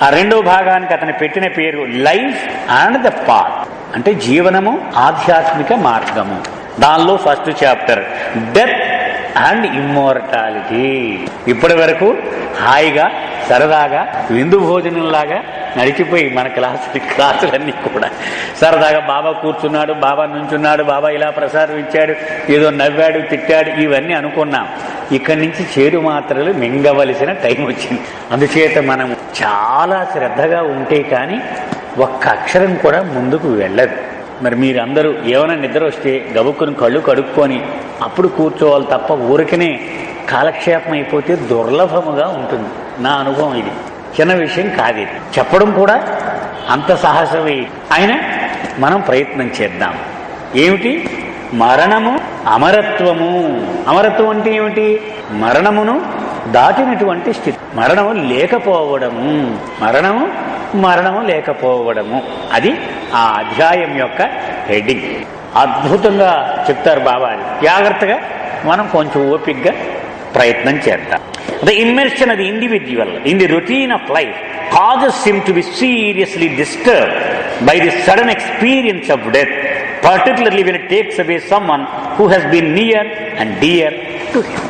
ఆ రెండో భాగానికి అతను పెట్టిన పేరు లైఫ్ అండ్ ద పాత్, అంటే జీవనము, ఆధ్యాత్మిక మార్గము. దానిలో first chapter death and immortality. ఇప్పటి వరకు హాయిగా సరదాగా విందు భోజనంలాగా నడిచిపోయి మన క్లాసులన్నీ కూడా సరదాగా బాబా కూర్చున్నాడు, బాబా నుంచున్నాడు, బాబా ఇలా ప్రసాదం ఇచ్చాడు, ఏదో నవ్వాడు, తిట్టాడు, ఇవన్నీ అనుకున్నాం. ఇక్కడి నుంచి చేడు మాత్రలు మింగవలసిన టైం వచ్చింది. అందుచేత మనం చాలా శ్రద్ధగా ఉంటే కానీ ఒక్క అక్షరం కూడా ముందుకు వెళ్ళదు. మరి మీరందరూ ఏమైనా నిద్ర వస్తే గబుక్కుని కళ్ళు కడుక్కొని అప్పుడు కూర్చోవాలి తప్ప ఊరికనే కాలక్షేపం అయిపోతే దుర్లభముగా ఉంటుంది. నా అనుభవం ఇది, చిన్న విషయం కాదు. ఇది చెప్పడం కూడా అంత సాహసమే. అయినా మనం ప్రయత్నం చేద్దాం. ఏమిటి? మరణము, అమరత్వము. అమరత్వం అంటే ఏమిటి? మరణమును దాటినటువంటి స్థితి, మరణము లేకపోవడము. మరణము లేకపోవడము, అది ఆ అధ్యాయం యొక్క హెడ్డింగ్. అద్భుతంగా చెప్తారు బాబా. జాగ్రత్తగా మనం కొంచెం ఓపికగా ప్రయత్నం చేద్దాం. The immersion of the individual in the routine of life causes him to be seriously disturbed by the sudden experience of death, particularly when it takes away someone who has been near and dear to him.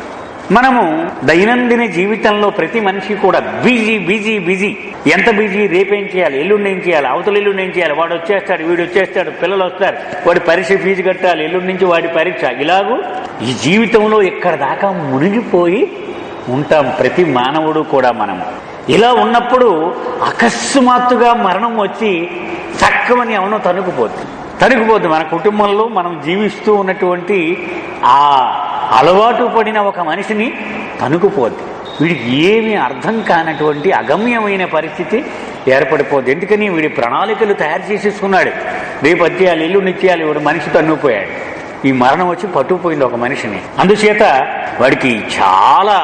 మనము దైనందిన జీవితంలో ప్రతి మనిషి కూడా busy. ఎంత busy? రేపేం చేయాలి, ఎల్లుండి ఏం చేయాలి, అవతల ఎల్లుండి ఏం చేయాలి, వాడు వచ్చేస్తాడు, వీడు వచ్చేస్తాడు, పిల్లలు వస్తారు, వాడి పరీక్ష ఫీజు కట్టాలి, ఎల్లుండి నుంచి వాడి పరీక్ష. ఇలాగూ ఈ జీవితంలో ఇక్కడ దాకా మునిగిపోయి ఉంటాం ప్రతి మానవుడు కూడా. మనము ఇలా ఉన్నప్పుడు అకస్మాత్తుగా మరణం వచ్చి చక్కమని అవునో తణుకుపోద్ది. మన కుటుంబంలో మనం జీవిస్తూ ఉన్నటువంటి ఆ అలవాటు పడిన ఒక మనిషిని తణుకుపోద్ది. వీడికి ఏమీ అర్థం కానటువంటి అగమ్యమైన పరిస్థితి ఏర్పడిపోద్ది. ఎందుకని వీడి ప్రణాళికలు తయారు చేసేసుకున్నాడు. రేపు వచ్చేయాలి, ఎల్లుండి ఇచ్చేయాలి, వాడు మనిషి తన్నుకుపోయాడు. ఈ మరణం వచ్చి పట్టుకుపోయింది ఒక మనిషిని. అందుచేత వాడికి చాలా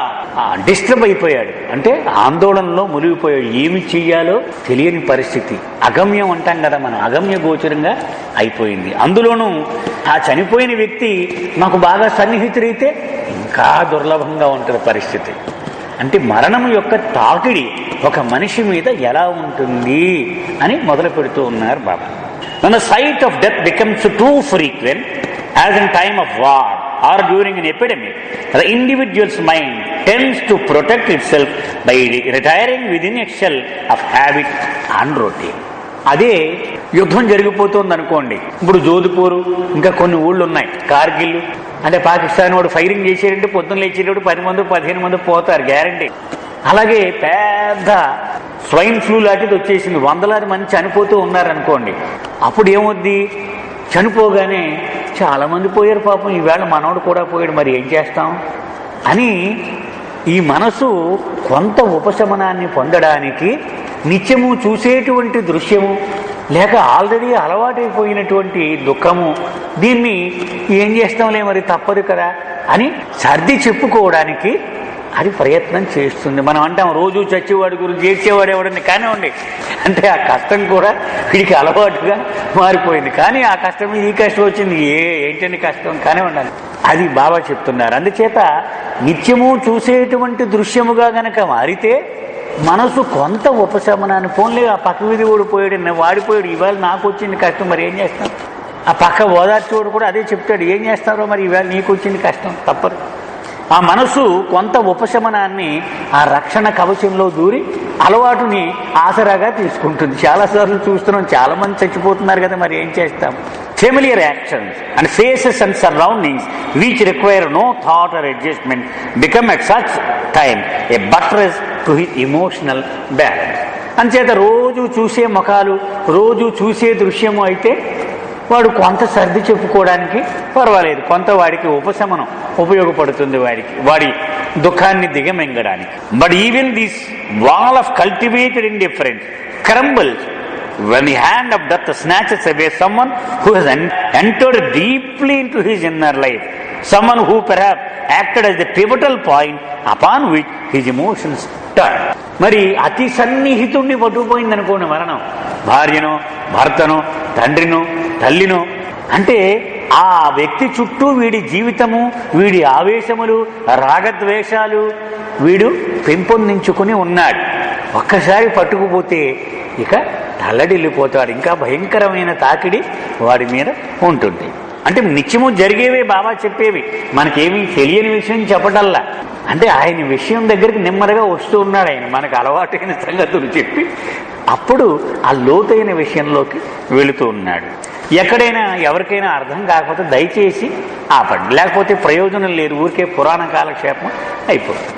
డిస్టర్బ్ అయిపోయాడు, అంటే ఆందోళనలో మునిగిపోయాడు. ఏమి చెయ్యాలో తెలియని పరిస్థితి, అగమ్యం అంటాం కదా మనం, అగమ్య గోచరంగా అయిపోయింది. అందులోనూ ఆ చనిపోయిన వ్యక్తి నాకు బాగా సన్నిహితుడైతే ఇంకా దుర్లభంగా ఉంటుంది పరిస్థితి. అంటే మరణం యొక్క తాకిడి ఒక మనిషి మీద ఎలా ఉంటుంది అని మొదలు పెడుతూ ఉన్నారు బాబా. When the sight of death becomes too frequent, as in time of war or during an epidemic, the individual's mind tends to protect itself by retiring within a shell of habit and routine. అదే యుద్ధం జరిగిపోతుంది అనుకోండి. ఇప్పుడు జోధ్పూర్, ఇంకా కొన్ని ఊళ్ళు ఉన్నాయి, కార్గిల్, అంటే పాకిస్తాన్ వాడు ఫైరింగ్ చేసేటంటే పొద్దున్న లేచేటప్పుడు 10 మంది 15 మంది పోతారు గ్యారంటీ. అలాగే పెద్ద స్వైన్ ఫ్లూ లాంటిది వచ్చేసింది, వందలాది మంది చనిపోతూ ఉన్నారనుకోండి. అప్పుడు ఏమవుద్ది? చనిపోగానే చాలామంది పోయారు పాపం, ఈవేళ మనోడు కూడా పోయాడు, మరి ఏం చేస్తాం అని ఈ మనసు కొంత ఉపశమనాన్ని పొందడానికి నిత్యము చూసేటువంటి దృశ్యము, లేక ఆల్రెడీ అలవాటైపోయినటువంటి దుఃఖము, దీన్ని ఏం చేస్తాంలే మరి తప్పదు కదా అని సర్ది చెప్పుకోవడానికి అది ప్రయత్నం చేస్తుంది. మనం అంటాం రోజు చచ్చేవాడి గురించి ఏడ్చేవాడు ఎవడని, కానివ్వండి, అంటే ఆ కష్టం కూడా వీడికి అలవాటుగా మారిపోయింది. కానీ ఆ కష్టం ఈ కష్టం వచ్చింది, ఏంటండి కష్టం, కానివ్వండి, అది బాబా చెప్తున్నారు. అందుచేత నిత్యము చూసేటువంటి దృశ్యముగా గనక మారితే మనసు కొంత ఉపశమనాన్ని, పోన్లే ఆ పక్క వీధి ఓడిపోయాడు, వాడిపోయాడు, ఇవాళ నాకు వచ్చింది కష్టం, మరి ఏం చేస్తాం. ఆ పక్క ఓదార్చేవాడు కూడా అదే చెప్తాడు, ఏం చేస్తారో మరి ఇవాళ నీకు వచ్చింది కష్టం, తప్పదు. ఆ మనసు కొంత ఉపశమనాన్ని ఆ రక్షణ కవచంలో దూరి అలవాటుని ఆసరాగా తీసుకుంటుంది. చాలాసార్లు చూస్తున్నాం, చాలా మంది చచ్చిపోతున్నారు కదా, మరి ఏం చేస్తాం. Familiar actions and faces and surroundings which require no thought or adjustment become at such time a buttress to his emotional balance. అంచేత రోజు చూసే ముఖాలు, రోజు చూసే దృశ్యము అయితే వాడు కొంత సర్ది చెప్పుకోవడానికి పర్వాలేదు, కొంత వాడికి ఉపశమనం ఉపయోగపడుతుంది, వాడి దుఃఖాన్ని దిగమింగడానికి. But even this wall of cultivated indifference crumbles when the hand of death snatches away someone who has entered deeply into his inner life, someone who perhaps acted as the pivotal point upon which his emotions turn. మరి అతి సన్నిహితుడిని పట్టుకుపోయింది అనుకోండి మరణం, భార్యనో భర్తనో తండ్రినో తల్లినో, అంటే ఆ వ్యక్తి చుట్టూ వీడి జీవితము, వీడి ఆవేశములు, రాగద్వేషాలు వీడు పెంపొందించుకుని ఉన్నాడు. ఒక్కసారి పట్టుకుపోతే ఇక తల్లడిల్లిపోతాడు. ఇంకా భయంకరమైన తాకిడి వాడి మీద ఉంటుంది. అంటే నిత్యము జరిగేవే బాబా చెప్పేవి, మనకేమీ తెలియని విషయం చెప్పటల్లా. అంటే ఆయన విషయం దగ్గరికి నెమ్మదిగా వస్తూ ఉన్నాడు ఆయన, మనకు అలవాటైన సంగతులు చెప్పి అప్పుడు ఆ లోతైన విషయంలోకి వెళుతూ ఉన్నాడు. ఎక్కడైనా ఎవరికైనా అర్థం కాకపోతే దయచేసి ఆపండి, లేకపోతే ప్రయోజనం లేదు, ఊరికే పురాణ కాలక్షేపం అయిపోతుంది.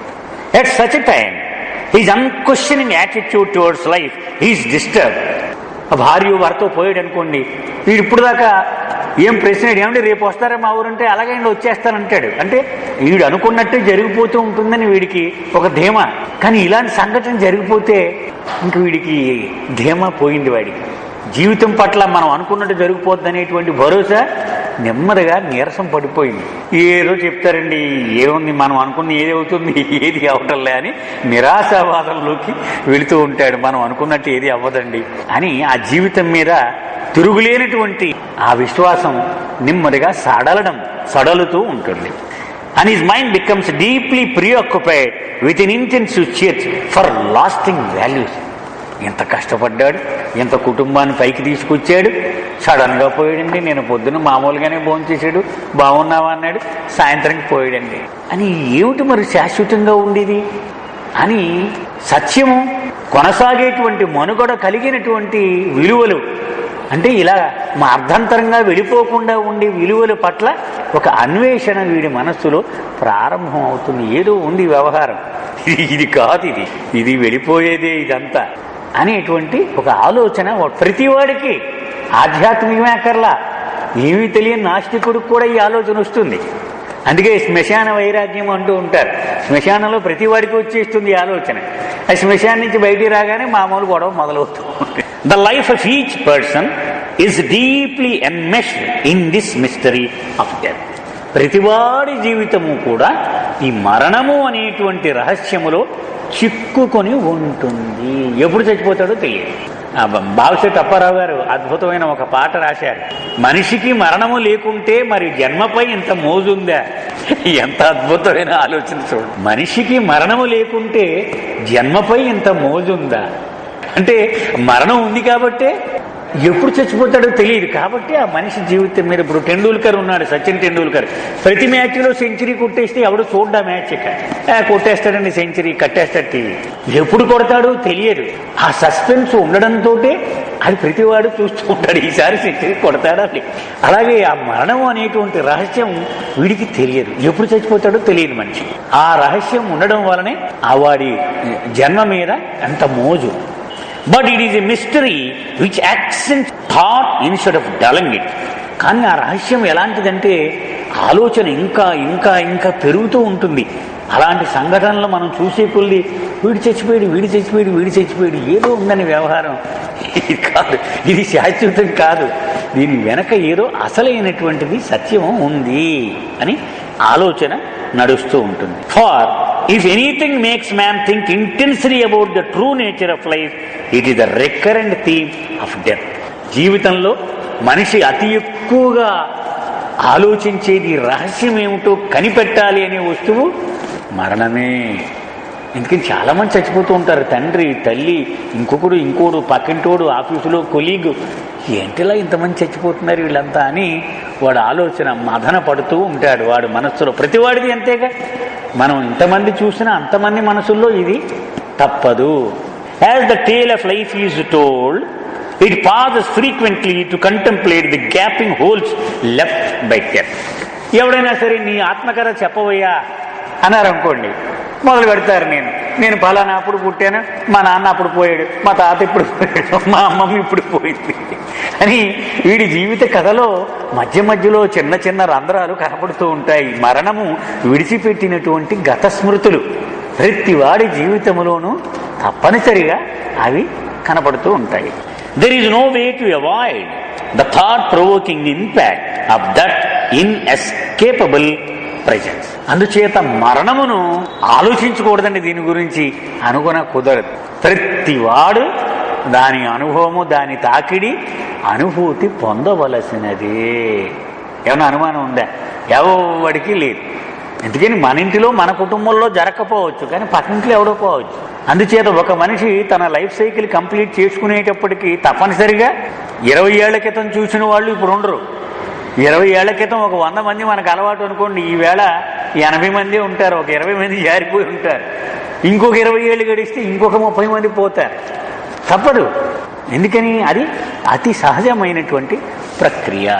At such a time his అన్క్వశ్చనింగ్ attitude towards life is disturb. భార్య భర్తతో పోయాడు అనుకోండి, వీడు ఇప్పుడు దాకా ఏం ప్రశ్న ఏమంటే రేపు వస్తారా మా ఊరంటే అలాగే వచ్చేస్తానంటాడు. అంటే వీడు అనుకున్నట్టే జరిగిపోతూ ఉంటుందని వీడికి ఒక ధీమా. కానీ ఇలాంటి సంఘటన జరిగిపోతే ఇంక వీడికి ధీమా పోయింది. వాడికి జీవితం పట్ల మనం అనుకున్నట్టు జరిగిపోద్ది అనేటువంటి భరోసా నెమ్మదిగా నీరసం పడిపోయింది. ఏదో చెప్తారండి, ఏముంది మనం అనుకున్న ఏది అవుతుంది, ఏది అవటంలే అని నిరాశావాదంలోకి వెళుతూ ఉంటాడు. మనం అనుకున్నట్టు ఏది అవ్వదండి అని ఆ జీవితం మీద తిరుగులేనటువంటి ఆ విశ్వాసం నెమ్మదిగా సడలుతూ ఉంటుంది. And his mind becomes deeply preoccupied with an intensive search for lasting values. ఎంత కష్టపడ్డాడు, ఎంత కుటుంబాన్ని పైకి తీసుకొచ్చాడు, సడన్గా పోయాడండి. నేను పొద్దున మామూలుగానే భోంచేసాడు, బాగున్నావా అన్నాడు, సాయంత్రంకి పోయాడండి అని. ఏమిటి మరి శాశ్వతంగా ఉండేది అని సత్యము కొనసాగేటువంటి మనుగడ కలిగినటువంటి విలువలు, అంటే ఇలా మా అర్ధంతరంగా వెళ్ళిపోకుండా ఉండే విలువల పట్ల ఒక అన్వేషణ వీడి మనస్సులో ప్రారంభం అవుతుంది. ఏదో ఉంది వ్యవహారం, ఇది కాదు, ఇది వెళ్ళిపోయేదే ఇదంతా అనేటువంటి ఒక ఆలోచన ప్రతివాడికి, ఆధ్యాత్మికమే అక్కర్లా, ఏమీ తెలియని నాస్తికుడికి కూడా ఈ ఆలోచన వస్తుంది. అందుకే శ్మశాన వైరాగ్యం అంటూ ఉంటారు. శ్మశానంలో ప్రతివాడికి వచ్చేస్తుంది ఈ ఆలోచన. ఆ శ్మశానం నుంచి బయటికి రాగానే మామూలు గొడవ మొదలవుతుంది. The life of each person is deeply enmeshed in this mystery of death. ప్రతివాడి జీవితము కూడా ఈ మరణము అనేటువంటి రహస్యములో చిక్కుకొని ఉంటుంది. ఎప్పుడు చచ్చిపోతాడో తెలియదు. బావిశెట్టి అప్పారావు గారు అద్భుతమైన ఒక పాట రాశారు. మనిషికి మరణము లేకుంటే మరి జన్మపై ఇంత మోజుందా. ఎంత అద్భుతమైన ఆలోచన చూడు. మనిషికి మరణము లేకుంటే జన్మపై ఇంత మోజుందా అంటే మరణం ఉంది కాబట్టే ఎప్పుడు చచ్చిపోతాడో తెలియదు. కాబట్టి ఆ మనిషి జీవితం మీద ఇప్పుడు టెండూల్కర్ ఉన్నాడు, సచిన్ టెండూల్కర్. ప్రతి మ్యాచ్లో సెంచరీ కొట్టేస్తే ఎవడు చూడ్డా మ్యాచ్ కొట్టేస్తాడండి, సెంచరీ కట్టేస్తాడు టీవీ. ఎప్పుడు కొడతాడో తెలియదు. ఆ సస్పెన్స్ ఉండడంతో అది ప్రతివాడు చూస్తూ ఉంటాడు, ఈసారి సెంచరీ కొడతాడా. అలాగే ఆ మరణం అనేటువంటి రహస్యం వీడికి తెలియదు, ఎప్పుడు చచ్చిపోతాడో తెలియదు మనిషి. ఆ రహస్యం ఉండడం వలనే ఆ వాడి జన్మ మీద ఎంత మోజు. But it is a mystery which accents thought instead of డల్లింగ్ it. కానీ ఆ రహస్యం ఎలాంటిదంటే ఆలోచన ఇంకా ఇంకా ఇంకా పెరుగుతూ ఉంటుంది. అలాంటి సంఘటనలు మనం చూసే కొద్ది వీడు చచ్చిపోయాడు ఏదో ఉందని వ్యవహారం. ఇది కాదు, ఇది శాశ్వతం కాదు, దీని వెనక ఏదో అసలైనటువంటిది సత్యము ఉంది అని ఆలోచన నడుస్తూ ఉంటుంది. For if anything makes man think intensely about the true nature of life, it is the recurrent theme of death. జీవితంలో మనిషి అతి ఎక్కువగా ఆలోచించేది రహస్యం ఏమిటో కనిపెట్టాలి అనే వస్తువు మరణమే. ఎందుకని చాలామంది చచ్చిపోతూ ఉంటారు. తండ్రి, తల్లి, ఇంకోడు పక్కింటోడు, ఆఫీసులో కొలీగు, ఏంటిలా ఇంతమంది చచ్చిపోతున్నారు వీళ్ళంతా అని వాడు ఆలోచన మదన పడుతూ ఉంటాడు వాడు మనస్సులో. ప్రతివాడిది అంతేగా. మనం ఇంతమంది చూసినా అంతమంది మనసుల్లో ఇది తప్పదు. As the tale of life is told, it pauses frequently to contemplate the gaping holes left by death. ఎవడైనా సరే నీ ఆత్మకథ చెప్పవయ్యా అన్నారనుకోండి, మొదలు పెడతారు. నేను ఫలానా అప్పుడు పుట్టాను, మా నాన్న అప్పుడు పోయాడు, మా తాత ఇప్పుడు పోయాడు, మా అమ్మమ్మ ఇప్పుడు పోయింది అని వీడి జీవిత కథలో మధ్యలో చిన్న చిన్న రంధ్రాలు కనపడుతూ ఉంటాయి. మరణము విడిచిపెట్టినటువంటి గత స్మృతులు ప్రతి వాడి జీవితంలోనూ తప్పనిసరిగా అవి కనపడుతూ ఉంటాయి. There is no way to avoid the thought provoking impact of that inescapable presence. అందుచేత మరణమును ఆలోచించకూడదండి, దీని గురించి అనుకున్న కుదరదు. ప్రతివాడు దాని అనుభవము, దాని తాకిడి, అనుభూతి పొందవలసినదే. ఏమన్నా అనుమానం ఉందా? ఎవడికి లేదు. ఎందుకని మన ఇంటిలో మన కుటుంబంలో జరగకపోవచ్చు, కానీ పక్కింట్లో ఎవడో పోవచ్చు. అందుచేత ఒక మనిషి తన లైఫ్ సైకిల్ కంప్లీట్ చేసుకునేటప్పటికీ తప్పనిసరిగా 20 ఏళ్ల క్రితం చూసిన వాళ్ళు ఇప్పుడు ఉండరు. 20 ఏళ్ల క్రితం ఒక 100 మంది మనకు అలవాటు అనుకోండి, ఈవేళ 80 మంది ఉంటారు, ఒక 20 మంది జారిపోయి ఉంటారు. ఇంకొక 20 ఏళ్ళు గడిస్తే ఇంకొక 30 మంది పోతారు. తప్పదు. ఎందుకని? అది అతి సహజమైనటువంటి ప్రక్రియ.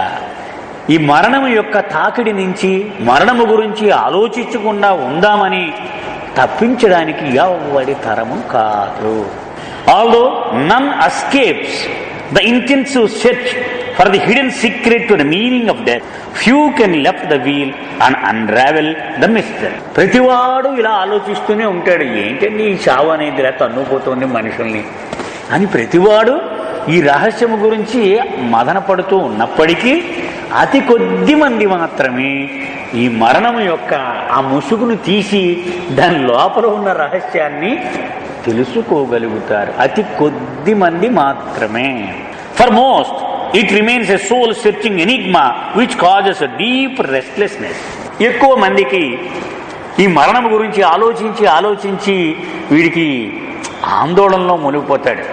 ఈ మరణము యొక్క తాకిడి నుంచి, మరణము గురించి ఆలోచించకుండా ఉందామని తప్పించడానికి ఎవ్వడి తరము కాదు. Although none escapes the intensive search for the hidden secret to the meaning of death, few can lift the veil and unravel the mystery. ప్రతివాడు ఇలా ఆలోచిస్తూనే ఉంటాడు, ఏంటండి ఈ చావు అనేది ఇలా తన్నుపోతుంది మనుషుల్ని అని. ప్రతివాడు ఈ రహస్యము గురించి మదన పడుతూ ఉన్నప్పటికీ అతి కొద్ది మంది మాత్రమే ఈ మరణము యొక్క ఆ ముసుగును తీసి దాని లోపల ఉన్న రహస్యాన్ని తెలుసుకోగలుగుతారు. అతి కొద్ది మంది మాత్రమే. For most it remains a soul searching enigma which causes a deep restlessness. ఎక్కువ మందికి ఈ మరణం గురించి ఆలోచించి వీడికి ఆందోళనలో మునిగిపోతాడు.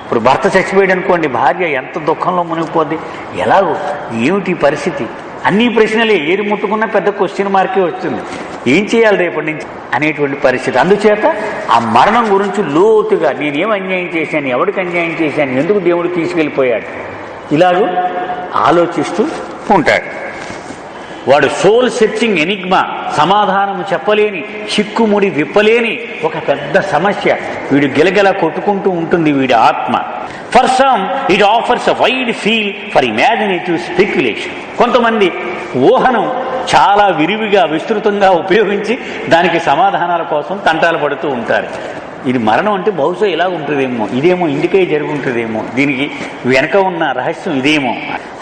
ఇప్పుడు భర్త చచ్చిపోయాడు అనుకోండి, భార్య ఎంత దుఃఖంలో మునిగిపోద్ది, ఎలాగో ఏమిటి పరిస్థితి, అన్ని ప్రశ్నలే, ఏది ముట్టుకున్నా పెద్ద క్వశ్చన్ మార్కే వస్తుంది, ఏం చేయాలి రేపటి నుంచి అనేటువంటి పరిస్థితి. అందుచేత ఆ మరణం గురించి లోతుగా నేనేం అన్యాయం చేశాను, ఎవరికి అన్యాయం చేశాను, ఎందుకు దేవుడు తీసుకెళ్ళిపోయాడు, ఇలాగూ ఆలోచిస్తూ ఉంటాడు. వాడు సోల్ సెర్చింగ్ ఎనిగ్మా, సమాధానం చెప్పలేని, చిక్కుముడి విప్పలేని ఒక పెద్ద సమస్య వీడు గిలగిలా కొట్టుకుంటూ ఉంటుంది వీడి ఆత్మ. For some it offers a wide field for imaginative speculation. కొంతమంది ఊహను చాలా విరివిగా విస్తృతంగా ఉపయోగించి దానికి సమాధానాల కోసం తంటాలు పడుతూ ఉంటారు. ఇది మరణం అంటే బహుశా ఇలా ఉంటుందేమో, ఇదేమో ఇందుకే జరుగుంటుందేమో, దీనికి వెనక ఉన్న రహస్యం ఇదేమో.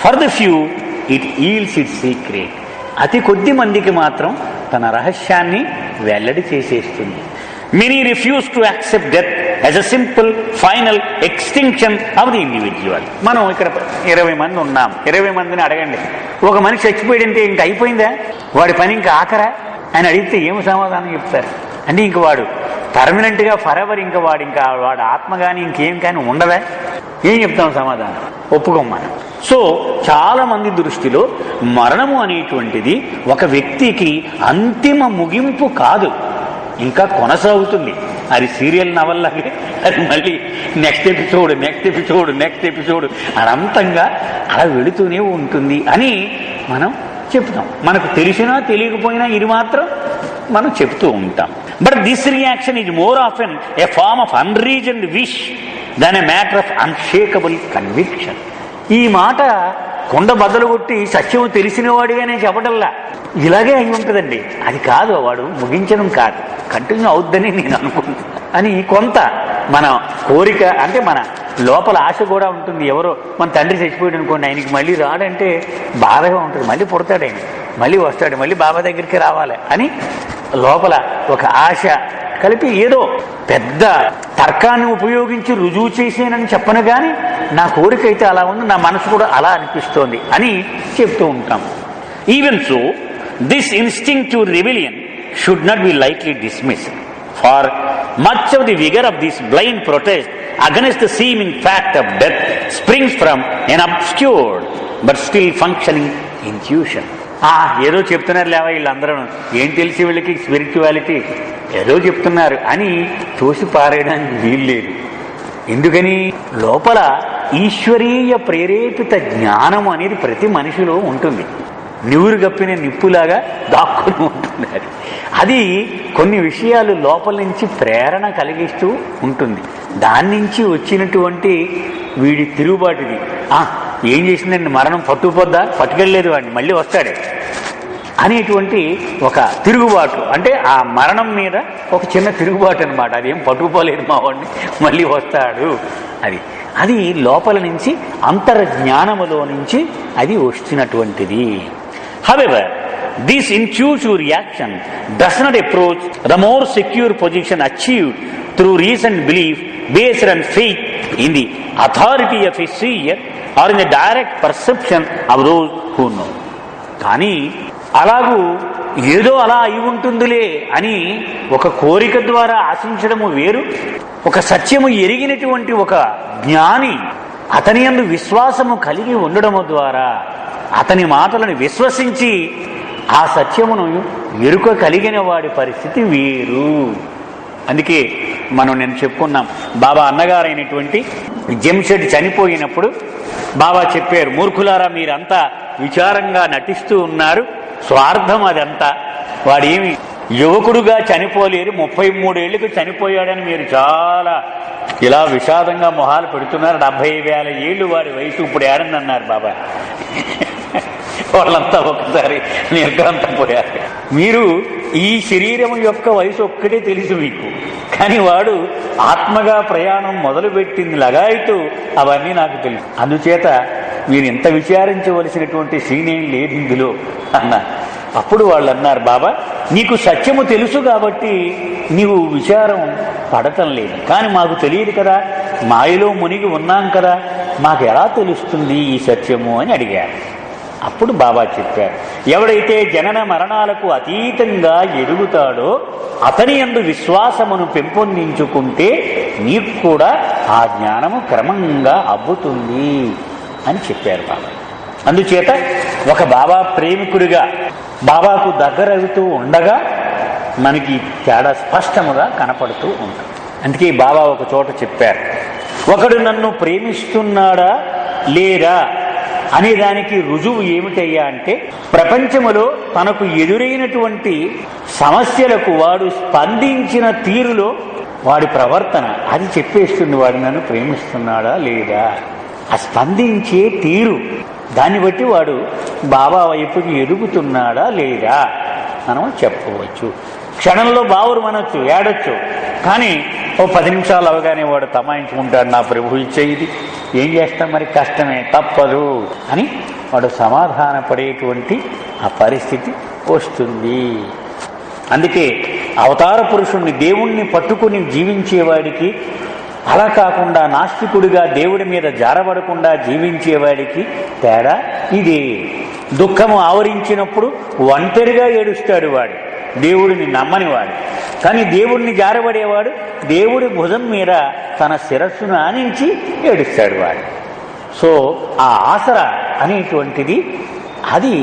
For the few it eels it secret. అతి కొద్ది మందికి మాత్రం తన రహస్యాన్ని వెల్లడి చేసేస్తుంది. Many refuse to accept death as a simple final extinction of the individual. మనం ఇక్కడ 20 మంది ఉన్నాం, 20 మందిని అడగండి, ఒక మనిషి చచ్చిపోయాడంటే ఇంక అయిపోయిందా, వాడి పని ఇంకా ఆఖరా అని అడిగితే ఏమి సమాధానం చెప్తారు? అంటే ఇంక వాడు పర్మనెంట్గా ఫరెవర్, ఇంకా వాడు ఆత్మ కానీ ఇంకేం కానీ ఉండదా? ఏం చెప్తాం సమాధానం? ఒప్పుకోమ్మా. సో చాలా మంది దృష్టిలో మరణము అనేటువంటిది ఒక వ్యక్తికి అంతిమ ముగింపు కాదు, ఇంకా కొనసాగుతుంది. అది సీరియల్ నవల్లాగే, అది మళ్ళీ నెక్స్ట్ ఎపిసోడ్ అనంతంగా అలా వెళుతూనే ఉంటుంది అని మనం చెప్తాం. మనకు తెలిసినా తెలియకపోయినా ఇది మాత్రం మనం చెప్తూ ఉంటాం. But this reaction is more often a form of unreasoned wish than a matter of unshakable conviction. ఈ మాట కొండ బద్దలు కొట్టి సత్యం తెలిసిన వాడిగానే చెప్పటల్లా ఇలాగే అయి ఉంటుందండి, అది కాదు, వాడు ముగించడం కాదు, కంటిన్యూ అవుద్దని నేను అనుకుంటున్నాను అని కొంత మన కోరిక, అంటే మన లోపల ఆశ కూడా ఉంటుంది. ఎవరో మన తండ్రి చచ్చిపోయాడు అనుకోండి, ఆయనకి మళ్ళీ రాడంటే బాధగా ఉంటుంది, మళ్ళీ పుడతాడు ఆయన, మళ్ళీ వస్తాడు, మళ్ళీ బాబా దగ్గరికి రావాలి అని లోపల ఒక ఆశ కలిపి ఏదో పెద్ద తర్కాన్ని ఉపయోగించి రుజువు చేసేనని చెప్పను కానీ నా కోరిక అయితే అలా ఉంది, నా మనసు కూడా అలా అనిపిస్తోంది అని చెప్తూ ఉంటాం. Even so this instinctive rebellion should not be lightly dismissed, for much of the vigour of this blind protest against the seeming fact of death springs from an obscure but still functioning intuition. ఏదో చెప్తున్నారు లేవా వీళ్ళందరూ, ఏం తెలిసి వీళ్ళకి spirituality, ఏదో చెప్తున్నారు అని తోసి పారేయడానికి వీల్లేదు. ఎందుకని? లోపల ఈశ్వరీయ ప్రేరేపిత జ్ఞానం అనేది ప్రతి మనిషిలో ఉంటుంది, నివురు గప్పిన నిప్పులాగా దాక్కుని ఉంటుంది. అది కొన్ని విషయాలు లోపల నుంచి ప్రేరణ కలిగిస్తూ ఉంటుంది. దాని నుంచి వచ్చినటువంటి వీడి తిరుగుబాటుది, ఏం చేసిందండి మరణం, పట్టుకుపోద్దా, పట్టుకెళ్ళలేదు వాడిని, మళ్ళీ వస్తాడే అనేటువంటి ఒక తిరుగుబాటు, అంటే ఆ మరణం మీద ఒక చిన్న తిరుగుబాటు అనమాట. అదేం పట్టుకుపోలేదు మా వాడిని, మళ్ళీ వస్తాడు. అది లోపల నుంచి అంతర్జ్ఞానములో నుంచి అది వస్తున్నటువంటిది. However, this intuitive reaction does not approach the more secure position achieved through recent belief based on faith in the authority of a seer or in the direct perception of those who know. కానీ అలాగూ ఏదో అలా అయి ఉంటుందిలే అని ఒక కోరిక ద్వారా ఆశించడము వేరు, ఒక సత్యము ఎరిగినటువంటి ఒక జ్ఞాని అతని యందు విశ్వాసము కలిగి ఉండడము ద్వారా అతని మాటలను విశ్వసించి ఆ సత్యమును ఎరుక కలిగిన వాడి పరిస్థితి వేరు. అందుకే నేను చెప్పుకున్నాం, బాబా అన్నగారైనటువంటి జంషెడ్ చనిపోయినప్పుడు బాబా చెప్పారు, మూర్ఖులారా మీరంతా విచారంగా నటిస్తూ ఉన్నారు, స్వార్థం అదంతా. వాడేమి యువకుడుగా చనిపోలేరు, 33 ఏళ్లకు చనిపోయాడని మీరు చాలా ఇలా విషాదంగా మొహాలు పెడుతున్నారు. 70,000 ఏళ్ళు వాడి వయసు, ఇప్పుడు ఏడని అన్నారు బాబా. వాళ్ళంతా ఒకసారి నిర్ఘాంతపోయారు. మీరు ఈ శరీరం యొక్క వయసు ఒక్కటే తెలుసు మీకు, కానీ వాడు ఆత్మగా ప్రయాణం మొదలుపెట్టింది లగాయితూ అవన్నీ నాకు తెలుసు. అందుచేత మీరు ఎంత విచారించవలసినటువంటి సీనేం లేదు ఇందులో అన్నారు. అప్పుడు వాళ్ళు అన్నారు, బాబా నీకు సత్యము తెలుసు కాబట్టి నీవు విచారం పడటం లేదు, కానీ మాకు తెలియదు కదా, మాయలో మునిగి ఉన్నాం కదా, మాకు ఎలా తెలుస్తుంది ఈ సత్యము అని అడిగారు. అప్పుడు బాబా చెప్పారు, ఎవడైతే జనన మరణాలకు అతీతంగా ఎదుగుతాడో అతని యందు విశ్వాసమును పెంపొందించుకుంటే నీకు కూడా ఆ జ్ఞానము క్రమంగా అబ్బుతుంది అని చెప్పారు బాబా. అందుచేత ఒక బాబా ప్రేమికుడిగా బాబాకు దగ్గరవుతూ ఉండగా మనకి తేడా స్పష్టముగా కనపడుతూ ఉంటుంది. అందుకే బాబా ఒక చోట చెప్పారు, ఒకడు నన్ను ప్రేమిస్తున్నాడా లేదా అనేదానికి రుజువు ఏమిటయ్యా అంటే, ప్రపంచములో తనకు ఎదురైనటువంటి సమస్యలకు వాడు స్పందించిన తీరులో వాడి ప్రవర్తన అది చెప్పేస్తుంది వాడు నన్ను ప్రేమిస్తున్నాడా లేదా. ఆ స్పందించే తీరు, దాన్ని బట్టి వాడు బాబా వైపుకి ఎదుగుతున్నాడా లేదా మనం చెప్పవచ్చు. క్షణంలో బావురు మనొచ్చు, ఏడొచ్చు, కానీ ఓ 10 నిమిషాలు అవగానే వాడు తమాయించుకుంటాడు, నా ప్రభు ఇచ్చేది ఏం చేస్తాం మరి, కష్టమే తప్పదు అని వాడు సమాధాన పడేటువంటి ఆ పరిస్థితి వస్తుంది. అందుకే అవతార పురుషుణ్ణి దేవుణ్ణి పట్టుకుని జీవించేవాడికి, అలా కాకుండా నాస్తికుడిగా దేవుడి మీద జారబడకుండా జీవించేవాడికి తేడా ఇదే. దుఃఖము ఆవరించినప్పుడు ఒంటరిగా ఏడుస్తాడు వాడు, దేవుడిని నమ్మనివాడు. కానీ దేవుడిని జారబడేవాడు దేవుడి భుజం మీద తన శిరస్సును ఆనించి ఏడుస్తాడు వాడు. సో ఆ ఆసరా అనేటువంటిది అది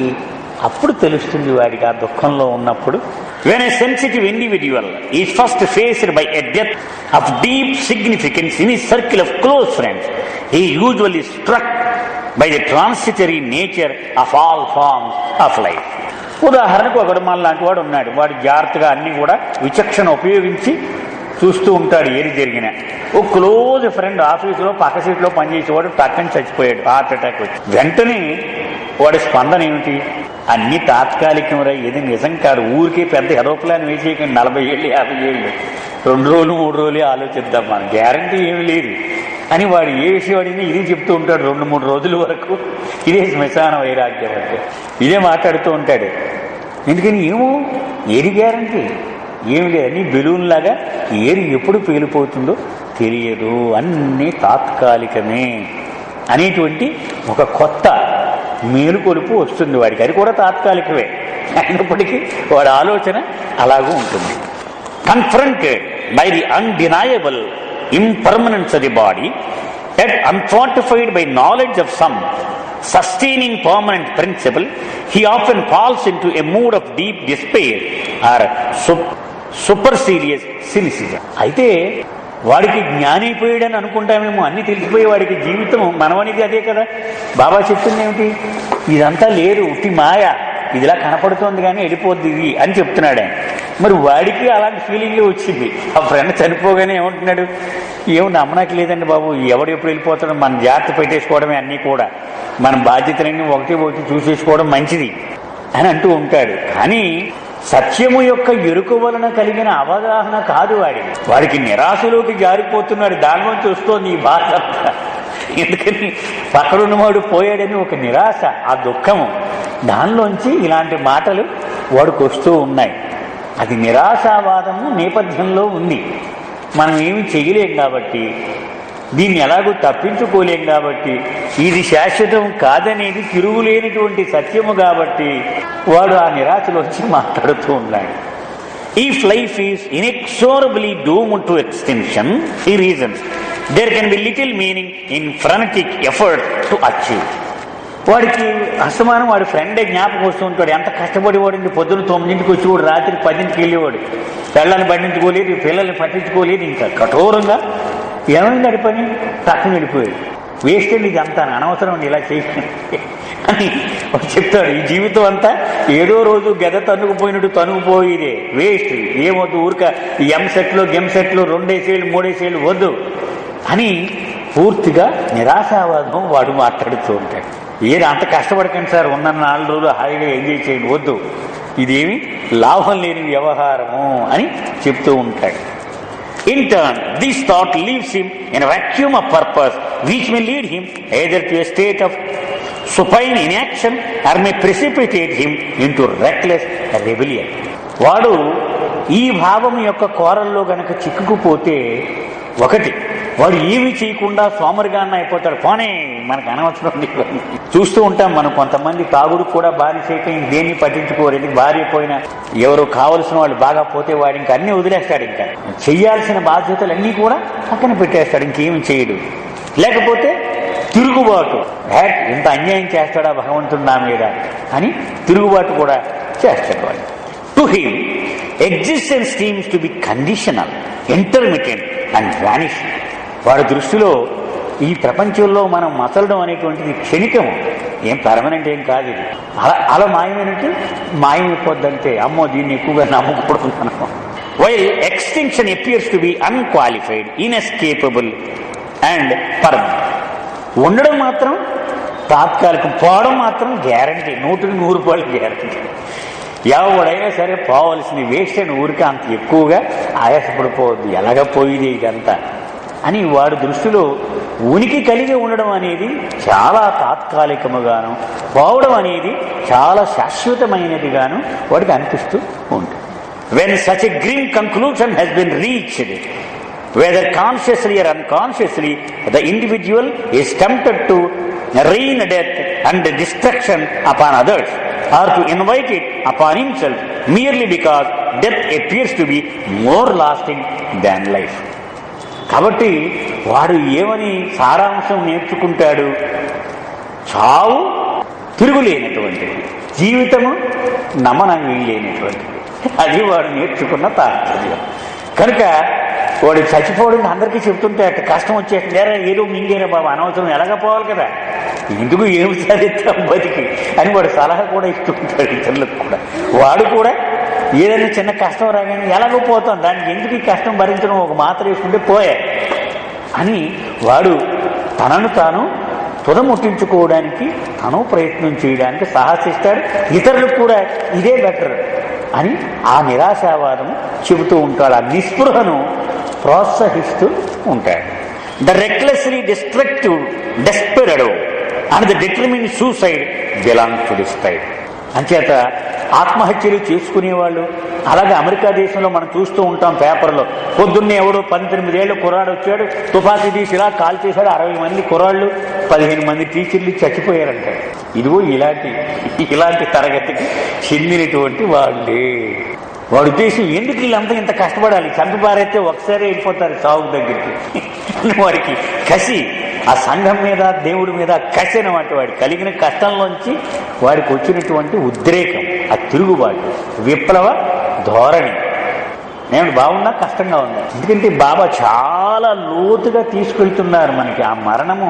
అప్పుడు తెలుస్తుంది వాడికి, ఆ దుఃఖంలో ఉన్నప్పుడు. When a sensitive individual is first faced by a death of deep significance in his circle of close friends, he is usually struck by the transitory nature of all forms of life. ఉదాహరణకు ఒకడు మన లాంటి వాడు ఉన్నాడు, వాడు జాగ్రత్తగా అన్ని కూడా విచక్షణ ఉపయోగించి చూస్తూ ఉంటాడు ఏది జరిగినా. ఓ క్లోజ్ ఫ్రెండ్ ఆఫీసులో పక్క సీట్లో పనిచేసేవాడు టక్కని చచ్చిపోయాడు, హార్ట్ అటాక్ వచ్చి. వెంటనే వాడి స్పందన ఏమిటి, అన్ని తాత్కాలికమరా, ఏది నిజం కాదు, ఊరికే పెద్ద ఏరోప్లాన్ వేసేయకండి, 40 ఏళ్ళు 50 ఏళ్ళు, 2 రోజులు 3 రోజులే ఆలోచిద్దాం, మన గ్యారంటీ ఏమి లేదు అని వాడు ఏ విషయం అడిగినా ఇది చెప్తూ ఉంటాడు 2-3 రోజుల వరకు. ఇదే శ్మశాన వైరాగ్యం అంటే, ఇదే మాట్లాడుతూ ఉంటాడు. ఎందుకని ఏమో ఏది గ్యారంటీ ఏమి లేదని, బెలూన్ లాగా ఏది ఎప్పుడు పేలిపోతుందో తెలియదు, అన్నీ తాత్కాలికమే అనేటువంటి ఒక కొత్త మేలుకొలుపు వస్తుంది వాడికి. అది కూడా తాత్కాలికమే అయినప్పటికీ వాడి ఆలోచన అలాగూ ఉంటుంది. Confronted by the undeniable impermanence of the body, yet unfortified by knowledge of some sustaining permanent principle, he often falls into a mood of deep despair or supercilious cynicism. అయితే వాడికి జ్ఞానైపోయాడని అనుకుంటామేమో, అన్ని తెలిసిపోయి వాడికి జీవితం మనవనిది అదే కదా. బాబా చెప్తుంది ఏమిటి, ఇదంతా లేదు, ఉట్టి మాయ, ఇదిలా కనపడుతోంది కానీ వెళ్ళిపోద్ది ఇది అని చెప్తున్నాడు ఆయన. మరి వాడికి అలాంటి ఫీలింగే వచ్చింది. ఆ ఫ్రెండ్ చనిపోగానే ఏమంటున్నాడు, ఏమి నమ్మడానికి లేదండి బాబు, ఎవడు ఎప్పుడు వెళ్ళిపోతాడో, మన జాగ్రత్త పెట్టేసుకోవడమే, అన్నీ కూడా మన బాధ్యతలన్నీ ఒకటి చూసేసుకోవడం మంచిది అని అంటూ ఉంటాడు. కానీ సత్యము యొక్క ఎరుక వలన కలిగిన అవగాహన కాదు వాడికి నిరాశలోకి జారిపోతున్నాడు, దానిలోంచి వస్తోంది ఈ బాధ. ఎందుకని పక్కడున్నవాడు పోయాడని ఒక నిరాశ, ఆ దుఃఖము, దానిలోంచి ఇలాంటి మాటలు వాడికి వస్తూ ఉన్నాయి. అది నిరాశావాదము నేపథ్యంలో ఉంది. మనం ఏమి చేయలేం కాబట్టి దీన్ని ఎలాగూ తప్పించుకోలేం కాబట్టి, ఇది శాశ్వతం కాదనేది తిరుగులేనటువంటి సత్యము కాబట్టి వాడు ఆ నిరాశలోంచి మాట్లాడుతూ ఉన్నాడు. If life is inexorably doomed to extinction, he reasons, there can be little meaning in frenetic effort to achieve. వాడికి అస్తమానం వాడి ఫ్రెండే జ్ఞాపకం వస్తూ ఉంటాడు. ఎంత కష్టపడేవాడు, పొద్దున్న 9ంటికి వచ్చేవాడు, రాత్రి 10ంటికి వెళ్ళేవాడు. పిల్లల్ని పట్టించుకోలేదు, పిల్లల్ని పట్టించుకోలేదు, ఇంకా కఠోరంగా ఏమైంది అది పని టక్కుని వెళ్ళిపోయాడు. వేస్ట్ అండి, ఇది అంతా అనవసరం అండి, ఇలా చేసి అని చెప్తాడు. ఈ జీవితం అంతా ఏదో రోజు గెద తన్నుకుపోయినట్టు తనుకుపోయేదే, వేస్ట్, ఏమొద్దు, ఊరిక ఈ ఎంసెట్లు గెమ్సెట్లు 2 ఏళ్ళు 3 ఏళ్ళు వద్దు అని పూర్తిగా నిరాశావాదం వాడు మాట్లాడుతూ ఉంటాడు. ఏది అంత కష్టపడకండి సార్, ఉన్న 4 రోజులు హాయిగా ఎంజాయ్ చేయండి, వద్దు, ఇదేమి లాభం లేని వ్యవహారము అని చెప్తూ ఉంటాడు. In turn, this thought leaves him in a vacuum of purpose, which may lead him either to a state of supine inaction or may precipitate him into reckless rebellion. వాడు ఈ భావం యొక్క కోరల్లో గనక చిక్కుకుపోతే, ఒకటి, వాడు ఏమి చేయకుండా సోమరిగాన్న అయిపోతాడు. పోనే మనకు అనవసరం. చూస్తూ ఉంటాం మనం, కొంతమంది తాగుడు కూడా బానిసైపోయి దేన్ని పట్టించుకోరు. భార్య పోయినా, ఎవరు కావలసిన వాళ్ళు బాగా పోతే వాడు ఇంకా అన్ని వదిలేస్తాడు. ఇంకా చెయ్యాల్సిన బాధ్యతలన్నీ కూడా పక్కన పెట్టేస్తాడు, ఇంకేమి చేయడు. లేకపోతే తిరుగుబాటు, ఇంత అన్యాయం చేస్తాడా భగవంతుడు నా మీద అని తిరుగుబాటు కూడా చేస్తాడు వాడు. To him existence seems to be conditional, intermittent and vanishing. వాడి దృష్టిలో ఈ ప్రపంచంలో మనం మసలడం అనేటువంటిది క్షణికము, ఏం పర్మనెంట్ ఏం కాదు. ఇది అలా మాయమైనట్టు మాయమైపోద్దంటే, అమ్మో దీన్ని ఎక్కువగా నమ్మకూడదు మనం. While extinction appears to be unqualified, inescapable and permanent. ఉండడం మాత్రం తాత్కాలికం, పోవడం మాత్రం గ్యారంటీ, 100% గ్యారంటీ. ఎవడైనా సరే పోవలసింది వేస్ట్ అని ఊరికే అంత ఎక్కువగా ఆయాసపడిపోవద్దు, ఎలాగ పోయిది ఇదంతా అని వాడి దృష్టిలో ఉనికి కలిగి ఉండడం అనేది చాలా తాత్కాలికముగాను, పోవడం అనేది చాలా శాశ్వతమైనదిగాను వాడికి అనిపిస్తూ ఉంటుంది. When such a grim conclusion has been reached, whether consciously or unconsciously, the individual is tempted to rain death and destruction upon others, or to invite it upon himself, merely because death appears to be more lasting than life. కాబట్టి వాడు ఏమని సారాంశం నేర్చుకుంటాడు? చావు తిరుగులేనటువంటిది, జీవితము నమ్మనం లేనటువంటిది. అది వాడు నేర్చుకున్న తాత్పర్యం. కనుక వాడు చచ్చిపోవడం అందరికీ చెప్తుంటే అట్లా కష్టం వచ్చేసింది, ఏదో మింగేరా బాబు, అనవసరం, ఎలాగ పోవాలి కదా, ఎందుకు ఏమి సాధిస్తాం బతికి అని వాడు సలహా కూడా ఇస్తూ ఉంటాడు ఇతరులకు కూడా. వాడు కూడా ఏదైనా చిన్న కష్టం రాగానే ఎలాగో పోతాం, దానికి ఎందుకు ఈ కష్టం భరించడం, ఒక మాత్ర వేసుకుంటే పోయే అని వాడు తనను తాను తుదముట్టించుకోవడానికి తను ప్రయత్నం చేయడానికి సాహసిస్తాడు. ఇతరులకు కూడా ఇదే బెటర్ అని ఆ నిరాశావాదం చెబుతూ ఉంటాడు. ఆ నిస్పృహను ప్రోత్సహిస్తూ ఉంటాడు. The recklessly destructive desperado and the determined suicide belongs to this type. అంచేత ఆత్మహత్యలు చేసుకునేవాళ్ళు, అలాగే అమెరికా దేశంలో మనం చూస్తూ ఉంటాం పేపర్లో, పొద్దున్నే ఎవడో 18 ఏళ్ళ కుర్రాడు వచ్చాడు, తుపాకీ తీసి ఇలా కాల్ చేశాడు, 60 మంది కుర్రాళ్ళు 15 మంది టీచర్లు చచ్చిపోయారంటాడు. ఇదిగో ఇలాంటి తరగతికి చెందినటువంటి వాళ్ళే. వాడు ఉద్దేశం ఎందుకు వీళ్ళంతా ఇంత కష్టపడాలి, చంపిపారైతే ఒకసారి వెళ్ళిపోతారు సాగు దగ్గరికి. వాడికి కసి, ఆ సంఘం మీద దేవుడి మీద కసి అన్నమాట. వాడి కలిగిన కష్టంలోంచి వాడికి వచ్చినటువంటి ఉద్రేకం, ఆ తిరుగుబాటు, విప్లవ ధోరణి. నేను బాగున్నా కష్టంగా ఉన్నా, ఎందుకంటే బాబా చాలా లోతుగా తీసుకెళ్తున్నారు మనకి. ఆ మరణము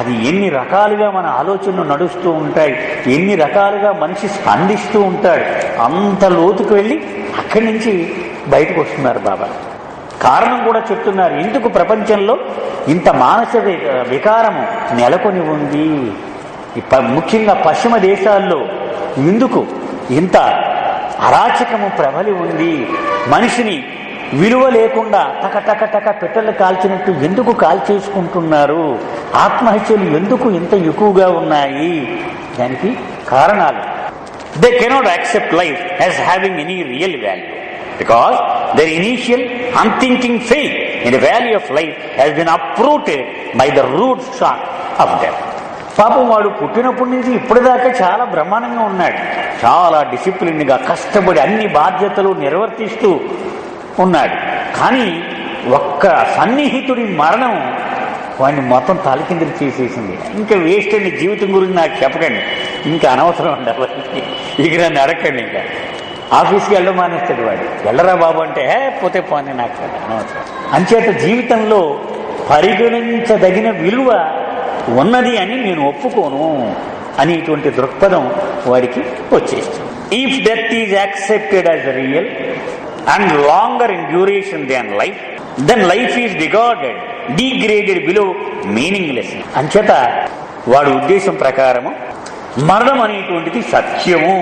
అది ఎన్ని రకాలుగా మన ఆలోచనలు నడుస్తూ ఉంటాయి, ఎన్ని రకాలుగా మనిషి స్పందిస్తూ ఉంటాడు, అంత లోతుకు వెళ్ళి అక్కడి నుంచి బయటకు వస్తున్నారు బాబా. కారణం కూడా చెప్తున్నారు, ఎందుకు ప్రపంచంలో ఇంత మానసిక వికారము నెలకొని ఉంది, ముఖ్యంగా పశ్చిమ దేశాల్లో ఎందుకు ఇంత అరాచకము ప్రబలి ఉంది, మనిషిని విలువ లేకుండా టక పెట్టెలు కాల్చినట్టు ఎందుకు కాల్చేసుకుంటున్నారు, ఆత్మహత్యలు ఎందుకు ఇంత ఎక్కువగా ఉన్నాయి, దానికి కారణాలు. They cannot accept life as having any real value because their initial unthinking faith in the valley of life has been uprooted by the root shock of death. పాపం వాడు పుట్టినప్పటి నుంచి ఇప్పటిదాకా చాలా బ్రహ్మాండంగా ఉన్నాడు, చాలా డిసిప్లిన్గా కష్టపడి అన్ని బాధ్యతలు నిర్వర్తిస్తూ ఉన్నాడు. కానీ ఒక్క సన్నిహితుడి మరణం వాడిని మొత్తం తలకిందులు చేసేసింది. ఇంకా వేస్ట్ అండి, జీవితం గురించి నాకు చెప్పకండి, ఇంకా అనవసరం అండి అవన్నీ, ఇక నన్ను అడగండి. ఇంకా ఆఫీస్కి వెళ్ళడం మానేస్తాడు వాడు. వెళ్ళరా బాబు అంటే పోతే పోనీ నాకు అనవసరం. అంచేత జీవితంలో పరిగణించదగిన విలువ ఉన్నది అని నేను ఒప్పుకోను అనేటువంటి దృక్పథం వాడికి వచ్చేస్తుంది. If death is accepted as real and longer in duration than life, then life is degraded below meaningless. అంచేత వాడి ఉద్దేశం ప్రకారము మరణం అనేటువంటిది సత్యము,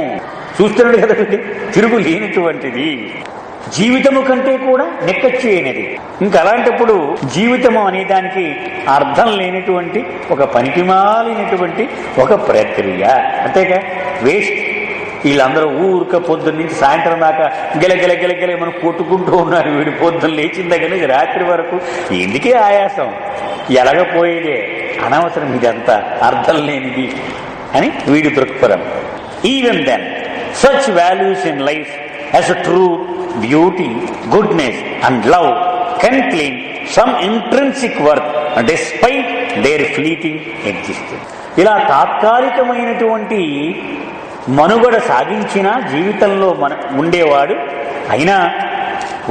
చూస్తున్నాడు కదండి, తిరుగు లేనటువంటిది, జీవితము కంటే కూడా నెక్కచ్చేయనిది. ఇంకా అలాంటప్పుడు జీవితము అనే దానికి అర్థం లేనటువంటి ఒక పనికిమాలినటువంటి ఒక ప్రక్రియ, అంతేగా వేస్ట్. వీళ్ళందరూ ఊరిక పొద్దున్న నుంచి సాయంత్రం దాకా గెలగెల మనం కొట్టుకుంటూ ఉన్నారు. వీడి పొద్దున్న లేచిన దగ్గర నుంచి రాత్రి వరకు ఎందుకే ఆయాసం, ఎలాగపోయేదే, అనవసరం, ఇదంతా అర్థం లేనిది అని వీడి దృక్పథం. Even then such values in life as a truth, beauty, goodness and love can claim some intrinsic worth despite their fleeting existence. ఇలా తాత్కాలికమైనటువంటి మనుగడ సాగించిన జీవితంలో ఉండేవాడు అయినా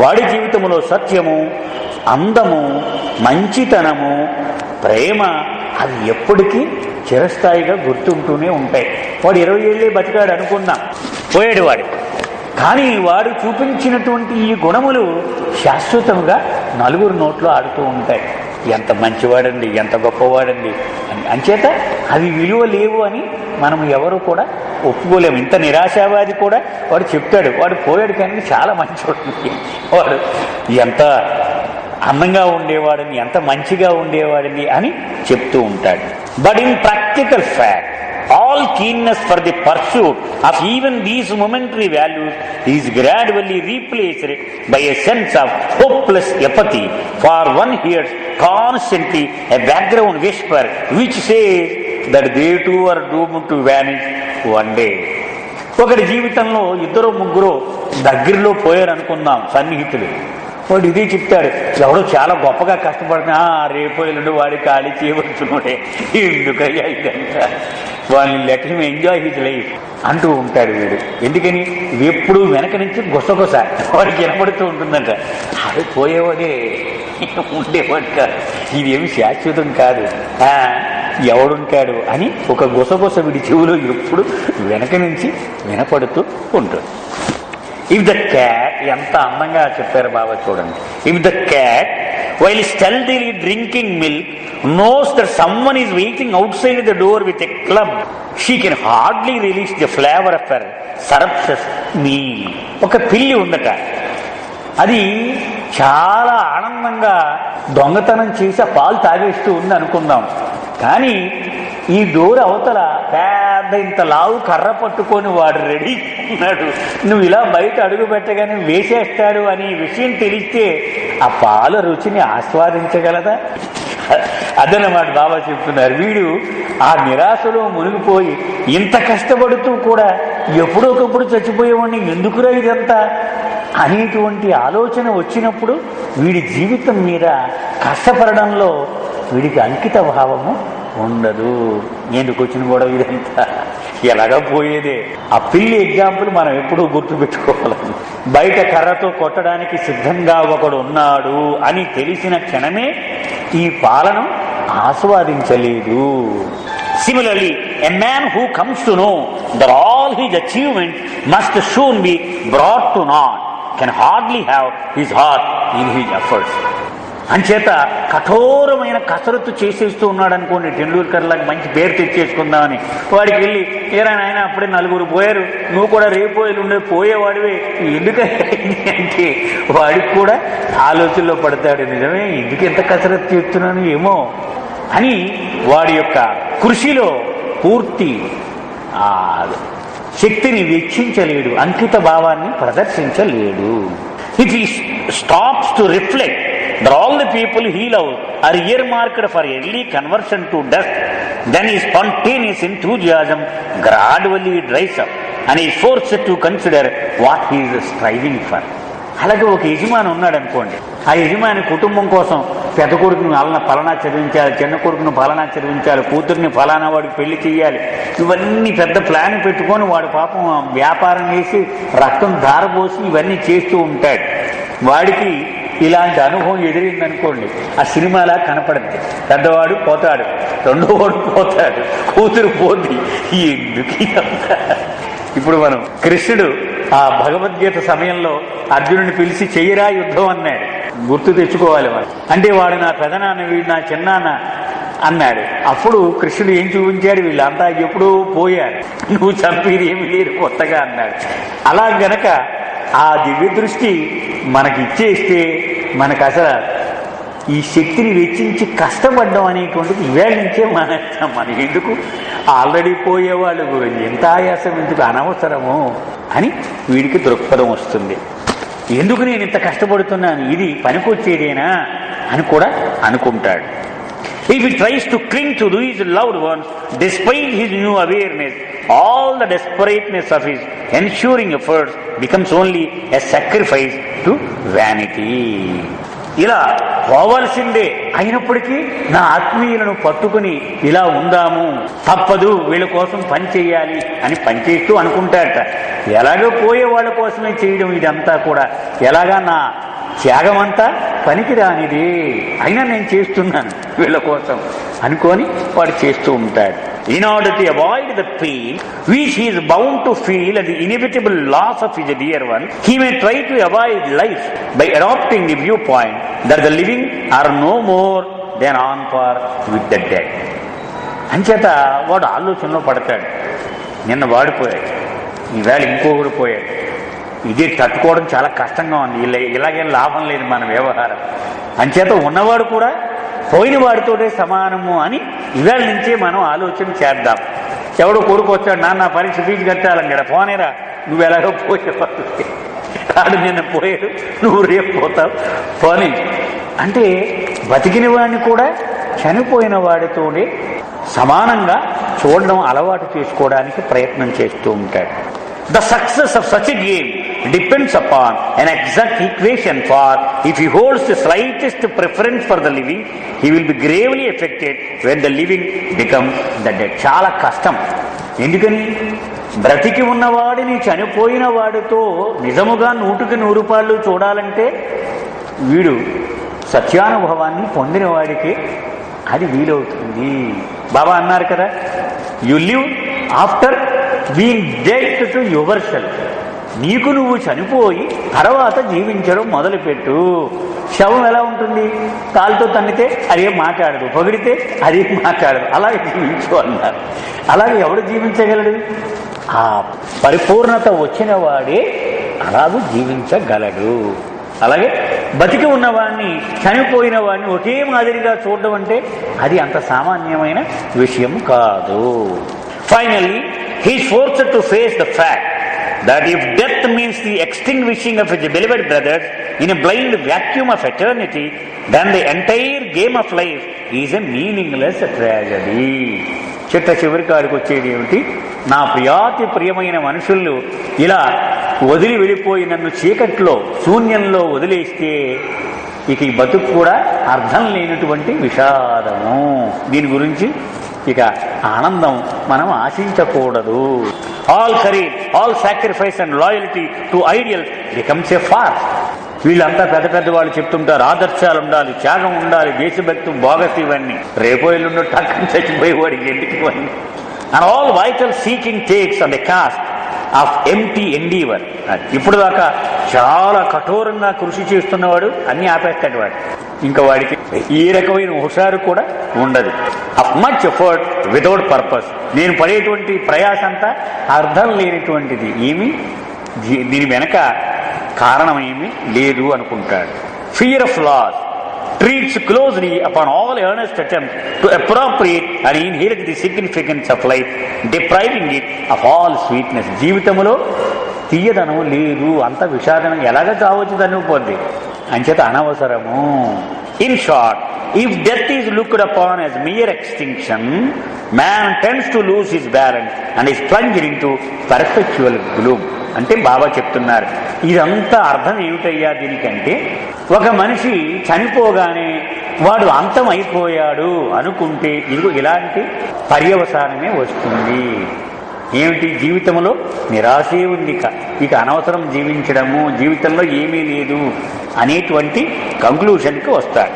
వాడి జీవితంలో సత్యము, అందము, మంచితనము, ప్రేమ అవి ఎప్పటికీ చిరస్థాయిగా గుర్తుంటూనే ఉంటాయి. వాడు 20 ఏళ్ళే బతికాడు అనుకున్నాం, పోయాడు వాడు. కానీ వాడు చూపించినటువంటి ఈ గుణములు శాశ్వతంగా నలుగురు నోట్లో ఆడుతూ ఉంటాయి. ఎంత మంచివాడండి, ఎంత గొప్పవాడండి అని. అంచేత అవి విలువ లేవు అని మనం ఎవరు కూడా ఒప్పుకోలేము. ఇంత నిరాశావాది కూడా వాడు చెప్తాడు, వాడు పోయాడు కానీ చాలా మంచివాడు, వాడు ఎంత అందంగా ఉండేవాడని, ఎంత మంచిగా ఉండేవాడని అని చెప్తూ ఉంటాడు. But in practical fact all keenness for the pursuit of even these momentary values is gradually replaced by a sense of hopeless apathy, for one hears constantly a background whisper which says that they too are doomed to vanish one day. ఒకటి జీవితంలో 2-3 దగ్గరలో పోయారు అనుకుందాం సన్నిహితులు, వాడు ఇదే చెప్తాడు, ఎవడో చాలా గొప్పగా కష్టపడుతున్నా రేపు ఎల్లుండి వాడి ఖాళీ చేయవచ్చునుడే, ఎందుకయ్యా ఇదంతా, వాళ్ళని let him enjoy his life అంటూ ఉంటాడు వీడు. ఎందుకని ఎప్పుడు వెనక నుంచి గుసగుస వాడికి వినపడుతూ ఉంటుందంట, అది పోయేవాడే ఉండేవాడు కాదు, ఇదేమి శాశ్వతం కాదు, ఎవడుంటాడు అని ఒక గుసగుస వీడి చెవులో ఎప్పుడు వెనక నుంచి వినపడుతూ ఉంటుంది. ఇఫ్ ద క్యాట్, ఎంత అందంగా చెప్పారు బాబా చూడండి. If the cat while stealthily drinking milk knows that someone is waiting outside the door with a club, she can hardly release the flavor of her surreptitious meal. ఒక పిల్లి ఉందట, అది చాలా ఆనందంగా దొంగతనం చేసి పాలు తాగేస్తూ ఉంది అనుకుందాం. కానీ ఈ డోర్ అవతల పెద్ద ఇంత లావు కర్ర పట్టుకొని వాడు రెడీ ఉన్నాడు, నువ్వు ఇలా బయట అడుగు పెట్టగానే వేసేస్తాడు అని విషయం తెలిస్తే ఆ పాల రుచిని ఆస్వాదించగలదా? అదన్నమాట బాబా చెప్తున్నారు. వీడు ఆ నిరాశలో మునిగిపోయి ఇంత కష్టపడుతూ కూడా ఎప్పుడొకప్పుడు చచ్చిపోయేవాడిని, ఎందుకురా ఇదంతా అనేటువంటి ఆలోచన వచ్చినప్పుడు వీడి జీవితం మీద కష్టపడడంలో వీడికి అంకిత భావము ఉండదు. ఎందుకు వచ్చిన కూడా ఇదంతా ఎలాగా పోయేదే. ఆ పిల్లి ఎగ్జాంపుల్ మనం ఎప్పుడూ గుర్తుపెట్టుకోవాలి. బయట కర్రతో కొట్టడానికి సిద్ధంగా ఒకడు ఉన్నాడు అని తెలిసిన క్షణమే ఈ పాలను ఆస్వాదించలేదు. Similarly, a man who comes to know that all his achievement must soon be brought to naught can hardly have his heart in his efforts. అంచేత కఠోరమైన కసరత్తు చేసేస్తూ ఉన్నాడు అనుకోండి, టెండూల్కర్ లాగా మంచి పేరు తెచ్చేసుకుందామని. వాడికి వెళ్ళి ఏరా నాయన అప్పుడే 4 పోయారు, నువ్వు కూడా రేపు ఉండే పోయేవాడివే, ఎందుకంటే వాడికి కూడా ఆలోచనలో పడతాడు, నిజమే ఎందుకు ఎంత కసరత్తు చేస్తున్నాను ఏమో అని వాడి యొక్క కృషిలో పూర్తి శక్తిని వెచ్చించలేడు, అంకిత భావాన్ని ప్రదర్శించలేడు. If he stops to reflect that all the people he loves are earmarked for early conversion to dust, then his spontaneous enthusiasm gradually dries up and he is forced to consider what he is striving for. అలాగే ఒక యజమాని ఉన్నాడు అనుకోండి, ఆ యజమాని కుటుంబం కోసం పెద్ద కొడుకుని ఫలానా చదివించాలి, చిన్న కొడుకును ఫలానా చదివించాలి, కూతుర్ని ఫలానా వాడికి పెళ్లి చేయాలి, ఇవన్నీ పెద్ద ప్లాన్ పెట్టుకొని వాడు పాపం వ్యాపారం చేసి రక్తం ధారపోసి ఇవన్నీ చేస్తూ ఉంటాడు. వాడికి ఇలాంటి అనుభవం ఎదిరిందనుకోండి, ఆ సినిమాలా కనపడుద్ది. పెద్దవాడు పోతాడు, రెండోవాడు పోతాడు, కూతురు పోద్ది. ఎందుకు ఇప్పుడు మనం కృష్ణుడు ఆ భగవద్గీత సమయంలో అర్జునుడిని పిలిచి చెయ్యరా యుద్ధం అన్నాడు. గుర్తు తెచ్చుకోవాలి మనం. అంటే వాడు నా పెదనాన్న, వీడు నా చిన్నాన్న అన్నాడు. అప్పుడు కృష్ణుడు ఏం చూపించాడు, వీళ్ళంతా ఎప్పుడూ పోయారు, నువ్వు చంపేది ఏమి లేరు కొత్తగా అన్నాడు. అలా గనక ఆ దివ్య దృష్టి మనకి ఇచ్చేస్తే మనకు అసలు ఈ శక్తిని వెచ్చించి కష్టపడ్డం అనేటువంటిది ఇవేళ నుంచే మానేస్తాం. మనం ఎందుకు, ఆల్రెడీ పోయేవాళ్ళు ఎంత ఆయాసం ఎందుకు, అనవసరము అని వీడికి దృక్పథం వస్తుంది. ఎందుకు నేను ఇంత కష్టపడుతున్నాను, ఇది పనికొచ్చేదేనా అని కూడా అనుకుంటాడు. If he tries to cling to his loved ones despite his new awareness, all the desperateness of his ensuring efforts becomes only a sacrifice to vanity. ఇలా పోవాల్సిందే అయినప్పటికీ నా ఆత్మీయులను పట్టుకుని ఇలా ఉందాము, తప్పదు, వీళ్ళ కోసం పని చేయాలి అని పనిచేస్తూ అనుకుంటాడట. ఎలాగో పోయే వాళ్ళ కోసమే చేయడం ఇదంతా కూడా, ఎలాగా నా త్యాగమంతా పనికిరానిది, అయినా నేను చేస్తున్నాను వీళ్ళ కోసం అనుకొని వాడు చేస్తూ ఉంటాడు. In order to avoid the pain which he is bound to feel and the inevitable loss of his dear one, he may try to avoid life by adopting the viewpoint that the living are no more than on par with the dead. అంచేత వాడు ఆలోచనలో పడతాడు, నిన్న వాడిపోయాడు, ఈవేళ ఇంకొకడు పోయాడు, ఇది తట్టుకోవడం చాలా కష్టంగా ఉంది, ఇలాగేం లాభం లేదు మన వ్యవహారం. అంచేత ఉన్నవాడు కూడా పోయిన వాడితోటే సమానము అని ఇవాళ నుంచే మనం ఆలోచన చేద్దాం. ఎవడో కొడుకు వచ్చాడు, నాన్న పరీక్ష ఫీజు కట్టాలన్నాడు, పోనేరా నువ్వు ఎలాగో పోయేవాడు, ఆడు నిన్న పోయాడు, నువ్వు రేపు పోతావు పోనీ అంటే బతికిన వాడిని కూడా చనిపోయిన వాడితోనే సమానంగా చూడడం అలవాటు చేసుకోవడానికి ప్రయత్నం చేస్తూ ఉంటాడు. The success of such a game depends upon an exact equation, for if he holds the slightest preference for the living, he will be gravely affected when the living becomes the dead. చాలా కష్టం. ఎందుకని, బ్రతికి ఉన్నవాడిని చనిపోయిన వాడితో నిజముగా 100% చూడాలంటే వీడు సత్యానుభవాన్ని పొందిన వాడికి అది వీలవుతుంది. బాబా అన్నారు కదా, you live after being dead to your self. నీకు నువ్వు చనిపోయి తర్వాత జీవించడం మొదలుపెట్టు. శవం ఎలా ఉంటుంది, కాలుతో తన్నితే అదేం మాట్లాడదు, పొగిడితే అదేం మాట్లాడదు, అలాగే జీవించు అన్నారు. అలాగే ఎవడు జీవించగలడు, ఆ పరిపూర్ణత వచ్చిన వాడే అలాగూ జీవించగలడు. అలాగే బతికి ఉన్నవాడిని చనిపోయిన వాడిని ఒకే మాదిరిగా చూడడం అంటే అది అంత సామాన్యమైన విషయం కాదు. Finally, he is forced to face the fact that if death means the extinguishing of his beloved brothers in a blind vacuum of eternity, then the entire game of life is a meaningless tragedy. చిట్ట చివరికి వారికి వచ్చేది ఏమిటి, నా ప్రియాతి ప్రియమైన మనుషులు ఇలా వదిలి వెళ్ళిపోయి నన్ను చీకట్లో శూన్యంలో వదిలేస్తే ఇక ఈ బతుకు కూడా అర్థం లేనటువంటి విషాదము. దీని గురించి ఇక ఆనందం మనం ఆశించకూడదు. All courage, all sacrifice and loyalty to ideal becomes a farce. వీళ్ళంతా పెద్ద పెద్ద వాళ్ళు చెప్తుంటారు, ఆదర్శాలు ఉండాలి, త్యాగం ఉండాలి, దేశభక్తి, బోగస్, ఇవన్నీ రేపో ఎల్లుండో టక్కని చచ్చిపోయేవాడికి ఎందుకు ఇవన్నీ. And all vital seeking takes on the cost of empty endeavour. ఇప్పుడు దాకా చాలా కఠోరంగా కృషి చేస్తున్నవాడు అన్ని ఆపేస్తాడు వాడు, ఇంకా వాడికి ఈ రకమైన హుషారు కూడా ఉండదు. Of much effort without purpose. నేను పడేటువంటి ప్రయాస అంతా అర్థం లేనిటువంటిది, ఏమి దీని వెనక కారణం ఏమీ లేదు అనుకుంటాడు. Fear of loss treats closely upon all earnest attempts to appropriate and inherit the significance of life, depriving it of all sweetness. జీవితంలో తీయదనం లేదు, అంత విషాదనం ఎలాగ కావచ్చు తను పోద్ది, అంచేత అనవసరము. In short, if death is looked upon as mere extinction, man tends to lose his balance and is plunged into perpetual gloom. అంటే బాబా చెప్తున్నారు, ఇదంతా అర్థం ఏమిటయ్యా దీనికంటే, ఒక మనిషి చనిపోగానే వాడు అంతం అయిపోయాడు అనుకుంటే ఇదిగో ఇలాంటి పర్యవసానమే వస్తుంది. ఏమిటి? జీవితంలో నిరాశే ఉంది, ఇక అనవసరం జీవించడము, జీవితంలో ఏమీ లేదు అనేటువంటి కంక్లూషన్కి వస్తాడు.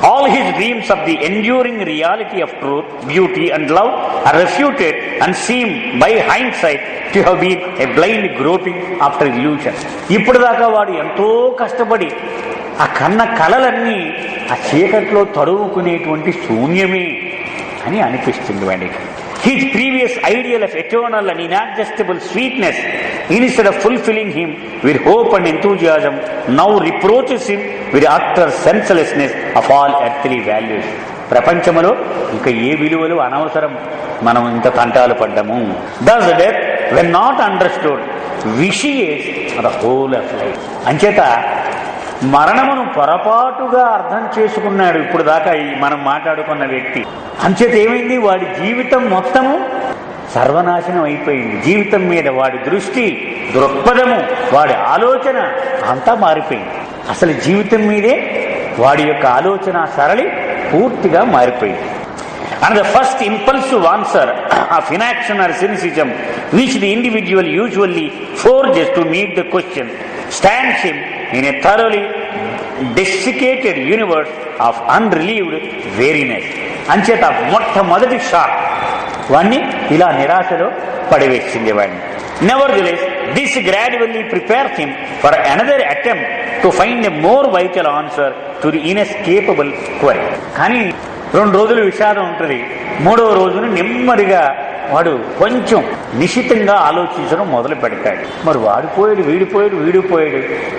All his dreams of the enduring reality of truth, beauty and love are refuted and seem by hindsight to have been a blind groping after illusion. ఇప్పుడు దాకా వాడు ఎంతో కష్టపడి ఆ కన్న కలలన్నీ ఆ చీకట్లో తడువుకునేటువంటి శూన్యమే అని అనిపిస్తుంది వాడికి. His previous ideal of eternal and inadjustable sweetness, instead of fulfilling him with hope and enthusiasm, now reproaches him with utter senselessness of all earthly values. ప్రపంచంలో ఇంకా ఏ విలువలు అనవసరం, మనం ఇంత తంటాలు పడ్డము. Thus death, when not understood, vitiates the whole of life. అంచేత మరణమును పొరపాటుగా అర్థం చేసుకున్నాడు ఇప్పుడు దాకా మనం మాట్లాడుకున్న వ్యక్తి. అంచేత ఏమైంది? వాడి జీవితం మొత్తము సర్వనాశనం అయిపోయింది. జీవితం మీద వాడి దృష్టి, దృక్పథము, వాడి ఆలోచన అంతా మారిపోయింది. అసలు జీవితం మీదే వాడి యొక్క ఆలోచన సరళి పూర్తిగా మారిపోయింది. And the first impulsive answer of inaction or cynicism, which the individual usually forges to meet the question, stands him in a thoroughly desiccated universe of unrelieved weariness. అంచేత మొట్టమొదటి షాక్ వాణ్ణి ఇలా నిరాశలో పడివేసింది వాడిని. Nevertheless, this gradually prepares him for another attempt to find a more vital answer to the inescapable query. కానీ 2 రోజులు విషాదం ఉంటుంది, 3వ రోజున నెమ్మదిగా వాడు కొంచెం నిశితంగా ఆలోచించడం మొదలు పెడతాడు. మరి వీడిపోయాడు,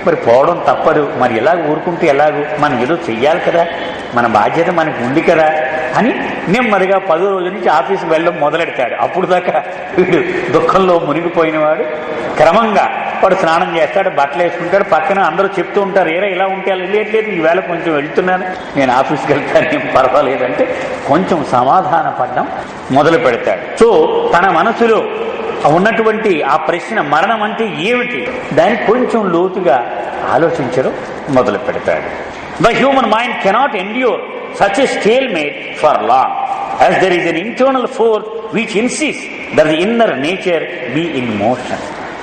మరి పోవడం తప్పదు, మరి ఎలాగ ఊరుకుంటే ఎలాగూ, మనం ఏదో చెయ్యాలి కదా, మన బాధ్యత మనకు ఉంది కదా అని నెమ్మదిగా 10వ రోజు నుంచి ఆఫీస్కి వెళ్ళడం మొదలెడతాడు. అప్పుడు దాకా వీడు దుఃఖంలో మునిగిపోయిన వాడు క్రమంగా వాడు స్నానం చేస్తాడు, బట్టలు వేసుకుంటాడు. పక్కన అందరూ చెప్తూ ఉంటారు, ఏరా ఇలా ఉంటే లేదు, ఈవేళ కొంచెం వెళ్తున్నాను, నేను ఆఫీస్కి వెళ్తాను, ఏం పర్వాలేదంటే కొంచెం సమాధాన పడడం మొదలు పెడతాడు. సో తన మనసులో ఉన్నటువంటి ఆ ప్రశ్న, మరణం అంటే ఏమిటి, దాన్ని కొంచెం లోతుగా ఆలోచించడం మొదలు పెడతాడు. The human mind cannot endure such a stalemate for long, as there is an internal force which insists that the inner nature be in motion.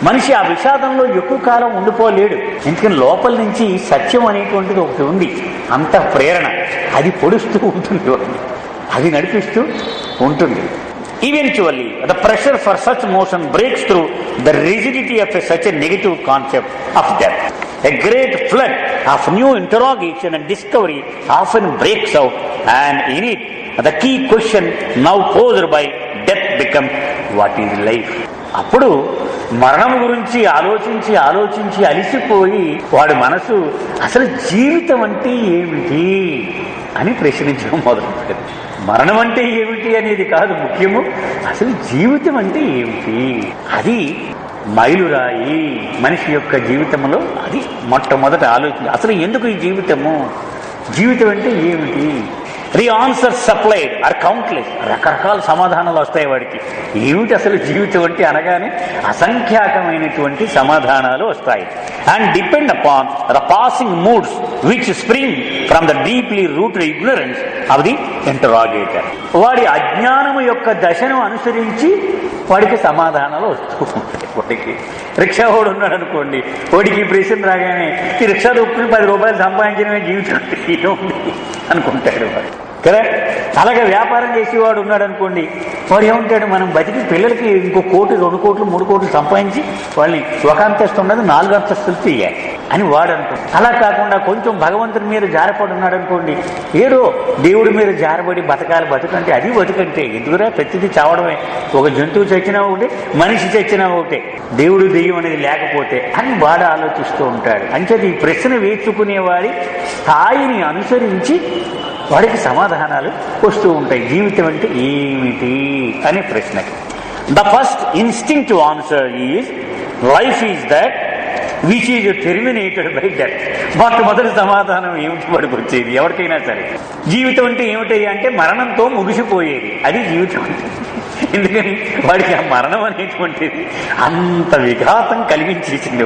మనిషి ఆ విషాదంలో ఎక్కువ కాలం ఉండిపోలేడు. ఎందుకని లోపల నుంచి సత్యం అనేటువంటిది ఒకటి ఉంది, అంత ప్రేరణ, అది పొడుస్తూ ఉంటుంది, అది నడిపిస్తూ ఉంటుంది. Eventually, the pressure for such motion breaks through the rigidity of such a negative concept of death. A great flood of new interrogation and discovery often breaks out, and in it, the key question now posed by death becomes, what is life? అప్పుడు మరణం గురించి ఆలోచించి అలిసిపోయి వాడి మనసు అసలు జీవితం అంటే ఏమిటి అని ప్రశ్నించడం మొదలుపెట్టింది. మరణం అంటే ఏమిటి అనేది కాదు ముఖ్యము, అసలు జీవితం అంటే ఏమిటి, అది మైలురాయి మనిషి యొక్క జీవితంలో. అది మొట్టమొదట ఆలోచన, అసలు ఎందుకు ఈ జీవితం అంటే ఏమిటి. The answers supplied are countless. రకరకాల సమాధానాలు వస్తాయి వాడికి. ఏమిటి అసలు జీవితం అంటే అనగానే అసంఖ్యాకమైనటువంటి సమాధానాలు వస్తాయి. And depend upon the passing moods which spring from the deeply rooted ignorance of the interrogator. వాడి అజ్ఞానము యొక్క దశను అనుసరించి వాడికి సమాధానాలు వస్తూ ఉంటాయి. వాడికి రిక్షావాడు ఉన్నాడు అనుకోండి, వాడికి ఈ ప్రశ్న రాగానే ఈ రిక్షా దొక్కుని 10 రూపాయలు సంపాదించడమే జీవితం ఏముంది అనుకుంటాడు వాడు కదా. అలాగే వ్యాపారం చేసేవాడు ఉన్నాడు అనుకోండి, వాడు ఏముంటాడు, మనం బతికి పిల్లలకి ఇంకో 1 కోటి 2 కోట్లు 3 కోట్లు సంపాదించి వాళ్ళని ఒక అంతస్తు ఉన్నది 4 అంతస్తులు తీయాలి అని వాడు అనుకుంటాడు. అలా కాకుండా కొంచెం భగవంతుని మీద జారపడి ఉన్నాడు అనుకోండి, ఏదో దేవుడి మీద జారబడి బతకంటే అది బతుకంటే ఎందుకురా, ప్రతిదీ చావడమే, ఒక జంతువు చచ్చినా ఒకటే, మనిషి చచ్చినా ఒకటే, దేవుడు దెయ్యం అనేది లేకపోతే అని వాడు ఆలోచిస్తూ ఉంటాడు. అంచేది ఈ ప్రశ్న వేసుకునేవాడి స్థాయిని అనుసరించి వాడికి సమాధానాలు వస్తూ ఉంటాయి. జీవితం అంటే ఏమిటి అనే ప్రశ్నకి the first instinctive answer is life is that which is terminated by death. మొట్టమొదటి సమాధానం ఏమిటి వాడికి వచ్చేది ఎవరికైనా సరే? జీవితం అంటే ఏమిటయ్యా అంటే మరణంతో ముగిసిపోయేది, అది జీవితం అంటే. ఎందుకని వాడికి ఆ మరణం అనేటువంటిది అంత విఘాతం కలిగించేసింది,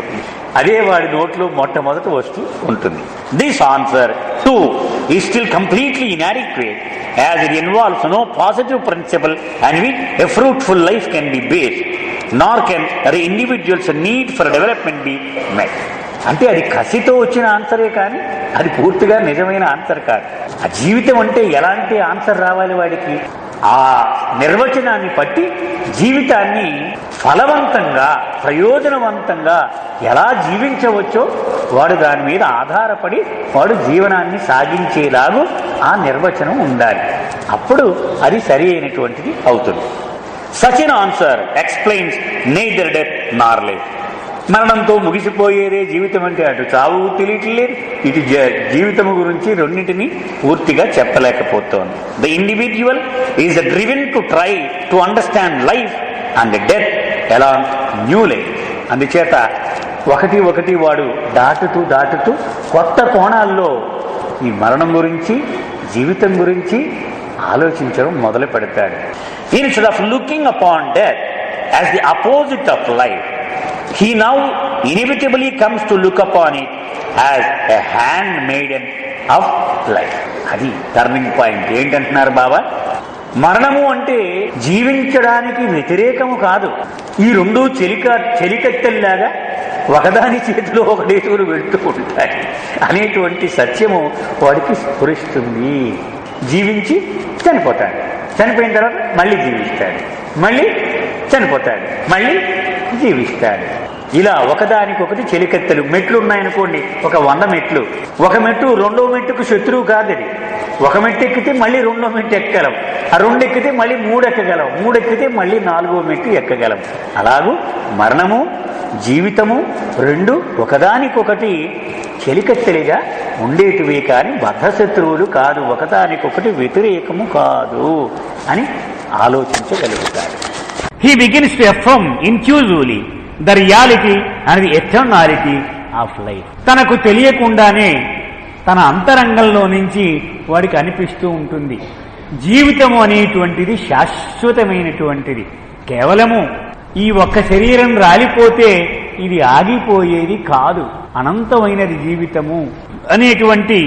అదే వాడి నోట్లో మొట్టమొదటి వస్తూ ఉంటుంది. This answer 2 is still completely inadequate as it involves no positive principle on which a fruitful life can be based, nor can the individual's need for development be met. అంటే అది కసితో వచ్చిన ఆన్సరే కానీ అది పూర్తిగా నిజమైన ఆన్సర్ కాదు. ఆ జీవితం అంటే ఎలాంటి ఆన్సర్ రావాలి వాడికి? ఆ నిర్వచనాన్ని బట్టి జీవితాన్ని ఫలవంతంగా ప్రయోజనవంతంగా ఎలా జీవించవచ్చో వాడు దాని మీద ఆధారపడి వాడు జీవనాన్ని సాగించేలాగూ ఆ నిర్వచనం ఉండాలి. అప్పుడు అది సరి అయినటువంటిది అవుతుంది. Such an answer explains neither death Nar life. మరణంతో ముగిసిపోయేదే జీవితం అంటే అటు చావు తెలియట్లేదు, ఇటు జీవితము గురించి రెండింటినీ పూర్తిగా చెప్పలేకపోతోంది. The individual is driven to try to understand life and death along new life. అందుచేత ఒకటి వాడు దాటుతూ కొత్త కోణాల్లో ఈ మరణం గురించి జీవితం గురించి ఆలోచించడం మొదలు పెడతాడు. Instead of looking upon death as the opposite of life, he now inevitably comes to look upon it as a handmaiden of life. అది టర్నింగ్ పాయింట్. ఏంటంటున్నారు బాబా? మరణము అంటే జీవించడానికి వ్యతిరేకము కాదు. ఈ రెండు చెలికత్తెల్లాగా ఒకదాని చేతిలో ఒకటేతులు వెళ్తూ ఉంటాయి అనేటువంటి సత్యము వాడికి స్ఫురిస్తుంది. జీవించి చనిపోతాడు, చనిపోయిన తర్వాత మళ్ళీ జీవిస్తాడు, మళ్ళీ చనిపోతాడు, మళ్ళీ జీవిస్తాడు. ఇలా ఒకదానికొకటి చెలికత్తెలు. మెట్లు ఉన్నాయనుకోండి, ఒక 100 మెట్లు. ఒక మెట్టు రెండో మెట్టుకు శత్రువు కాదు. అది ఒక మెట్టు ఎక్కితే మళ్ళీ రెండో మెట్టు ఎక్కగలం, ఆ 2 ఎక్కితే మళ్ళీ 3 ఎక్కగలం, 3 ఎక్కితే మళ్ళీ 4వ మెట్టు ఎక్కగలం. అలాగూ మరణము జీవితము రెండు ఒకదానికొకటి చెలికత్తెలిగా ఉండేటివి కానీ బద్ధశత్రువులు కాదు, ఒకదానికొకటి వ్యతిరేకము కాదు అని ఆలోచించగలుగుతాడు. He begins to affirm intuitively the reality and the eternality of life. తనకు తెలియకుండానే తన అంతరంగంలో నుంచి వాడికి అనిపిస్తూ ఉంటుంది, జీవితము అనేటువంటిది శాశ్వతమైనటువంటిది. కేవలము ఈ ఒక్క శరీరం రాలిపోతే ఇది ఆగిపోయేది కాదు, అనంతమైనది జీవితము అనేటువంటి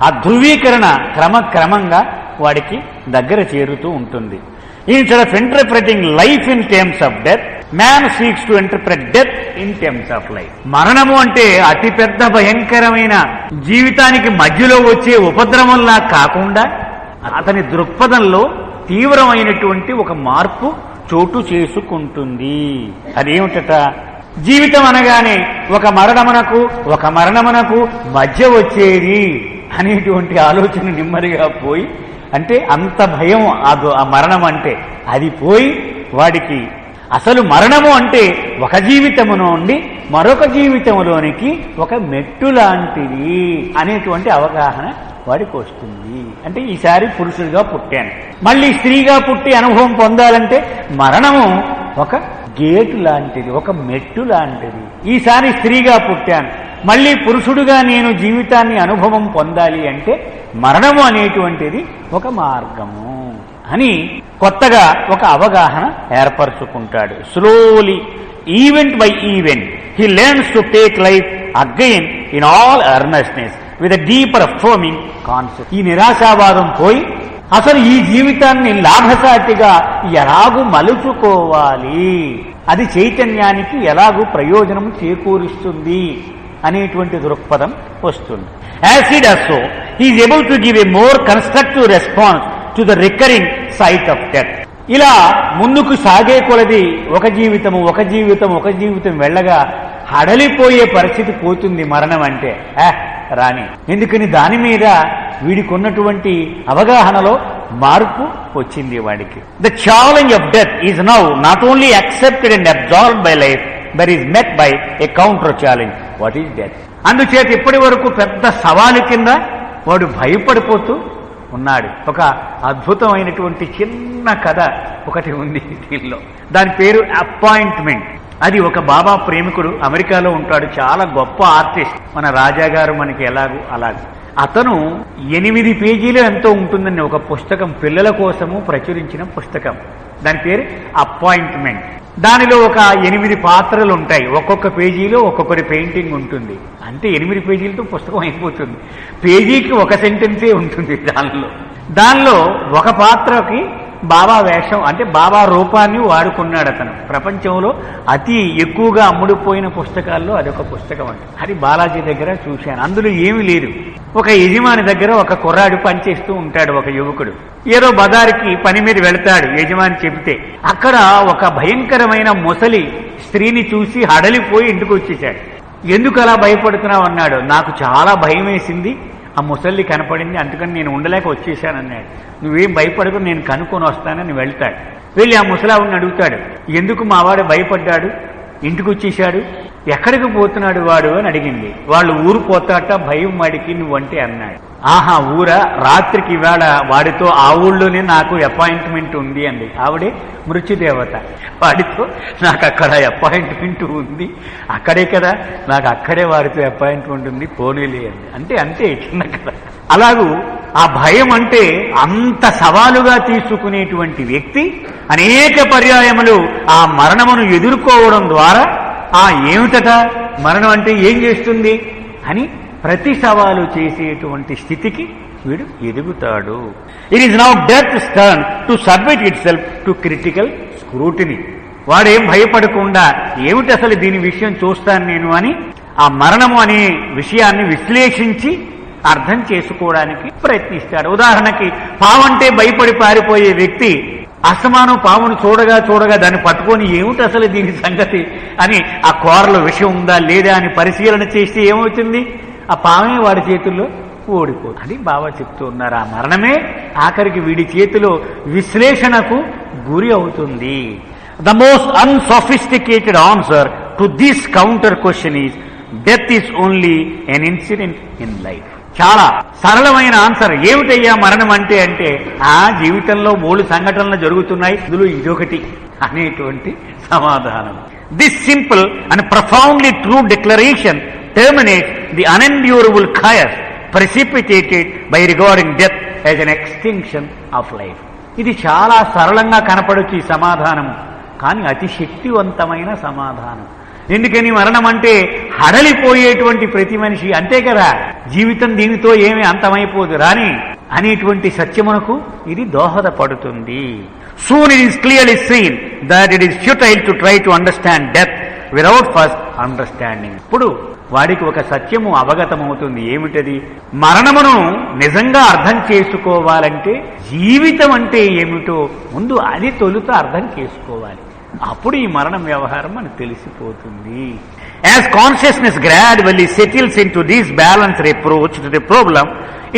ఆ ధృవీకరణ క్రమక్రమంగా వాడికి దగ్గర చేరుతూ ఉంటుంది. Instead of interpreting life in terms of death, man seeks to interpret death in terms of life. మరణము అంటే అతిపెద్ద భయంకరమైన జీవితానికి మధ్యలో వచ్చే ఉపద్రవంలా కాకుండా అతని దృక్పథంలో తీవ్రమైనటువంటి ఒక మార్పు చోటు చేసుకుంటుంది. అదేమిటట? జీవితం అనగానే ఒక మరణమునకు మధ్య వచ్చేది అనేటువంటి ఆలోచన నెమ్మదిగా పోయి, అంటే అంత భయం ఆ మరణం అంటే అది పోయి వాడికి అసలు మరణము అంటే ఒక జీవితము నుండి మరొక జీవితంలోనికి ఒక మెట్టు లాంటిది అనేటువంటి అవగాహన వాడికి వస్తుంది. అంటే ఈసారి పురుషుడిగా పుట్టాను, మళ్ళీ స్త్రీగా పుట్టి అనుభవం పొందాలంటే మరణము ఒక గేటు లాంటిది, ఒక మెట్టు లాంటిది. ఈసారి స్త్రీగా పుట్టాను, మళ్ళీ పురుషుడుగా నేను జీవితాన్ని అనుభవం పొందాలి అంటే మరణము అనేటువంటిది ఒక మార్గము అని కొత్తగా ఒక అవగాహన ఏర్పరచుకుంటాడు. Slowly, event by event, he learns to take life again in all earnestness with a deeper affirming concept. ఈ నిరాశావాదం పోయి అసలు ఈ జీవితాన్ని లాభసాటిగా ఎలాగూ మలుచుకోవాలి, అది చైతన్యానికి ఎలాగూ ప్రయోజనం చేకూరుస్తుంది అనేటువంటి దృక్పథం వస్తుంది. As he does so, he is able to give a more constructive response to the recurring sight of death. ఇలా ముందుకు సాగే కొలది ఒక జీవితం వెళ్ళగా హడలిపోయే పరిస్థితి పోతుంది మరణం అంటే. రాని ఎందుకని దాని మీద వీడికున్నటువంటి అవగాహనలో మార్పు వచ్చింది వాడికి. The challenge of death is now not only accepted and absorbed by life but is met by A counter challenge. What is death? అందుచేత ఇప్పటి వరకు పెద్ద సవాలు కింద వాడు భయపడిపోతూ ఉన్నాడు. ఒక అద్భుతమైనటువంటి చిన్న కథ ఒకటి ఉంది దీనిలో. దాని పేరు అపాయింట్మెంట్. అది ఒక బాబా ప్రేమికుడు, అమెరికాలో ఉంటాడు, చాలా గొప్ప ఆర్టిస్ట్. మన రాజాగారు మనకి ఎలాగూ అలాగే. అతను 8 పేజీలు ఎంతో ఉంటుందండి ఒక పుస్తకం, పిల్లల కోసము ప్రచురించిన పుస్తకం. దాని పేరు అపాయింట్మెంట్. దానిలో ఒక 8 పాత్రలు ఉంటాయి. ఒక్కొక్క పేజీలో ఒక్కొక్కటి పెయింటింగ్ ఉంటుంది. అంటే 8 పేజీలతో పుస్తకం అయిపోతుంది. పేజీకి ఒక సెంటెన్సే ఉంటుంది దానిలో ఒక పాత్రకి బాబా వేషం, అంటే బాబా రూపాన్ని వాడుకున్నాడు అతను. ప్రపంచంలో అతి ఎక్కువగా అమ్ముడుపోయిన పుస్తకాల్లో అదొక పుస్తకం అంట. అది బాలాజీ దగ్గర చూశాను. అందులో ఏమీ లేదు. ఒక యజమాని దగ్గర ఒక కుర్రాడు పనిచేస్తూ ఉంటాడు, ఒక యువకుడు. ఏదో బజారుకి పని మీద వెళతాడు యజమాని చెబితే. అక్కడ ఒక భయంకరమైన ముసలి స్త్రీని చూసి హడలిపోయి ఇంటికి వచ్చేశాడు. ఎందుకు అలా భయపడుతున్నావు అన్నాడు. నాకు చాలా భయం వేసింది, ఆ ముసల్లి కనపడింది, అందుకని నేను ఉండలేక వచ్చేసానన్నాడు. నువ్వేం భయపడకు, నేను కనుక్కొని వస్తానని వెళ్తాడు. వెళ్ళి ఆ ముసలావుని అడుగుతాడు, ఎందుకు మావాడు భయపడ్డాడు, ఇంటికి వచ్చేశాడు, ఎక్కడికి పోతున్నాడు వాడు అని అడిగింది. వాళ్ళు ఊరు పోతాట, భయం వాడికి నువ్వంటే అన్నాడు. ఆహా ఊరా, రాత్రికి ఇవాళ వాడితో ఆ ఊళ్ళోనే నాకు అపాయింట్మెంట్ ఉంది అంది. ఆవిడే మృత్యుదేవత. వాడితో నాకు అక్కడ అపాయింట్మెంట్ ఉంది, అక్కడే కదా, నాకు అక్కడే వాడితో అపాయింట్మెంట్ ఉంది, పోనీలే అంది. అంటే అంతే చిన్న కదా. అలాగూ ఆ భయం అంటే అంత సవాలుగా తీసుకునేటువంటి వ్యక్తి అనేక పర్యాయములు ఆ మరణమును ఎదుర్కోవడం ద్వారా ఏమిటట మరణం అంటే ఏం చేస్తుంది అని ప్రతి సవాలు చేసేటువంటి స్థితికి వీడు ఎదుగుతాడు. It is now death's turn to submit itself to critical scrutiny. వాడేం భయపడకుండా ఏమిటి అసలు దీని విషయం చూస్తాను నేను అని ఆ మరణము అనే విషయాన్ని విశ్లేషించి అర్థం చేసుకోవడానికి ప్రయత్నిస్తాడు. ఉదాహరణకి పావంటే భయపడి పారిపోయే వ్యక్తి అసమానం పామును చూడగా దాన్ని పట్టుకొని ఏమిటి అసలు దీని సంగతి అని ఆ కూరలో విషయం ఉందా లేదా అని పరిశీలన చేస్తే ఏమవుతుంది, ఆ పామే వాడి చేతుల్లో ఓడిపోతుంది. అది బాబా చెప్తూ ఉన్నారు. ఆ మరణమే ఆఖరికి వీడి చేతిలో విశ్లేషణకు గురి అవుతుంది. The most unsophisticated answer to this counter question is death is only an incident in life. చాలా సరళమైన ఆన్సర్. ఏమిటయ్యా మరణం అంటే ఆ జీవితంలో 3 సంఘటనలు జరుగుతున్నాయి, ఇందులో ఇదొకటి అనేటువంటి సమాధానం. This simple and profoundly true declaration terminates the unendurable chaos precipitated by regarding death as an extinction of life. ఇది చాలా సరళంగా కనపడొచ్చు ఈ సమాధానం, కానీ అతి శక్తివంతమైన సమాధానం. ఎందుకని మరణం అంటే హడలిపోయేటువంటి ప్రతి మనిషి అంతే కదా, జీవితం దీనితో ఏమీ అంతమైపోదు రాని అనేటువంటి సత్యమునకు ఇది దోహదపడుతుంది. Soon it is clearly seen that it is futile to try to understand death without first understanding. ఇప్పుడు వాడికి ఒక సత్యము అవగతమవుతుంది. ఏమిటది? మరణమును నిజంగా అర్థం చేసుకోవాలంటే జీవితం అంటే ఏమిటో ముందు అది తొలుత అర్థం చేసుకోవాలి. అప్పుడు ఈ మరణం వ్యవహారం మనకు తెలిసిపోతుంది. As consciousness gradually settles into this balanced approach to the problem,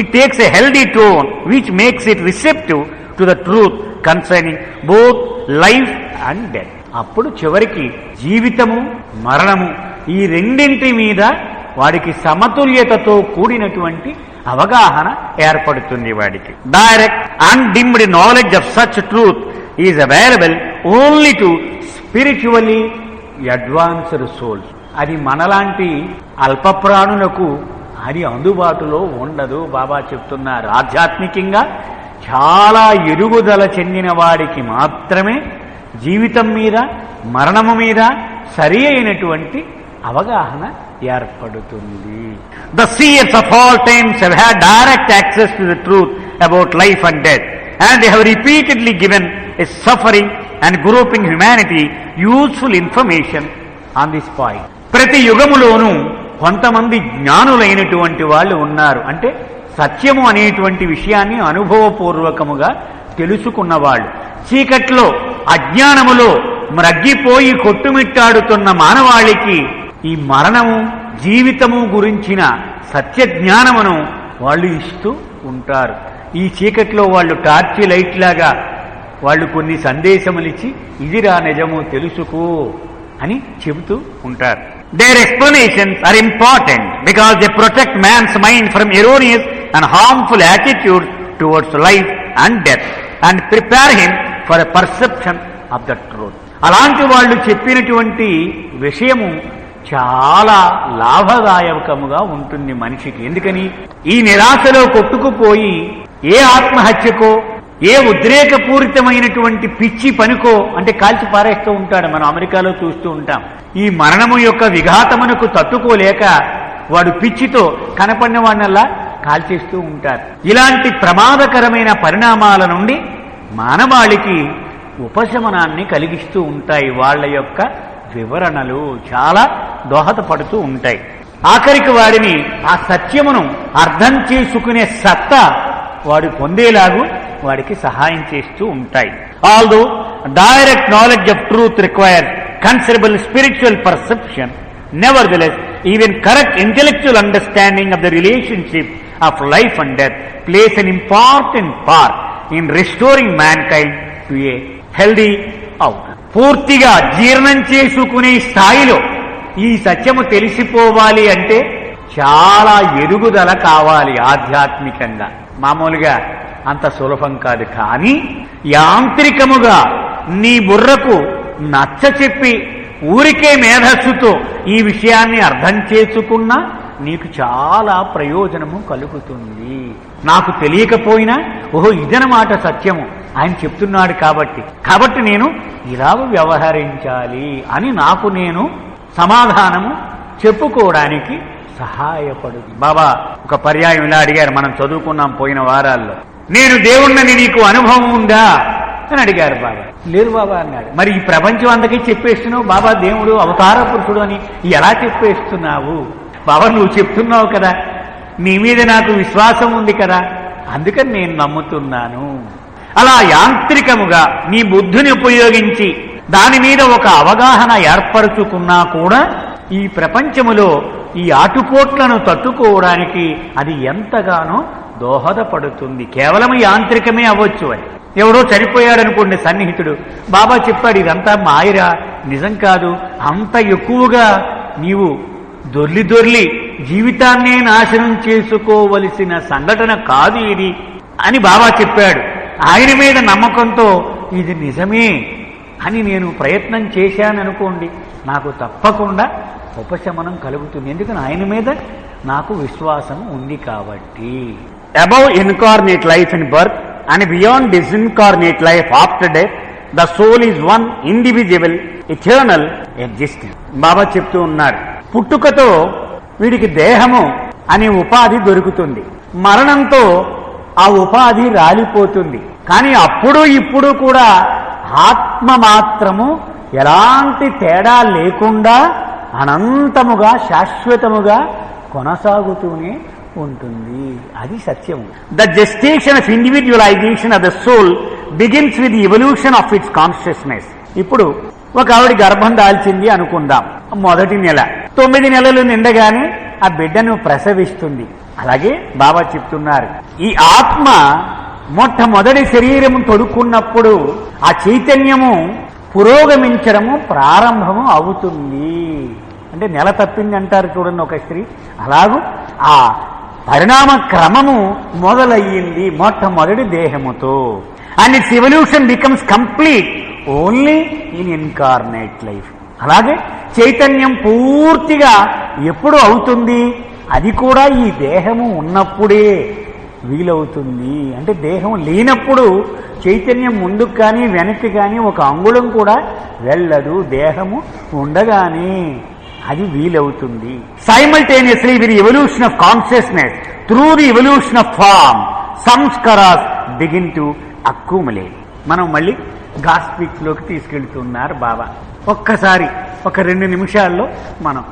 it takes a healthy tone which makes it receptive to the truth concerning both life and death. అప్పుడు చివరికి జీవితము మరణము ఈ రెండింటి మీద వాడికి సమతుల్యతతో కూడినటువంటి అవగాహన ఏర్పడుతుంది. వాడికి direct undimmed knowledge of such truth is available only to spiritually advanced souls. అది మనలాంటి అల్ప ప్రాణులకు అది అందుబాటులో ఉండదు. బాబా చెప్తున్నారు, ఆధ్యాత్మికంగా చాలా ఎదుగుదల చెందిన వాడికి మాత్రమే జీవితం మీద మరణము మీద సరి అయినటువంటి అవగాహన ఏర్పడుతుంది. The seers of all times have had direct access to the truth about life and death, and they have repeatedly given a suffering and groping humanity useful information on this point. ప్రతి యుగములోనూ కొంతమంది జ్ఞానులైనటువంటి వాళ్ళు ఉన్నారు. అంటే సత్యము అనేటువంటి విషయాన్ని అనుభవపూర్వకముగా తెలుసుకున్నవాళ్ళు. చీకట్లో అజ్ఞానములో మ్రగ్గిపోయి కొట్టుమిట్టాడుతున్న మానవాళికి ఈ మరణము జీవితము గురించిన సత్య జ్ఞానమును వాళ్ళు ఇస్తూ ఉంటారు. ఈ చీకట్లో వాళ్ళు టార్చి లైట్ లాగా వాళ్ళు కొన్ని సందేశములిచ్చి ఇదిరా నిజము తెలుసుకో అని చెబుతూ ఉంటారు. Their explanations are important because they protect man's mind from erroneous and harmful attitudes towards life and death and prepare him for a perception of the truth. అలాంటి వాళ్ళు చెప్పినటువంటి విషయము చాలా లాభదాయకముగా ఉంటుంది మనిషికి. ఎందుకని ఈ నిరాశలో కొట్టుకుపోయి ఏ ఆత్మహత్యకో ఏ ఉద్రేకపూరితమైనటువంటి పిచ్చి పనికో అంటే కాల్చి పారేస్తూ ఉంటాడు. మనం అమెరికాలో చూస్తూ ఉంటాం. ఈ మరణము యొక్క విఘాతమునకు తట్టుకోలేక వాడు పిచ్చితో కనపడిన వాడినల్లా కాల్చేస్తూ ఉంటారు. ఇలాంటి ప్రమాదకరమైన పరిణామాల నుండి మానవాళికి ఉపశమనాన్ని కలిగిస్తూ ఉంటాయి. వాళ్ళ యొక్క వివరణలు చాలా దోహదపడుతూ ఉంటాయి. ఆఖరికి వాడిని ఆ సత్యమును అర్థం చేసుకునే సత్తా వాడు పొందేలాగూ వాడికి సహాయం చేస్తూ ఉంటాయి. Although direct knowledge of truth requires considerable spiritual perception, nevertheless even correct intellectual understanding of the relationship of life and death plays an important part in restoring mankind to a healthy outcome. పూర్తిగా జీర్ణం చేసుకునే స్థాయిలో ఈ సత్యము తెలిసిపోవాలి అంటే చాలా ఎదుగుదల కావాలి ఆధ్యాత్మికంగా. మామూలుగా అంత సులభం కాదు. కానీ యాంత్రికముగా నీ బుర్రకు నచ్చ చెప్పి ఊరికే మేధస్సుతో ఈ విషయాన్ని అర్థం చేసుకున్నా నీకు చాలా ప్రయోజనము కలుగుతుంది. నాకు తెలియకపోయినా ఓహో ఇదనమాట సత్యము, ఆయన చెప్తున్నాడు కాబట్టి నేను ఇలా వ్యవహరించాలి అని నాకు నేను సమాధానము చెప్పుకోవడానికి సహాయపడు. బాబా ఒక పర్యాయం ఇలా అడిగారు, మనం చదువుకున్నాం పోయిన వారాల్లో. నేను దేవుణ్ణని నీకు అనుభవం ఉందా అని అడిగారు బాబా. లేదు బాబా అన్నాడు. మరి ఈ ప్రపంచం అంతకీ చెప్పేస్తున్నావు బాబా దేవుడు అవతార పురుషుడు అని ఎలా చెప్పేస్తున్నావు? బాబా నువ్వు చెప్తున్నావు కదా, నీ మీద నాకు విశ్వాసం ఉంది కదా, అందుకని నేను నమ్ముతున్నాను. అలా యాంత్రికముగా నీ బుద్ధిని ఉపయోగించి దాని మీద ఒక అవగాహన ఏర్పరచుకున్నా కూడా ఈ ప్రపంచములో ఈ ఆటుపోట్లను తట్టుకోవడానికి అది ఎంతగానో దోహదపడుతుంది. కేవలం యాంత్రికమే అవ్వచ్చు. అని ఎవడో చనిపోయాడనుకోండి సన్నిహితుడు, బాబా చెప్పాడు ఇదంతా మాయరా, నిజం కాదు, అంత ఎక్కువగా నీవు దొర్లి జీవితాన్నే నాశనం చేసుకోవలసిన సంఘటన కాదు ఇది అని బాబా చెప్పాడు. ఆయన మీద నమ్మకంతో ఇది నిజమే అని నేను ప్రయత్నం చేశాననుకోండి, నాకు తప్పకుండా ఉపశమనం కలుగుతుంది. ఎందుకని ఆయన మీద నాకు విశ్వాసం ఉంది కాబట్టి. Above incarnate life in birth and beyond disincarnate life after death the soul is one individual eternal existence. Baba చెప్తూ ఉన్నాడు, పుట్టుకతో వీడికి దేహము అనే ఉపాధి దొరుకుతుంది, మరణంతో ఆ ఉపాధి రాలిపోతుంది. కానీ అప్పుడు ఇప్పుడు కూడా ఆత్మ మాత్రము ఎలాంటి తేడా లేకుండా అనంతముగా శాశ్వతముగా కొనసాగుతూనే ఉంటుంది. అది సత్యము. The gestation of individualization of the soul begins with the evolution of its consciousness. ఇప్పుడు ఒక ఆవిడ గర్భం దాల్చింది అనుకుందాం, మొదటి నెల, 9 నెలలు నిండగానే ఆ బిడ్డను ప్రసవిస్తుంది. అలాగే బాబా చెప్తున్నారు, ఈ ఆత్మ మొట్టమొదటి శరీరము తొడుక్కున్నప్పుడు ఆ చైతన్యము పురోగమించడము ప్రారంభము అవుతుంది. అంటే నెల తప్పింది అంటారు చూడండి ఒక స్త్రీ, అలాగూ ఆ పరిణామ క్రమము మొదలయ్యింది మొట్టమొదటి దేహముతో. And its evolution becomes complete only in incarnate life. అలాగే చైతన్యం పూర్తిగా ఎప్పుడు అవుతుంది? అది కూడా ఈ దేహము ఉన్నప్పుడే వీలవుతుంది. అంటే దేహం లేనప్పుడు చైతన్యం ముందుకు కానీ వెనక్కి కానీ ఒక అంగుళం కూడా వెళ్ళదు. దేహము ఉండగానే అది వీలవుతుంది. Simultaneously with evolution of consciousness through the evolution of form sanskaras begin to accumulate. మనం మళ్ళీ గాస్పిక్స్ లోకి తీసుకెళ్తున్నారు బాబా. ఒక్కసారి ఒక 2 నిమిషాల్లో మనం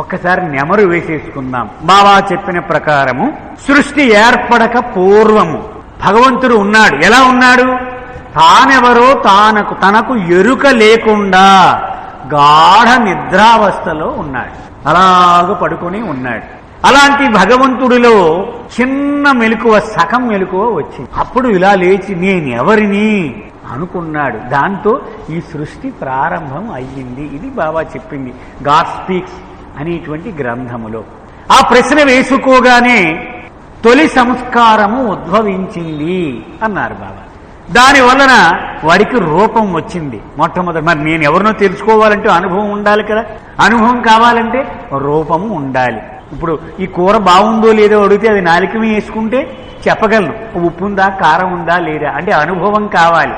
ఒక్కసారి నెమరు వేసేసుకుందాం. బాబా చెప్పిన ప్రకారము సృష్టి ఏర్పడక పూర్వము భగవంతుడు ఉన్నాడు. ఎలా ఉన్నాడు? తానెవరో తనకు ఎరుక లేకుండా గాఢ నిద్రావస్థలో ఉన్నాడు. అలాగ పడుకొని ఉన్నాడు. అలాంటి భగవంతుడిలో చిన్న మెలకువ, సగం మెలకువ వచ్చింది. అప్పుడు ఇలా లేచి నేనెవరిని అనుకున్నాడు. దాంతో ఈ సృష్టి ప్రారంభం అయ్యింది. ఇది బాబా చెప్పింది గాడ్ స్పీక్స్ అనేటువంటి గ్రంథములో. ఆ ప్రశ్న వేసుకోగానే తొలి సంస్కారము ఉద్భవించింది అన్నారు బాబా. దాని వలన వాడికి రూపం వచ్చింది మొట్టమొదటి. మరి నేను ఎవరినో తెలుసుకోవాలంటే అనుభవం ఉండాలి కదా. అనుభవం కావాలంటే రూపము ఉండాలి. ఇప్పుడు ఈ కూర బాగుందో లేదో అడిగితే అది నాలుక మీద వేసుకుంటే చెప్పగలను, ఉప్పు ఉందా కారం ఉందా లేదా అంటే అనుభవం కావాలి.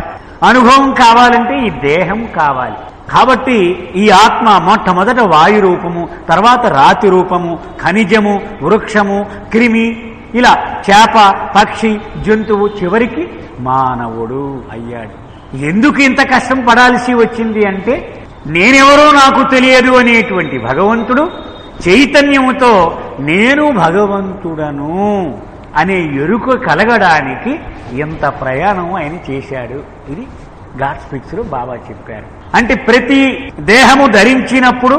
అనుభవం కావాలంటే ఈ దేహం కావాలి. కాబట్టి ఈ ఆత్మ మొట్టమొదట వాయు రూపము, తర్వాత రాతి రూపము, ఖనిజము, వృక్షము, క్రిమి, ఇలా చేప, పక్షి, జంతువు, చివరికి మానవుడు అయ్యాడు. ఎందుకు ఇంత కష్టం పడాల్సి వచ్చింది అంటే నేనెవరో నాకు తెలియదు అనేటువంటి భగవంతుడు చైతన్యముతో నేను భగవంతుడను అనే ఎరుక కలగడానికి ఎంత ప్రయాణం ఆయన చేశాడు. ఇది గాడ్ స్పిక్స్ లో బాబా చెప్పారు. అంటే ప్రతి దేహము ధరించినప్పుడు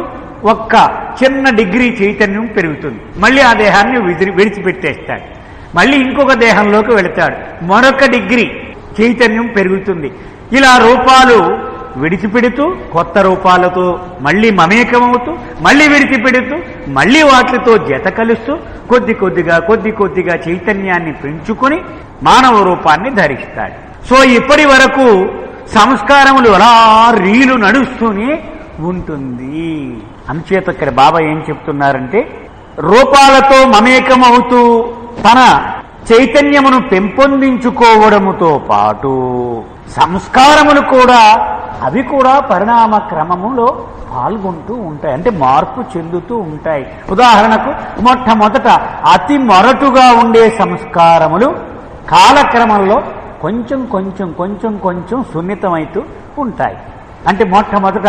ఒక్క చిన్న డిగ్రీ చైతన్యం పెరుగుతుంది. మళ్ళీ ఆ దేహాన్ని విడిచిపెట్టేస్తాడు. మళ్ళీ ఇంకొక దేహంలోకి వెళతాడు, మరొక డిగ్రీ చైతన్యం పెరుగుతుంది. ఇలా రూపాలు విడిచిపెడుతూ కొత్త రూపాలతో మళ్ళీ మమేకమవుతూ మళ్ళీ విడిచిపెడుతూ మళ్ళీ వాటితో జత కలుస్తూ కొద్ది కొద్దిగా చైతన్యాన్ని పెంచుకొని మానవ రూపాన్ని ధరిస్తాడు. సో ఇప్పటి వరకు సంస్కారములు అలా రీలు నడుస్తూనే ఉంటుంది. అందుచేత ఇక్కడ బాబా ఏం చెప్తున్నారంటే రూపాలతో మమేకమవుతూ తన చైతన్యమును పెంపొందించుకోవడముతో పాటు సంస్కారములు కూడా అవి కూడా పరిణామ క్రమములో పాల్గొంటూ ఉంటాయి. అంటే మార్పు చెందుతూ ఉంటాయి. ఉదాహరణకు మొట్టమొదట అతి మొరటుగా ఉండే సంస్కారములు కాలక్రమంలో కొంచెం సున్నితమైతూ ఉంటాయి. అంటే మొట్టమొదట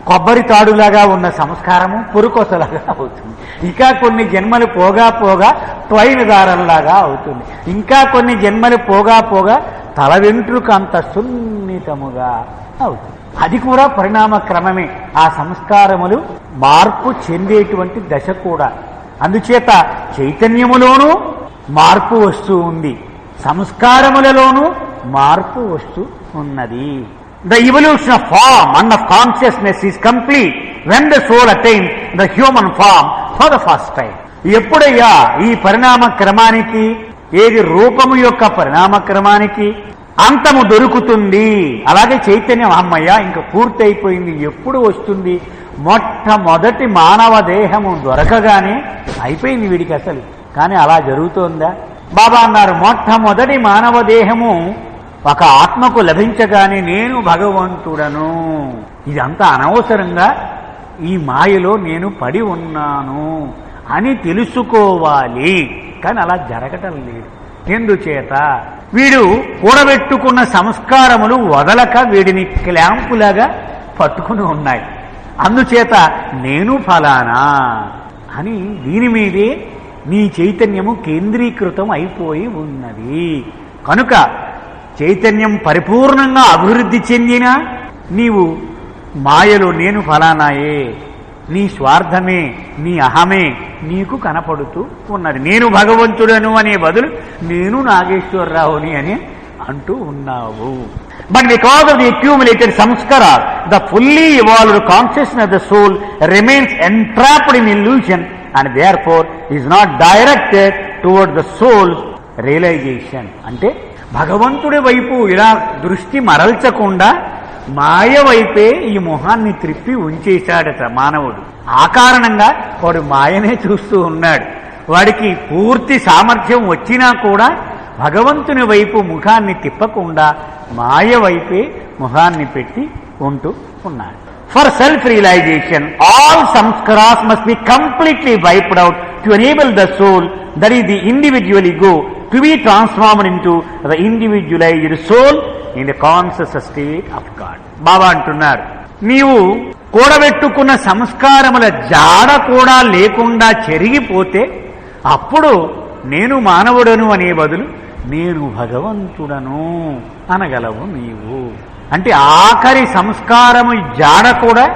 కొబ్బరి తాడులాగా ఉన్న సంస్కారము పురుకొసలాగా అవుతుంది. ఇంకా కొన్ని జన్మలు పోగా ట్వైన్ దారంలాగా అవుతుంది. ఇంకా కొన్ని జన్మలు పోగా తల వెంట్రుక అంత సున్నితముగా అవుతుంది. అది కూడా పరిణామ క్రమమే. ఆ సంస్కారములు మార్పు చెందేటువంటి దశ కూడా. అందుచేత చైతన్యములోనూ మార్పు వస్తూ ఉంది, సంస్కారములలోనూ మార్పు వస్తూ ఉన్నది. The evolution of form and of consciousness is complete when the soul attains the human form for the first time. ఎప్పుడయ్యా ఈ పరిణామ క్రమానికి, ఏది రూపము యొక్క పరిణామ క్రమానికి అంతము దొరుకుతుంది. అలాగే చైతన్యం అమ్మయ్య ఇంక పూర్తయిపోయింది ఎప్పుడు వస్తుంది? మొట్టమొదటి మానవ దేహము దొరకగానే అయిపోయింది వీడికి అసలు. కానీ అలా జరుగుతోందా? బాబా అన్నారు మొట్టమొదటి మానవ దేహము ఒక ఆత్మకు లభించగానే నేను భగవంతుడను, ఇదంతా అనవసరంగా ఈ మాయలో నేను పడి ఉన్నాను అని తెలుసుకోవాలి. కానీ అలా జరగటం లేదు. ఎందుచేత వీడు కూడబెట్టుకున్న సంస్కారములు వదలక వీడిని క్లాంపులాగా పట్టుకుని ఉన్నాయి. అందుచేత నేను ఫలానా అని దీని మీదే నీ చైతన్యము కేంద్రీకృతం అయిపోయి ఉన్నది. కనుక చైతన్యం పరిపూర్ణంగా అభివృద్ధి చెందినా నీవు మాయలో నేను ఫలానాయే, నీ స్వార్థమే, నీ అహమే నీకు కనపడుతూ ఉన్నది. నేను భగవంతుడను అనే బదులు నేను నాగేశ్వరరావుని అని అంటూ ఉన్నావు. But because of the accumulated sanskara the fully evolved consciousness of the soul remains entrapped in illusion and therefore is not directed toward the soul's realization. అంటే భగవంతుడి వైపు ఇలా దృష్టి మరల్చకుండా మాయ వైపే ఈ మొహాన్ని త్రిప్పి ఉంచేశాడట మానవుడు. ఆ కారణంగా వాడు మాయనే చూస్తూ ఉన్నాడు. వాడికి పూర్తి సామర్థ్యం వచ్చినా కూడా భగవంతుని వైపు ముఖాన్ని తిప్పకుండా మాయ వైపే ముఖాన్ని పెట్టి ఉంటూ ఉన్నాడు. For self realization all sanskaras must be completely wiped out to enable the soul, that is the individual ego, to be transformed into the individualized soul in the conscious state of God. బాబా అంటున్నారు నీవు కూడబెట్టుకున్న సంస్కారముల జాడ కూడా లేకుండా చెరిగిపోతే అప్పుడు నేను మానవుడను అనే బదులు నేను భగవంతుడను అనగలవు నీవు. అంటే ఆఖరి సంస్కారము జాడ కూడా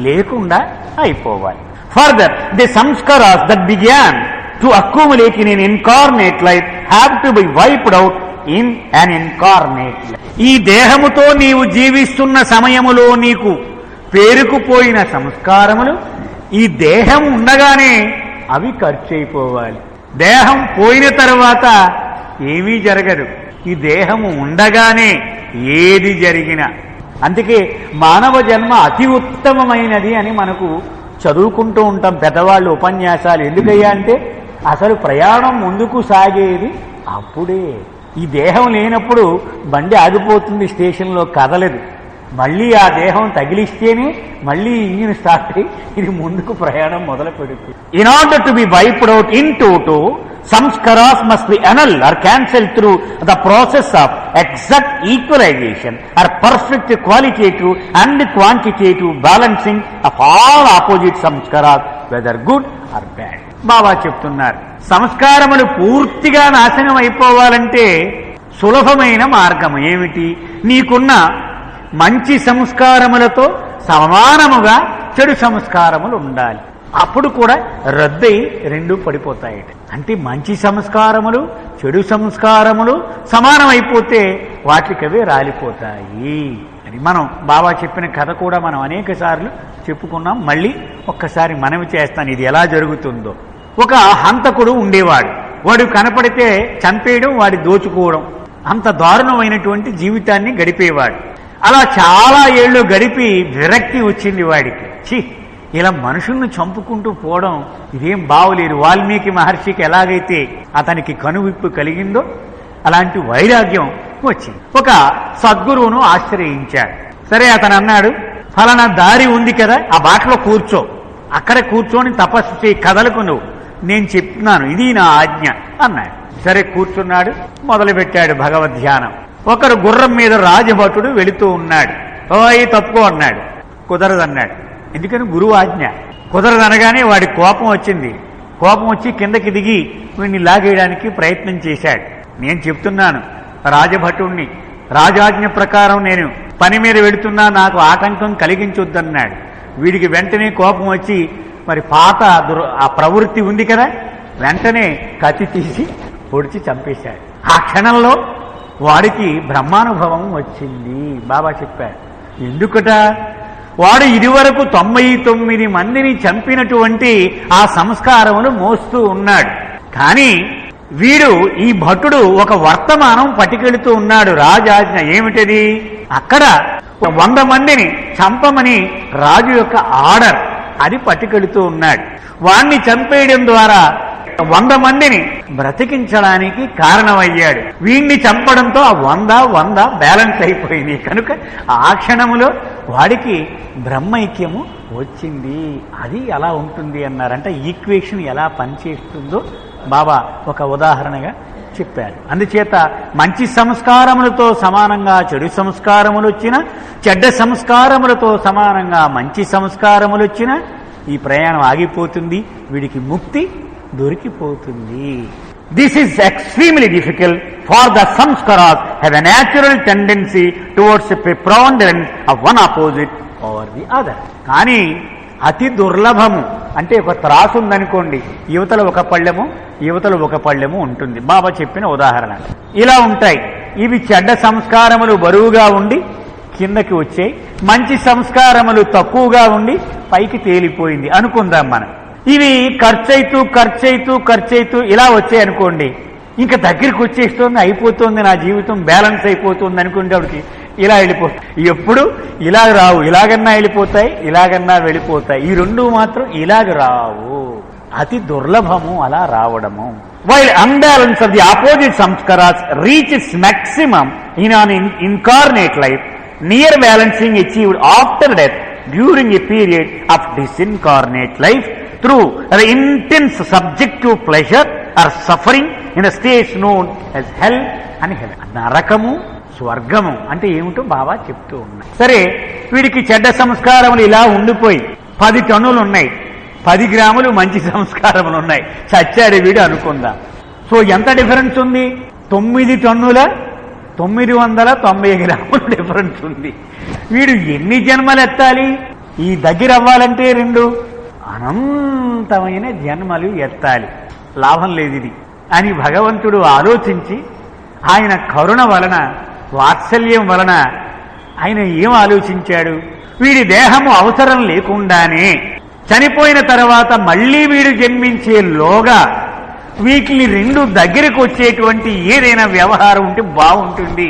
లేకుండా అయిపోవాలి. Further the sanskaras that began to accumulate in an incarnate life have to be wiped out in an incarnate life. ఈ దేహముతో నీవు జీవిస్తున్న సమయములో నీకు పేరుకుపోయిన సంస్కారములు ఈ దేహం ఉండగానే అవి ఖర్చయిపోవాలి. దేహం పోయిన తర్వాత ఏమీ జరగదు. ఈ దేహము ఉండగానే ఏది జరిగినా. అందుకే మానవ జన్మ అతి ఉత్తమమైనది అని మనకు చదువుకుంటూ ఉంటాం పెద్దవాళ్ళు ఉపన్యాసాలు. ఎందుకయ్యా అంటే అసలు ప్రయాణం ముందుకు సాగేది అప్పుడే. ఈ దేహం లేనప్పుడు బండి ఆగిపోతుంది, స్టేషన్లో కదలదు. మళ్ళీ ఆ దేహం తగిలిస్తేనే మళ్ళీ ఇంజిన్ స్టార్ట్ అయ్యి ఇది ముందుకు ప్రయాణం మొదలు పెడుతుంది. In order to be wiped out in toto, sanskaras must B annulled or cancelled through the process of exact equalization or perfect qualitative and quantitative balancing of all opposite samskaras, whether good or bad. బాబా చెప్తున్నారు, సంస్కారములు పూర్తిగా నాశనం అయిపోవాలంటే సులభమైన మార్గం ఏమిటి? నీకున్న మంచి సంస్కారములతో సమానముగా చెడు సంస్కారములు ఉండాలి. అప్పుడు కూడా రద్దయి రెండు పడిపోతాయి. అంటే మంచి సంస్కారములు చెడు సంస్కారములు సమానమైపోతే వాటికవే రాలిపోతాయి అని మనం బాబా చెప్పిన కథ కూడా మనం అనేక సార్లు చెప్పుకున్నాం. మళ్ళీ ఒక్కసారి మనవి చేస్తాను ఇది ఎలా జరుగుతుందో. ఒక హంతకుడు ఉండేవాడు. వాడు కనపడితే చంపేయడం, వాడి దోచుకోవడం, అంత దారుణమైనటువంటి జీవితాన్ని గడిపేవాడు. అలా చాలా ఏళ్లు గడిపి విరక్తి వచ్చింది వాడికి. ఛీ, ఇలా మనుషుల్ని చంపుకుంటూ పోవడం ఇదేం బావులేదు. వాల్మీకి మహర్షికి ఎలాగైతే అతనికి కనువిప్పు కలిగిందో అలాంటి వైరాగ్యం వచ్చింది. ఒక సద్గురువును ఆశ్రయించాడు. సరే, అతను అన్నాడు, ఫలానా దారి ఉంది కదా, ఆ బాటలో కూర్చో, అక్కడ కూర్చొని తపస్సు చేయి, కదలకు నువ్వు, నేను చెప్తున్నాను, ఇది నా ఆజ్ఞ అన్నాడు. సరే కూర్చున్నాడు, మొదలుపెట్టాడు భగవద్ధ్యానం. ఒకరు గుర్రం మీద రాజభటుడు వెళుతూ ఉన్నాడు. ఓయ్ తప్పుకో అన్నాడు. కుదరదన్నాడు. ఎందుకని గురువు ఆజ్ఞ. కుదరదనగానే వాడి కోపం వచ్చింది. కోపం వచ్చి కిందకి దిగి వీడిని లాగేయడానికి ప్రయత్నం చేశాడు. నేను చెప్తున్నాను రాజభటుణ్ణి, రాజాజ్ఞ ప్రకారం నేను పని మీద వెళుతున్నా, నాకు ఆటంకం కలిగించొద్దన్నాడు. వీడికి వెంటనే కోపం వచ్చి మరి పాత ఆ ప్రవృత్తి ఉంది కదా, వెంటనే కత్తి తీసి పొడిచి చంపేశాడు. ఆ క్షణంలో వాడికి బ్రహ్మానుభవం వచ్చింది. బాబా చెప్పాడు. ఎందుకట? వాడు ఇదివరకు 99 మందిని చంపినటువంటి ఆ సంస్కారమును మోస్తూ ఉన్నాడు. కానీ వీడు, ఈ భటుడు ఒక వర్తమానం పట్టుకెళుతూ ఉన్నాడు. రాజాజ్ఞ ఏమిటది? అక్కడ 100 మందిని చంపమని రాజు యొక్క ఆర్డర్, అది పట్టుకెళుతూ ఉన్నాడు. వాణ్ణి చంపేయడం ద్వారా 100 మందిని బ్రతికించడానికి కారణమయ్యాడు. వీణ్ణి చంపడంతో ఆ 100 బ్యాలెన్స్ అయిపోయింది. కనుక ఆ క్షణములో వాడికి బ్రహ్మైక్యము వచ్చింది. అది అలా ఉంటుంది అన్నారంటే ఈక్వేషన్ ఎలా పనిచేస్తుందో బాబా ఒక ఉదాహరణగా చెప్పారు. అందుచేత మంచి సంస్కారములతో సమానంగా చెడు సంస్కారములు వచ్చినా, చెడ్డ సంస్కారములతో సమానంగా మంచి సంస్కారములు వచ్చినా ఈ ప్రయాణం ఆగిపోతుంది. వీడికి ముక్తి దొరికిపోతుంది. This is extremely difficult for the sanskaras have a natural tendency towards a preponderance of one opposite over the other. కానీ అతి దుర్లభము. అంటే ఒక త్రాసు ఉందనుకోండి, యువతల ఒక పళ్ళెము, యువతల ఒక పళ్ళెము ఉంటుంది. బాబా చెప్పిన ఉదాహరణ ఇలా ఉంటాయి. ఇవి చెడ్డ సంస్కారములు బరువుగా ఉండి కిందకి వచ్చాయి, మంచి సంస్కారములు తక్కువగా ఉండి పైకి తేలిపోయింది అనుకుందాం మనం. ఇవి ఖర్చయితూ ఇలా వచ్చాయి అనుకోండి, ఇంకా దగ్గరికి వచ్చేస్తుంది, అయిపోతుంది, నా జీవితం బ్యాలెన్స్ అయిపోతుంది అనుకునేటప్పటికి ఇలా వెళ్ళిపోతాయి. ఎప్పుడు ఇలా రావు, ఇలాగన్నా వెళ్ళిపోతాయి, ఇలాగన్నా వెళ్ళిపోతాయి. ఈ రెండు మాత్రం ఇలాగ రావు. అతి దుర్లభము అలా రావడము. While unbalance of the opposite sanskaras reach its maximum in an incarnate life, near balancing achieved after death during a period of disincarnate life through the intense subjective pleasure or suffering in a state known as hell and heaven. నరకము స్వర్గము అంటే ఏమిటో బాబా చెప్తూ ఉన్నాయి. సరే, వీడికి చెడ్డ సంస్కారములు ఇలా ఉండిపోయి 10 టన్నులు ఉన్నాయి, 10 గ్రాములు మంచి సంస్కారములు ఉన్నాయి, చచ్చాడు వీడు అనుకుందాం. సో ఎంత డిఫరెన్స్ ఉంది? 9 టన్నుల 990 గ్రాములు డిఫరెన్స్ ఉంది. వీడు ఎన్ని జన్మలు ఎత్తాలి? ఈ దగ్గర అవ్వాలంటే 2 అనంతమైన జన్మలు ఎత్తాలి. లాభం లేదు ఇది అని భగవంతుడు ఆలోచించి, ఆయన కరుణ వలన, వాత్సల్యం వలన ఆయన ఏం ఆలోచించాడు? వీడి దేహము అవసరం లేకుండానే చనిపోయిన తర్వాత మళ్లీ వీడు జన్మించేలోగా వీటిని రెండు దగ్గరకు వచ్చేటువంటి ఏదైనా వ్యవహారం ఉంటే బాగుంటుంది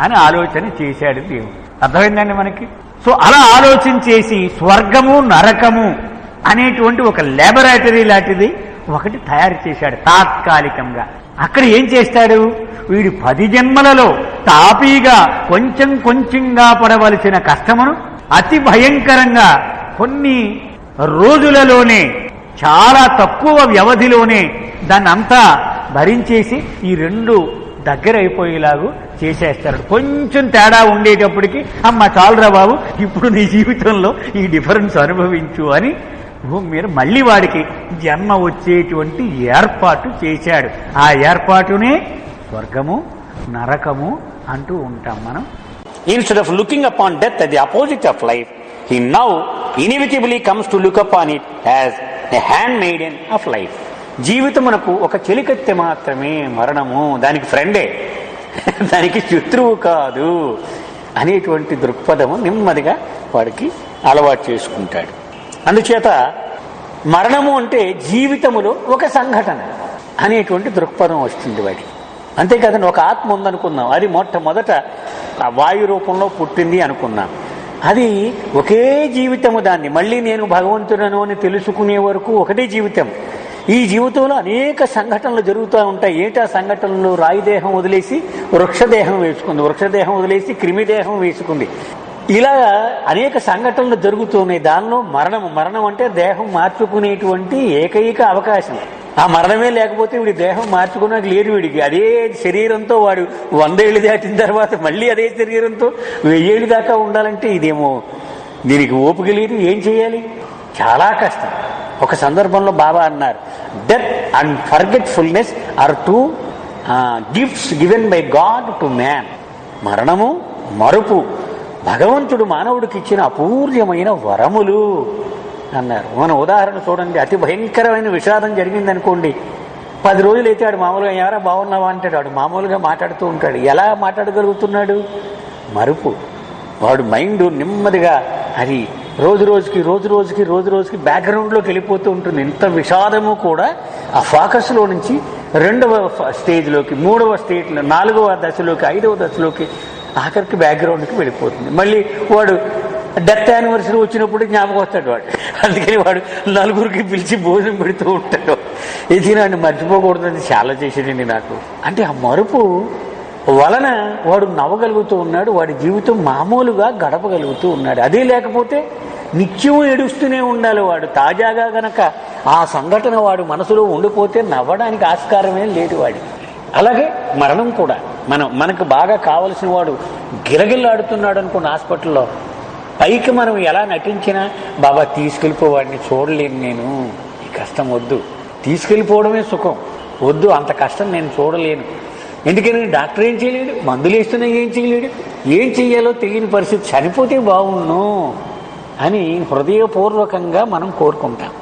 అని ఆలోచన చేశాడు దేవుడు. అర్థమైందండి మనకి? సో అలా ఆలోచన చేసి స్వర్గము నరకము అనేటువంటి ఒక ల్యాబొరేటరీ లాంటిది ఒకటి తయారు చేశాడు తాత్కాలికంగా. అక్కడ ఏం చేస్తాడు, వీడి 10 జన్మలలో తాపీగా కొంచెం కొంచెంగా పడవలసిన కష్టమును అతి భయంకరంగా కొన్ని రోజులలోనే చాలా తక్కువ వ్యవధిలోనే దాన్ని అంతా భరించేసి ఈ రెండు దగ్గర అయిపోయేలాగా చేసేస్తాడు. కొంచెం తేడా ఉండేటప్పటికి అమ్మ చాలురా బాబు, ఇప్పుడు నీ జీవితంలో ఈ డిఫరెన్స్ అనుభవించు అని భూమి మీద మళ్ళీ వాడికి జన్మ వచ్చేటువంటి ఏర్పాటు చేశాడు. ఆ ఏర్పాటునే స్వర్గము నరకము అంటూ ఉంటాం మనం. Instead of looking upon death as the opposite of life, he now inevitably comes to look upon it as a handmaiden of life. జీవితమునకు ఒక చెలికత్తె మాత్రమే మరణము, దానికి ఫ్రెండే, దానికి శత్రువు కాదు అనేటువంటి దృక్పథము నెమ్మదిగా వాడికి అలవాటు చేసుకుంటాడు. అందుచేత మరణము అంటే జీవితములో ఒక సంఘటన అనేటువంటి దృక్పథం వస్తుంది వాడికి. అంతేకాదండి, ఒక ఆత్మ ఉందనుకున్నాం, అది మొట్టమొదట వాయు రూపంలో పుట్టింది అనుకున్నాం, అది ఒకే జీవితము, దాన్ని మళ్ళీ నేను భగవంతుడను అని తెలుసుకునే వరకు ఒకటే జీవితం. ఈ జీవితంలో అనేక సంఘటనలు జరుగుతూ ఉంటాయి. ఏటా సంఘటనలు? రాయిదేహం వదిలేసి వృక్షదేహం వేసుకుంది, వృక్షదేహం వదిలేసి క్రిమిదేహం వేసుకుంది. ఇలా అనేక సంఘటనలు జరుగుతున్నాయి. దానిలో మరణం అంటే దేహం మార్చుకునేటువంటి ఏకైక అవకాశం. ఆ మరణమే లేకపోతే వీడి దేహం మార్చుకున్నాక లేదు వీడికి. అదే శరీరంతో వాడు 100 ఏళ్ళు దాటిన తర్వాత మళ్ళీ అదే శరీరంతో 1000 ఏళ్ళు దాకా ఉండాలంటే ఇదేమో దీనికి ఓపిక లేదు. ఏం చేయాలి? చాలా కష్టం. ఒక సందర్భంలో బాబా అన్నారు, death and forgetfulness are 2 gifts given by God to man. మరణము మరుపు భగవంతుడు మానవుడికి ఇచ్చిన అపూర్యమైన వరములు అన్నారు. మన ఉదాహరణ చూడండి, అతి భయంకరమైన విషాదం జరిగిందనుకోండి, 10 రోజులైతే వాడు మామూలుగా ఎవరా బాగున్నావా అంటాడు, వాడు మామూలుగా మాట్లాడుతూ ఉంటాడు. ఎలా మాట్లాడగలుగుతున్నాడు? మరుపు. వాడు మైండ్ నెమ్మదిగా అది రోజు రోజుకి బ్యాక్గ్రౌండ్లోకి వెళ్ళిపోతూ ఉంటుంది. ఇంత విషాదము కూడా ఆ ఫోకస్లో నుంచి 2వ స్టేజ్లోకి, 3వ స్టేజ్లో, 4వ దశలోకి, 5వ దశలోకి, ఆఖరికి బ్యాక్గ్రౌండ్కి వెళ్ళిపోతుంది. మళ్ళీ వాడు డెత్ యానివర్సరీ వచ్చినప్పుడు జ్ఞాపకం వస్తాడు వాడు. అందుకని వాడు నలుగురికి పిలిచి భోజనం పెడుతూ ఉంటాడు. ఇది నన్ను మర్చిపోకూడదని చాలా చేసేదండి నాకు. అంటే ఆ మరుపు వలన వాడు నవ్వగలుగుతూ ఉన్నాడు, వాడి జీవితం మామూలుగా గడపగలుగుతూ ఉన్నాడు. అదే లేకపోతే నిత్యం ఏడుస్తూనే ఉండాలి వాడు. తాజాగా గనక ఆ సంఘటన వాడు మనసులో ఉండిపోతే నవ్వడానికి ఆస్కారమే లేదు వాడికి. అలాగే మరణం కూడా మనకు బాగా కావలసిన వాడు గిలగిల్లాడుతున్నాడు అనుకున్న హాస్పిటల్లో, పైకి మనం ఎలా నటించినా బాబా తీసుకెళ్ళిపోవాడిని చూడలేను, నేను ఈ కష్టం వద్దు, తీసుకెళ్ళిపోవడమే సుఖం, వద్దు అంత కష్టం నేను చూడలేను. ఎందుకని డాక్టర్ ఏం చేయలేడు, మందులు వేస్తున్నా ఏం చేయలేడు, ఏం చెయ్యాలో తెలియని పరిస్థితి, చనిపోతే బాగుండు అని హృదయపూర్వకంగా మనం కోరుకుంటాం.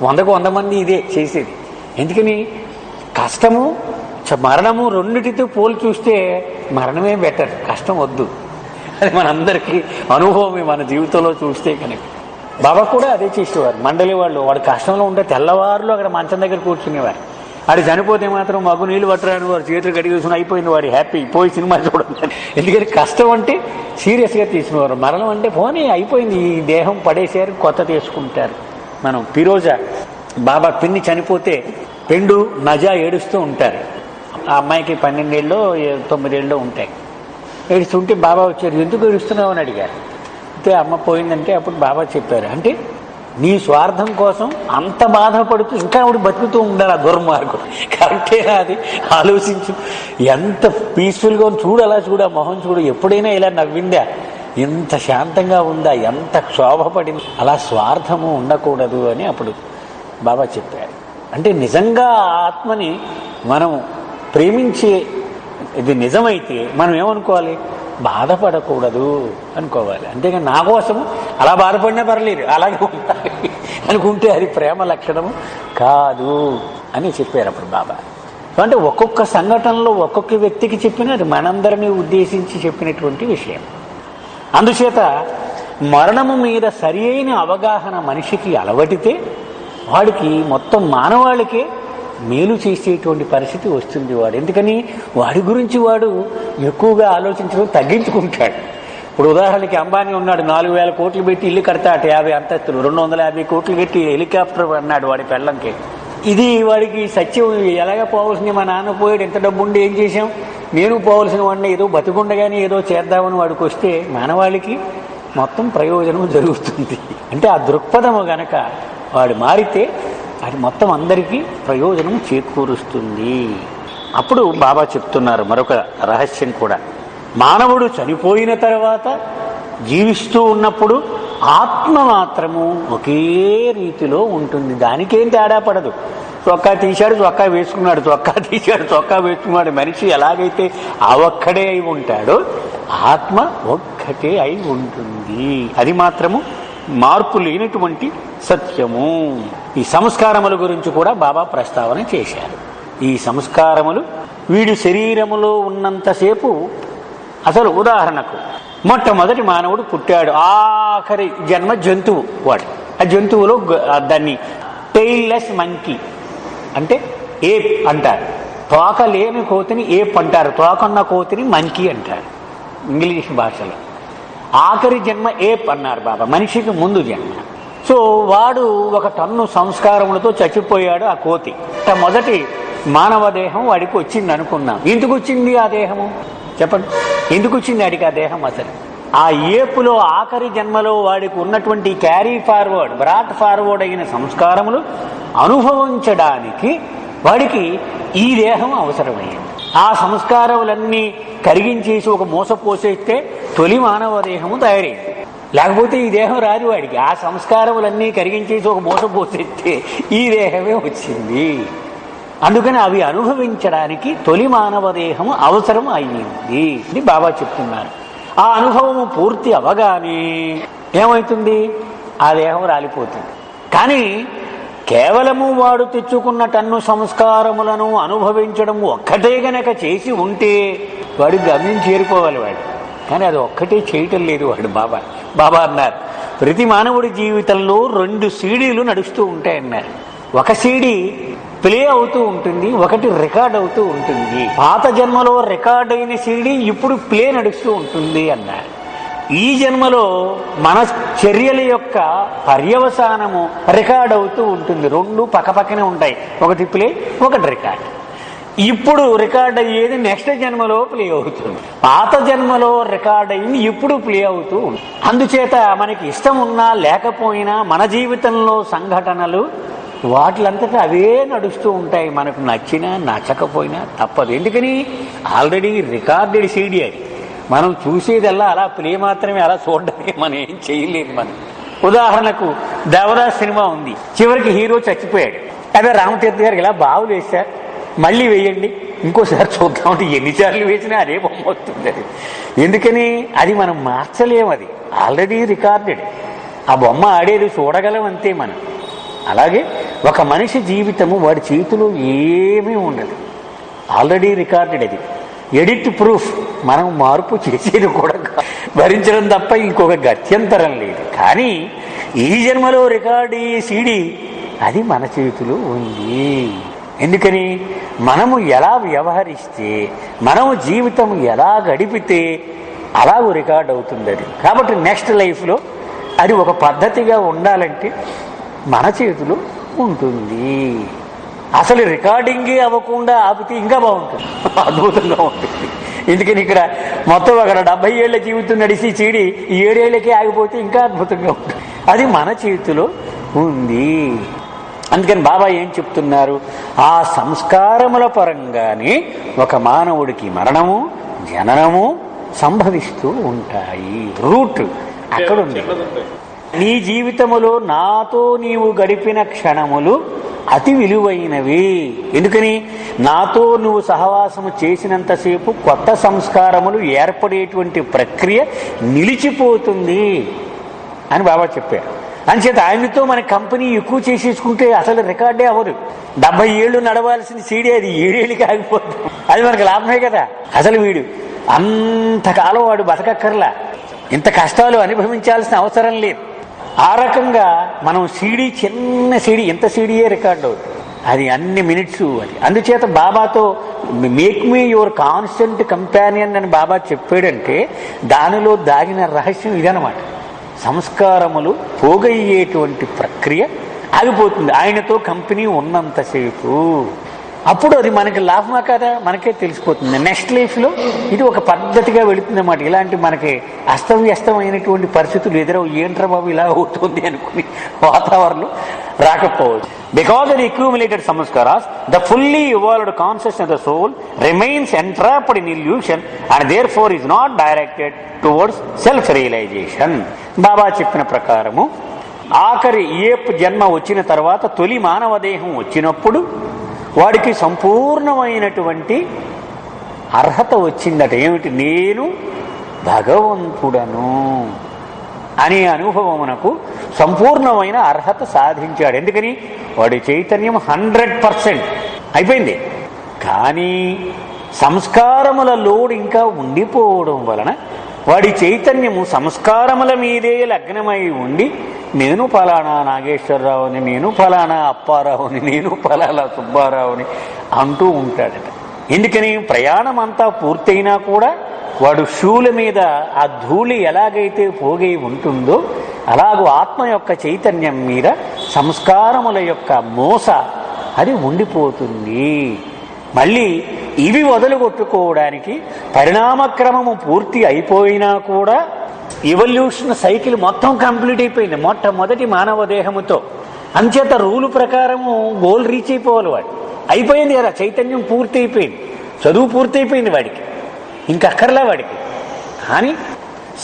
100కు 100 మంది ఇదే చేసేది. ఎందుకని కష్టము మరణము రెండిటితో పోలి చూస్తే మరణమే బెటర్, కష్టం వద్దు. అది మనందరికీ అనుభవమే మన జీవితంలో చూస్తే కనుక. బాబా కూడా అదే చేసేవారు. మండలి వాళ్ళు వాడు కష్టంలో ఉంటే తెల్లవారులు అక్కడ మంచం దగ్గర కూర్చునేవారు. వాడు చనిపోతే మాత్రం మగు నీళ్ళు పట్టరాని వారు చేతులు కడిగేసుకుని అయిపోయింది వాడి హ్యాపీ, పోయి సినిమా చూడండి. ఎందుకంటే కష్టం అంటే సీరియస్గా తీసుకునేవారు, మరణం అంటే పోనీ అయిపోయింది ఈ దేహం పడేసారు, కొత్త తీసుకుంటారు. మనం పిరోజా బాబా పిన్ని చనిపోతే పెండు నజా ఏడుస్తూ ఉంటారు. ఆ అమ్మాయికి 12 ఏళ్ళో 9 ఏళ్ళో ఉంటాయి. ఏడుస్తుంటే బాబా వచ్చారు, ఎందుకు ఏడుస్తున్నావు అని అడిగారు. అయితే అమ్మ పోయిందంటే అప్పుడు బాబా చెప్పారు, అంటే నీ స్వార్థం కోసం అంత బాధపడుతూ ఇంకా ఆవిడ బతుకుతూ ఉండాలి ఆ దుర్మార్గుడు. కరెక్టేనా? అది ఆలోచించు. ఎంత పీస్ఫుల్గా చూడు, అలా చూడు, ఆ మొహం చూడు, ఎప్పుడైనా ఇలా నవ్విందా, ఎంత శాంతంగా ఉందా, ఎంత క్షోభపడింది. అలా స్వార్థము ఉండకూడదు అని అప్పుడు బాబా చెప్పారు. అంటే నిజంగా ఆత్మని మనం ప్రేమించే ఇది నిజమైతే మనం ఏమనుకోవాలి, బాధపడకూడదు అనుకోవాలి. అంతేగాని నా కోసం అలా బాధపడినా పర్లేదు, అలాగే ఉండాలి అనుకుంటే అది ప్రేమ లక్షణము కాదు అని చెప్పారు అప్పుడు బాబా. అంటే ఒక్కొక్క సంఘటనలో ఒక్కొక్క వ్యక్తికి చెప్పిన అది మనందరినీ ఉద్దేశించి చెప్పినటువంటి విషయం. అందుచేత మరణము మీద సరి అయిన అవగాహన మనిషికి అలవడితే వాడికి మొత్తం మానవాళికే మేలు చేసేటువంటి పరిస్థితి వస్తుంది వాడు. ఎందుకని వాడి గురించి వాడు ఎక్కువగా ఆలోచించడం తగ్గించుకుంటాడు. ఇప్పుడు ఉదాహరణకి అంబానీ ఉన్నాడు, 4,000 కోట్లు పెట్టి ఇల్లు కడతాట, 50 అంతస్తులు, 250 కోట్లు పెట్టి హెలికాప్టర్ అన్నాడు వాడి పెళ్ళంకి. ఇది వాడికి సత్యం. ఎలాగ పోవలసింది, మా నాన్న పోయాడు, ఎంత డబ్బు ఉండి ఏం చేశాం, నేను పోవలసిన వాడిని ఏదో బతికుండగానే ఏదో చేద్దామని వాడికి వస్తే మానవాళికి మొత్తం ప్రయోజనం జరుగుతుంది. అంటే ఆ దృక్పథము గనక వాడు మారితే అది మొత్తం అందరికీ ప్రయోజనం చేకూరుస్తుంది. అప్పుడు బాబా చెప్తున్నారు మరొక రహస్యం కూడా. మానవుడు చనిపోయిన తర్వాత జీవిస్తూ ఉన్నప్పుడు ఆత్మ మాత్రము ఒకే రీతిలో ఉంటుంది. దానికేం తేడా పడదు. చొక్కా తీశాడు, చొక్కా వేసుకున్నాడు, చొక్కా తీశాడు, చొక్కా వేసుకున్నాడు. మనిషి ఎలాగైతే ఆ ఒక్కడే అయి ఉంటాడో ఆత్మ ఒక్కటే అయి ఉంటుంది. అది మాత్రము మార్పు లేనటువంటి సత్యము. ఈ సంస్కారముల గురించి కూడా బాబా ప్రస్తావన చేశారు. ఈ సంస్కారములు వీడి శరీరములో ఉన్నంతసేపు, అసలు ఉదాహరణకు మొట్టమొదటి మానవుడు పుట్టాడు, ఆఖరి జన్మ జంతువు వాడు. ఆ జంతువులో దాన్ని టెయిల్లెస్ మంకీ అంటే ఏప్ అంటారు. తోక లేని కోతిని ఏప్ అంటారు, తోకన్న కోతిని మంకీ అంటారు ఇంగ్లీష్ భాషలో. ఆఖరి జన్మ ఏప్ అన్నారు బాబా, మనిషికి ముందు జన్మ. సో వాడు 1 టన్ను సంస్కారములతో చచ్చిపోయాడు ఆ కోతి. మొదటి మానవ దేహం వాడికి వచ్చింది అనుకున్నాం. ఎందుకు వచ్చింది ఆ దేహము చెప్పండి, ఎందుకు వచ్చింది వాడికి ఆ దేహం? అసలు ఆ ఏపులో ఆఖరి జన్మలో వాడికి ఉన్నటువంటి క్యారీ ఫార్వర్డ్, బ్రాట్ ఫార్వర్డ్ అయిన సంస్కారములు అనుభవించడానికి వాడికి ఈ దేహం అవసరమైంది. ఆ సంస్కారములన్నీ కరిగించేసి ఒక మూస పోసేస్తే తొలి మానవ దేహము తయారైంది. లేకపోతే ఈ దేహం రాదు వాడికి. ఆ సంస్కారములన్నీ కరిగించేసి ఒక మూస పోసేస్తే ఈ దేహమే వచ్చింది. అందుకని అవి అనుభవించడానికి తొలి మానవ దేహము అవసరం అయ్యింది అని బాబా చెప్తున్నారు. ఆ అనుభవము పూర్తి అవగానే ఏమవుతుంది? ఆ దేహం రాలిపోతుంది. కానీ కేవలము వాడు తెచ్చుకున్న టన్ను సంస్కారములను అనుభవించడం ఒక్కటే గనక చేసి ఉంటే వాడు గమ్యం చేరుకోవాలి వాడు. కానీ అది ఒక్కటే చేయటం లేదు వాడు. బాబా అన్నారు, ప్రతి మానవుడి జీవితంలో 2 సీడీలు నడుస్తూ ఉంటాయన్నారు. ఒక సీడీ ప్లే అవుతూ ఉంటుంది, ఒకటి రికార్డ్ అవుతూ ఉంటుంది. పాత జన్మలో రికార్డ్ అయిన సీడీ ఇప్పుడు ప్లే నడుస్తూ ఉంటుంది అన్నారు. ఈ జన్మలో మన చర్యల యొక్క పర్యవసానము రికార్డ్ అవుతూ ఉంటుంది. 2 పక్కపక్కనే ఉంటాయి, ఒకటి ప్లే, ఒకటి రికార్డ్. ఇప్పుడు రికార్డ్ అయ్యేది నెక్స్ట్ జన్మలో ప్లే అవుతుంది. పాత జన్మలో రికార్డ్ అయింది ఇప్పుడు ప్లే అవుతూ ఉంది. అందుచేత మనకి ఇష్టం ఉన్నా లేకపోయినా మన జీవితంలో సంఘటనలు వాటిలంతటా అవే నడుస్తూ ఉంటాయి. మనకు నచ్చినా నచ్చకపోయినా తప్పదు. ఎందుకని ఆల్రెడీ రికార్డెడ్ సీడీ అది. మనం చూసేదల్లా అలా ప్లే మాత్రమే, అలా చూడడానికి మనం ఏం చేయలేదు. మనం ఉదాహరణకు దేవదాస్ సినిమా ఉంది, చివరికి హీరో చచ్చిపోయాడు. అదే రామతీర్థ గారికి ఇలా బావులు వేశారు, మళ్ళీ వేయండి ఇంకోసారి చూద్దామంటే ఎన్నిసార్లు వేసినా అదే బొమ్మ వస్తుంది. అది ఎందుకని అది మనం మార్చలేము, అది ఆల్రెడీ రికార్డెడ్. ఆ బొమ్మ ఆడేది చూడగలం అంతే మనం. అలాగే ఒక మనిషి జీవితము వాడి చేతిలో ఏమీ ఉండదు, ఆల్రెడీ రికార్డెడ్. అది ఎడిట్ ప్రూఫ్. మనం మార్పు చేసేది కూడా భరించడం తప్ప ఇంకొక గత్యంతరం లేదు. కానీ ఈ జన్మలో రికార్డు అయ్యే సీడీ అది మన చేతిలో ఉంది. ఎందుకని మనము ఎలా వ్యవహరిస్తే, మనము జీవితం ఎలా గడిపితే అలాగూ రికార్డ్ అవుతుంది అది. కాబట్టి నెక్స్ట్ లైఫ్లో అది ఒక పద్ధతిగా ఉండాలంటే మన చేతిలో ఉంటుంది. అసలు రికార్డింగే అవ్వకుండా ఆపితే ఇంకా బాగుంటుంది, అద్భుతంగా ఉంటుంది. ఎందుకని ఇక్కడ మొత్తం అక్కడ 70 ఏళ్ల జీవితం నడిచి చీడి 7 ఏళ్లకే ఆగిపోతే ఇంకా అద్భుతంగా ఉంటుంది. అది మన చేతిలో ఉంది. అందుకని బాబా ఏం చెప్తున్నారు? ఆ సంస్కారముల పరంగానే ఒక మానవుడికి మరణము, జననము సంభవిస్తూ ఉంటాయి. రూట్ అక్కడ ఉంది. నీ జీవితములో నాతో నీవు గడిపిన క్షణములు అతి విలువైనవి. ఎందుకని? నాతో నువ్వు సహవాసము చేసినంతసేపు కొత్త సంస్కారములు ఏర్పడేటువంటి ప్రక్రియ నిలిచిపోతుంది అని బాబా చెప్పారు. అంచేత ఆయనతో మన కంపెనీ ఎక్కువ చేసేసుకుంటే అసలు రికార్డే అవ్వదు. 70 ఏళ్ళు నడవాల్సిన సీడీ అది 7 ఏళ్ళకి ఆగిపోతుంది. అది మనకు లాభమే కదా. అసలు వీడు అంతకాలం వాడు బతకక్కర్లా, ఇంత కష్టాలు అనుభవించాల్సిన అవసరం లేదు. ఆ రకంగా మనం సీడీ, చిన్న సీడీ, ఇంత సీడీయే రికార్డు అవుతుంది. అది అన్ని మినిట్స్ అది. అందుచేత బాబాతో make me your constant companion అని బాబా చెప్పాడంటే దానిలో దాగిన రహస్యం ఇదనమాట. సంస్కారములు పోగయ్యేటువంటి ప్రక్రియ ఆగిపోతుంది ఆయనతో కంపెనీ ఉన్నంతసేపు. అప్పుడు అది మనకి లాభమా కదా మనకే తెలిసిపోతుంది. నెక్స్ట్ లైఫ్లో ఇది ఒక పద్ధతిగా వెళుతుంది అన్నమాట. ఇలాంటి మనకి అస్తవ్యస్తమైనటువంటి పరిస్థితులు ఎదురవు ఏంట్రా బాబు ఇలా అవుతుంది అనుకుని వాతావరణం రాకపోవచ్చు. Because of the accumulated samskaras, the fully evolved consciousness of the soul remains entrapped in illusion and therefore is not directed towards self-realization. బాబా చెప్పిన ప్రకారము ఆఖరి ఏ జన్మ వచ్చిన తర్వాత తొలి మానవ దేహం వచ్చినప్పుడు వాడికి సంపూర్ణమైనటువంటి అర్హత వచ్చిందట. ఏమిటి? నేను భగవంతుడను అనే అనుభవమునకు సంపూర్ణమైన అర్హత సాధించాడు. ఎందుకని? వాడి చైతన్యం 100% అయిపోయింది. కానీ సంస్కారముల లోడ్ ఇంకా ఉండిపోవడం వలన వాడి చైతన్యము సంస్కారముల మీదే లగ్నమై ఉండి నేను ఫలానా నాగేశ్వరరావుని, నేను ఫలానా అప్పారావుని, నేను ఫలానా సుబ్బారావుని అంటూ ఉంటాడట. ఎందుకని? ప్రయాణం అంతా పూర్తయినా కూడా వాడు షూల మీద ఆ ధూళి ఎలాగైతే పోగై ఉంటుందో అలాగూ ఆత్మ యొక్క చైతన్యం మీద సంస్కారముల యొక్క మోస అది ఉండిపోతుంది. మళ్ళీ ఇవి వదలుగొట్టుకోవడానికి పరిణామక్రమము పూర్తి అయిపోయినా కూడా ఎవల్యూషన్ సైకిల్ మొత్తం కంప్లీట్ అయిపోయింది మొట్టమొదటి మానవ దేహముతో. అంచేత రూలు ప్రకారము గోల్ రీచ్ అయిపోవాలి. వాడు అయిపోయింది కదా, చైతన్యం పూర్తి అయిపోయింది, చదువు పూర్తి అయిపోయింది వాడికి, ఇంకక్కర్లే వాడికి. కానీ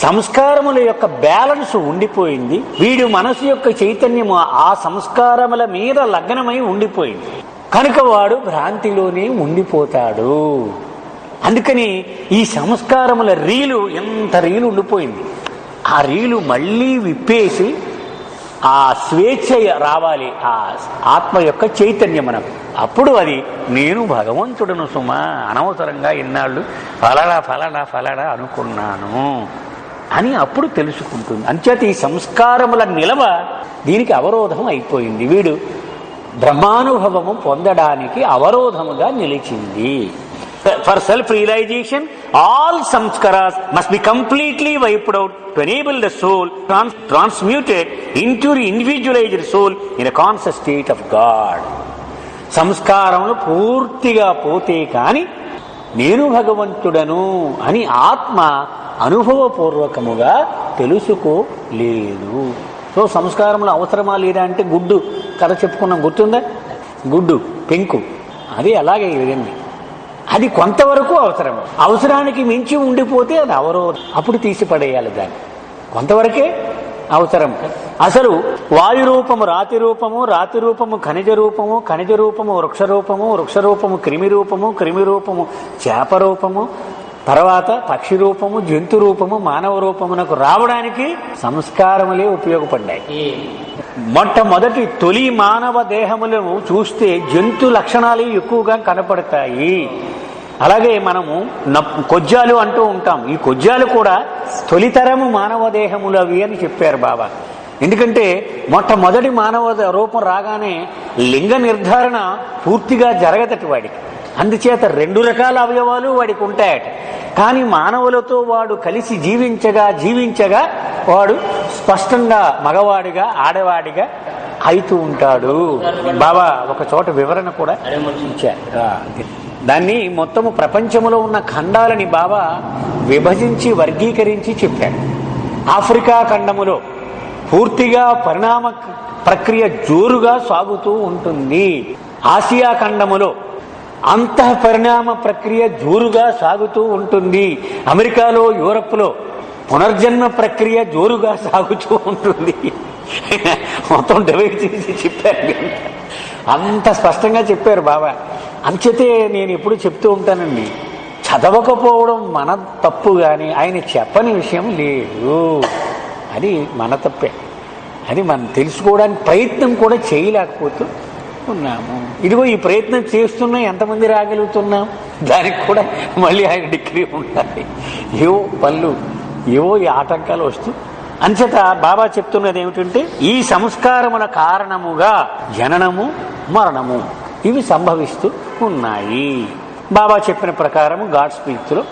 సంస్కారముల యొక్క బ్యాలెన్స్ ఉండిపోయింది. వీడి మనసు యొక్క చైతన్యము ఆ సంస్కారముల మీద లగ్నమై ఉండిపోయింది కనుక వాడు భ్రాంతిలోనే ఉండిపోతాడు. అందుకని ఈ సంస్కారముల రీలు ఎంత రీలు ఉండిపోయింది. ఆ రీలు మళ్ళీ విప్పేసి ఆ స్వేచ్ఛ రావాలి ఆ ఆత్మ యొక్క చైతన్యం మనకు. అప్పుడు అది నేను భగవంతుడను సుమా, అనవసరంగా ఇన్నాళ్ళు ఫలానా ఫలానా ఫలానా అనుకున్నాను అని అప్పుడు తెలుసుకుంటుంది. అంచేత ఈ సంస్కారముల నిలవ దీనికి అవరోధం అయిపోయింది. వీడు బ్రహ్మానుభవము పొందడానికి అవరోధముగా నిలిచింది. For self-realization, all samskaras must be completely wiped out to enable the soul transmuted into the individualized soul in a conscious state of God. సంస్కారములు పూర్తిగా పోతే కాని నేను భగవంతుడను అని ఆత్మ అనుభవపూర్వకముగా తెలుసుకోలేదు. సో సంస్కారములు అవసరమా లేదా అంటే గుడ్డు కథ చెప్పుకున్నాం, గుర్తుందా? గుడ్డు పెంకు అది అలాగే ఇదండి. అది కొంతవరకు అవసరం, అవసరానికి మించి ఉండిపోతే అది అవరోధం, అప్పుడు తీసి పడేయాలి దాన్ని. కొంతవరకే అవసరం. అసలు వాయు రూపము రాతి రూపము, రాతి రూపము ఖనిజ రూపము, ఖనిజ రూపము వృక్ష రూపము, వృక్ష రూపము క్రిమి రూపము, క్రిమి రూపము చేప రూపము, తర్వాత పక్షి రూపము, జంతు రూపము, మానవ రూపమునకు రావడానికి సంస్కారములే ఉపయోగపడ్డాయి. మొట్టమొదటి తొలి మానవ దేహములను చూస్తే జంతు లక్షణాలు ఎక్కువగా కనపడతాయి. అలాగే మనము కొజ్జాలు అంటూ ఉంటాం. ఈ కొజ్జాలు కూడా తొలితరము మానవ దేహములు అవి అని చెప్పారు బాబా. ఎందుకంటే మొట్టమొదటి మానవ రూపం రాగానే లింగ నిర్ధారణ పూర్తిగా జరగదట వాడికి. అందుచేత 2 రకాల అవయవాలు వాడికి ఉంటాయట. కానీ మానవులతో వాడు కలిసి జీవించగా వాడు స్పష్టంగా మగవాడిగా ఆడవాడిగా అయితూ ఉంటాడు. బాబా ఒక చోట వివరణ కూడా ఇచ్చారు. దాన్ని మొత్తము ప్రపంచంలో ఉన్న ఖండాలని బాబా విభజించి వర్గీకరించి చెప్పాడు. ఆఫ్రికా ఖండములో పూర్తిగా పరిణామ ప్రక్రియ జోరుగా సాగుతూ ఉంటుంది. ఆసియా ఖండములో అంతఃపరిణామ ప్రక్రియ జోరుగా సాగుతూ ఉంటుంది. అమెరికాలో యూరప్లో పునర్జన్మ ప్రక్రియ జోరుగా సాగుతూ ఉంటుంది. మొత్తం డివైడ్ చేసి చెప్పారు, అంత స్పష్టంగా చెప్పారు బాబా. అంచేతే నేను ఎప్పుడు చెప్తూ ఉంటానండి, చదవకపోవడం మన తప్పు కానీ ఆయన చెప్పని విషయం లేదు. అది మన తప్పే. అది మనం తెలుసుకోవడానికి ప్రయత్నం కూడా చేయలేకపోతూ ఉన్నాము. ఇదిగో ఈ ప్రయత్నం చేస్తున్నా ఎంతమంది రాగలుగుతున్నాం, దానికి కూడా మళ్ళీ ఆయన డిగ్రీ ఉండాలి. ఏవో పనులు ఏవో ఈ ఆటంకాలు వస్తూ. అంచేత బాబా చెప్తున్నది ఏమిటంటే ఈ సంస్కారముల కారణముగా జననము మరణము ఇవి సంభవిస్తూ ఉన్నాయి. బాబా చెప్పిన ప్రకారం గాడ్ స్పీచ్లో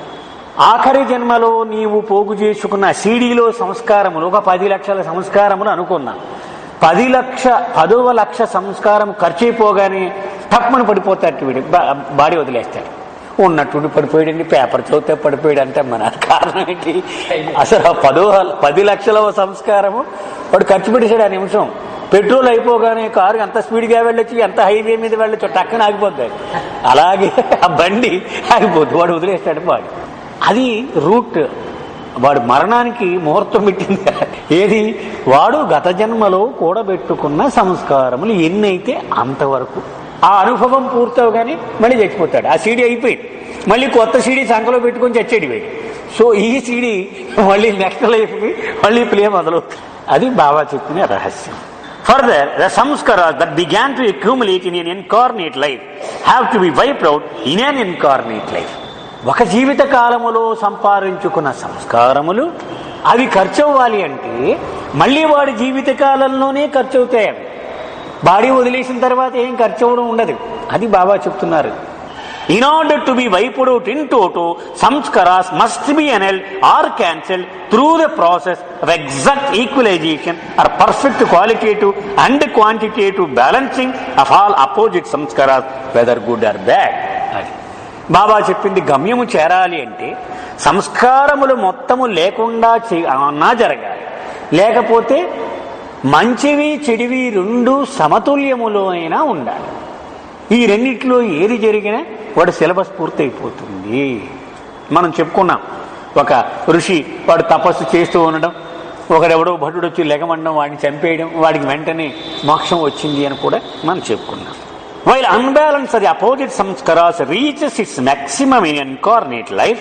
ఆఖరి జన్మలో నీవు పోగు చేసుకున్న సీడీలో సంస్కారములు ఒక 10 లక్షల సంస్కారములు అనుకున్నా. 10వ లక్ష సంస్కారం ఖర్చు అయిపోగానే తక్కువని పడిపోతాడు, వీడు బాడీ వదిలేస్తాడు. ఉన్నట్టుండి పడిపోయాడండి, పేపర్ చదివితే పడిపోయాడు అంటే మన కారణం ఏంటి? అసలు 10 లక్షల సంస్కారము వాడు ఖర్చు పెట్టేశాడు. ఆ నిమిషం పెట్రోల్ అయిపోగానే కారు ఎంత స్పీడ్గా వెళ్ళొచ్చు, ఎంత హైవే మీద వెళ్ళొచ్చు, టక్కన ఆగిపోతాడు. అలాగే ఆ బండి ఆగిపోద్ది, వాడు వదిలేస్తాడు బాడీ. అది రూట్. వాడు మరణానికి ముహూర్తం పెట్టింది ఏది? వాడు గత జన్మలో కూడబెట్టుకున్న సంస్కారములు ఎన్నైతే అంతవరకు. ఆ అనుభవం పూర్తవగానే మళ్ళీ చచ్చిపోతాడు. ఆ సీడీ అయిపోయింది, మళ్ళీ కొత్త సీడీ సంఖలో పెట్టుకొని చచ్చేది వీడు. సో ఈ సీడీ మళ్ళీ నెక్స్ట్ లైఫ్కి మళ్ళీ ప్లే మొదలవుతుంది. అది బాబా చెప్పిన రహస్యం. Further, the samskaras that began to accumulate in an incarnate life have to be wiped out in an incarnate life. ఒక జీవిత కాలములో సంపాదించుకున్న సంస్కారములు అవి ఖర్చు అవ్వాలి అంటే మళ్ళీ వాడి జీవిత కాలంలోనే ఖర్చు అవుతాయి. అవి బాడీ వదిలేసిన తర్వాత ఏం ఖర్చు అవ్వడం ఉండదు. అది బాబా చెప్తున్నారు. In order to be wiped out in toto, samskaras must be annulled or cancelled through the process of exact equalization or perfect qualitative and quantitative balancing of all opposite samskaras, whether good or bad. బాబా చెప్పింది గమ్యము చేరాలి అంటే సంస్కారములు మొత్తము లేకుండా అన్నా జరగాలి, లేకపోతే మంచివి చెడివి రెండు సమతుల్యములో అయినా ఉండాలి. ఈ రెండిట్లో ఏది జరిగినా వాడు సిలబస్ పూర్తయిపోతుంది. మనం చెప్పుకున్నాం, ఒక ఋషి వాడు తపస్సు చేస్తూ ఉండడం, ఒకడెవడో భటుడు వచ్చి లెగమండడం, వాడిని చంపేయడం, వాడికి వెంటనే మోక్షం వచ్చింది అని కూడా మనం చెప్పుకున్నాం. While unbalanced, the opposite samskaras reaches its maximum in incarnate life,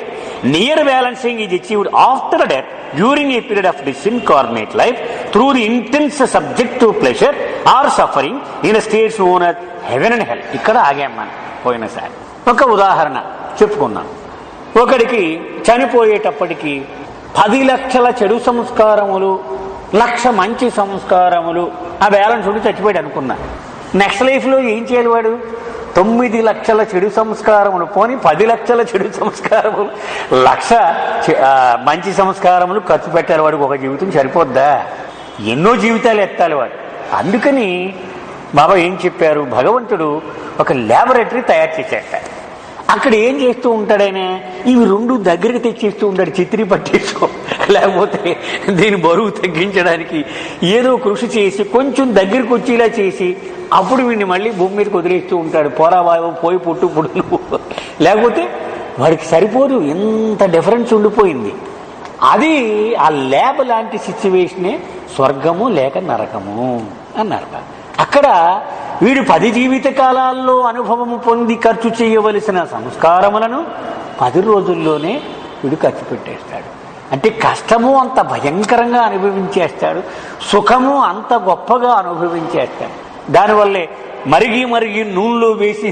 near balancing is achieved after death during a period of disincarnate life through the intense subjective pleasure or suffering in a state known as heaven and hell. ఇక్కడ ఆగాం మనం పోయినసారి. ఒక ఉదాహరణ చెప్పుకున్నాం. ఒకడికి చనిపోయేటప్పటికి 10 లక్షల చెడు సంస్కారములు, 1,00,000 మంచి సంస్కారములు, ఆ బ్యాలెన్స్ ఉండి చచ్చిపోయాడు అనుకున్నా. నెక్స్ట్ లైఫ్లో ఏం చేయాలి వాడు? 9 లక్షల చెడు సంస్కారములు పోని 10 లక్షల చెడు సంస్కారములు, 1,00,000 మంచి సంస్కారములు ఖర్చు పెట్టాలి. వాడికి ఒక జీవితం సరిపోద్దా? ఎన్నో జీవితాలు ఎత్తాలి వాడు. అందుకని బాబా ఏం చెప్పారు? భగవంతుడు ఒక ల్యాబొరేటరీ తయారు చేసేట. అక్కడ ఏం చేస్తూ ఉంటాడైనా ఇవి రెండు దగ్గరికి తెచ్చిస్తూ ఉంటాడు, చిత్రీ పట్టేస్తూ, లేకపోతే దీని బరువు తగ్గించడానికి ఏదో కృషి చేసి కొంచెం దగ్గరికి వచ్చేలా చేసి అప్పుడు వీడిని మళ్ళీ భూమి మీదకి వదిలేస్తూ ఉంటాడు. పోరాబాయో పోయి పుట్టు నువ్వు, లేకపోతే వాడికి సరిపోదు, ఎంత డిఫరెన్స్ ఉండిపోయింది. అది ఆ ల్యాబ్ లాంటి సిచ్యువేషనే స్వర్గము లేక నరకము అన్నారు. అక్కడ వీడు 10 జీవిత కాలాల్లో అనుభవము పొంది ఖర్చు చేయవలసిన సంస్కారములను 10 రోజుల్లోనే వీడు ఖర్చు పెట్టేస్తాడు. అంటే కష్టము అంత భయంకరంగా అనుభవించేస్తాడు, సుఖము అంత గొప్పగా అనుభవించేస్తాడు. దానివల్లే మరిగి నూనెలో వేసి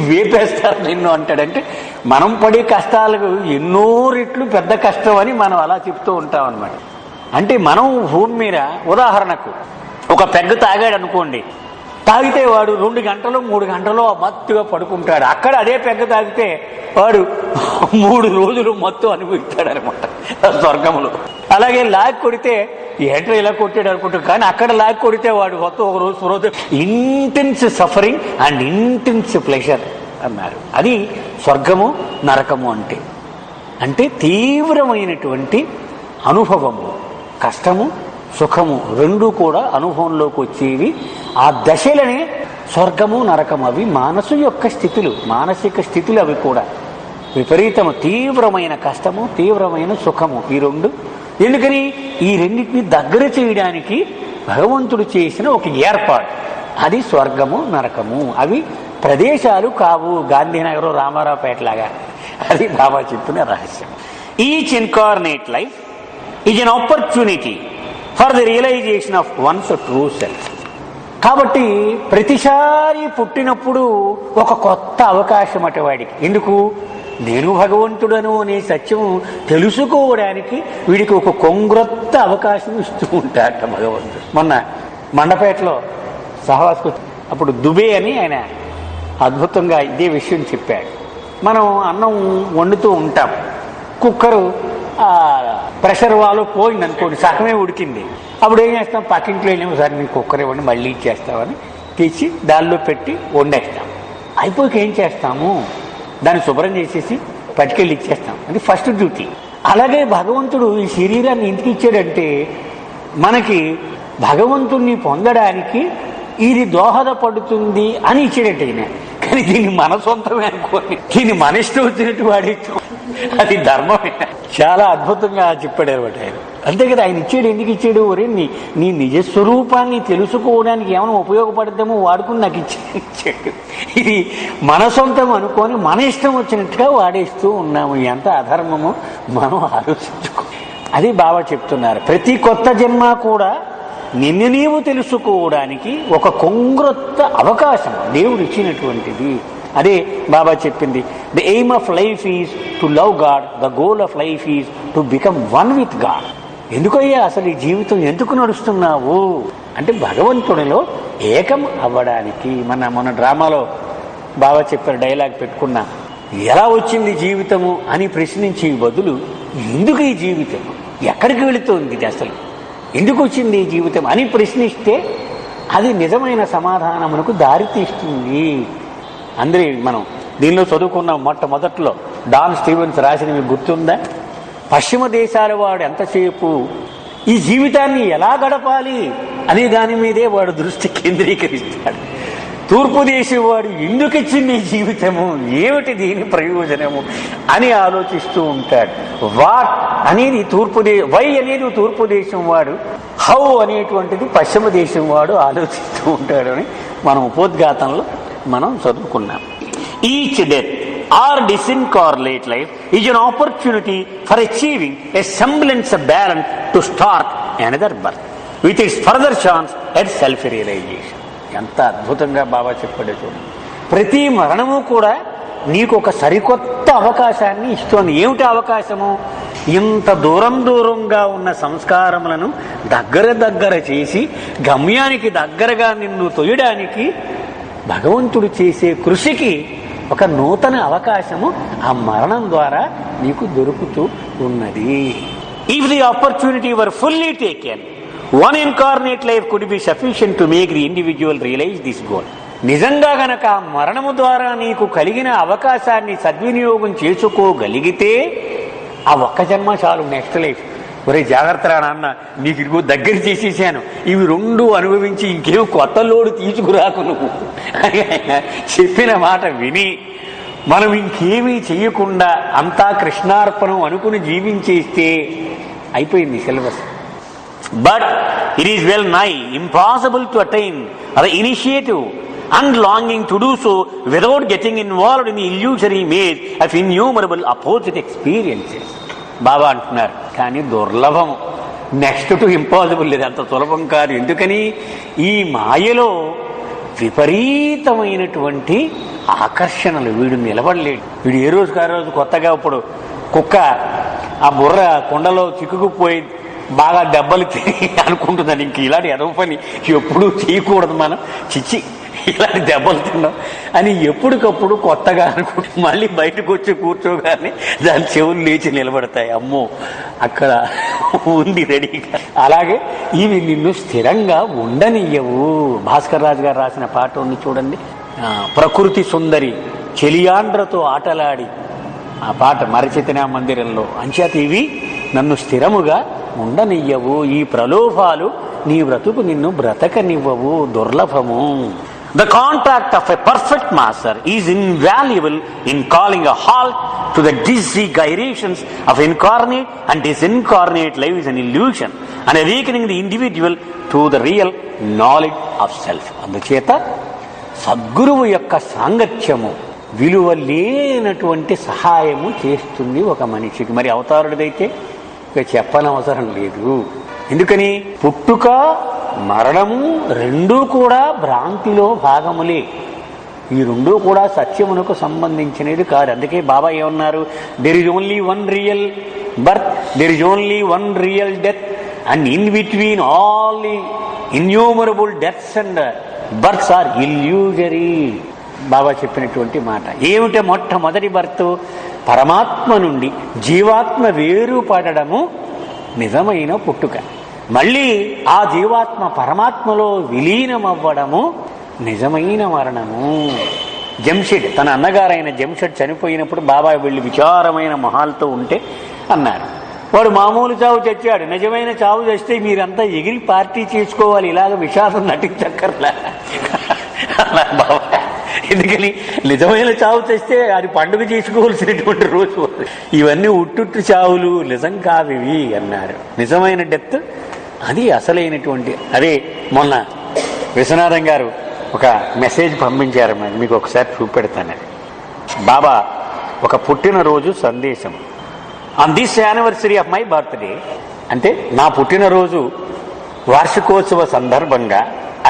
వేపేస్తారు నిన్ను అంటాడంటే మనం పడే కష్టాలకు ఎన్నో రెట్లు పెద్ద కష్టం అని మనం అలా చెప్తూ ఉంటాం అన్నమాట. అంటే మనం భూమి మీద ఉదాహరణకు ఒక పెగ్గ తాగాడు అనుకోండి, తాగితే వాడు 2 గంటలు 3 గంటలు మత్తుగా పడుకుంటాడు. అక్కడ అదే పెగ్గ తాగితే వాడు 3 రోజులు మత్తు అనుభవిస్తాడు అనమాట స్వర్గములో. అలాగే లాగ్ కొడితే ఏంటో ఇలా కొట్టాడు అనుకుంటాడు, కానీ అక్కడ లాగ్ కొడితే వాడు మొత్తం ఒక రోజు intense suffering and intense pleasure అన్నారు. అది స్వర్గము నరకము అంటే తీవ్రమైనటువంటి అనుభవము, కష్టము సుఖము రెండు కూడా అనుభవంలోకి వచ్చేవి. ఆ దశలనే స్వర్గము నరకము. అవి మనసు యొక్క స్థితులు, మానసిక స్థితులు. అవి కూడా విపరీతము, తీవ్రమైన కష్టము, తీవ్రమైన సుఖము, ఈ రెండు. ఎందుకని? ఈ రెండింటిని దగ్గర చేయడానికి భగవంతుడు చేసిన ఒక ఏర్పాటు. అది స్వర్గము నరకము. అవి ప్రదేశాలు కావు, గాంధీనగరం రామారావుపేట లాగా. అది బాబా చెప్పిన రహస్యం. Each incarnate life is an opportunity for the realization of one's true self. కాబట్టి ప్రతిసారి పుట్టినప్పుడు ఒక కొత్త అవకాశం అట వాడికి. ఎందుకు? నేను భగవంతుడను అనే సత్యం తెలుసుకోవడానికి వీడికి ఒక కొంగ్రొత్త అవకాశం ఇస్తూ ఉంటాడట భగవంతుడు. మొన్న మండపేటలో సహవాసుకు అప్పుడు దుబే అని ఆయన అద్భుతంగా ఇదే విషయం చెప్పాడు. మనం అన్నం వండుతూ ఉంటాం, కుక్కరు ప్రెషర్ వాల్వ్ పోయింది అనుకోండి, సగమే ఉడికింది. అప్పుడు ఏం చేస్తాం, పక్కింట్లో వెళ్ళాము, సార్ మీకు కుక్కర్ ఇవ్వండి మళ్ళీ ఇచ్చేస్తామని తెచ్చి దానిలో పెట్టి వండేస్తాం. అయిపోయాక ఏం చేస్తాము, దాన్ని శుభ్రం చేసేసి పట్టుకెళ్ళి ఇచ్చేస్తాం. అది ఫస్ట్ డ్యూటీ. అలాగే భగవంతుడు ఈ శరీరాన్ని ఎందుకు ఇచ్చాడంటే మనకి భగవంతుణ్ణి పొందడానికి ఇది దోహదపడుతుంది అని ఇచ్చాడట ఈయన. కానీ దీన్ని మన సొంతమే అనుకోని దీన్ని మన ఇష్టం వచ్చినట్టు వాడేస్తాం, అది ధర్మమే. చాలా అద్భుతంగా చెప్పాడు అనమాట ఆయన. అంతే కదా, ఆయన ఇచ్చాడు. ఎందుకు ఇచ్చాడు, ఒరే నీ నిజస్వరూపాన్ని తెలుసుకోవడానికి ఏమైనా ఉపయోగపడద్దేమో వాడుకుని నాకు ఇచ్చాడు. ఇది మన సొంతం అనుకొని మన ఇష్టం వచ్చినట్టుగా వాడేస్తూ ఉన్నాము. ఎంత అధర్మమో మనం ఆలోచించుకో. అది బాబా చెప్తున్నారు. ప్రతి కొత్త జన్మ కూడా నిన్ను నీవు తెలుసుకోవడానికి ఒక కొంగ్రొత్త అవకాశం దేవుడు ఇచ్చినటువంటిది. అదే బాబా చెప్పింది, the aim of life is to love God, the goal of life is to become one with God. ఎందుకయ్యా అసలు ఈ జీవితం ఎందుకు నడుస్తున్నావు అంటే భగవంతుడిలో ఏకం అవ్వడానికి. మన డ్రామాలో బాబా చెప్పారు, డైలాగ్ పెట్టుకున్నా, ఎలా వచ్చింది జీవితము అని ప్రశ్నించే బదులు ఎందుకు ఈ జీవితం, ఎక్కడికి వెళుతోంది ఇది, అసలు ఎందుకు వచ్చింది ఈ జీవితం అని ప్రశ్నిస్తే అది నిజమైన సమాధానమునకు దారితీస్తుంది. అందరి మనం దీనిలో చదువుకున్న మొట్టమొదట్లో డాన్ స్టీవెన్స్ రాసిన మీకు గుర్తుందా, పశ్చిమ దేశాల వాడు ఎంతసేపు ఈ జీవితాన్ని ఎలా గడపాలి అనే దాని మీదే వాడు దృష్టి కేంద్రీకరిస్తాడు. తూర్పు దేశం వాడు ఎందుకు ఇచ్చింది ఈ జీవితము, ఏమిటి దీని ప్రయోజనము అని ఆలోచిస్తూ ఉంటాడు. వాట్ అనేది వై అనేది తూర్పు దేశం వాడు, హౌ అనేటువంటిది పశ్చిమ దేశం వాడు ఆలోచిస్తూ ఉంటాడు అని మనం ఉపోద్ఘాతంలో మనం చదువుకున్నాం. Each death or disincarnate life is an opportunity for achieving a semblance of balance to start another birth with its further chance at self-realization. ఎంత అద్భుతంగా బాబా చెప్పాడు చూడండి. ప్రతి మరణము కూడా నీకు ఒక సరికొత్త అవకాశాన్ని ఇస్తోంది. ఏమిటి అవకాశము, ఇంత దూరంగా ఉన్న సంస్కారములను దగ్గర చేసి గమ్యానికి దగ్గరగా నిన్ను తొయ్యడానికి భగవంతుడు చేసే కృషికి ఒక నూతన అవకాశము ఆ మరణం ద్వారా నీకు దొరుకుతూ ఉన్నది. If the opportunity were fully taken, one incarnate life could be sufficient to make the individual realize this goal. నిజంగా గనక మరణము ద్వారా నీకు కలిగిన అవకాశాన్ని సద్వినియోగం చేసుకోగలిగితే ఆ ఒక్క జన్మ చాలు, నెక్స్ట్ లైఫ్. ఒరే జాగ్రత్త నాన్న, నీకు ఇదిగో దగ్గర చేసేసాను, ఇవి రెండు అనుభవించి ఇంకేం కొత్త లోడు తీసుకురాకు నువ్వు అని ఆయన చెప్పిన మాట విని మనం ఇంకేమీ చెయ్యకుండా అంతా కృష్ణార్పణం అనుకుని జీవించేస్తే అయిపోయింది syllabus. But it is well nigh impossible to attain the initiative and longing to do so without getting involved in the illusory maze of innumerable opposite experiences. బాబా అంటున్నారు, కానీ దుర్లభం, నెక్స్ట్ టు ఇంపాసిబుల్ లేదు, అంత సులభం కాదు. ఎందుకని, ఈ మాయలో విపరీతమైనటువంటి ఆకర్షణలు, వీడు నిలబడలేడు. వీడు ఏ రోజుకు ఆ రోజు కొత్తగా, ఇప్పుడు కుక్క ఆ బుర్ర కుండలో చిక్కుకుపోయి బాగా దెబ్బలు తిని అనుకుంటుందని ఇంక ఇలాంటి ఎదవ పని ఎప్పుడూ చేయకూడదు, మనం చిచ్చి ఇలాంటి దెబ్బలు తిన్నాం అని ఎప్పటికప్పుడు కొత్తగా అనుకుంటే మళ్ళీ బయటకు వచ్చి కూర్చోగానే దాని చెవులు లేచి నిలబడతాయి, అమ్మో అక్కడ ఉంది రెడీగా. అలాగే ఇవి నిన్ను స్థిరంగా ఉండనియ్యవు. భాస్కర్ రాజు గారు రాసిన పాట ఉంది చూడండి, ప్రకృతి సుందరి చెలియాండ్రతో ఆటలాడి, ఆ పాట మరచితినా మందిరంలో. అంచేత ఇవి నన్ను స్థిరముగా ఉండనియ్యవు, ఈ ప్రలోభాలు నీ బ్రతుకు నిన్ను బ్రతకనివ్వవు, దుర్లభము. The contact of a perfect master is invaluable in calling a halt to the dizzy gyrations of incarnate and disincarnate life is an illusion and awakening the individual to the real knowledge of self. అందుచేత సద్గురువు యొక్క సాంగత్యము విలువ లేనటువంటి సహాయము చేస్తుంది ఒక మనిషికి. మరి అవతారుడిదైతే ఇక చెప్పనవసరం లేదు. ఎందుకని, పుట్టుక మరణము రెండూ కూడా భ్రాంతిలో భాగములే. ఈ రెండూ కూడా సత్యమునకు సంబంధించినది కాదు. అందుకే బాబా ఏమన్నారు, there is only one real birth, there is only one real death and in between all the innumerable deaths and births are illusory. Baba చెప్పినటువంటి మాట ఏమిటి? మొట్టమొదటి బర్త్ పరమాత్మ నుండి జీవాత్మ వేరుపడము నిజమైన పుట్టుక. మళ్ళీ ఆ జీవాత్మ పరమాత్మలో విలీనమవ్వడము నిజమైన మరణము. జంషెడ్ తన అన్నగారైన జంషెడ్ చనిపోయినప్పుడు బాబా వెళ్ళి విచారమైన మొహాలతో ఉంటే అన్నారు, వాడు మామూలు చావు చచ్చాడు, నిజమైన చావు చస్తే మీరంతా ఎగిరి పార్టీ చేసుకోవాలి, ఇలాగ విషాదం నటించక్కర్లా అన్నారు బాబా. ఎందుకని నిజమైన చావు తెస్తే అది పండుగ చేసుకోవాల్సినటువంటి రోజు. ఇవన్నీ ఉట్టుట్టు చావులు, నిజం కావివి అన్నారు. నిజమైన డెత్ అది అసలైనటువంటి. అదే మొన్న విశ్వనాథం గారు ఒక మెసేజ్ పంపించారు, మీకు ఒకసారి చూపెడతాను. బాబా ఒక పుట్టినరోజు సందేశం. On this anniversary of my birthday, అంటే నా పుట్టినరోజు వార్షికోత్సవ సందర్భంగా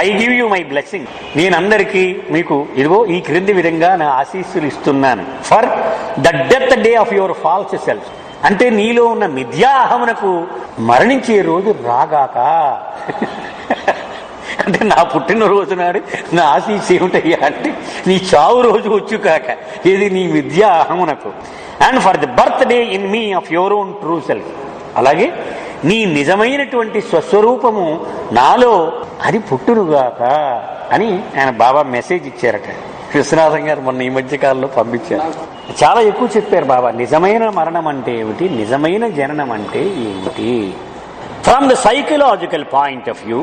I give you my blessing, నేనందరికీ మీకు ఇదిగో ఈ క్రింది విధంగా నా ఆశీస్సులు ఇస్తున్నాను. For the death day of your false self, అంటే నీలో ఉన్న మిథ్యాహమునకు మరణించే రోజు రాగాక. అంటే నా పుట్టినరోజు నాడు నా ఆశీస్సు ఏమిటయ్యా అంటే నీ చావు రోజు వచ్చు కాక, ఏది నీ మిథ్యాహమునకు. And for the birthday in me of your own true self, అలాగే నీ నిజమైనటువంటి స్వస్వరూపము నాలో అది పుట్టునుగాక అని ఆయన బాబా మెసేజ్ ఇచ్చారట. విశ్వనాథం గారు మొన్న ఈ మధ్య కాలంలో పంపించారు. చాలా ఎక్కువ చెప్పారు బాబా. నిజమైన మరణం అంటే ఏమిటి, నిజమైన జననం అంటే ఏమిటి. From the psychological point of view,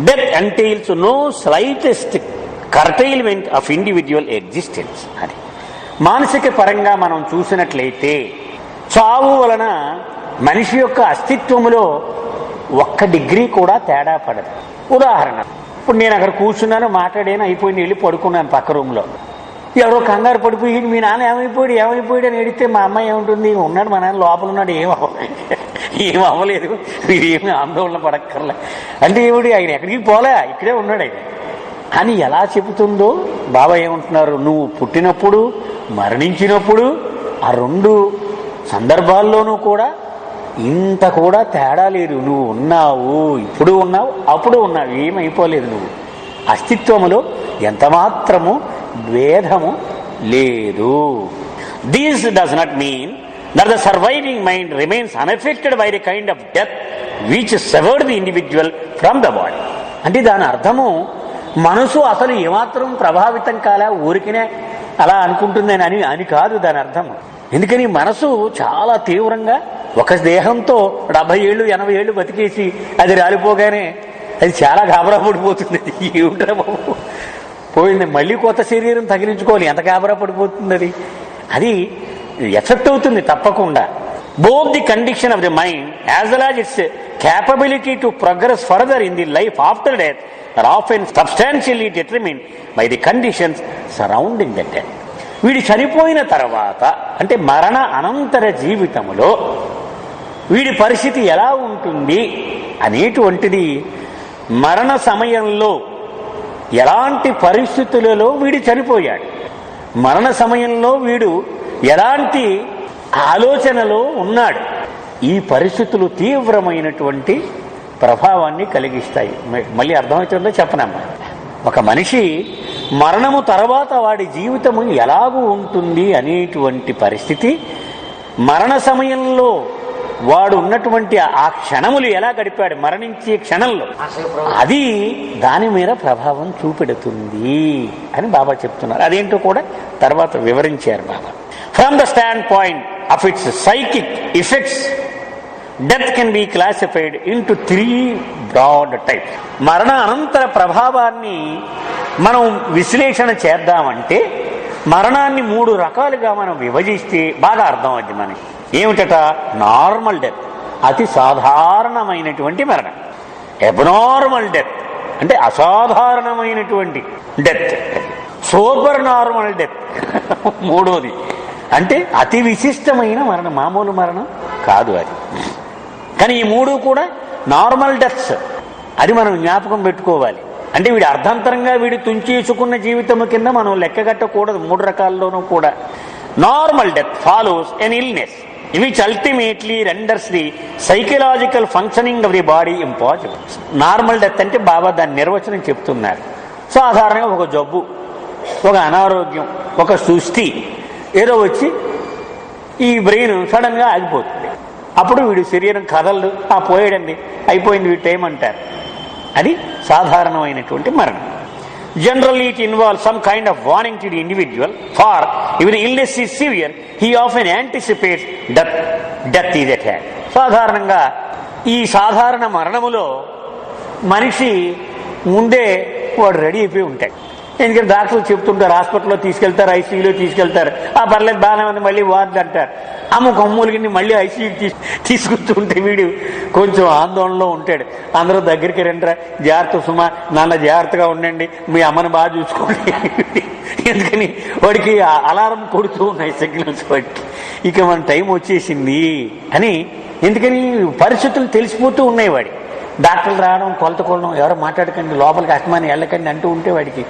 death entails no slightest curtailment of individual existence. అది మానసిక పరంగా మనం చూసినట్లయితే చావు వలన మనిషి యొక్క అస్తిత్వములో 1 డిగ్రీ కూడా తేడా పడదు. ఉదాహరణ, ఇప్పుడు నేను అక్కడ కూర్చున్నాను, మాట్లాడాను, అయిపోయింది, వెళ్ళి పడుకున్నాను పక్క రూమ్లో. ఎవరో కంగారు పడిపోయి మీ నాన్న ఏమైపోయాడు అని ఏడితే మా అమ్మాయి ఏముంటుంది, ఉన్నాడు మా నాన్న లోపల ఉన్నాడు, ఏం అవ్వలేదు, మీరు ఏమి ఆందోళన పడక్కర్లే అంటే ఏమిటి, ఆయన ఎక్కడికి పోలే, ఇక్కడే ఉన్నాడు ఆయన అని ఎలా చెబుతుందో బాబా ఏమంటున్నారు, నువ్వు పుట్టినప్పుడు మరణించినప్పుడు ఆ 2 సందర్భాల్లోనూ కూడా ఇంత కూడా తేడా లేదు. నువ్వు ఉన్నావు, ఇప్పుడు ఉన్నావు, అప్పుడు ఉన్నావు, ఏమైపోలేదు. నువ్వు అస్తిత్వములో ఎంతమాత్రము భేదము లేదు. This does not mean that the surviving mind remains unaffected by the kind of death which severed the individual from the body. అంటే దాని అర్థము మనసు అసలు ఏమాత్రం ప్రభావితం కాలే, ఊరికినే అలా అనుకుంటుందని అని కాదు దాని అర్థం. ఎందుకని మనసు చాలా తీవ్రంగా ఒక దేహంతో 70 ఏళ్ళు 80 ఏళ్ళు బతికేసి అది రాలిపోగానే అది చాలా గాబరా పడిపోతుంది. ఏమిట్రా బాబు పోయింది, మళ్ళీ కొత్త శరీరం తగిలించుకోవాలి, ఎంత గాబరా పడిపోతుంది. అది ఎఫెక్ట్ అవుతుంది తప్పకుండా. Both the condition of the mind as well as it's capability to progress further in the life after death are often substantially determined by the conditions surrounding the death. వీడి చనిపోయిన తర్వాత అంటే మరణ అనంతర జీవితంలో వీడి పరిస్థితి ఎలా ఉంటుంది అనేటువంటిది మరణ సమయంలో ఎలాంటి పరిస్థితులలో వీడు చనిపోయాడు, మరణ సమయంలో వీడు ఎలాంటి ఆలోచనలో ఉన్నాడు, ఈ పరిస్థితులు తీవ్రమైనటువంటి ప్రభావాన్ని కలిగిస్తాయి. మళ్ళీ అర్థమవుతుందో చెప్పనమ్మా. ఒక మనిషి మరణము తర్వాత వాడి జీవితము ఎలాగూ ఉంటుంది అనేటువంటి పరిస్థితి, మరణ సమయంలో వాడు ఉన్నటువంటి ఆ క్షణములు ఎలా గడిపాడు మరణించే క్షణంలో, అది దాని మీద ప్రభావం చూపెడుతుంది అని బాబా చెప్తున్నారు. అదేంటో కూడా తర్వాత వివరించారు Baba. From the standpoint of its psychic effects, death can be classified into 3 broad types. మరణ అనంతర ప్రభావాన్ని మనం విశ్లేషణ చేద్దామంటే మరణాన్ని 3 రకాలుగా మనం విభజిస్తే బాగా అర్థమవుద్ది మనకి. ఏమిటట? నార్మల్ డెత్, అతి సాధారణమైనటువంటి మరణం. అబ్నార్మల్ డెత్ అంటే అసాధారణమైనటువంటి డెత్. సూపర్ నార్మల్ డెత్ మూడోది, అంటే అతి విశిష్టమైన మరణం, మామూలు మరణం కాదు అది. కానీ ఈ 3 కూడా నార్మల్ డెత్స్, అది మనం జ్ఞాపకం పెట్టుకోవాలి. అంటే వీడి అర్ధాంతరంగా వీడు తుంచేసుకున్న జీవితము కింద మనం లెక్కగట్టకూడదు 3 రకాల్లోనూ కూడా. Normal death follows an illness which ultimately renders the psychological functioning of the body impossible. Normal death అంటే బాబా దాని నిర్వచనం చెప్తున్నారు. సాధారణంగా ఒక జబ్బు ఒక అనారోగ్యం, ఒక సుస్థి ఏదో వచ్చి ఈ బ్రెయిన్ సడన్గా ఆగిపోతుంది. అప్పుడు వీడి శరీరం కదలదు, పోయాడండి, అయిపోయింది వీడి టైం అంటారు. అది సాధారణమైనటువంటి మరణం. Generally, it involves some kind of warning to the individual, for if the illness is severe, he often anticipates that death is at hand. సాధారణంగా ఈ సాధారణ మరణములో మనిషి ముందే వాడు రెడీ అయిపోయి ఉంటాడు. ఎందుకంటే డాక్టర్లు చెప్తుంటారు, హాస్పిటల్లో తీసుకెళ్తారు, ఐసీయూలో తీసుకెళ్తారు, పర్లేదు బాగానే ఉంది, మళ్ళీ వార్డు అంటారు. కొమ్ములకి మళ్ళీ ఐసీయూకి తీసుకొస్తూ ఉంటే వీడు కొంచెం ఆందోళనలో ఉంటాడు. అందరూ దగ్గరికి రండిరా, జాగ్రత్త సుమా, నాన్న జాగ్రత్తగా ఉండండి, మీ అమ్మని బాగా చూసుకోండి. ఎందుకని వాడికి అలారం కొడుతూ ఉన్నాయి సిగ్నల్స్ వాడికి, ఇక మన టైం వచ్చేసింది అని. ఎందుకని పరిస్థితులు తెలిసిపోతూ ఉన్నాయి వాడి. డాక్టర్లు రావడం, కొలత కొలడం, ఎవరో మాట్లాడకండి, లోపలికి అస్తమాని వెళ్ళకండి అంటూ ఉంటే వాడికి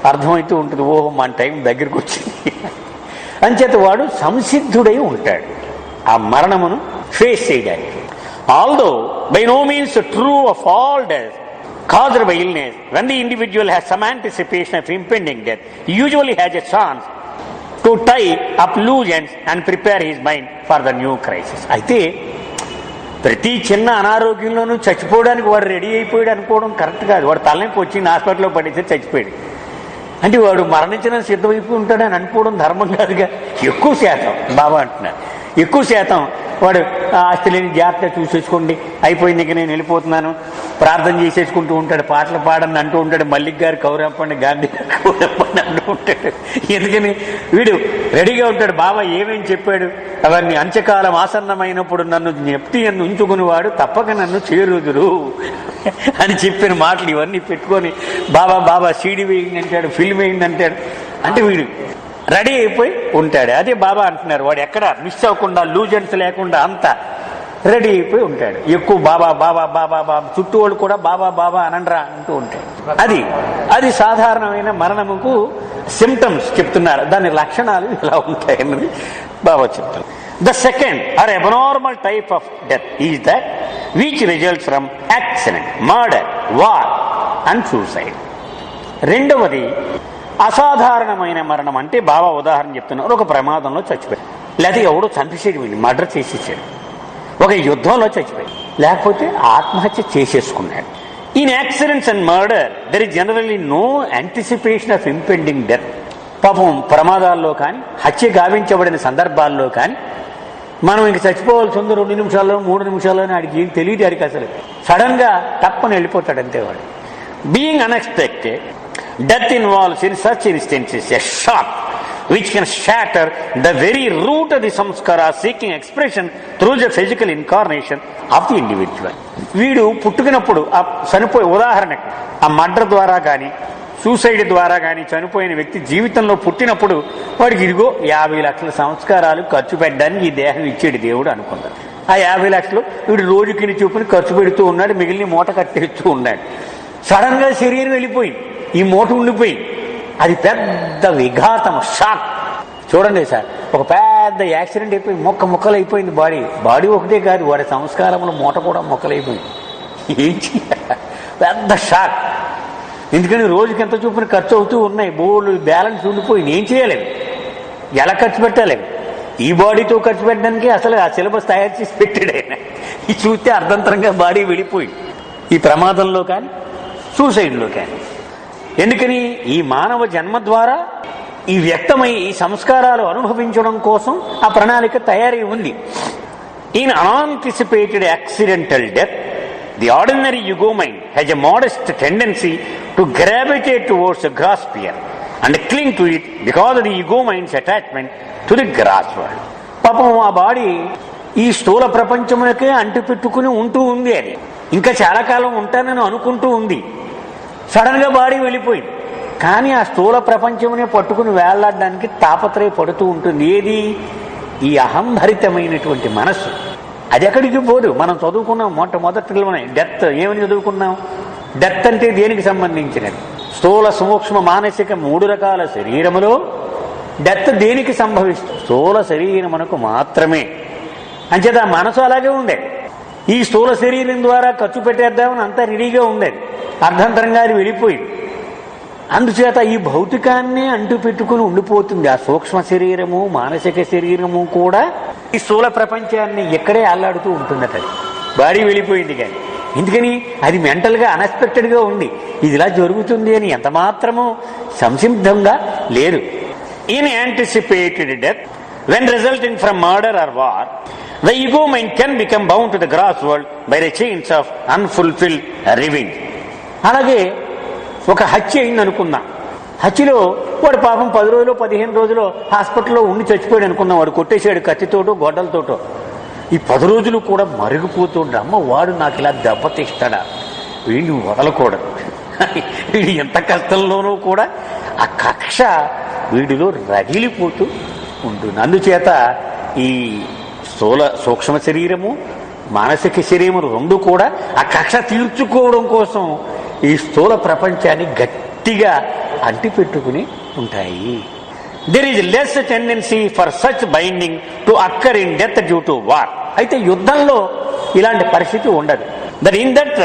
అర్థమవుతూ ఉంటుంది, ఓహో మన టైం దగ్గరికి వచ్చింది. అంచేత వాడు సంసిద్ధుడై ఉంటాడు ఆ మరణమును ఫేస్ చేయడానికి. Although by no means true of all death caused by illness, when the individual has some anticipation of impending death, he usually has a chance to tie up loose ends and prepare his mind for the new crisis. అయితే ప్రతి చిన్న అనారోగ్యంలోనూ చచ్చిపోవడానికి వాడు ready అయిపోయాడు అనుకోవడం correct కాదు. వాడు తలనొప్పి వచ్చింది, హాస్పిటల్లో పడితే చచ్చిపోయాడు అంటే వాడు మరణించడానికి సిద్ధమైపోయి ఉంటాడని అనుకోవడం ధర్మం కాదుగా. ఎక్కువ శాతం బాబా అంటున్నారు, ఎక్కువ శాతం వాడు ఆస్తిలేని జాగ్రత్తగా చూసేసుకోండి, అయిపోయింది, ఇక నేను వెళ్ళిపోతున్నాను, ప్రార్థన చేసేసుకుంటూ ఉంటాడు, పాటలు పాడని అంటూ ఉంటాడు, మల్లిక్ గారు కౌరప్పండి, గాంధీ గారు కౌరప్పండి అంటూ ఉంటాడు. ఎందుకని వీడు రెడీగా ఉంటాడు. బాబా ఏమేమి చెప్పాడు అవన్నీ, అంత్యకాలం ఆసన్నమైనప్పుడు నన్ను జ్ఞప్తి అని ఉంచుకునేవాడు తప్పక నన్ను చేరుదురు అని చెప్పిన మాటలు ఇవన్నీ పెట్టుకొని బాబా బాబా సీడీ వేయింది అంటాడు, ఫిల్మ్ వేయింది అంటాడు. అంటే వీడు రెడీ అయిపోయి ఉంటాడు. అదే బాబా అంటున్నారు, వాడు ఎక్కడ మిస్ అవ్వకుండా, లూజెన్స్ లేకుండా అంతా రెడీ అయిపోయి ఉంటాడు. ఎక్కువ బాబా బాబా బాబా బాబా, చుట్టూ వాళ్ళు కూడా బాబా బాబా అనండ్రా అంటూ ఉంటాడు. అది సాధారణమైన మరణముకు సిమ్టమ్స్ చెప్తున్నారు, దాని లక్షణాలు ఇలా ఉంటాయన్నది బాబా చెప్తారు. The second or abnormal type of death is that which results from accident, murder, war and suicide. రెండవది అసాధారణమైన మరణం. అంటే బాబా ఉదాహరణ చెప్తున్నారు, ఒక ప్రమాదంలో చచ్చిపోయాడు, లేకపోతే ఎవడో చంపేసేది, మర్డర్ చేసేసాడు, ఒక యుద్ధంలో చచ్చిపోయాడు, లేకపోతే ఆత్మహత్య చేసేసుకున్నాడు. In accidents and murder there is generally no anticipation of impending death. పాపం ప్రమాదాల్లో కానీ, హత్య గావించబడిన సందర్భాల్లో కానీ మనం ఇంక చచ్చిపోవాల్సి ఉంది 2 నిమిషాల్లో 3 నిమిషాల్లోనే ఆడికి ఏం తెలియదు, ఆడికి అసలు సడన్ గా తప్పని వెళ్ళిపోతాడు అంతే వాడు. Being unexpected death involves in such instances a shock which can shatter the very root of the samskara seeking expression through the physical incarnation of the individual. వీడు పుట్టుకున్నప్పుడు చనిపోయే, ఉదాహరణకు ఆ మర్డర్ ద్వారా కానీ, సూసైడ్ ద్వారా కానీ చనిపోయిన వ్యక్తి జీవితంలో పుట్టినప్పుడు వాడికి ఇదిగో 50 లక్షల సంస్కారాలు ఖర్చు పెట్టడానికి ఈ దేహం ఇచ్చాడు దేవుడు అనుకున్నాడు. ఆ 50 లక్షలు వీడు రోజుకి చూపుని ఖర్చు పెడుతూ ఉన్నాడు, మిగిలిన మూట కట్టేస్తూ ఉన్నాడు. సడన్ గా శరీరం వెళ్ళిపోయింది, ఈ మూట ఉండిపోయింది. అది పెద్ద విఘాతం, షాక్. చూడండి సార్, ఒక పెద్ద యాక్సిడెంట్ అయిపోయి ముక్కలు అయిపోయింది బాడీ ఒకటే కాదు, వాడి సంస్కారంలో మూట కూడా మొక్కలైపోయింది. ఏం చేయాలి, పెద్ద షాక్. ఎందుకని రోజుకి ఎంత చూపుని ఖర్చు అవుతూ ఉన్నాయి, బోర్డు బ్యాలెన్స్ ఉండిపోయింది, ఏం చేయలేము, ఎలా ఖర్చు పెట్టలేము. ఈ బాడీతో ఖర్చు పెట్టడానికి అసలు ఆ సిలబస్ తయారు చేసి పెట్టాడు ఆయన. ఇది చూస్తే అర్ధంతరంగా బాడీ వెళ్ళిపోయింది ఈ ప్రమాదంలో కానీ, సూసైడ్లో కానీ. ఎందుకని ఈ మానవ జన్మ ద్వారా ఈ వ్యక్తమై ఈ సంస్కారాలు అనుభవించడం కోసం ఆ ప్రణాళిక తయారై ఉంది. In unanticipated accidental death the ordinary ego mind has a modest tendency to gravitate towards the gross sphere and cling to it because of the ego mind's attachment to the gross world. పాపం ఆ body ఈ స్థూల ప్రపంచమునకే అంటిపెట్టుకుని ఉంటూ ఉంది. అది ఇంకా చాలా కాలం ఉంటానని అనుకుంటూ ఉంది. సడన్ గా బాడీ వెళ్ళిపోయింది, కానీ ఆ స్థూల ప్రపంచమునే పట్టుకుని వేళ్లాడడానికి తాపత్రయపడుతూ ఉంటుంది. ఏది? ఈ అహంభరితమైనటువంటి మనస్సు. అది ఎక్కడికి పోదు. మనం చదువుకున్నాం మొట్టమొదటిలోనే డెత్. ఏమని చదువుకున్నాం? డెత్ అంటే దేనికి సంబంధించినది? స్థూల సూక్ష్మ మానసిక 3 రకాల శరీరములో డెత్ దేనికి సంభవిస్తుంది? స్థూల శరీరమునకు మాత్రమే. అంచేత ఆ మనసు అలాగే ఉండేది. ఈ స్థూల శరీరం ద్వారా ఖర్చు పెట్టేద్దామని అంతా రెడీగా ఉండేది. అర్ధంతరంగా అది వెళ్ళిపోయింది. అందుచేత ఈ భౌతికాన్ని అంటు పెట్టుకుని ఉండిపోతుంది. ఆ సూక్ష్మ శరీరము, మానసిక శరీరము కూడా ఈ స్థూల ప్రపంచాన్ని ఎక్కడే అల్లాడుతూ ఉంటుందట. బాడీ వెళ్ళిపోయింది కానీ ఎందుకని అది మెంటల్గా అన్ఎక్స్పెక్టెడ్గా ఉంది. ఇది ఇలా జరుగుతుంది అని ఎంత మాత్రము సంసిద్ధంగా లేరు. In anticipated death when resulting from murder or war, the ego mind can become bound to the gross world by the chains of unfulfilled revenge. అలాగే ఒక హత్య అయింది అనుకుందాం. హత్యలో వాడు పాపం 10 రోజులు 15 రోజులు హాస్పిటల్లో ఉండి చచ్చిపోయాడు అనుకుందాం. వాడు కొట్టేశాడు కత్తితోటో గొడ్డలతోటో. ఈ 10 రోజులు కూడా మరుగుపోతుండ, అమ్మ వాడు నాకు ఇలా దెబ్బతీస్తాడా, వీడిని వదలకూడదు. వీడు ఎంత కష్టంలోనూ కూడా ఆ కక్ష వీడిలో రగిలిపోతూ ఉంటుంది. అందుచేత ఈ సూక్ష్మ శరీరము, మానసిక శరీరము రెండు కూడా ఆ కక్ష తీర్చుకోవడం కోసం ఈ స్థూల ప్రపంచాన్ని గట్టిగా అంటిపెట్టుకుని ఉంటాయి. There is less tendency for such binding to occur in death due to war. అయితే యుద్ధంలో ఇలాంటి పరిస్థితి ఉండదు. That in that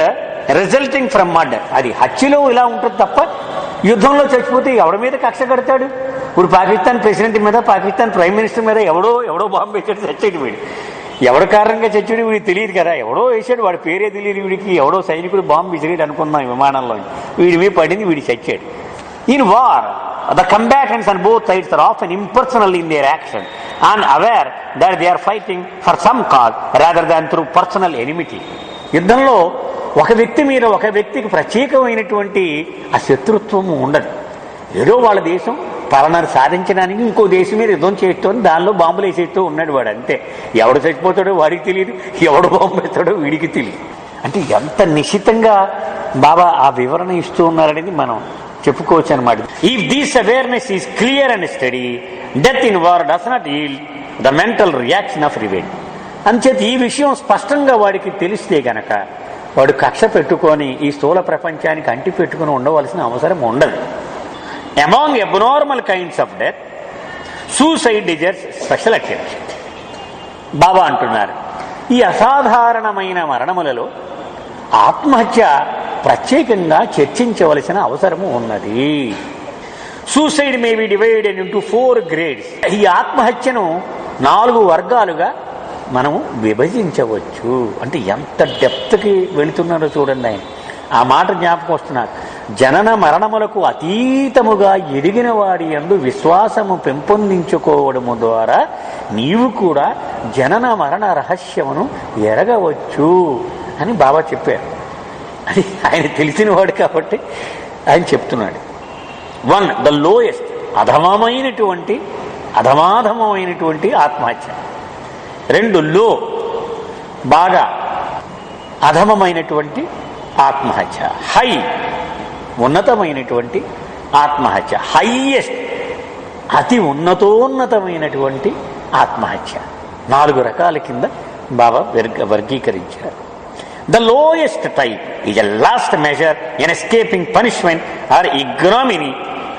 resulting from murder, అది హత్యలో ఇలా ఉంటుంది తప్ప యుద్ధంలో చచ్చిపోతే ఎవడి మీద కక్ష కడతాడు? ఇప్పుడు పాకిస్తాన్ ప్రెసిడెంట్ మీద, పాకిస్తాన్ ప్రైమ్ మినిస్టర్ మీద ఎవడో బాంబు వేసాడు, చచ్చాడు. వీడు ఎవడి కారణంగా చచ్చాడు వీడికి తెలియదు కదా. ఎవడో వేసాడు, వాడి పేరే తెలియదు వీడికి. ఎవడో సైనికుడు బాంబు విసిరాడు అనుకుందాం విమానంలో, వీడి మీద పడింది, వీడి చచ్చాడు. In war the combatants on both sides are often impersonal in their action and aware that they are fighting for some cause rather than through personal enmity. యుద్ధంలో ఒక వ్యక్తి మీద ఒక వ్యక్తికి ప్రత్యేకమైనటువంటి ఆ శత్రుత్వము ఉండదు. ఏదో వాళ్ళ దేశం పలానాను సాధించడానికి ఇంకో దేశం మీద యుద్ధం చేస్తూ దానిలో బాంబులు వేసేస్తూ ఉన్నాడు వాడు, అంతే. ఎవడు చచ్చిపోతాడో వాడికి తెలియదు, ఎవడు బాంబు వేస్తాడో వీడికి తెలియదు. అంటే ఎంత నిశ్చితంగా బాబా ఆ వివరణ ఇస్తూ ఉన్నారనేది మనం చెప్పుకోవచ్చు అనమాట. If this awareness is clear and study, death in war does not yield the mental reaction of revenge. అంచేత ఈ విషయం స్పష్టంగా వాడికి తెలిస్తే గనక వాడు కక్ష పెట్టుకొని ఈ స్థూల ప్రపంచానికి అంటి పెట్టుకుని ఉండవలసిన అవసరం ఉండదు. Among abnormal kinds of death, suicide deserves special attention. Baba అంటున్నారు, ఈ అసాధారణమైన మరణములలో ఆత్మహత్య ప్రత్యేకంగా చర్చించవలసిన అవసరము ఉన్నది. Suicide may be divided into 4 grades. ఈ ఆత్మహత్యను 4 వర్గాలుగా మనము విభజించవచ్చు. అంటే ఎంత డెప్త్కి వెళుతున్నారో చూడండి ఆయన. ఆ మాట జ్ఞాపకం వస్తున్నారు. జనన మరణములకు అతీతముగా ఎదిగిన వాడి యందు విశ్వాసము పెంపొందించుకోవడము ద్వారా నీవు కూడా జనన మరణ రహస్యమును ఎరగవచ్చు అని బాబా చెప్పారు. అది ఆయన తెలిసినవాడు కాబట్టి ఆయన చెప్తున్నాడు. 1, ద లోయెస్ట్, అధమాధమైనటువంటి ఆత్మహత్య. 2, లో, బాగా అధమమైనటువంటి ఆత్మహత్య. హై, ఉన్నతమైనటువంటి ఆత్మహత్య. హైయెస్ట్, అతి ఉన్నతోన్నతమైనటువంటి ఆత్మహత్య. 4 రకాల కింద బాబా వర్గీకరించారు. The lowest type is a last measure in escaping punishment or ignominy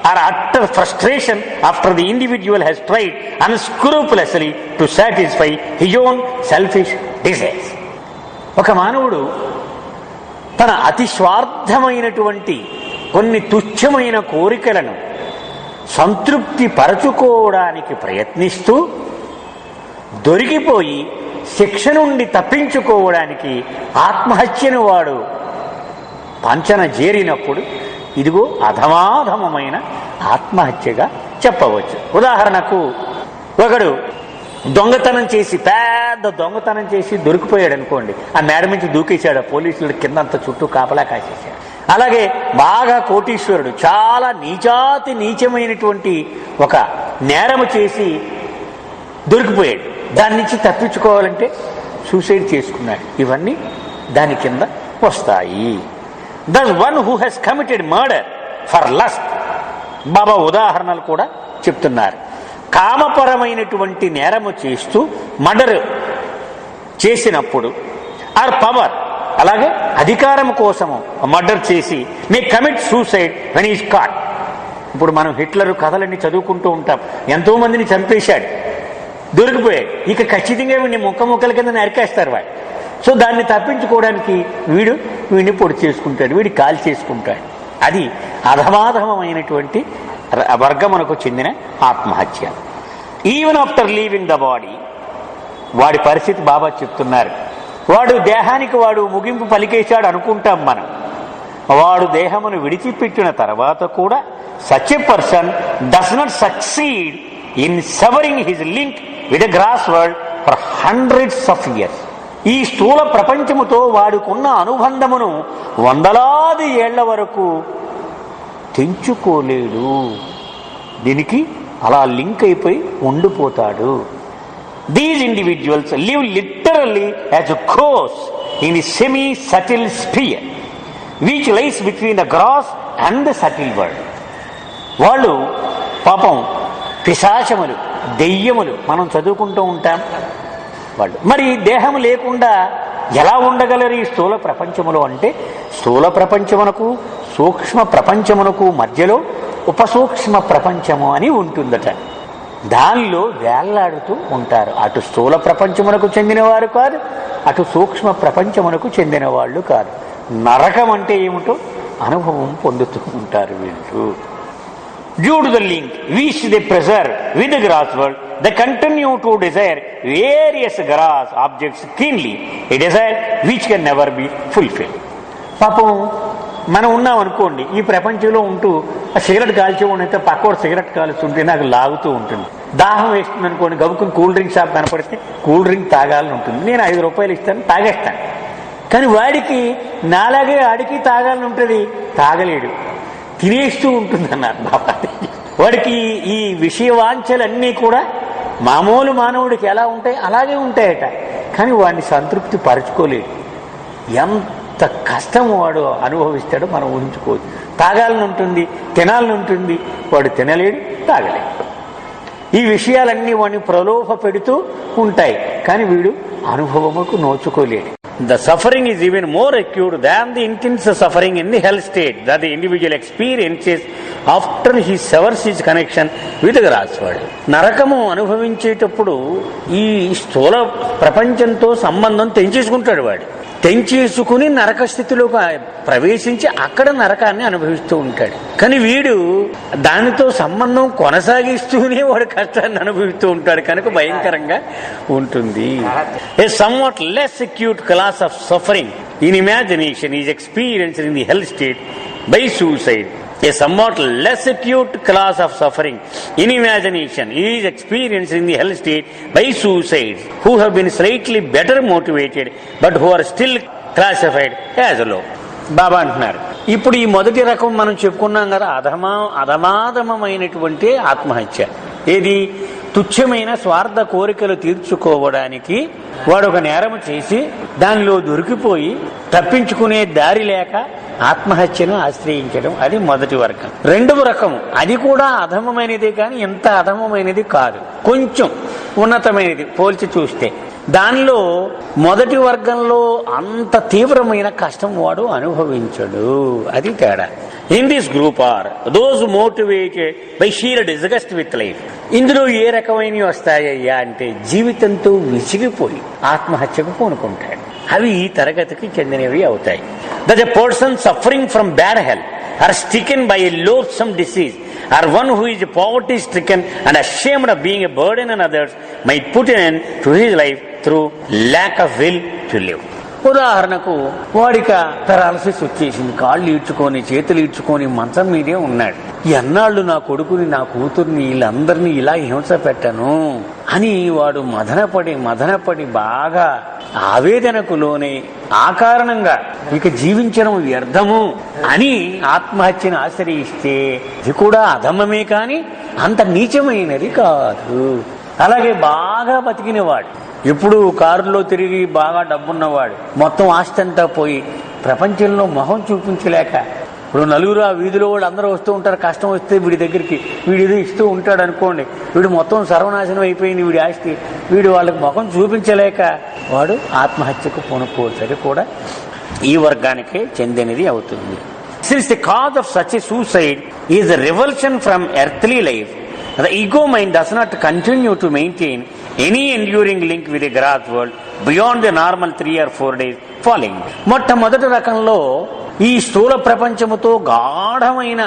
or utter frustration after the individual has tried unscrupulously to satisfy his own selfish desires. ఒక మానవుడు తన అతి స్వార్థమైనటువంటి కొన్ని తుచ్చమైన కోరికలను సంతృప్తి పరచుకోవడానికి ప్రయత్నిస్తూ దొరికిపోయి శిక్ష నుండి తప్పించుకోవడానికి ఆత్మహత్యను వాడు పంచన చేరినప్పుడు ఇదిగో అధమాధమైన ఆత్మహత్యగా చెప్పవచ్చు. ఉదాహరణకు ఒకడు పెద్ద దొంగతనం చేసి దొరికిపోయాడు అనుకోండి. ఆ మేడ నుంచి దూకేశాడు, పోలీసులు కిందంతా చుట్టూ కాపలా కాసేశాడు. అలాగే బాగా కోటీశ్వరుడు చాలా నీచమైనటువంటి ఒక నేరము చేసి దొరికిపోయాడు. దాని నుంచి తప్పించుకోవాలంటే సూసైడ్ చేసుకున్నాడు. ఇవన్నీ దాని కింద వస్తాయి. The one who has committed murder for lust. Baba ఉదాహరణలు కూడా చెప్తున్నారు. కామపరమైనటువంటి నేరము చేస్తూ మర్డర్ చేసినప్పుడు, ఆర్ పవర్, అలాగే అధికారం కోసము మర్డర్ చేసి may commit suicide when is caught. ఇప్పుడు మనం హిట్లర్ కథలన్నీ చదువుకుంటూ ఉంటాం. ఎంతో మందిని చంపేశాడు, దొరికిపోయాడు. ఇక ఖచ్చితంగా వీడిని ముక్కల కింద నరికేస్తారు వాడు. సో దాన్ని తప్పించుకోవడానికి వీడిని పొడి చేసుకుంటాడు, వీడి కాల్ చేసుకుంటాడు. అది అధమాధమైనటువంటి వర్గమునకు చెందిన ఆత్మహత్య. Even after leaving the body, వాడి పరిస్థితి బాబా చెప్తున్నారు. వాడు దేహానికి వాడు ముగింపు పలికేశాడు అనుకుంటాం మనం. వాడు దేహమును విడిచిపెట్టిన తర్వాత కూడా such a person does not succeed in severing his link with the gross world for hundreds of years. ఈ స్థూల ప్రపంచముతో వాడుకున్న అనుబంధమును వందలాది ఏళ్ల వరకు తెంచుకోలేడు. దీనికి అలా లింక్ అయిపోయి ఉండిపోతాడు. These individuals live literally as crows in the semi-subtle sphere which lies between the gross and the subtle world. వాళ్ళు పాపం పిశాచములు, దెయ్యములు మనం చదువుకుంటూ ఉంటాం. వాళ్ళు మరి దేహం లేకుండా ఎలా ఉండగలరు ఈ స్థూల ప్రపంచములో అంటే, స్థూల ప్రపంచమునకు సూక్ష్మ ప్రపంచమునకు మధ్యలో ఉపసూక్ష్మ ప్రపంచము అని ఉంటుందట. దానిలో వేళ్లాడుతూ ఉంటారు. అటు స్థూల ప్రపంచమునకు చెందినవారు కాదు, అటు సూక్ష్మ ప్రపంచమునకు చెందిన వాళ్ళు కాదు. నరకం అంటే ఏమిటో అనుభవం పొందుతూ ఉంటారు వీళ్ళు. Due to the link which they preserve with the grass world, they continue to desire various grass objects keenly, a desire which can never be fulfilled. పాపం మనం ఉన్నాం అనుకోండి, ఈ ప్రపంచంలో ఉంటూ ఆ సిగరెట్ కాల్చేవాడినైతే పక్కవాడు సిగరెట్ కాల్చుంటే నాకు లాగుతూ ఉంటుంది. దాహం వేస్తుంది అనుకోండి, గబుకుని కూల్ డ్రింక్ షాప్ కనపడితే కూల్ డ్రింక్ తాగాలని ఉంటుంది. నేను 5 రూపాయలు ఇస్తాను, తాగేస్తాను. కానీ వాడికి నాలాగే ఆడికి తాగాలని ఉంటుంది, తాగలేడు, తినేస్తూ ఉంటుంది అన్నారు బాబా. వాడికి ఈ విషయవాంఛలన్నీ కూడా మామూలు మానవుడికి ఎలా ఉంటాయి అలాగే ఉంటాయట. కానీ వాడిని సంతృప్తి పరచుకోలేడు. ఎంత కష్టం వాడు అనుభవిస్తాడో మనం ఊహించుకోవచ్చు. తాగాలని ఉంటుంది, తినాలని ఉంటుంది, వాడు తినలేడు, తాగలేడు. ఈ విషయాలన్నీ వాడిని ప్రలోభ పెడుతూ ఉంటాయి. కానీ వీడు అనుభవముకు నోచుకోలేడు. The suffering is even more acute than the intense suffering in the hell state that the individual experiences after he severs his connection with the grass world. నరకము అనుభవించేటప్పుడు ఈ స్థూల ప్రపంచంతో సంబంధం తెంచేసుకుంటాడు. వాడు తెంచేసుకుని నరక స్థితిలోకి ప్రవేశించి అక్కడ నరకాన్ని అనుభవిస్తూ ఉంటాడు. కానీ వీడు దానితో సంబంధం కొనసాగిస్తూనే వాడు కష్టాన్ని అనుభవిస్తూ ఉంటాడు. కనుక భయంకరంగా ఉంటుంది. A somewhat less acute class of suffering in imagination is experienced in the hell state by suicide. A somewhat less acute class of suffering in imagination is experienced in the hell state by suicides who have been slightly better motivated but who are still classified as low. బాబా అంటున్నారు, ఇప్పుడు ఈ మొదటి రకం మనం చెప్పుకున్నాం కదా, అధమాధమైనటువంటి ఆత్మహత్య. ఏది? తుచ్చమైన స్వార్థ కోరికలు తీర్చుకోవడానికి వాడు ఒక నేరం చేసి దానిలో దొరికిపోయి తప్పించుకునే దారి లేక ఆత్మహత్యను ఆశ్రయించడం, అది మొదటి వర్గం. రెండవ రకము, అది కూడా అధమమైనది కానీ ఎంత అధమమైనది కాదు, కొంచెం ఉన్నతమైనది పోల్చి చూస్తే. దానిలో మొదటి వర్గంలో అంత తీవ్రమైన కష్టం వాడు అనుభవించడు, అది తేడా. In this group are those motivated by sheer disgust with life. ఇందులో ఏ రకమైనవి వస్తాయ్యా అంటే, జీవితంతో విసిగిపోయి ఆత్మహత్యకు పూనుకుంటాడు. అవి ఈ తరగతికి చెందినవి అవుతాయి. That a person suffering from bad health or stricken by a loathsome disease or one who is poverty stricken and ashamed of being a burden on others might put an end to his life through lack of will to live. ఉదాహరణకు వాడిక paralysis వచ్చేసింది, కాళ్ళు ఈడ్చుకొని చేతులు ఈడ్చుకొని మంచం మీదే ఉన్నాడు. ఎన్నాళ్ళు నా కొడుకుని నా కూతుర్ని వీళ్ళందరినీ ఇలా హింస పెట్టను అని వాడు మదనపడి బాగా ఆవేదనకు లోనే ఆ కారణంగా ఇక జీవించడం వ్యర్థము అని ఆత్మహత్యను ఆశ్రయిస్తే ఇది కూడా అధమమే కానీ అంత నీచమైనది కాదు. అలాగే బాగా బతికినవాడు, ఎప్పుడు కారులో తిరిగి బాగా డబ్బున్నవాడు, మొత్తం ఆస్తి అంతా పోయి ప్రపంచంలో మొహం చూపించలేక, ఇప్పుడు నలుగురు ఆ వీధిలో వాళ్ళు అందరూ వస్తూ ఉంటారు, కష్టం వస్తే వీడి దగ్గరికి వీడిది ఇస్తూ ఉంటాడు అనుకోండి, వీడు మొత్తం సర్వనాశనం అయిపోయింది వీడి ఆస్తి, వీడు వాళ్ళకి ముఖం చూపించలేక వాడు ఆత్మహత్యకు పూనుకోవచ్చు. అది కూడా ఈ వర్గానికే చెందినది అవుతుంది. Since the cause of such a suicide is the revulsion from earthly life, the ego mind does not continue to maintain any enduring link with the grass world beyond the normal 3 or 4 days following. మొట్టమొదటి రకంలో ఈ స్థూల ప్రపంచముతో గాఢమైన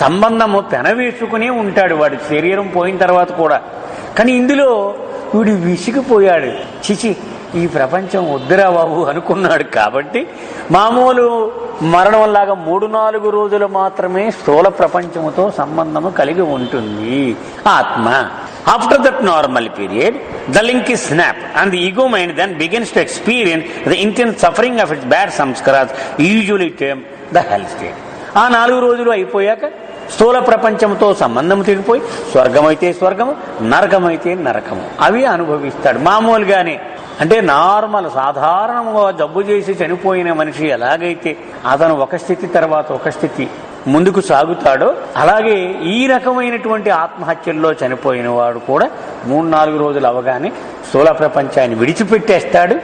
సంబంధము పెనవేసుకునే ఉంటాడు వాడి శరీరం పోయిన తర్వాత కూడా. కానీ ఇందులో వీడు విసిగిపోయాడు. చిచి, ఈ ప్రపంచం వద్దురా బాబు అనుకున్నాడు. కాబట్టి మామూలు మరణంలాగా 3-4 రోజులు మాత్రమే స్థూల ప్రపంచముతో సంబంధము కలిగి ఉంటుంది ఆత్మ. After that normal period the link is snapped and the ego mind then begins to experience the intense suffering of its bad samskaras, usually termed the hell state. ఆ 4 రోజులు అయిపోయాక స్థూల ప్రపంచంతో సంబంధం తెగిపోయి స్వర్గమైతే స్వర్గము, నరకమైతే నరకము అవి అనుభవిస్తాడు మామూలుగానే. అంటే నార్మల్ సాధారణంగా జబ్బు చేసి చనిపోయిన మనిషి ఎలాగైతే అతను ఒక స్థితి తర్వాత ఒక స్థితి ముందుకు సాగుతాడో అలాగే ఈ రకమైనటువంటి ఆత్మహత్యల్లో చనిపోయిన వాడు కూడా 3-4 రోజులు అవగానే స్థూల ప్రపంచాన్ని విడిచిపెట్టేస్తాడు,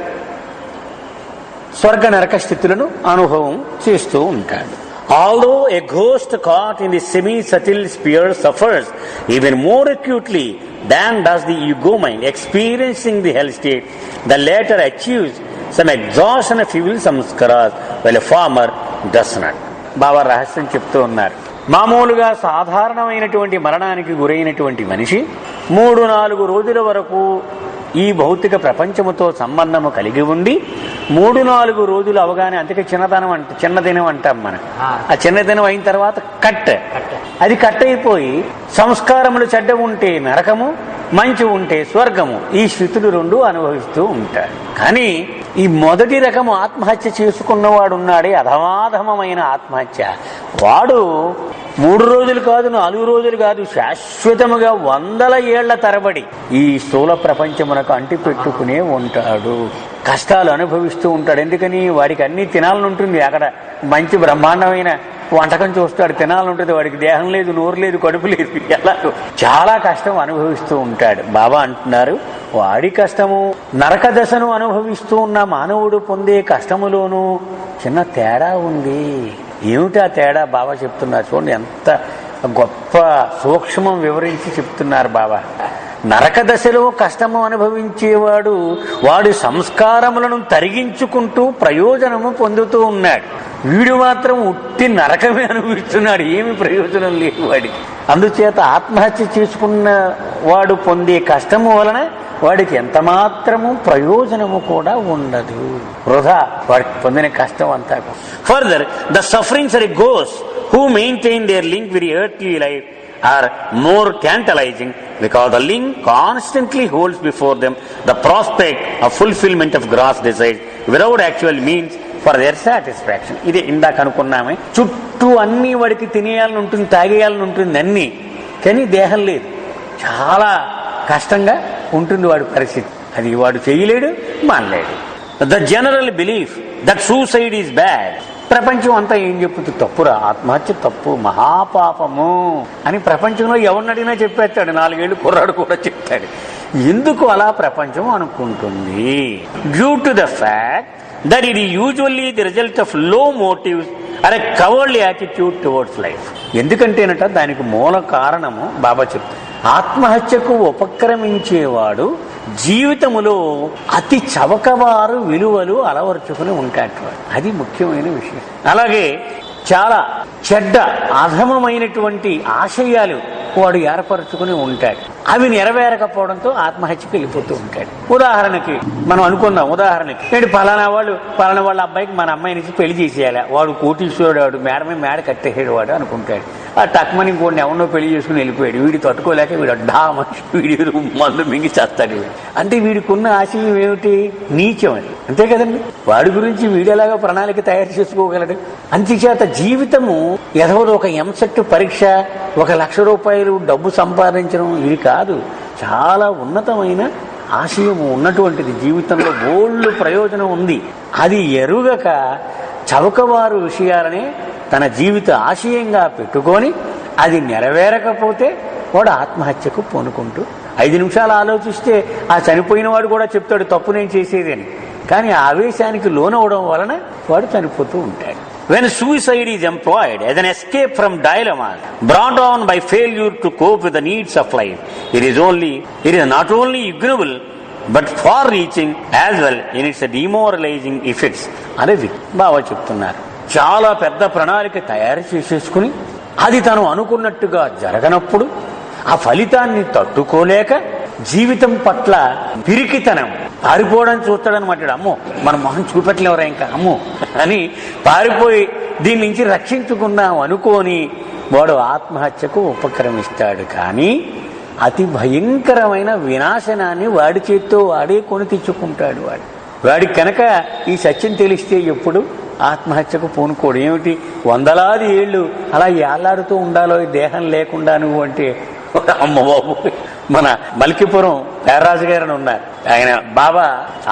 స్వర్గ నరక స్థితులను అనుభవం చేస్తూ ఉంటాడు. Although a ghost caught in the semi-subtle sphere suffers even more acutely than does the ego mind experiencing the hell state, the latter achieves some exhaustion of evil samskaras while a former does not. బాబా రహస్యం చెప్తూ ఉన్నారు. మామూలుగా సాధారణమైనటువంటి మరణానికి గురైనటువంటి మనిషి 3-4 రోజుల వరకు ఈ భౌతిక ప్రపంచముతో సంబంధము కలిగి ఉండి 3-4 రోజులు అవగానే, అందుకే చిన్నదినం అంటాం మనం. ఆ చిన్నదినం అయిన తర్వాత అది కట్ అయిపోయి సంస్కారములు చెడ్డ ఉంటే నరకము, మంచి ఉంటే స్వర్గము, ఈ స్థితులు 2 అనుభవిస్తూ ఉంటాడు. కానీ ఈ మొదటి రకము ఆత్మహత్య చేసుకున్నవాడు ఉన్నాడే, అధమాధమైన ఆత్మహత్య, వాడు 3 రోజులు కాదు, 4 రోజులు కాదు, శాశ్వతముగా 100 ఏళ్ల తరబడి ఈ స్థూల ప్రపంచమునకు అంటి పెట్టుకునే ఉంటాడు, కష్టాలు అనుభవిస్తూ ఉంటాడు. ఎందుకని? వాడికి అన్ని తినాలని ఉంటుంది. అక్కడ మంచి బ్రహ్మాండమైన వంటకం చూస్తాడు, తినాలని ఉంటుంది. వాడికి దేహం లేదు, నోరు లేదు, కడుపు లేదు, ఎలా చాలా కష్టం అనుభవిస్తూ ఉంటాడు. బాబా అంటున్నారు, వాడి కష్టము నరక దశను అనుభవిస్తూ ఉన్న మానవుడు పొందే కష్టములోనూ చిన్న తేడా ఉంది. ఏమిటా తేడా? బాబా చెప్తున్నారు. చూడండి ఎంత గొప్ప సూక్ష్మం వివరించి చెప్తున్నారు బాబా. నరక దశలో కష్టము అనుభవించేవాడు వాడి సంస్కారములను తరిగించుకుంటూ ప్రయోజనము పొందుతూ ఉన్నాడు. వీడు మాత్రం ఉట్టి నరకమే అనుభవిస్తున్నాడు, ఏమి ప్రయోజనం లేదు వాడికి. అందుచేత ఆత్మహత్య చేసుకున్న వాడు పొందే కష్టము వలన వాడికి ఎంత మాత్రము ప్రయోజనము కూడా ఉండదు, వృధా వాడికి పొందిన కష్టం అంతా. Further the sufferings are a ghost who maintain their link with the earthly life are more tantalizing because the link constantly holds before them the prospect of fulfillment of gross desires without actual means for their satisfaction. ఇదే ఇందాక అనుకున్నామే, చుట్టూ అన్ని వాడికి తినేయాలని ఉంటుంది, తాగేయాలని ఉంటుంది అన్ని, కానీ దేహం లేదు. చాలా కష్టంగా ఉంటుంది వాడి పరిస్థితి. అది వాడు చేయలేడు, మానలేడు. The general belief that suicide is bad. ప్రపంచం అంతా ఏం చెప్పుతుంది? తప్పురా, ఆత్మహత్య తప్పు, మహాపాపము అని ప్రపంచంలో ఎవరిని అడిగినా చెప్పేస్తాడు. 4 ఏళ్ళు కుర్రాడు కూడా చెప్తాడు. ఎందుకు అలా ప్రపంచం అనుకుంటుంది? Due to the fact that it is usually the result of low motives or a cowardly attitude towards life. ఎందుకంటేనట దానికి మూల కారణము బాబా చెప్తారు, ఆత్మహత్యకు ఉపక్రమించేవాడు జీవితములో అతి చవకవారు విలువలు అలవర్చుకుని ఉంటాడు. అది ముఖ్యమైన విషయం. అలాగే చాలా చెడ్డ అధమమైనటువంటి ఆశయాలు వాడు ఏర్పరచుకుని ఉంటాడు. అవి నెరవేరకపోవడంతో ఆత్మహత్యకు వెళ్ళిపోతూ ఉంటాడు. ఉదాహరణకి మనం అనుకుందాం, నేను పలానా వాళ్ళ అబ్బాయికి మన అమ్మాయి నుంచి పెళ్లి చేసేయాలి, వాడు కోటీశ్వరుడు, వాడు మేడ కట్టేసాడు వాడు అనుకుంటాడు. ఆ టక్మని ఇంకోటి ఎవరినో పెళ్లి చేసుకుని వెళ్ళిపోయాడు. వీడి తట్టుకోలేక వీడు వీడి మందు మింగి చేస్తాడు. అంటే వీడికి ఉన్న ఆశయం ఏమిటి? నీచం అని, అంతే కదండి. వాడి గురించి వీడేలాగా ప్రణాళిక తయారు చేసుకోగలడు. అందుచేత జీవితము ఏదో ఒక ఎంసెట్ పరీక్ష, 1 లక్ష రూపాయలు డబ్బు సంపాదించడం ఇది కాదు. చాలా ఉన్నతమైన ఆశయము ఉన్నటువంటిది. జీవితంలో బోల్డ్ ప్రయోజనం ఉంది. అది ఎరుగక చౌకవారు విషయాలనే తన జీవిత ఆశయంగా పెట్టుకొని అది నెరవేరకపోతే వాడు ఆత్మహత్యకు పూనుకుంటూ 5 నిమిషాలు ఆలోచిస్తే ఆ చనిపోయిన వాడు కూడా చెప్తాడు తప్పు నేను చేసేదని. కానీ ఆవేశానికి లోనవడం వలన వాడు చనిపోతూ ఉంటాడు. When suicide is employed as an escape from dilemmas brought on by failure to cope with the needs of life, it is not only ignoble but far-reaching as well in its demoralizing effects అనేది బాబా చెప్తున్నారు. చాలా పెద్ద ప్రణాళిక తయారు చేసేసుకుని అది తను అనుకున్నట్టుగా జరగనప్పుడు ఆ ఫలితాన్ని తట్టుకోలేక జీవితం పట్ల పిరికితనం పారిపోవడం చూస్తాడనమాట. అమ్మో మన మొహం చూపెట్టలేవరా ఇంకా అమ్మో అని పారిపోయి దీని నుంచి రక్షించుకుందాం అనుకోని వాడు ఆత్మహత్యకు ఉపక్రమిస్తాడు. కానీ అతి భయంకరమైన వినాశనాన్ని వాడి చేత్తో వాడే కొని తెచ్చుకుంటాడు. వాడికి కనుక ఈ సత్యం తెలిస్తే ఎప్పుడు ఆత్మహత్యకు పూనుకోడు. ఏమిటి వందలాది ఏళ్ళు అలా ఏళ్లాడుతూ ఉండాలో ఈ దేహం లేకుండా నువ్వు అంటే, అమ్మ బాబు. మన మల్కిపురం పేర్రాజు గారు ఉన్నారు, ఆయన బాబా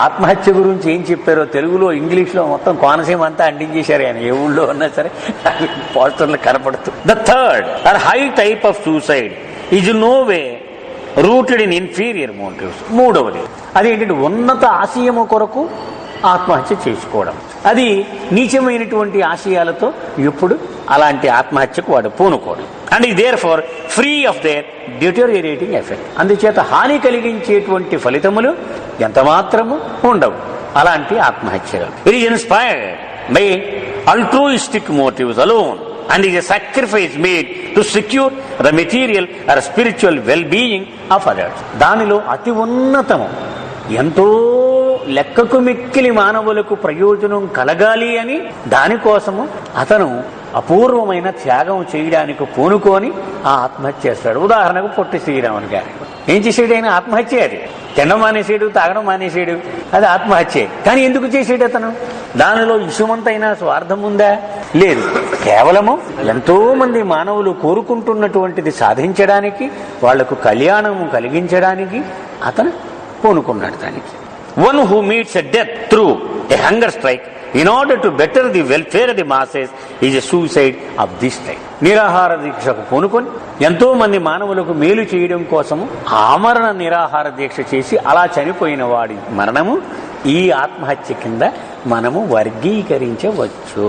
ఆత్మహత్య గురించి ఏం చెప్పారో తెలుగులో ఇంగ్లీష్లో మొత్తం కోనసీమ అంతా అంటించేశారు. ఆయన ఏ ఊళ్ళో ఉన్నా సరే పోస్టర్లు కనపడుతూ. The third or high type of suicide is no way rooted in inferior motives. మూడవది అదేంటంటే ఉన్నత ఆశయము కొరకు ఆత్మహత్య చేసుకోవడం. అది నీచమైనటువంటి ఆశయాలతో ఎప్పుడు అలాంటి ఆత్మహత్యకు వాడు పూనుకోడు. అండ్ ఈ therefore free of their deteriorating effect. అందుచేత హాని కలిగించేటువంటి ఫలితములు ఎంత మాత్రము ఉండవు అలాంటి ఆత్మహత్యలు. It is inspired by altruistic motives alone and is a sacrifice made to secure the material or spiritual well-being of others. దానిలో అతి ఉన్నతము ఎంతో లెక్కకు మిక్కిలి మానవులకు ప్రయోజనం కలగాలి అని దానికోసము అతను అపూర్వమైన త్యాగం చేయడానికి పూనుకొని ఆ ఆత్మహత్య చేస్తాడు. ఉదాహరణకు పొట్టి శ్రీరాములు గారు ఏం చేసాడు? ఆయన ఆత్మహత్య. అది తినడం మానేసాడు, తాగడం మానేసాడు, అది ఆత్మహత్య. కానీ ఎందుకు చేసాడు అతను? దానిలో ఇసుమంతైనా స్వార్థం ఉందా? లేదు. కేవలము ఎంతో మంది మానవులు కోరుకుంటున్నటువంటిది సాధించడానికి, వాళ్లకు కళ్యాణము కలిగించడానికి అతను పూనుకున్నాడు దానికి. One who meets a death through a hunger strike in order to better the welfare of the masses is a suicide of this type. నిరాహార దీక్షకు పూనుకొని ఎంతో మంది మానవులకు మేలు చేయడం కోసము ఆమరణ నిరాహార దీక్ష చేసి అలా చనిపోయిన వాడి మరణము ఈ ఆత్మహత్య కింద మనము వర్గీకరించవచ్చు.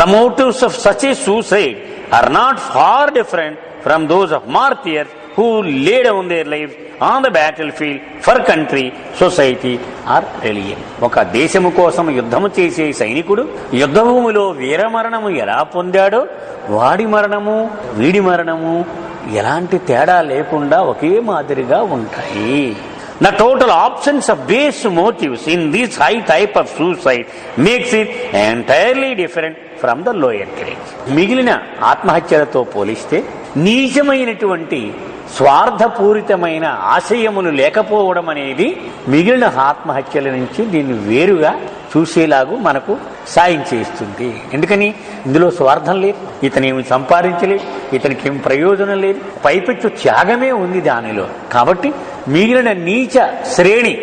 The motives of such a suicide are not far different from those of martyrs who laid down their lives on the battlefield for country, society or religion. ఒక దేశము కోసం యుద్ధము చేసే సైనికుడు యుద్ధభూమిలో వీరమరణము ఎలా పొందాడో వాడి మరణము వీడి మరణము ఎలాంటి తేడా లేకుండా ఒకే మాదిరిగా ఉంటాయి. The total absence of base motives in this high type of suicide makes it entirely different from the lower grades. మిగిలిన ఆత్మహత్యలతో పోలిస్తే నీచమైనటువంటి స్వార్థపూరితమైన ఆశయములు లేకపోవడం అనేది మిగిలిన ఆత్మహత్యల నుంచి దీన్ని వేరుగా చూసేలాగా మనకు సాయం చేస్తుంది. ఎందుకని ఇందులో స్వార్థం లేదు, ఇతనేమి సంపాదించలేదు, ఇతనికి ఏం ప్రయోజనం లేదు, పైపెచ్చు త్యాగమే ఉంది దానిలో. కాబట్టి మిగిలిన నీచ శ్రేణి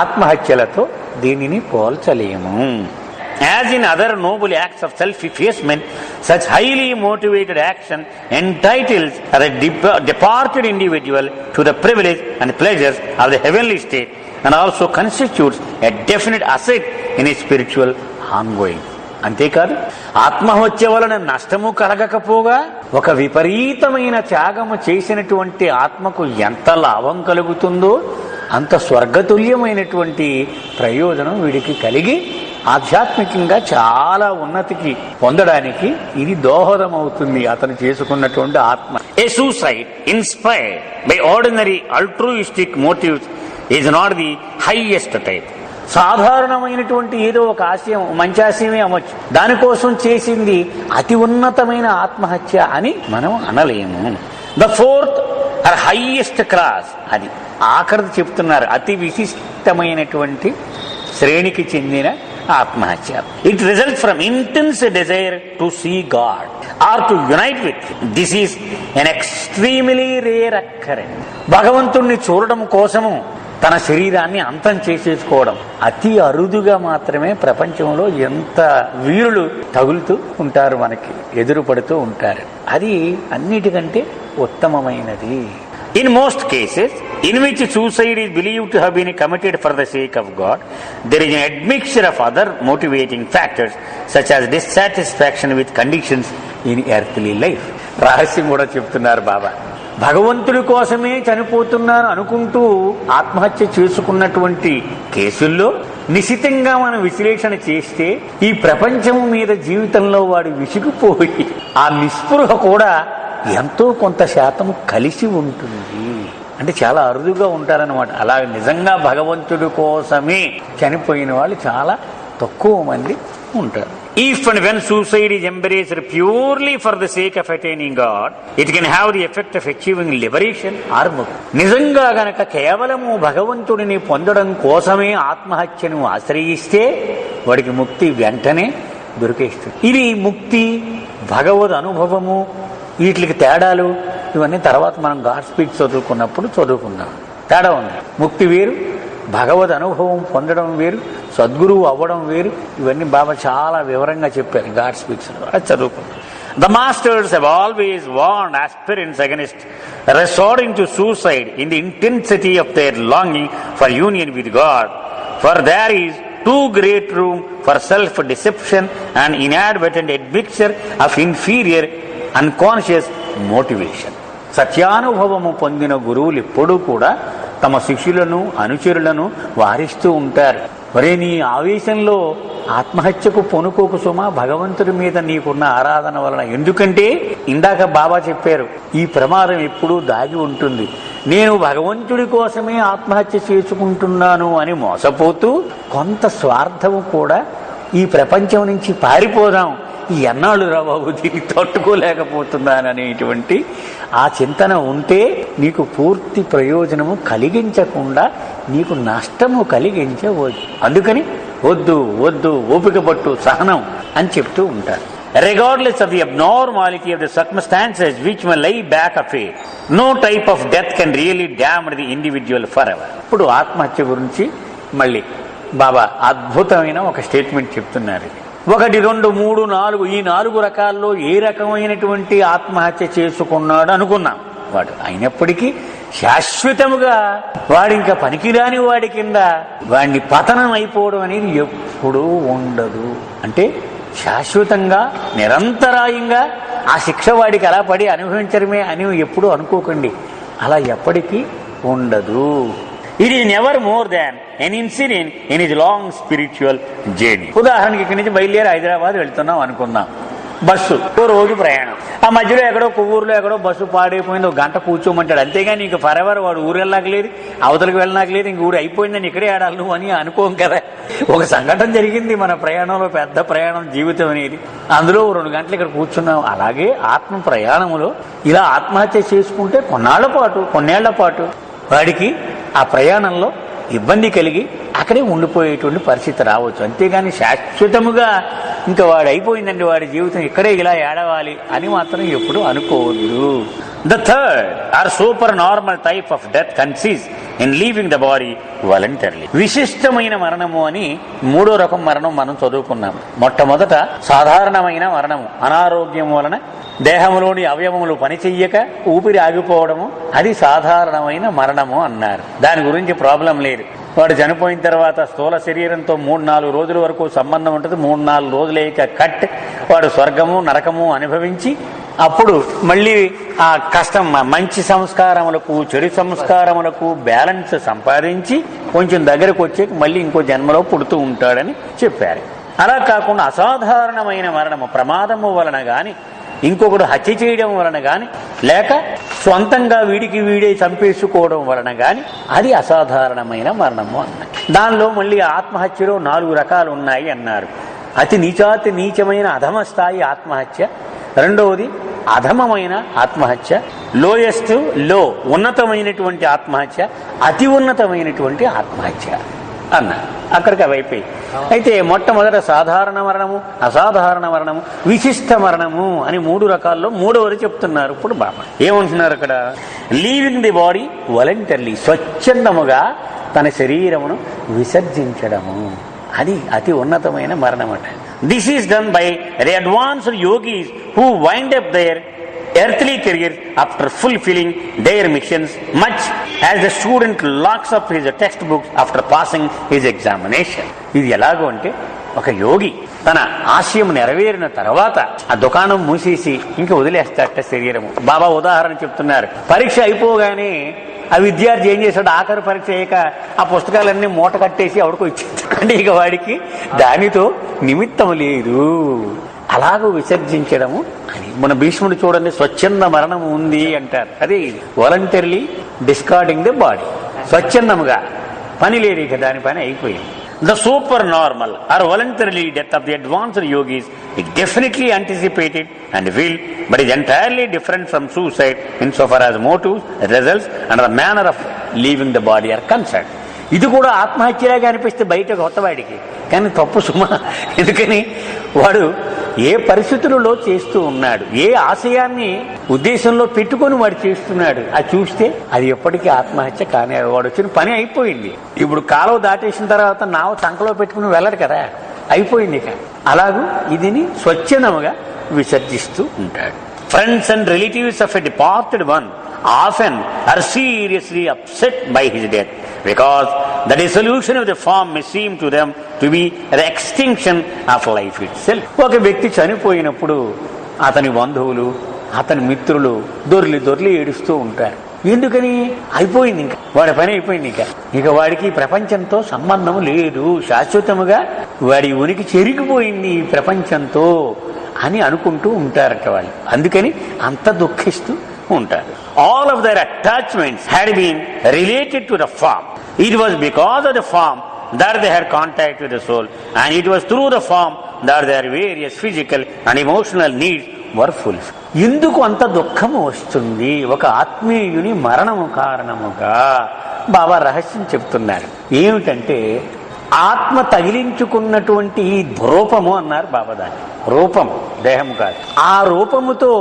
ఆత్మహత్యలతో దీనిని పోల్చలేము. As in other noble acts of self-effacement, such highly motivated action entitles the departed individual to the privilege and pleasures of the heavenly state and also constitutes a definite asset in his spiritual ongoing. అంతేకాదు ఆత్మహత్య వలన నష్టము కలగకపోగా ఒక విపరీతమైన త్యాగము చేసినటువంటి ఆత్మకు ఎంత లాభం కలుగుతుందో అంత స్వర్గతుల్యమైనటువంటి ప్రయోజనం వీడికి కలిగి ఆధ్యాత్మికంగా చాలా ఉన్నతికి పొందడానికి ఇది దోహదం అవుతుంది అతను చేసుకున్నటువంటి ఆత్మ. A suicide inspired by ordinary altruistic motives is not the highest type. సాధారణమైనటువంటి ఏదో ఒక ఆశయం, మంచి ఆశయమే అవ్వచ్చు, దానికోసం చేసింది అతి ఉన్నతమైన ఆత్మహత్య అని మనం అనలేము. The fourth or highest class, అది ఆఖరిది చెప్తున్నారు, అతి విశిష్టమైనటువంటి శ్రేణికి చెందిన ఆత్మహత్య. It result from intense desire to see God or to unite with. This is an extremely rare occurrence. భగవంతుణ్ణి చూడడం కోసము తన శరీరాన్ని అంతం చేసేసుకోవడం అతి అరుదుగా మాత్రమే ప్రపంచంలో ఎంత వీరులు తగులుతూ ఉంటారు, మనకి ఎదురుపడుతూ ఉంటారు. అది అన్నిటికంటే ఉత్తమమైనది. In most cases in which suicide is believed to have been committed for the sake of God, there is an admixture of other motivating factors such as dissatisfaction with conditions in earthly life. రహస్యం కూడా చెప్తున్నారు బాబా. భగవంతుడి కోసమే చనిపోతున్నాను అనుకుంటూ ఆత్మహత్య చేసుకున్నటువంటి కేసుల్లో నిశితంగా మనం విశ్లేషణ చేస్తే ఈ ప్రపంచం మీద జీవితంలో వాడు విసిగిపోయి ఆ నిస్పృహ కూడా ఎంతో కొంత శాతం కలిసి ఉంటుంది. అంటే చాలా అరుదుగా ఉంటారన్నమాట. అలా నిజంగా భగవంతుడి కోసమే చనిపోయిన వాళ్ళు చాలా తక్కువ మంది ఉంటారు. If and when suicide is embraced purely for the sake of attaining God, it can have the effect of achieving liberation or mukti. నిజంగా గనక కేవలము భగవంతుడిని పొందడం కోసమే ఆత్మహత్యను ఆశ్రయిస్తే వాడికి ముక్తి వెంటనే దొరికేస్తుంది. ఇది ముక్తి, భగవద్ అనుభవము, వీటికి తేడాలు ఇవన్నీ తర్వాత మనం గాడ్ స్పీక్ చదువుకున్నప్పుడు చదువుకుందాం. తేడా ఉంది. ముక్తి వేరు, భగవద్ అనుభవం పొందడం వేరు, సద్గురువు అవ్వడం వేరు. ఇవన్నీ బాబా చాలా వివరంగా చెప్పారు గాడ్ స్పీక్స్ లో. అది చదువుకుంటాం. The masters have always warned aspirants against resorting to suicide in the intensity of their longing for union with God, for there is too great room for self-deception and inadvertent admixture of inferior unconscious motivation. సత్యానుభవము పొందిన గురువులు ఎప్పుడూ కూడా తమ శిష్యులను అనుచరులను వారిస్తూ ఉంటారు. ఒరే, నీ ఆవేశంలో ఆత్మహత్యకు పొనుకోకు సుమా, భగవంతుడి మీద నీకున్న ఆరాధన వలన. ఎందుకంటే ఇందాక బాబా చెప్పారు, ఈ ప్రమాదం ఎప్పుడూ దాగి ఉంటుంది. నేను భగవంతుడి కోసమే ఆత్మహత్య చేసుకుంటున్నాను అని మోసపోతూ కొంత స్వార్థము కూడా, ఈ ప్రపంచం నుంచి పారిపోదాం, ఈ ఎన్నాళ్ళు రా బాబు దీన్ని తట్టుకోలేకపోతున్నాననేటువంటి ఆ చింతన ఉంటే నీకు పూర్తి ప్రయోజనము కలిగించకుండా నీకు నష్టము కలిగించవచ్చు. అందుకని వద్దు వద్దు, ఓపిక పట్టు, సహనం అని చెప్తూ ఉంటారు. Regardless of the abnormality of the circumstances which may lie back of it, no type of death can really damage the individual forever. ఇప్పుడు ఆత్మహత్య గురించి మళ్ళీ బాబా అద్భుతమైన ఒక స్టేట్మెంట్ చెప్తున్నారు. 1, 2, 3, 4 ఈ 4 రకాల్లో ఏ రకమైనటువంటి ఆత్మహత్య చేసుకున్నాడు అనుకున్నాం. వాడు అయినప్పటికీ శాశ్వతముగా వాడింకా పనికిరాని వాడి కింద వాడిని పతనం అయిపోవడం అనేది ఎప్పుడూ ఉండదు. అంటే శాశ్వతంగా నిరంతరాయంగా ఆ శిక్ష వాడికి అలా పడి అనుభవించడమే అని ఎప్పుడూ అనుకోకండి. అలా ఎప్పటికీ ఉండదు. It is never more than an incident in his long spiritual journey. ఉదాహరణకి ఇక్కడి నుంచి బయలుదేరి హైదరాబాద్ వెళ్తున్నాం అనుకుందాం. బస్సు ఓ రోజు ప్రయాణం, ఆ మధ్యలో ఎక్కడో కొవ్వూరులో ఎక్కడో బస్సు పాడైపోయింది, 1 గంట కూర్చోమంటాడు. అంతేగాని ఇంక ఫరెవర్ వాడు ఊరు వెళ్ళనాకలేదు, అవతలకు వెళ్ళనాకలేదు, ఇంక ఊరు అయిపోయిందని ఇక్కడే ఆడాలి నువ్వు అని అనుకోం కదా. ఒక సంఘటన జరిగింది మన ప్రయాణంలో, పెద్ద ప్రయాణం జీవితం అనేది. అందులో 2 గంటలు ఇక్కడ కూర్చున్నాం. అలాగే ఆత్మ ప్రయాణంలో ఇలా ఆత్మహత్య చేసుకుంటే కొన్నేళ్ల పాటు వాడికి ఆ ప్రయాణంలో ఇబ్బంది కలిగి అక్కడే ఉండిపోయేటువంటి పరిస్థితి రావచ్చు. అంతేగాని శాశ్వతముగా ఇంకా వాడు అయిపోయిందండి, వాడి జీవితం ఇక్కడే ఇలా ఏడవాలి అని మాత్రం ఎప్పుడు అనుకోవద్దు. The third or supernormal type of death consists in leaving the body voluntarily. విశిష్టమైన మరణము అని 3వ రకం మరణం మనం చదువుకున్నాం. మొట్టమొదట సాధారణమైన మరణము, అనారోగ్యం వలన దేహంలోని అవయవములు పనిచెయ్యక ఊపిరి ఆగిపోవడము, అది సాధారణమైన మరణము అన్నారు. దాని గురించి ప్రాబ్లం లేదు. వాడు చనిపోయిన తర్వాత స్థూల శరీరంతో 3-4 రోజుల వరకు సంబంధం ఉంటుంది. 3-4 రోజులేక కట్ వాడు స్వర్గము నరకము అనుభవించి అప్పుడు మళ్ళీ ఆ కష్టం మంచి సంస్కారములకు చెడు సంస్కారములకు బ్యాలెన్స్ సంపాదించి కొంచెం దగ్గరకు వచ్చే మళ్ళీ ఇంకో జన్మలో పుడుతూ ఉంటాడని చెప్పారు. అలా కాకుండా అసాధారణమైన మరణము, ప్రమాదము వలన గాని, ఇంకొకడు హత్య చేయడం వలన గాని, లేక స్వంతంగా వీడికి వీడే చంపేసుకోవడం వలన గాని అది అసాధారణమైన మరణము అన్నారు. దానిలో మళ్ళీ ఆత్మహత్యలో 4 రకాలు ఉన్నాయి అన్నారు. అతి నీచమైన అధమ స్థాయి ఆత్మహత్య, రెండవది అధమమైన ఆత్మహత్య, లోయెస్ట్ ఉన్నతమైనటువంటి ఆత్మహత్య, అతి ఉన్నతమైనటువంటి ఆత్మహత్య అన్నారు. అక్కడికి అవి అయిపోయి. అయితే మొట్టమొదట సాధారణ మరణము, అసాధారణ మరణము, విశిష్ట మరణము అని 3 రకాల్లో 3వది చెప్తున్నారు. ఇప్పుడు బాబా ఏమంటున్నారు అక్కడ? లీవింగ్ ది బాడీ వాలంటరీలీ, స్వచ్ఛందముగా తన శరీరమును విసర్జించడము, అది అతి ఉన్నతమైన మరణం అట. This is done by the advanced yogis who wind up their earthly careers after fulfilling their missions, much as the student locks up his textbooks after passing his examination. ఇది ఎలాగో అంటే, ఒక యోగి తన ఆశయం నెరవేరిన తర్వాత ఆ దుకాణం మూసేసి ఇంకా వదిలేస్తాట శరీరము. బాబా ఉదాహరణ చెప్తున్నారు. పరీక్ష అయిపోగానే ఆ విద్యార్థి ఏం చేశాడు, ఆఖరి పరీక్ష అయ్యాక ఆ పుస్తకాలన్నీ మూట కట్టేసి ఎవడికో ఇచ్చేది. అంటే ఇక వాడికి దానితో నిమిత్తం లేదు, అలాగూ విసర్జించడము అని. మన భీష్ముడు చూడండి, స్వచ్ఛంద మరణం ఉంది అంటారు. అదే వాలంటరీలీ డిస్కార్డింగ్ ది బాడీ, స్వచ్ఛందముగా, పని లేదు ఇక, దాని పని అయిపోయింది. The supernormal or voluntary death of the advanced yogis is definitely anticipated and will, but is entirely different from suicide insofar as motives, results and the manner of leaving the body are concerned. ఇది కూడా ఆత్మహత్యలాగా అనిపిస్తే బయట కొత్తవాడికి, కానీ తప్పు సుమ. ఎందుకని వాడు ఏ పరిస్థితులలో చేస్తూ ఉన్నాడు, ఏ ఆశయాన్ని ఉద్దేశంలో పెట్టుకొని వాడు చేస్తున్నాడు, అది చూస్తే అది ఎప్పటికీ ఆత్మహత్య కానీ వాడు వచ్చిన పని అయిపోయింది. ఇప్పుడు కాలువ దాటేసిన తర్వాత నావ చంకలో పెట్టుకుని వెళ్ళడు కదా, అయిపోయింది ఇక. అలాగూ ఇదిని స్వచ్ఛందముగా విసర్జిస్తూ ఉంటాడు. Friends and relatives of a departed one often are seriously upset by his death, because the dissolution of the form may seem to them to be the extinction of life itself. ఒక వ్యక్తి చనిపోయినప్పుడు అతని బంధువులు, అతని మిత్రులు దొర్లి దొర్లి ఏడుస్తూ ఉంటారు. ఎందుకని? అయిపోయింది, ఇంకా వాడి పని అయిపోయింది, ఇక వాడికి ప్రపంచంతో సంబంధం లేదు, శాశ్వతముగా వాడి ఉనికి చెరిగిపోయింది ఈ ప్రపంచంతో అని అనుకుంటూ ఉంటారట వాళ్ళు. అందుకని అంత దుఃఖిస్తూ ఉంటారు. All of their attachments had been related to the form. It was because of the form that they had contact with the soul, and it was through the form that their various physical and emotional needs were fulfilled. ఎందుకు అంత దుఃఖము వస్తుంది? ఒక ఆత్మీయుని మరణము కారణముగా బాబా రహస్యం చెప్తున్నారు. ఏమిటంటే, ఆత్మ తగిలించుకున్నటువంటి ఈ రూపము అన్నారు బాబా, దాన్ని రూపము, దేహము కాదు. ఆ రూపముతో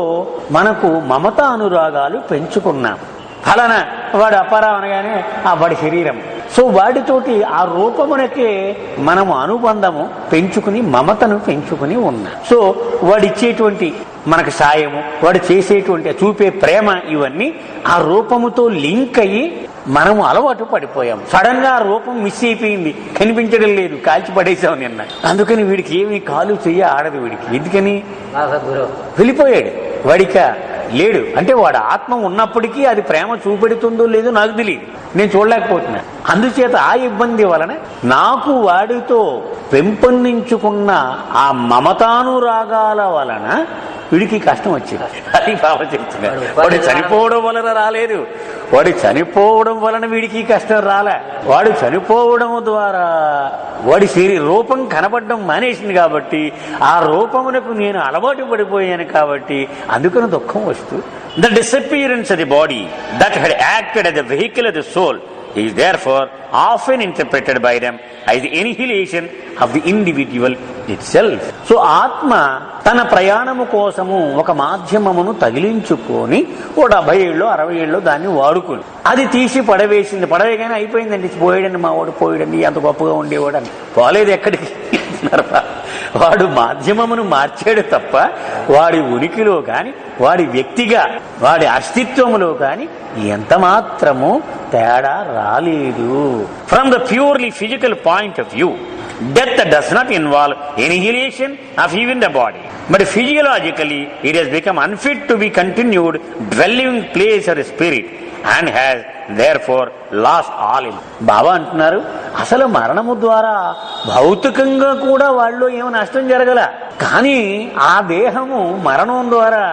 మనకు మమత అనురాగాలు పెంచుకున్నాం. ఫలానా వాడు అపారం అనగానే ఆ వాడి శరీరం, సో వాడితోటి ఆ రూపమునకే మనము అనుబంధము పెంచుకుని మమతను పెంచుకుని ఉన్నాం. సో వాడిచ్చేటువంటి మనకు సాయము, వాడు చేసేటువంటి చూపే ప్రేమ, ఇవన్నీ ఆ రూపముతో లింక్ అయ్యి మనము అలవాటు పడిపోయాం. సడన్ గా ఆ రూపం మిస్ అయిపోయింది, కనిపించడం లేదు, కాల్చి పడేసాం నిన్న. అందుకని వీడికి ఏమి కాలు చెయ్యి ఆడదు వీడికి. ఎందుకని? వెళ్ళిపోయాడు, వాడిక లేడు. అంటే వాడు ఆత్మ ఉన్నప్పటికీ అది ప్రేమ చూపెడుతుందో లేదో నాకు తెలియదు, నేను చూడలేకపోతున్నా. అందుచేత ఆ ఇబ్బంది వలన నాకు వాడితో పెంపొందించుకున్న ఆ మమతానురాగాల వలన వీడికి కష్టం వచ్చింది. అది బాబా చెప్తున్నాడు. వాడు చనిపోవడం వలన రాలేదు, వాడు చనిపోవడం వలన వీడికి కష్టం రాలే. వాడు చనిపోవడం ద్వారా వాడి రూపం కనబడడం మానేసింది కాబట్టి, ఆ రూపమునకు నేను అలవాటు పడిపోయాను కాబట్టి అందుకని దుఃఖం వస్తూ. The disappearance of the body that had acted as the vehicle of the soul is therefore often interpreted by them as the annihilation of the individual itself. So ఆత్మ తన ప్రయాణము కోసము ఒక మాధ్యమమును తగిలించుకొని 70 ఏళ్ళు 60 ఏళ్ళు దాన్ని వాడుకుని అది తీసి పడవేసింది. పడవేగానే అయిపోయిందండి, పోయాడండి మా వాడు, పోయాడండి, అంత గొప్పగా ఉండేవాడు అని. పోలేదు ఎక్కడికి. వాడు మాధ్యమమును మార్చాడు తప్ప వాడి ఉనికిలో కాని, వాడి వ్యక్తిగా, వాడి అస్తిత్వములో కాని ఎంత మాత్రము తేడా రాలేదు. From the purely physical point of view, death does not involve annihilation of even the body, but physiologically it has become unfit to be continued dwelling place of the spirit and has therefore lost all in. బాబా అంటున్నారు, అసలు మరణము ద్వారా భౌతికంగా కూడా వాళ్ళు ఏమో నష్టం జరగల, కానీ ఆ దేహము మరణం ద్వారా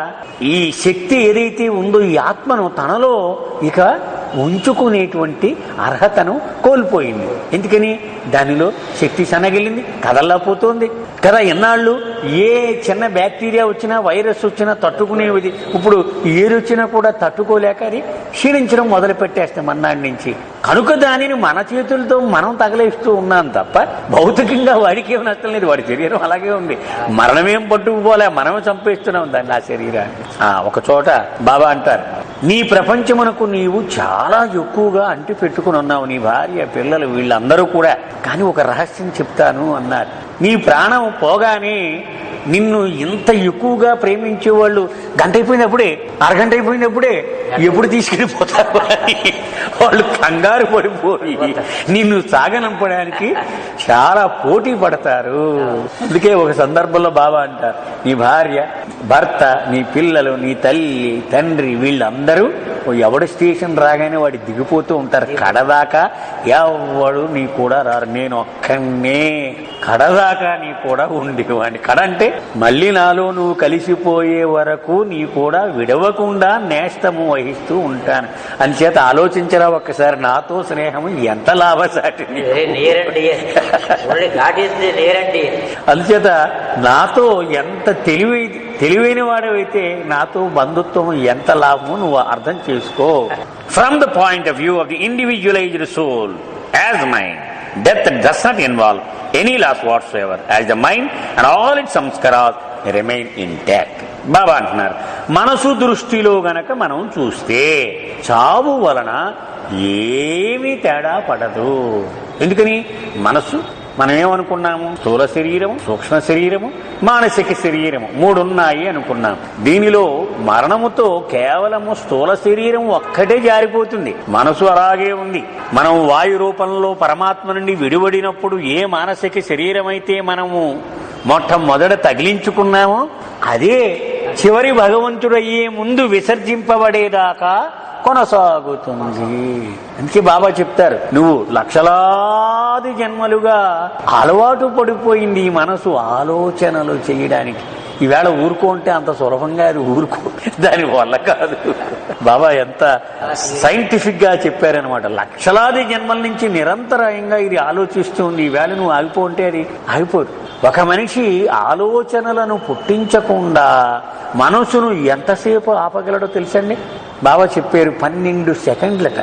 ఈ శక్తి ఏదైతే ఉందో ఈ ఆత్మను తనలో ఇక ఉంచుకునేటువంటి అర్హతను కోల్పోయింది. ఎందుకని? దానిలో శక్తి సన్నగిలింది, కదలపోతుంది కదా. ఎన్నాళ్ళు ఏ చిన్న బ్యాక్టీరియా వచ్చినా, వైరస్ వచ్చినా తట్టుకునేది. ఇప్పుడు ఏరొచ్చినా కూడా తట్టుకోలేక అది క్షీణించడం మొదలు పెట్టేస్తాం అన్నాడి నుంచి. కనుక దానిని మన చేతులతో మనం తగలేస్తూ ఉన్నాం తప్ప భౌతికంగా వాడికి ఏం నష్టం లేదు. వాడి శరీరం అలాగే ఉంది, మరణమేం పట్టుకుపోలే, మనమే చంపేస్తున్నాం దాన్ని, ఆ శరీరాన్ని. ఒక చోట బాబా అంటారు, నీ ప్రపంచమునకు నీవు చాలా ఎక్కువగా అంటి పెట్టుకుని ఉన్నావు, నీ భార్య పిల్లలు వీళ్ళందరూ కూడా. కానీ ఒక రహస్యం చెప్తాను అన్నారు, నీ ప్రాణం పోగానే నిన్ను ఇంత ఎక్కువగా ప్రేమించే వాళ్ళు గంట అయిపోయినప్పుడే, అరగంట అయిపోయినప్పుడే ఎప్పుడు తీసుకెళ్ళిపోతారు అని వాళ్ళు కంగారు పడిపోయి నిన్ను సాగనంపడానికి చాలా పోటీ పడతారు. అందుకే ఒక సందర్భంలో బాబా అంటారు, నీ భార్య, భర్త, నీ పిల్లలు, నీ తల్లి, తండ్రి వీళ్ళందరూ ఎవడు స్టేషన్ రాగానే వాడి దిగిపోతూ ఉంటారు. కడదాకా ఎవడు నీ కూడా రారు, నేను ఒక్కనే కడదాకా నీ కూడా ఉండేవాడిని. కడ అంటే మళ్ళీ నాలో నువ్వు కలిసిపోయే వరకు నీ కూడా విడవకుండా నేస్తము వహిస్తూ ఉంటాను. అంచేత ఆలోచించరా ఒక్కసారి, నాతో స్నేహం ఎంత లాభసాటిని. అందుచేత నాతో ఎంత తెలివైన వాడవైతే నాతో బంధుత్వం ఎంత లాభమో నువ్వు అర్థం చేసుకో. From the point of view of the individualized soul as mind, death does not involve any loss whatsoever, as the mind and all its samskaras remain intact. బాబా అంటున్నారు, మనసు దృష్టిలో గనక మనం చూస్తే చావు వలన ఏమీ తేడా పడదు. ఎందుకని? మనసు మనం ఏమనుకున్నాము? స్థూల శరీరము, సూక్ష్మ శరీరము, మానసిక శరీరము మూడున్నాయి అనుకున్నాం. దీనిలో మరణముతో కేవలము స్థూల శరీరం ఒక్కటే జారిపోతుంది, మనసు అలాగే ఉంది. మనం వాయు రూపంలో పరమాత్మ నుండి విడివడినప్పుడు ఏ మానసిక శరీరం అయితే మనము మొట్టమొదట తగిలించుకున్నామో అదే చివరి భగవంతుడయ్యే ముందు విసర్జింపబడేదాకా కొనసాగుతుంది. అందుకే బాబా చెప్తారు, నువ్వు లక్షలాది జన్మలుగా అలవాటు పడిపోయింది ఈ మనసు ఆలోచనలు చేయడానికి. ఈవేళ ఊరుకుంటే అంత సులభంగా అది ఊరుకో, దాని వల్ల కాదు. బాబా ఎంత సైంటిఫిక్ గా చెప్పారనమాట. లక్షలాది జన్మల నుంచి నిరంతరంగా ఇది ఆలోచిస్తుంది. ఈవేళ నువ్వు ఆగిపోంటే అది ఆగిపోదు. ఒక మనిషి ఆలోచనలను పుట్టించకుండా మనసును ఎంతసేపు ఆపగలడో తెలుసండి? బాబా చెప్పారు 12 సెకండ్లట.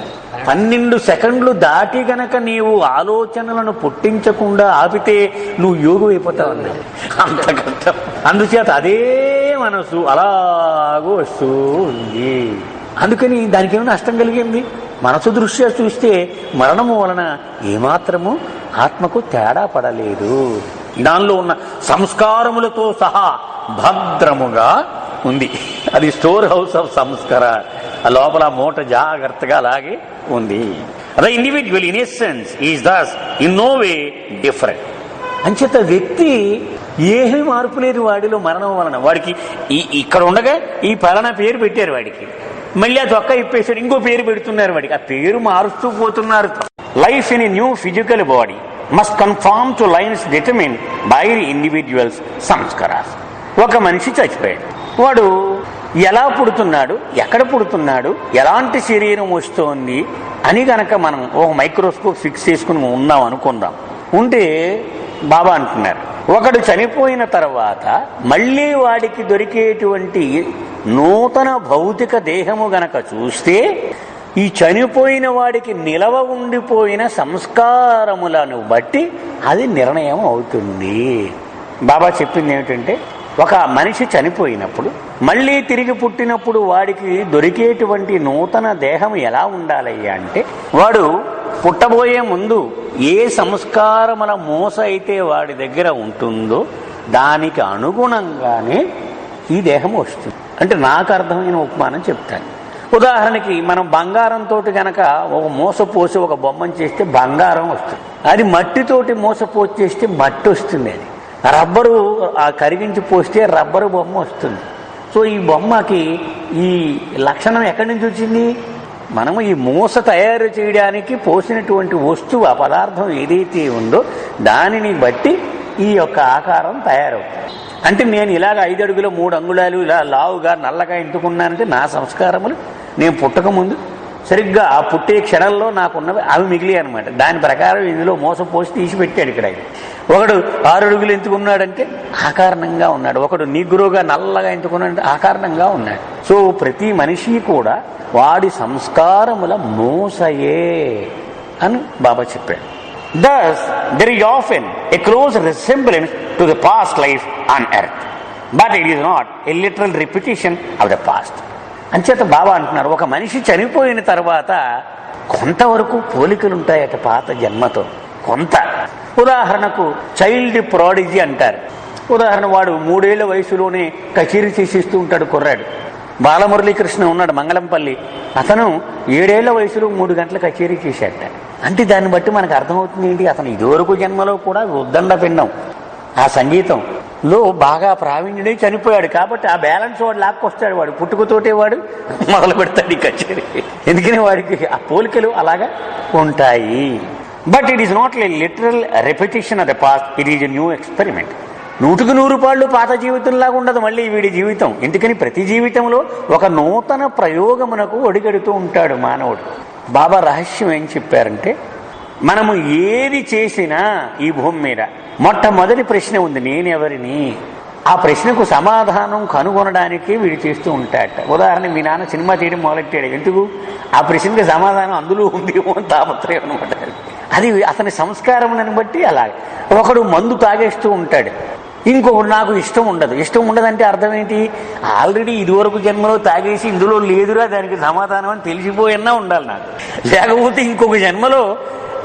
12 సెకండ్లు దాటి గనక నీవు ఆలోచనలను పుట్టించకుండా ఆపితే నువ్వు యోగి అయిపోతావు. అంత కష్టం. అందుచేత అదే మనసు అలాగూ వస్తూ ఉంది. అందుకని దానికి ఏమైనా నష్టం కలిగింది? మనసు దృష్ట్యా చూస్తే మరణము వలన ఏమాత్రము ఆత్మకు తేడా పడలేదు. దానిలో ఉన్న సంస్కారములతో సహా భద్రముగా ఉంది. అది స్టోర్ హౌస్ ఆఫ్ సంస్కార. ఆ లోపల మూట జాగ్రత్తగా అలాగే ఉంది. అదే individual in essence is thus in no way different. అంచేత వ్యక్తి ఏమీ మార్పు లేదు వాడిలో మరణం వలన. వాడికి ఇక్కడ ఉండగా ఈ పలానా పేరు పెట్టారు వాడికి, మళ్ళీ ఆ చొక్కా ఇప్పేసాడు ఇంకో పేరు పెడుతున్నారు వాడికి. ఆ పేరు మారుస్తూ పోతున్నారు. Life in a new physical body must confirm to lines determined by the individuals sanskaras. ఒక మనిషి చచ్చిపోయాడు, వాడు ఎలా పుడుతున్నాడు, ఎక్కడ పుడుతున్నాడు, ఎలాంటి శరీరం వస్తోంది అని గనక మనం ఒక మైక్రోస్కోప్ ఫిక్స్ చేసుకుని ఉన్నాం అనుకుందాం. ఉంటే బాబా అంటున్నారు, ఒకడు చనిపోయిన తర్వాత మళ్ళీ వాడికి దొరికేటువంటి నూతన భౌతిక దేహము గనక చూస్తే ఈ చనిపోయిన వాడికి నిలవ ఉండిపోయిన సంస్కారములను బట్టి అది నిర్ణయం అవుతుంది. బాబా చెప్పింది ఏమిటంటే, ఒక మనిషి చనిపోయినప్పుడు మళ్ళీ తిరిగి పుట్టినప్పుడు వాడికి దొరికేటువంటి నూతన దేహం ఎలా ఉండాలయ్యా అంటే, వాడు పుట్టబోయే ముందు ఏ సంస్కారముల మోస అయితే వాడి దగ్గర ఉంటుందో దానికి అనుగుణంగానే ఈ దేహం వస్తుంది. అంటే నాకు అర్థమైన ఉపమానం చెప్తాను. ఉదాహరణకి మనం బంగారంతో గనక ఒక మోసపోసి ఒక బొమ్మను చేస్తే బంగారం వస్తుంది. అది మట్టితోటి మోసపోసి చేస్తే మట్టి వస్తుంది. అది రబ్బరు కరిగించి పోస్తే రబ్బరు బొమ్మ వస్తుంది. సో ఈ బొమ్మకి ఈ లక్షణం ఎక్కడి నుంచి వచ్చింది? మనము ఈ మూస తయారు చేయడానికి పోసినటువంటి వస్తువు, ఆ పదార్థం ఏదైతే ఉందో దానిని బట్టి ఈ యొక్క ఆకారం తయారవుతుంది. అంటే నేను ఇలాగ 5 అడుగుల 3 అంగుళాలు ఇలా లావుగా నల్లగా ఎంటుకున్నానంటే నా సంస్కారములు నేను పుట్టకముందు సరిగ్గా ఆ పుట్టే క్షణంలో నాకున్నవి అవి మిగిలి అనమాట. దాని ప్రకారం ఇందులో మోసపోసి తీసి పెట్టాడు. ఇక్కడ ఒకడు 6 అడుగులు ఎంచుకున్నాడంటే ఆ కారణంగా ఉన్నాడు. ఒకడు నిగ్రోగా నల్లగా ఎంచుకున్నాడంటే ఆ కారణంగా ఉన్నాడు. సో ప్రతి మనిషి కూడా వాడి సంస్కారముల మోసయే అని బాబా చెప్పాడు. Thus, there is often a close resemblance to the past life on earth, but it is not a literal repetition of the past. అంచేత బాబా అంటున్నారు, ఒక మనిషి చనిపోయిన తర్వాత కొంతవరకు పోలికలు ఉంటాయట పాత జన్మతో, కొంత. ఉదాహరణకు చైల్డ్ ప్రాడిజీ అంటారు. ఉదాహరణ, వాడు 3 ఏళ్ల వయసులోనే కచేరీ చేసిస్తూ ఉంటాడు కుర్రాడు. బాలమురళీకృష్ణ ఉన్నాడు మంగళంపల్లి, అతను 7 ఏళ్ల వయసులో 3 గంటల కచేరీ చేశాట. అంటే దాన్ని బట్టి మనకు అర్థమవుతుంది ఏంటి, అతను ఇదివరకు జన్మలో కూడా ఉద్దండ పిండం ఆ సంగీతంలో బాగా ప్రావీణ్యుడై చనిపోయాడు. కాబట్టి ఆ బ్యాలెన్స్ వాడు లాక్కొస్తాడు, వాడు పుట్టుకతోటే వాడు మొదలు పెడతాడు ఈ కచేరీ. ఎందుకని వాడికి ఆ పోలికలు అలాగా ఉంటాయి. But it is not a literal repetition of the past, it is a new experiment. 100కు 100 పాత జీవితంలాగా ఉండదు మళ్ళీ వీడి జీవితం. ఎందుకని ప్రతి జీవితంలో ఒక నూతన ప్రయోగమునకు ఒడిగడుతూ ఉంటాడు మానవుడు. బాబా రహస్యం ఏం చెప్పారంటే, మనము ఏది చేసినా ఈ భూమి మీద మొట్టమొదటి ప్రశ్న ఉంది, నేనెవరిని. ఆ ప్రశ్నకు సమాధానం కనుగొనడానికి వీడు చేస్తూ ఉంటాడట. ఉదాహరణ, మీ నాన్న సినిమా తీయడం మొదలెట్టాడు, ఎందుకు? ఆ ప్రశ్నకి సమాధానం అందులో ఉందేమో అని తాపత్రయం అనమాట. అది అతని సంస్కారం బట్టి అలా. ఒకడు మందు తాగేస్తూ ఉంటాడు, ఇంకొకడు నాకు ఇష్టం ఉండదు. ఇష్టం ఉండదంటే అర్థం ఏంటి? ఆల్రెడీ ఇదివరకు జన్మలో తాగేసి ఇందులో లేదురా దానికి సమాధానం అని తెలిసిపోయినా ఉండాలి నాకు. లేకపోతే ఇంకొక జన్మలో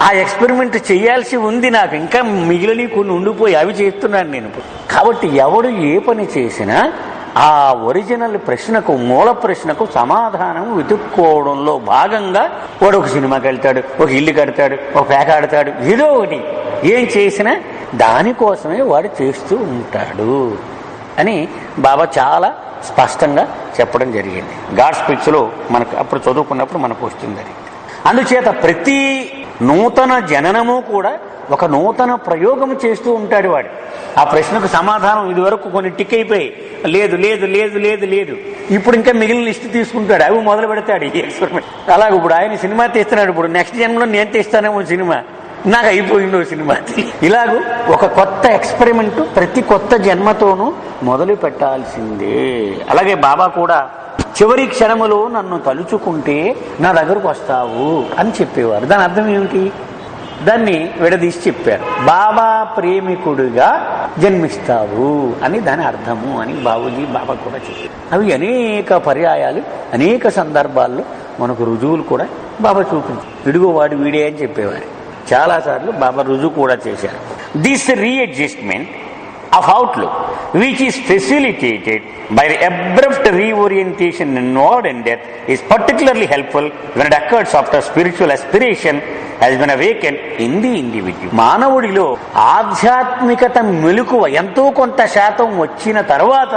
ఆ ఎక్స్పెరిమెంట్ చేయాల్సి ఉంది నాకు, ఇంకా మిగిలిన కొన్ని ఉండిపోయి అవి చేస్తున్నాను నేను. కాబట్టి ఎవడు ఏ పని చేసినా ఆ ఒరిజినల్ ప్రశ్నకు, మూల ప్రశ్నకు సమాధానం వెతుక్కోవడంలో భాగంగా వాడు ఒక సినిమాకి వెళ్తాడు, ఒక ఇల్లు కడతాడు, ఒక పేకాడతాడు, ఏదో ఒకటి ఏం చేసినా దానికోసమే వాడు చేస్తూ ఉంటాడు అని బాబా చాలా స్పష్టంగా చెప్పడం జరిగింది. గాడ్ స్పీచ్లో మనకు అప్పుడు చదువుకున్నప్పుడు మనకు వస్తుంది. అందుచేత ప్రతి నూతన జననము కూడా ఒక నూతన ప్రయోగం చేస్తూ ఉంటాడు వాడు. ఆ ప్రశ్నకు సమాధానం ఇదివరకు కొన్ని టిక్ అయిపోయి లేదు లేదు లేదు లేదు లేదు, ఇప్పుడు ఇంకా మిగిలిన లిస్ట్ తీసుకుంటాడు, అవి మొదలు పెడతాడు ఈ ఎక్స్పెరిమెంట్. అలాగే ఇప్పుడు ఆయన సినిమా తీస్తున్నాడు, ఇప్పుడు నెక్స్ట్ జన్మలో నేను తీస్తానేమో సినిమా, నాకు అయిపోయిందో సినిమా. ఇలాగూ ఒక కొత్త ఎక్స్పెరిమెంట్ ప్రతి కొత్త జన్మతోనూ మొదలు పెట్టాల్సిందే. అలాగే బాబా కూడా చివరి క్షణములో నన్ను తలుచుకుంటే నా దగ్గరకు వస్తావు అని చెప్పేవారు. దాని అర్థం ఏమిటి? దాన్ని విడదీసి చెప్పారు. బాబా ప్రేమికుడిగా జన్మిస్తావు అని దాని అర్థము అని బాబూజీ బాబా కూడా చెప్పారు. అవి అనేక పర్యాయాలు అనేక సందర్భాల్లో మనకు రుజువులు కూడా బాబా చూపించారు. ఇడుగో వాడు వీడే అని చెప్పేవారు. చాలాసార్లు బాబా రుజువు కూడా చేశారు. This readjustment of outlook, which is facilitated by the abrupt reorientation inward in death, is particularly helpful when it occurs after spiritual aspiration has been awakened in the individual. మానవుడిలో ఆధ్యాత్మికత మెలకువ ఎంతో కొంత శాతం వచ్చిన తర్వాత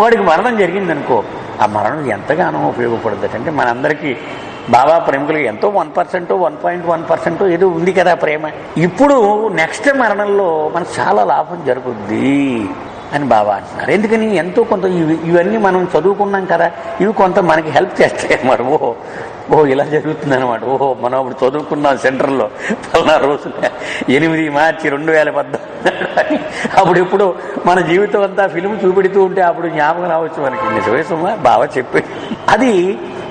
వాడికి మరణం జరిగిందనుకో, ఆ మరణం ఎంతగానో ఉపయోగపడుతుంది. అంటే మనందరికీ బాబా ప్రేమికులకి ఎంతో 1%, 1.1% ఏదో ఉంది కదా ప్రేమ. ఇప్పుడు నెక్స్ట్ మరణంలో మనకు చాలా లాభం జరుగుద్ది అని బాబా అంటున్నారు. ఎందుకని? ఎంతో కొంత ఇవన్నీ మనం చదువుకున్నాం కదా, ఇవి కొంత మనకి హెల్ప్ చేస్తాయి అన్నమాట. ఓహో ఇలా జరుగుతుంది అనమాట. ఓహో మనం అప్పుడు చదువుకున్నాం సెంటర్లో పలానా రోజున 8 మార్చి 2018 అప్పుడు ఇప్పుడు మన జీవితం అంతా ఫిలిం చూపెడుతూ ఉంటే అప్పుడు జ్ఞాపకం రావచ్చు మనకి. నిజమేసమ్మా బాబా చెప్పి అది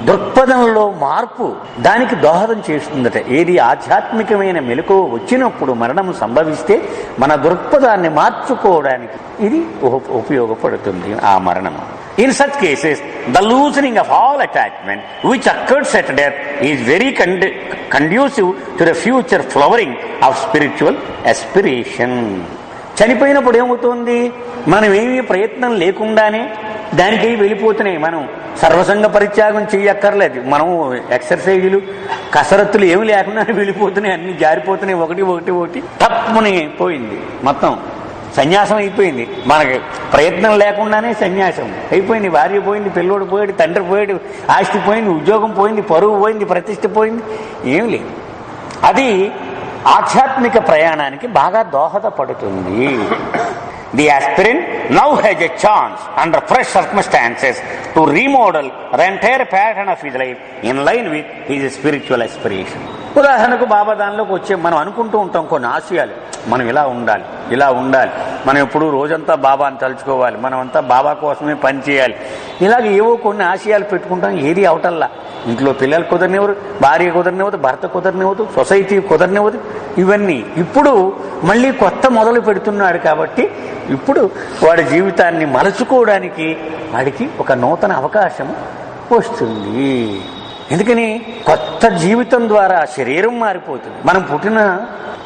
దృక్పథంలో మార్పు దానికి దోహదం చేస్తుందట. ఏది ఆధ్యాత్మికమైన మెలకువ వచ్చినప్పుడు మరణం సంభవిస్తే మన దృక్పథాన్ని మార్చుకోవడానికి ఇది ఉపయోగపడుతుంది ఆ మరణము. In such cases, the loosening of all attachment which occurs at death is very conducive to the future flowering of spiritual aspiration. చనిపోయినప్పుడు ఏమవుతుంది? మనం ఏమీ ప్రయత్నం లేకుండానే దానికి వెళ్ళిపోతున్నాయి. మనం సర్వసంగ పరిత్యాగం చేయక్కర్లేదు. మనం ఎక్సర్సైజులు కసరత్తులు ఏమి లేకుండా వెళ్ళిపోతున్నాయి, అన్ని జారిపోతున్నాయి, ఒకటి తప్పుని పోయింది, మొత్తం సన్యాసం అయిపోయింది. మనకి ప్రయత్నం లేకుండానే సన్యాసం అయిపోయింది. భార్య పోయింది, పిల్లోడు పోయాడు, తండ్రి పోయాడు, ఆస్తి పోయింది, ఉద్యోగం పోయింది, పరువు పోయింది, ప్రతిష్ఠ పోయింది, ఏం లేదు. అది ఆధ్యాత్మిక ప్రయాణానికి బాగా దోహదపడుతుంది. The aspirant now has a chance under fresh circumstances to remodel the entire pattern of his life in line with his spiritual aspiration. ఉదాహరణకు బాబా దానిలోకి వచ్చే మనం అనుకుంటూ ఉంటాం కొన్ని ఆశయాలు, మనం ఇలా ఉండాలి, ఇలా ఉండాలి, మనం ఎప్పుడు రోజంతా బాబాని తలుచుకోవాలి, మనం అంతా బాబా కోసమే పని చేయాలి, ఇలాగ ఏవో కొన్ని ఆశయాలు పెట్టుకుంటాం. ఏది అవటల్లా. ఇంట్లో పిల్లలు కుదరనివ్వరు, భార్య కుదరనివ్వదు, భర్త కుదరనివ్వదు, సొసైటీ కుదరనివ్వదు. ఇవన్నీ ఇప్పుడు మళ్ళీ కొత్త మొదలు పెడుతున్నాడు కాబట్టి ఇప్పుడు వాడి జీవితాన్ని మలుచుకోవడానికి వాడికి ఒక నూతన అవకాశం వస్తుంది. ఎందుకని? కొత్త జీవితం ద్వారా శరీరం మారిపోతుంది, మనం పుట్టిన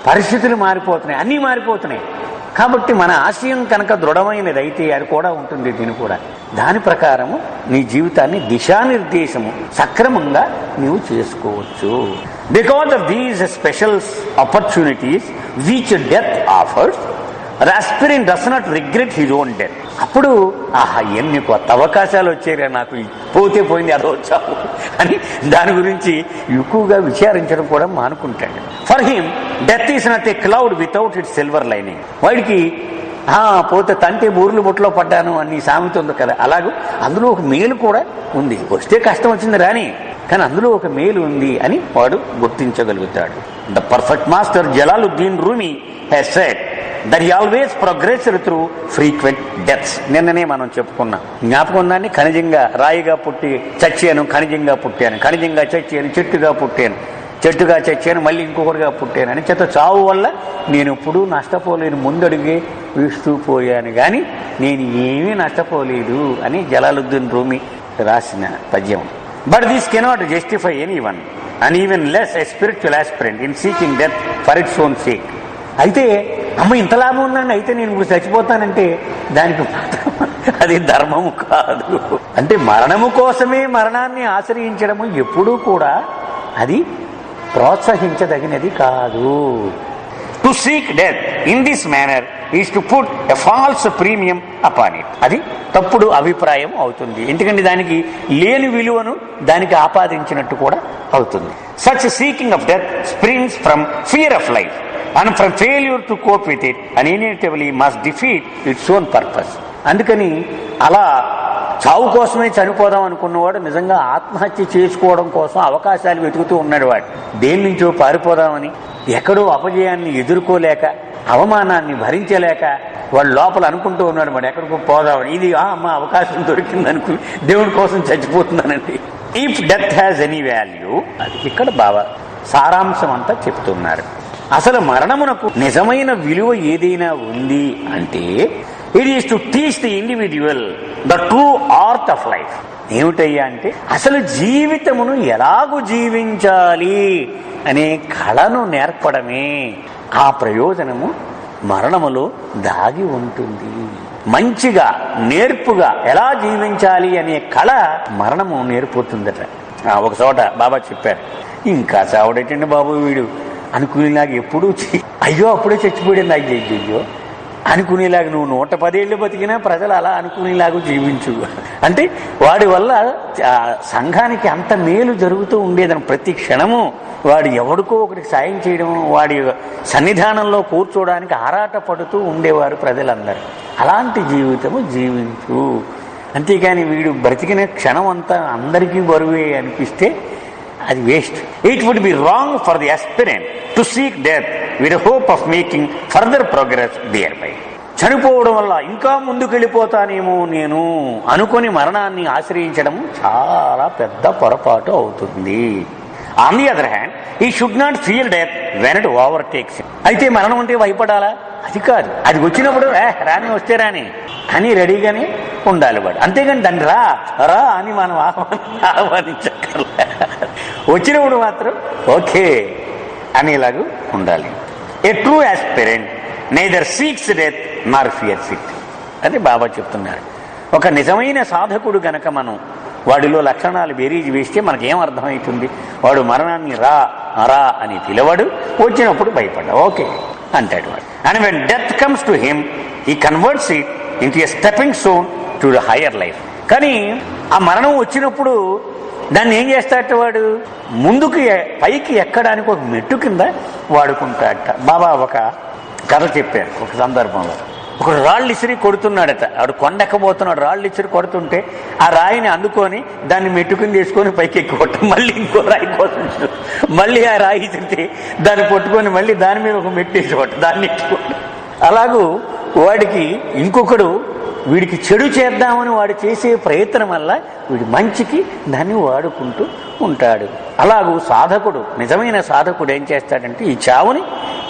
పరిస్థితులు మారిపోతున్నాయి, అన్నీ మారిపోతున్నాయి. కాబట్టి మన ఆశయం కనుక దృఢమైనది అయితే అది కూడా ఉంటుంది దీని కూడా. దాని ప్రకారము నీ జీవితాన్ని దిశానిర్దేశము సక్రమంగా నీవు చేసుకోవచ్చు. Because of these special opportunities which death offers, the aspirant does not regret his own death. అప్పుడు ఎన్ని కొత్త అవకాశాలు వచ్చాయి, నాకు పోతే పోయింది అదో వచ్చావు అని దాని గురించి ఎక్కువగా విచారించడం కూడా మానుకుంటాడు. For him death is not a cloud without its silver lining. వాడికి పోతే తంటే బూర్లు బుట్టలో పడ్డాను అని సామెత ఉంది కదా, అలాగూ అందులో ఒక మేలు కూడా ఉంది. వస్తే కష్టం వచ్చింది రాని, కానీ అందులో ఒక మేలు ఉంది అని వాడు గుర్తించగలుగుతాడు. The perfect master Jalaluddin Rumi has said that he always progressed through frequent deaths. నిన్ననే మనం చెప్పుకున్నాం. జ్ఞాపకం దాన్ని ఖనిజంగా రాయిగా పుట్టి చచ్చాను, ఖనిజంగా పుట్టాను, ఖనిజంగా చచ్చాను, చెట్టుగా పుట్టాను, చెట్టుగా చచ్చాను, మళ్ళీ ఇంకొకటిగా పుట్టాను అని చేత చావు వల్ల నేను ఎప్పుడూ నష్టపోలేను, ముందడుగే వీస్తూ పోయాను కానీ నేను ఏమీ నష్టపోలేదు అని జలాలుద్దీన్ రూమీ రాసిన పద్యం. But this cannot justify anyone and even less a spiritual aspirant in seeking death for its own sake. అయితే ఇంత లాభం ఉందండి, అయితే నేను ఇప్పుడు చచ్చిపోతానంటే దానికి అది ధర్మము కాదు. అంటే మరణము కోసమే మరణాన్ని ఆశ్రయించడము ఎప్పుడూ కూడా అది ప్రోత్సహించదగినది కాదు. To seek death in this manner is to put a false premium upon it. అది తప్పుడు అభిప్రాయం అవుతుంది, ఎందుకంటే దానికి లేని విలువను దానికి ఆపాదించినట్టు కూడా అవుతుంది. Such seeking of death springs from fear of life and from failure to cope with it and inevitably must defeat its own purpose. అందుకని అలా చావు కోసమే చనిపోదాం అనుకున్నవాడు నిజంగా ఆత్మహత్య చేసుకోవడం కోసం అవకాశాలు వెతుకుతూ ఉన్నాడు. వాడు దేని నుంచో పారిపోదామని, ఎక్కడో అపజయాన్ని ఎదుర్కోలేక, అవమానాన్ని భరించలేక వాడు లోపల అనుకుంటూ ఉన్నాడు వాడు ఎక్కడికో పోదామని. ఇది అవకాశం దొరికిందనుకుని దేవుడి కోసం చచ్చిపోతున్నానండి. If death has any value, అది ఇక్కడ బాగా సారాంశం అంతా చెప్తున్నారు. అసలు మరణమునకు నిజమైన విలువ ఏదైనా ఉంది అంటే it is to teach the individual the true art of life. ఏమిటయ్యా అంటే అసలు జీవితమును ఎలాగూ జీవించాలి అనే కళను నేర్పడమే. ఆ ప్రయోజనము మరణములో దాగి ఉంటుంది. మంచిగా నేర్పుగా ఎలా జీవించాలి అనే కళ మరణము నేర్పుతుందట. ఒక చోట బాబా చెప్పారు, ఇంకా చావడేటండి బాబు వీడు అనుకునేలాగా ఎప్పుడూ అయ్యో అప్పుడే చచ్చిపోయింది అయ్యో అనుకునేలాగా నువ్వు 110 ఏళ్ళు బతికినా ప్రజలు అలా అనుకునేలాగా జీవించు అంటే వాడి వల్ల సంఘానికి అంత మేలు జరుగుతూ ఉండేదని. ప్రతి క్షణము వాడు ఎవడికో ఒకరికి సాయం చేయడం, వాడి సన్నిధానంలో కూర్చోవడానికి ఆరాట పడుతూ ఉండేవారు ప్రజలందరూ. అలాంటి జీవితము జీవించు, అంతేగాని వీడు బ్రతికిన క్షణం అంతా అందరికీ బరువే అనిపిస్తే అది waste. It would be wrong for the aspirant to seek death with hope of making further progress thereby. చనిపోవడం వల్ల ఇంకా ముందుకెళ్ళిపోతానేమో నేను అనుకొని మరణాన్ని ఆశ్రయించడం చాలా పెద్ద పొరపాటు అవుతుంది. ఆన్ ది అదర్ హ్యాండ్ ఈ should not feel death when it overtakes. అయితే మరణం అంటే భయపడాలా? అది కాదు. అది వచ్చినప్పుడు రాని వస్తే రాని అని రెడీగానే ఉండాలి వాడు. అంతేగాని దాన్ని రా రా అని మనం ఆహ్వానించగల. వచ్చినప్పుడు మాత్రం ఓకే అనేలాగా ఉండాలి. ఏ true aspirant neither seeks death Nar fears it అని బాబా చెప్తున్నారు. ఒక నిజమైన సాధకుడు గనక మనం వాడిలో లక్షణాలు బేరీజ్ వేస్తే మనకేం అర్థమవుతుంది? వాడు మరణాన్ని రా రా అని పిలవడు, వచ్చినప్పుడు భయపడ్డా ఓకే అంటాడు వాడు. And when death comes to him he converts it into a stepping stone to the higher life. కానీ ఆ మరణం వచ్చినప్పుడు దాన్ని ఏం చేస్తాడట వాడు? ముందుకు పైకి ఎక్కడానికి ఒక మెట్టు కింద వాడుకుంటాడట. బాబా ఒక కథ చెప్పారు. ఒక సందర్భంలో ఒక రాళ్ళు ఇసిరి కొడుతున్నాడట. ఆడు కొండెక్కబోతున్నాడు, రాళ్ళు ఇసిరి కొడుతుంటే ఆ రాయిని అందుకొని దాన్ని మెట్టుకుని తీసుకొని పైకి ఎక్కిపోవటం, మళ్ళీ ఇంకో రాయి కోసం మళ్ళీ ఆ రాయి ఇసిరితే దాన్ని పట్టుకొని మళ్ళీ దాని మీద ఒక మెట్టు వేసుకోవటం, దాన్ని ఎక్కిపోవటం. అలాగూ వాడికి ఇంకొకడు వీడికి చెడు చేద్దామని వాడు చేసే ప్రయత్నం వల్ల వీడి మంచికి దాన్ని వాడుకుంటూ ఉంటాడు. అలాగూ సాధకుడు, నిజమైన సాధకుడు ఏం చేస్తాడంటే ఈ చావుని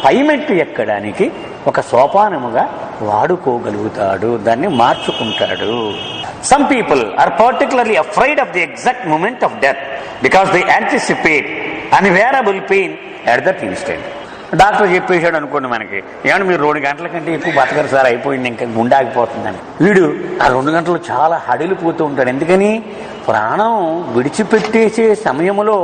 పైమెట్టు ఎక్కడానికి ఒక సోపానముగా వాడుకోగలుగుతాడు, దాన్ని మార్చుకుంటాడు. Some people are particularly afraid of the exact moment of death because they anticipate unbearable pain at that instant. Doctor చెప్పేశాడు అనుకోండి మనకి, ఏమన్నా మీరు 2 గంటల కంటే ఎక్కువ బతకరు సార్, అయిపోయింది, ఇంకా గుండె ఆగిపోతుందని. వీడు ఆ 2 గంటలు చాలా హడిలిపోతూ ఉంటాడు. ఎందుకని? ప్రాణం విడిచిపెట్టేసే సమయంలో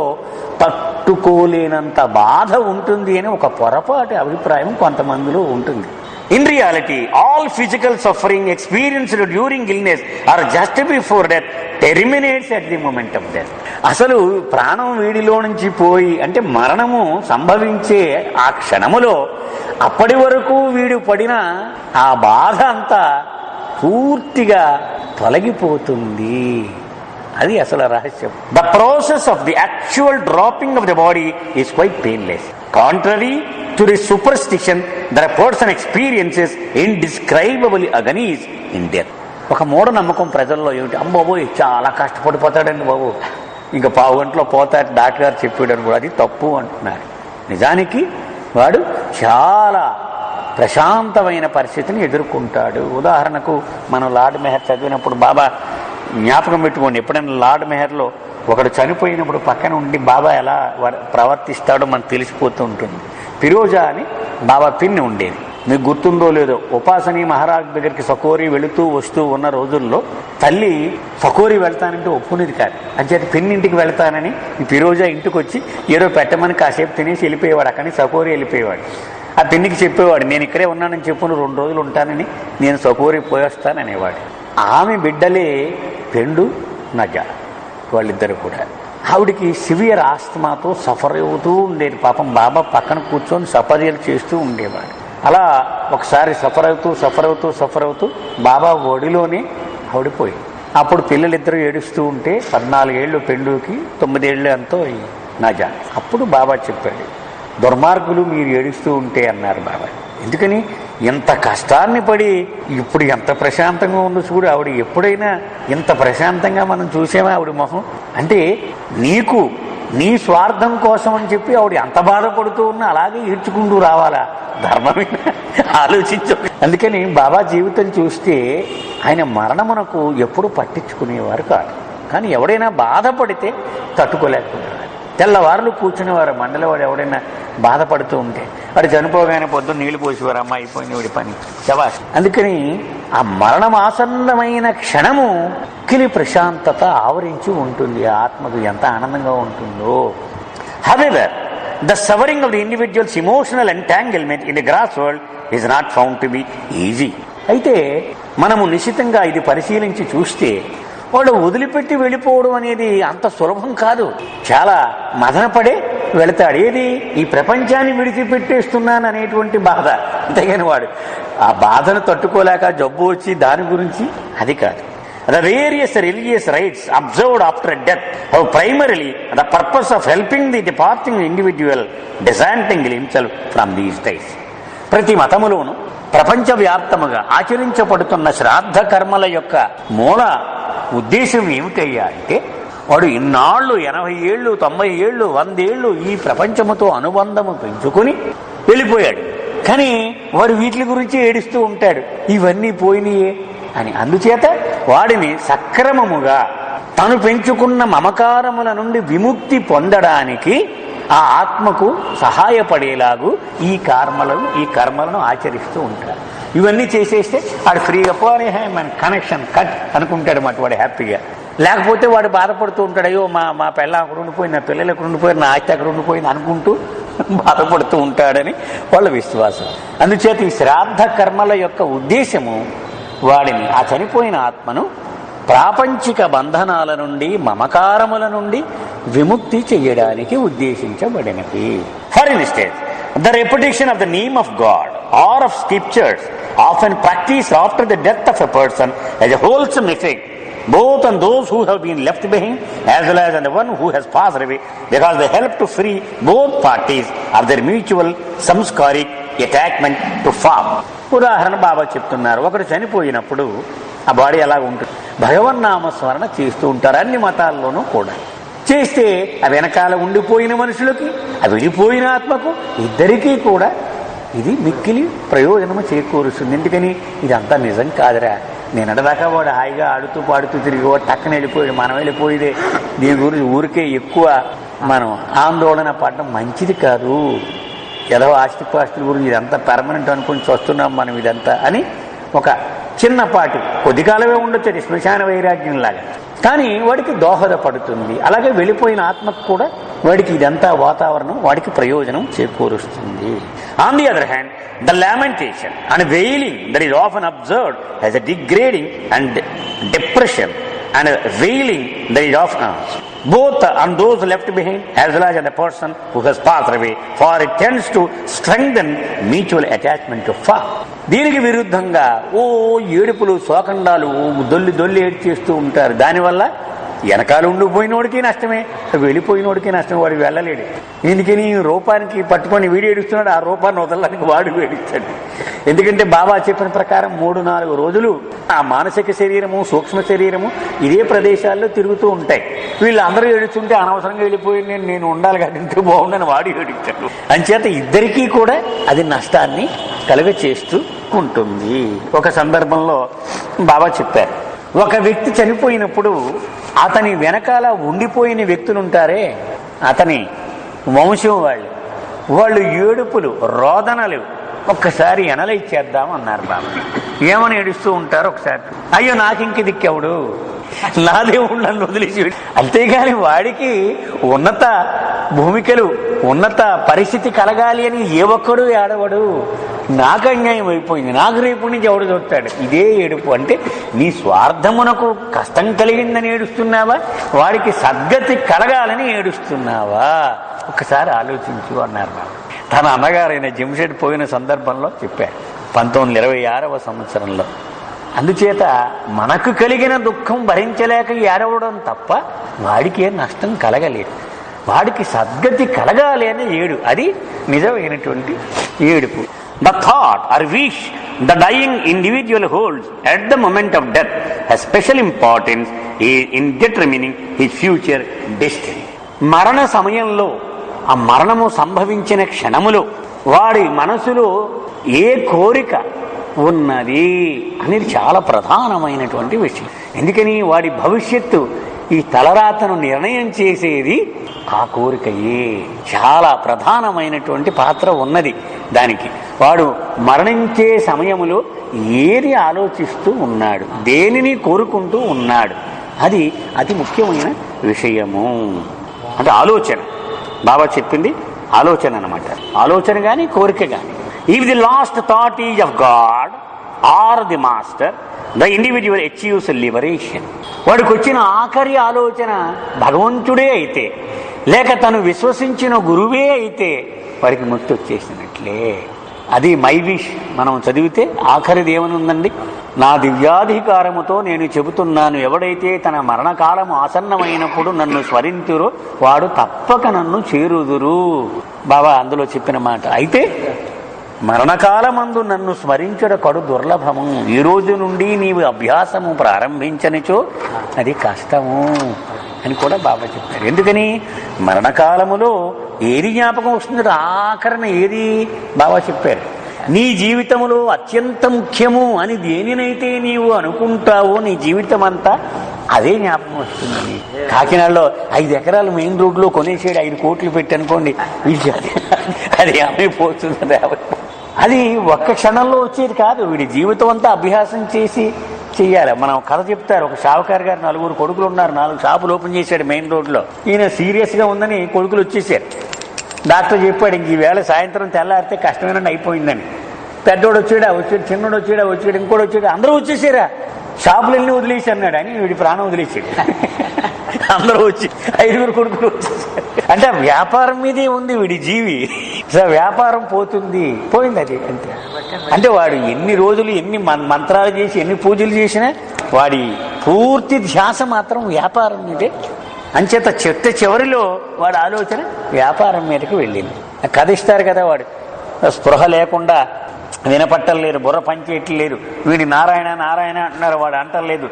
తట్టుకోలేనంత బాధ ఉంటుంది అని ఒక పొరపాటి అభిప్రాయం కొంతమందిలో ఉంటుంది. In reality, all physical suffering experienced during illness or just before death terminates at the moment of death. అసలు ప్రాణం వీడిలో నుంచి పోయి అంటే మరణము సంభవించే ఆ క్షణములో అప్పటి వరకు వీడు పడిన ఆ బాధ అంతా పూర్తిగా తొలగిపోతుంది. అది అసలు రహస్యం. The process of the actual dropping of the body is quite painless. Contrary to the superstition that a person experiences indescribable agonies in death. ఒక మూఢనమ్మకం ప్రజల్లో ఏమిటి? అమ్మబాబోయ్ చాలా కష్టపడిపోతాడండి బాబు, ఇంకా 1/2 గంటలో పోతాడు డాక్టర్ గారు చెప్పాడని కూడా. అది తప్పు అంటున్నారు. నిజానికి వాడు చాలా ప్రశాంతమైన పరిస్థితిని ఎదుర్కొంటాడు. ఉదాహరణకు మనం లార్డ్ మెహర్ చదివినప్పుడు బాబా జ్ఞాపకం పెట్టుకోండి, ఎప్పుడైనా లార్డ్ మెహర్లో ఒకడు చనిపోయినప్పుడు పక్కన ఉండి బాబా ఎలా ప్రవర్తిస్తాడో మనకు తెలిసిపోతూ ఉంటుంది. ఫిరోజా అని బాబా పిన్ని ఉండేది, మీకు గుర్తుందో లేదో. ఉపాసని మహారాజ్ దగ్గరికి సకోరి వెళుతూ వస్తూ ఉన్న రోజుల్లో తల్లి సకోరి వెళ్తానంటే ఒప్పుకునేది కాదు. అంచేత పిన్నింటికి వెళ్తానని ఈ ఫిరోజా ఇంటికి వచ్చి ఏదో పెట్టమని కాసేపు తినేసి వెళ్ళిపోయేవాడు. అక్కడి సకోరి వెళ్ళిపోయేవాడు. ఆ పిన్నికి చెప్పేవాడు, నేను ఇక్కడే ఉన్నానని చెప్పు, 2 రోజులు ఉంటానని, నేను సకోరి పోయేస్తాననేవాడు. ఆమె బిడ్డలే పెండు నజ, వాళ్ళిద్దరు కూడా. ఆవిడికి సివియర్ ఆస్తమాతో సఫర్ అవుతూ ఉండేది. పాపం బాబా పక్కన కూర్చొని సపర్యలు చేస్తూ ఉండేవాడు. అలా ఒకసారి సఫర్ అవుతూ బాబా ఒడిలోనే ఆవిడిపోయింది. అప్పుడు పిల్లలిద్దరూ ఏడుస్తూ ఉంటే 14 ఏళ్ళు పెండుకి, 9 ఏళ్ళు ఎంతో నజా. అప్పుడు బాబా చెప్పాడు, దుర్మార్గులు మీరు ఏడుస్తూ ఉంటే అన్నారు బాబా. ఎందుకని? ఎంత కష్టాన్ని పడి ఇప్పుడు ఎంత ప్రశాంతంగా ఉందో చూడు. ఆవిడ ఎప్పుడైనా ఇంత ప్రశాంతంగా మనం చూసామా ఆవిడ మొహం? అంటే నీకు నీ స్వార్థం కోసం అని చెప్పి ఆవిడ ఎంత బాధపడుతూ ఉన్నా అలాగే ఈడ్చుకుంటూ రావాలా? ధర్మమైన ఆలోచించు. అందుకని బాబా జీవితం చూస్తే ఆయన మరణమునకు ఎప్పుడు పట్టించుకునేవారు కాదు. కానీ ఎవడైనా బాధపడితే తట్టుకోలేకపోయారు. తెల్లవారులు కూర్చునేవారు. మండలవాడు ఎవడైనా బాధపడుతూ ఉంటే వాడు చనిపోగానే పొద్దున్న నీళ్లు పోసేవారు, అమ్మ అయిపోయింది వీడి పని, శబాష్. అందుకని ఆ మరణమాసన్నమైన క్షణము కిలి ప్రశాంతత ఆవరించి ఉంటుంది. ఆత్మకు ఎంత ఆనందంగా ఉంటుందో. However the severing of the individual's emotional entanglement in the gross world is not found to be easy. అయితే మనము నిశ్చితంగా ఇది పరిశీలించి చూస్తే వాడు వదిలిపెట్టి వెళ్ళిపోవడం అనేది అంత సులభం కాదు. చాలా మదనపడే వెళతాడు. ఏది? ఈ ప్రపంచాన్ని విడిచిపెట్టేస్తున్నాను అనేటువంటి బాధ. అంతేగాని వాడు ఆ బాధను తట్టుకోలేక జబ్బు వచ్చి దాని గురించి అది కాదు. The various religious rites observed after death have primarily the purpose of helping the departing individual disentangle himself from these ties. ప్రతి మతములోను ప్రపంచవ్యాప్తముగా ఆచరించబడుతున్న శ్రాద్ధ కర్మల యొక్క మూల ఉద్దేశం ఏమిటయ్యా అంటే, వాడు ఇన్నాళ్ళు 80 ఏళ్ళు 90 ఏళ్ళు 100 ఏళ్ళు ఈ ప్రపంచముతో అనుబంధము పెంచుకుని వెళ్ళిపోయాడు. కానీ వాడు వీటి గురించి ఏడుస్తూ ఉంటాడు, ఇవన్నీ పోయినాయే అని. అందుచేత వాడిని సక్రమముగా తను పెంచుకున్న మమకారముల నుండి విముక్తి పొందడానికి ఆ ఆత్మకు సహాయపడేలాగు ఈ కర్మలను ఆచరిస్తూ ఉంటారు. ఇవన్నీ చేసేస్తే వాడు ఫ్రీగా పోనీ మన కనెక్షన్ కట్ అనుకుంటాడు మాట. వాడు హ్యాపీగా. లేకపోతే వాడు బాధపడుతూ ఉంటాడు, అయ్యో మా పిల్ల అక్కడ ఉండిపోయింది, నా పిల్లలు అక్కడ ఉండిపోయారు, నా ఆస్తి అక్కడ ఉండిపోయింది అనుకుంటూ బాధపడుతూ ఉంటాడని వాళ్ళ విశ్వాసం. అందుచేత ఈ శ్రాద్ధ కర్మల యొక్క ఉద్దేశము వాడిని, ఆ చనిపోయిన ఆత్మను ప్రాపంచిక బంధనాల నుండి మమకారముల నుండి విముక్తి చేయడానికి ఉద్దేశించబడినది. For instance, the repetition of the name of God or of scriptures often practiced after the death of a person has a wholesome effect both on those who have been left behind as well as on the one who has passed away, because they help to free both parties of their mutual samskaric attachment to form. ఉదాహరణ బాబా చెప్తున్నారు, ఒకడు చనిపోయినప్పుడు ఆ body ఎలా ఉంటుంది? భగవన్నామస్మరణ చేస్తూ ఉంటారు అన్ని మతాల్లోనూ కూడా. చేస్తే ఆ వెనకాల ఉండిపోయిన మనుషులకి, ఆ విడిపోయిన ఆత్మకు, ఇద్దరికీ కూడా ఇది మిక్కిలి ప్రయోజనము చేకూరుస్తుంది. ఎందుకని? ఇదంతా నిజం కాదురా, నేనడదాకా వాడు హాయిగా ఆడుతూ పాడుతూ తిరిగి వాడు టక్కన వెళ్ళిపోయాడు, మనం వెళ్ళిపోయేదే. దీని గురించి ఊరికే ఎక్కువ మనం ఆందోళన పడడం మంచిది కాదు. ఏదో ఆస్తిపాస్తుల గురించి ఇదంతా పెర్మనెంట్ అనుకుని చూస్తున్నాం మనం ఇదంతా అని ఒక చిన్నపాటి కొద్ది కాలమే ఉండొచ్చు, అది శ్మశాన వైరాగ్యంలాగా, కానీ వాడికి దోహదపడుతుంది. అలాగే వెళ్ళిపోయిన ఆత్మకు కూడా వాడికి ఇదంతా వాతావరణం వాడికి ప్రయోజనం చేకూరుస్తుంది. On the other hand, the lamentation and wailing that is often observed as a degrading and depression and wailing that is often both on those left behind as well as on the person who has passed away, for it tends to strengthen mutual attachment to far. దీనికి విరుద్ధంగా ఏడుపులు శోకండాలు దొల్లి దొల్లి ఏడు చేస్తూ ఉంటారు. దానివల్ల వెనకాల ఉండిపోయినోడికి నష్టమే, వెళ్ళిపోయినోడికి నష్టమే, వాడు వెళ్ళలేడు. ఎందుకని రూపానికి పట్టుకొని వీడు ఏడుస్తున్నాడు, ఆ రూపాన్ని వదలడానికి వాడు ఏడుస్తాడు. ఎందుకంటే బాబా చెప్పిన ప్రకారం 3-4 రోజులు ఆ మానసిక శరీరము సూక్ష్మ శరీరము ఇదే ప్రదేశాల్లో తిరుగుతూ ఉంటాయి. వీళ్ళందరూ ఏడుస్తుంటే అనవసరంగా వెళ్ళిపోయి నేను ఉండాలి కాబట్టి బాగుండని వాడు ఏడుస్తాడు. అంచేత ఇద్దరికీ కూడా అది నష్టాన్ని కలుగ చేస్తూ ఉంటుంది. ఒక సందర్భంలో బాబా చెప్పారు, ఒక వ్యక్తి చనిపోయినప్పుడు అతని వెనకాల ఉండిపోయిన వ్యక్తులు ఉంటారే, అతని వంశం వాళ్ళు ఏడుపులు రోదనలు ఒక్కసారి ఎనలైజ్ చేద్దాం అన్నారు బాబా. ఏమని ఏడుస్తూ ఉంటారు ఒకసారి, అయ్యో నాకింక దిక్కెవడు, నా దేవుడు నన్ను వదిలేసి. అంతేగాని వాడికి ఉన్నత భూమికలు ఉన్నత పరిస్థితి కలగాలి అని ఏ ఒక్కడు ఏడవడు. నాకు అన్యాయం అయిపోయింది, నాకు రేపు నుంచి ఎవడు చూస్తాడు, ఇదే ఏడుపు. అంటే నీ స్వార్థమునకు కష్టం కలిగిందని ఏడుస్తున్నావా, వాడికి సద్గతి కలగాలని ఏడుస్తున్నావా, ఒక్కసారి ఆలోచించు అన్నారు బాబా. తన అన్నగారైన జంషెడ్ పోయిన సందర్భంలో చెప్పారు 1926వ సంవత్సరంలో. అందుచేత మనకు కలిగిన దుఃఖం భరించలేక ఏడవడం తప్ప వాడికి ఏ నష్టం కలగలేదు. వాడికి సద్గతి కలగాలి అని ఏడు, అది నిజమైనటువంటి ఏడుపు. The thought or wish the dying individual holds at the moment of death has special importance in determining his future destiny. మరణ సమయంలో, ఆ మరణము సంభవించిన క్షణములో వాడి మనసులో ఏ కోరిక ఉన్నది అనేది చాలా ప్రధానమైనటువంటి విషయం. ఎందుకని వాడి భవిష్యత్తు ఈ తలరాతను నిర్ణయం చేసేది ఆ కోరికయే. చాలా ప్రధానమైనటువంటి పాత్ర ఉన్నది దానికి. వాడు మరణించే సమయములో ఏది ఆలోచిస్తూ ఉన్నాడు, దేనిని కోరుకుంటూ ఉన్నాడు, అది అతి ముఖ్యమైన విషయము. అంటే ఆలోచన, బాబా చెప్పింది ఆలోచన అన్నమాట. ఆలోచన కానీ కోరిక కానీ. If the last thought is of God or the master, the individual achieves liberation. వాడికి వచ్చిన ఆఖరి ఆలోచన భగవంతుడే అయితే, లేక తను విశ్వసించిన గురువే అయితే వాడికి ముక్తి వచ్చేసినట్లే. అది మై విష్. మనం చదివితే ఆఖరిది ఏమనుందండి, నా దివ్యాధికారముతో నేను చెబుతున్నాను, ఎవడైతే తన మరణకాలము ఆసన్నమైనప్పుడు నన్ను స్మరింతురో వాడు తప్పక నన్ను చేరుదురు. బాబా అందులో చెప్పిన మాట. అయితే మరణకాలమందు నన్ను స్మరించడ కడు దుర్లభము. ఈ రోజు నుండి నీవు అభ్యాసము ప్రారంభించనిచో అది కష్టము అని కూడా బాబా చెప్తారు. ఎందుకని మరణకాలములో ఏది జ్ఞాపకం వస్తుంది, ఆఖరణ ఏది బాబా చెప్పారు. నీ జీవితంలో అత్యంత ముఖ్యము అని దేనినైతే నీవు అనుకుంటావో నీ జీవితం అంతా అదే జ్ఞాపకం వస్తుంది. కాకినాడలో 5 ఎకరాలు మెయిన్ రోడ్లో కొనేసేడు 5 కోట్లు పెట్టి అనుకోండి, అది ఏమైపోతుంది. అది ఒక్క క్షణంలో వచ్చేది కాదు, వీడి జీవితం అంతా అభ్యాసం చేసి చెయ్యాలి. మనం కథ చెప్తారు, ఒక షావుకారు గారు 4 కొడుకులు ఉన్నారు, 4 షాపులు ఓపెన్ చేశాడు మెయిన్ రోడ్లో. ఈయన సీరియస్గా ఉందని కొడుకులు వచ్చేసారు. డాక్టర్ చెప్పాడు, ఇంక ఈవేళ సాయంత్రం తెల్లారితే కష్టమేనండి అయిపోయిందని. పెద్దోడు వచ్చాడు, చిన్నోడు వచ్చాడు, ఇంకోటి వచ్చాడు, అందరూ వచ్చేసారా, షాపులన్నీ వదిలేసి అన్నాడు అని వీడి ప్రాణం వదిలేసాడు. అందరూ వచ్చి 5 కొడుకులు వచ్చేసారు. అంటే వ్యాపారం మీదే ఉంది వీడి జీవి. వ్యాపారం పోయింది అది అంతే. అంటే వాడు ఎన్ని రోజులు ఎన్ని మంత్రాలు చేసి ఎన్ని పూజలు చేసినా వాడి పూర్తి ధ్యాస మాత్రం వ్యాపారం మీదే. అంచేత చివరిలో వాడి ఆలోచన వ్యాపారం మీదకి వెళ్ళింది. కథ ఇస్తారు కదా, వాడు స్పృహ లేకుండా వినపట్టలేరు, బుర్ర పనిచేయట్లేరు, వీడి నారాయణ నారాయణ అంటున్నారు, వాడు అంటలేదు.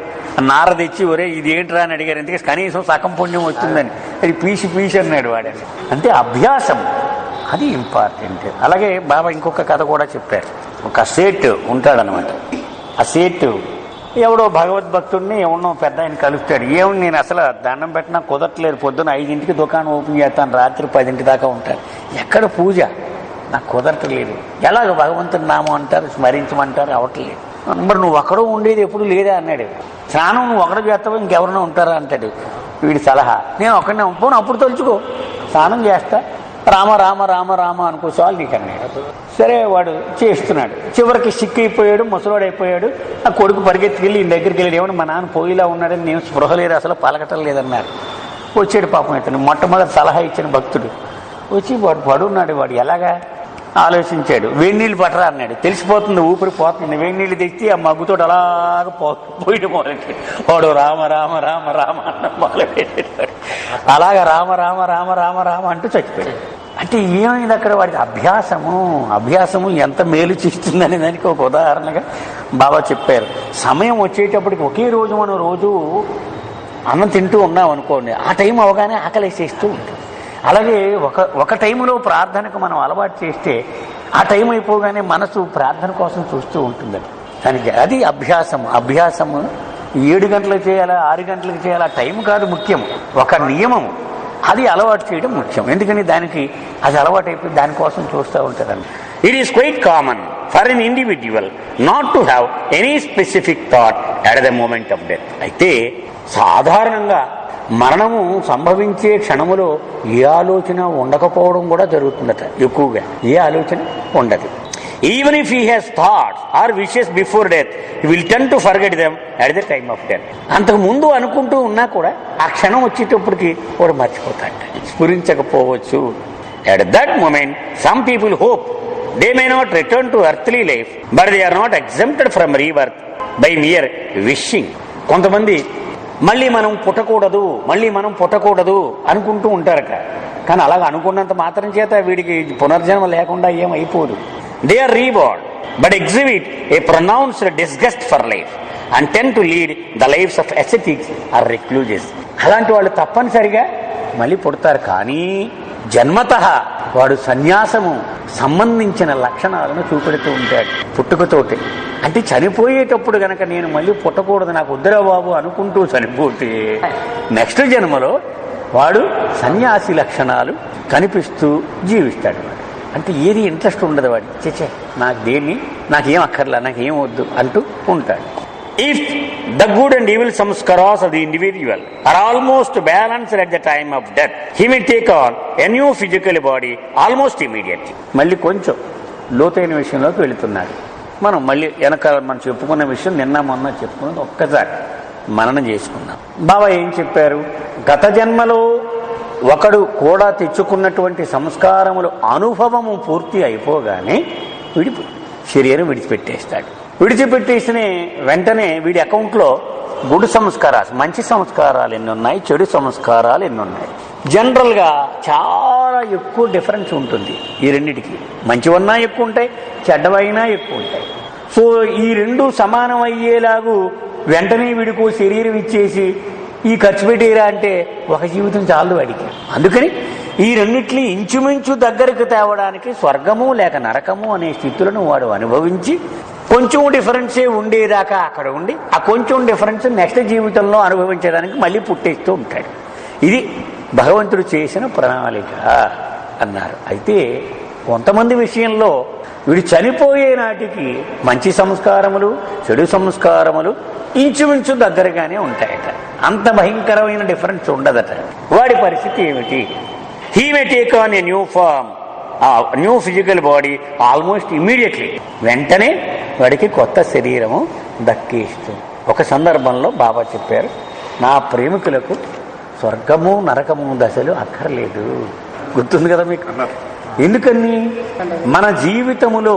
నార తెచ్చి ఒరే ఇది ఏంట్రా అని అడిగారు, ఎందుకంటే కనీసం సగం పుణ్యం వచ్చిందని. అది పీసి అన్నాడు వాడు. అంటే అభ్యాసం అది ఇంపార్టెంట్. అలాగే బాబా ఇంకొక కథ కూడా చెప్పారు. ఒక సేట్ ఉంటాడనమాట. ఆ సేట్ ఎవడో భగవద్భక్తుడిని ఎవడో పెద్ద ఆయన కలుస్తాడు. ఏమని నేను అసలు దండం పెట్టినా కుదరట్లేదు, పొద్దున్న 5ంటికి దుకాణం ఓపెన్ చేస్తాను, రాత్రి 10 దాకా ఉంటాను, ఎక్కడ పూజ నాకు కుదరట్లేదు. ఎలాగ భగవంతుని నామం అంటారు, స్మరించమంటారు, అవట్లేదు. మరి నువ్వు ఒక్కడో ఉండేది ఎప్పుడు లేదా అన్నాడు. స్నానం నువ్వు ఒకడ చేస్తావో ఇంకెవరైనా ఉంటారా అంటాడు వీడి సలహా. నేను ఒక్కడనే పోను, అప్పుడు తలుచుకో, స్నానం చేస్తా, రామ రామ రామ రామ అనుకో చాలు నీకు అన్నాడు. సరే వాడు చేస్తున్నాడు. చివరికి సిక్ అయిపోయాడు, ముసలోడు అయిపోయాడు. ఆ కొడుకు పరిగెత్తుకెళ్ళి ఈయన దగ్గరికి వెళ్ళి ఏమన్నా మా నాన్న పోయిలా ఉన్నాడని, నేను స్పృహ లేదు అసలు పలకటం లేదన్నారు. వచ్చాడు పాపం ఇతను, మొట్టమొదటి సలహా ఇచ్చిన భక్తుడు వచ్చి వాడు పడున్నాడు. వాడు ఎలాగా ఆలోచించాడు. వేడి నీళ్ళు పట్టరా అన్నాడు. తెలిసిపోతుంది ఊపిరి పోతుంది. వేడి నీళ్ళు తెచ్చి ఆ మగ్గుతో అలాగ పోయిన మొదలెట్టాడు. వాడు రామ రామ రామ రామ అన్న మొదలుపెట్టాడు. అలాగ రామ రామ రామ రామ రామ అంటూ చచ్చిపోయాడు. అంటే ఏమైంది అక్కడ? వాడికి అభ్యాసము ఎంత మేలు చేస్తుందనే దానికి ఒక ఉదాహరణగా బాబా చెప్పారు. సమయం వచ్చేటప్పటికి ఒకే రోజు మనం రోజు అన్నం తింటూ ఉన్నాం అనుకోండి, ఆ టైం అవగానే ఆకలేసేస్తూ ఉంటుంది. అలాగే ఒక టైంలో ప్రార్థనకు మనం అలవాటు చేస్తే ఆ టైం అయిపోగానే మనసు ప్రార్థన కోసం చూస్తూ ఉంటుందని. దానికి అది అభ్యాసము 7 గంటలకు చేయాలా, 6 గంటలకు చేయాలా, టైం కాదు ముఖ్యం, ఒక నియమం. అది అలవాటు చేయడం ముఖ్యం. ఎందుకని దానికి అది అలవాటు అయిపోయి దానికోసం చూస్తూ ఉంటారండి. It is quite common for an individual not to have any specific thought at the moment of death. అయితే సాధారణంగా మరణము సంభవించే క్షణములో ఏ ఆలోచన ఉండకపోవడం కూడా జరుగుతుందట. ఎక్కువగా ఏ ఆలోచన ఉండదు. Even if he has thoughts or wishes before death, he will tend to forget them at the time of death. అంతకు ముందు అనుకుంటూ ఉన్నా కూడా ఆ క్షణం వచ్చేటప్పటికి వాడు మర్చిపోతాడు, స్ఫురించకపోవచ్చు. At that moment some people hope they may not return to earthly life but they are not exempted from rebirth by mere wishing. కొంతమంది మళ్ళీ మనం పుట్టకూడదు అనుకుంటూ ఉంటారట. కానీ అలాగ అనుకున్నంత మాత్రం చేత వీడికి పునర్జన్మ లేకుండా ఏమైపోదు. They are reborn but exhibit a pronounced disgust for life and tend to lead the lives of ascetics or recluses. అలాంటి వాళ్ళు తప్పనిసరిగా మళ్ళీ పుడతారు. కానీ జన్మతః వాడు సన్యాసము సంబంధించిన లక్షణాలను చూపెడుతూ ఉంటాడు పుట్టుకతోటి. అంటే చనిపోయేటప్పుడు గనక నేను మళ్ళీ పుట్టకూడదు, నాకు వద్దురా బాబు అనుకుంటూ చనిపోతే నెక్స్ట్ జన్మలో వాడు సన్యాసి లక్షణాలు కనిపిస్తూ జీవిస్తాడు. అంటే ఏది ఇంట్రెస్ట్ ఉండదు వాడి. చచ్చే నాకేం అక్కర్లా, నాకేం వద్దు అంటూ ఉంటాడు. If the good and evil samskaras of the individual are almost balanced at the time of death, he may take on a new physical body almost immediately. మళ్ళీ కొంచెం లోతైన విషయంలోకి వెళుతున్నాడు. మనం మళ్ళీ మనం చెప్పుకున్న విషయం నిన్న మొన్న చెప్పుకున్నది ఒక్కసారి మననం చేసుకున్నాం. బాబా ఏం చెప్పారు? గత జన్మలో ఒకడు కూడా తెచ్చుకున్నటువంటి సంస్కారములు అనుభవము పూర్తి అయిపోగానే శరీరం విడిచిపెట్టేస్తాడు. విడిచిపెట్టేసిన వెంటనే వీడి అకౌంట్లో గుడ్ సంస్కారాలు, మంచి సంస్కారాలు ఎన్ని ఉన్నాయి, చెడు సంస్కారాలు ఎన్ని ఉన్నాయి. జనరల్గా చాలా ఎక్కువ డిఫరెన్స్ ఉంటుంది ఈ రెండింటికి. మంచివన్నా ఎక్కువ ఉంటాయి, చెడ్డవైనా ఎక్కువ ఉంటాయి. సో ఈ రెండు సమానం అయ్యేలాగూ వెంటనే వీడికో శరీరం ఇచ్చేసి ఈ ఖర్చు పెట్టేరా అంటే ఒక జీవితం చాలు వాడికి. అందుకని ఈ రెండిట్ని ఇంచుమించు దగ్గరకు తేవడానికి స్వర్గము లేక నరకము అనే స్థితులను వాడు అనుభవించి కొంచెం డిఫరెన్సే ఉండేదాకా అక్కడ ఉండి ఆ కొంచెం డిఫరెన్స్ నెక్స్ట్ జీవితంలో అనుభవించడానికి మళ్ళీ పుట్టేస్తూ ఉంటాడు. ఇది భగవంతుడు చేసిన ప్రణాళిక అన్నారు. అయితే కొంతమంది విషయంలో వీడు చనిపోయే నాటికి మంచి సంస్కారములు చెడు సంస్కారములు ఇంచుమించు దగ్గరగానే ఉంటాయట. అంత భయంకరమైన డిఫరెన్స్ ఉండదట. వాడి పరిస్థితి ఏమిటి? He may take on a new form, new physical body almost immediately. వెంటనే వాడికి కొత్త శరీరము దక్కిస్తుంది. ఒక సందర్భంలో బాబా చెప్పారు, నా ప్రేమికులకు స్వర్గము నరకము దశలు అక్కర్లేదు. గుర్తుంది కదా మీకు? ఎందుకని? మన జీవితములో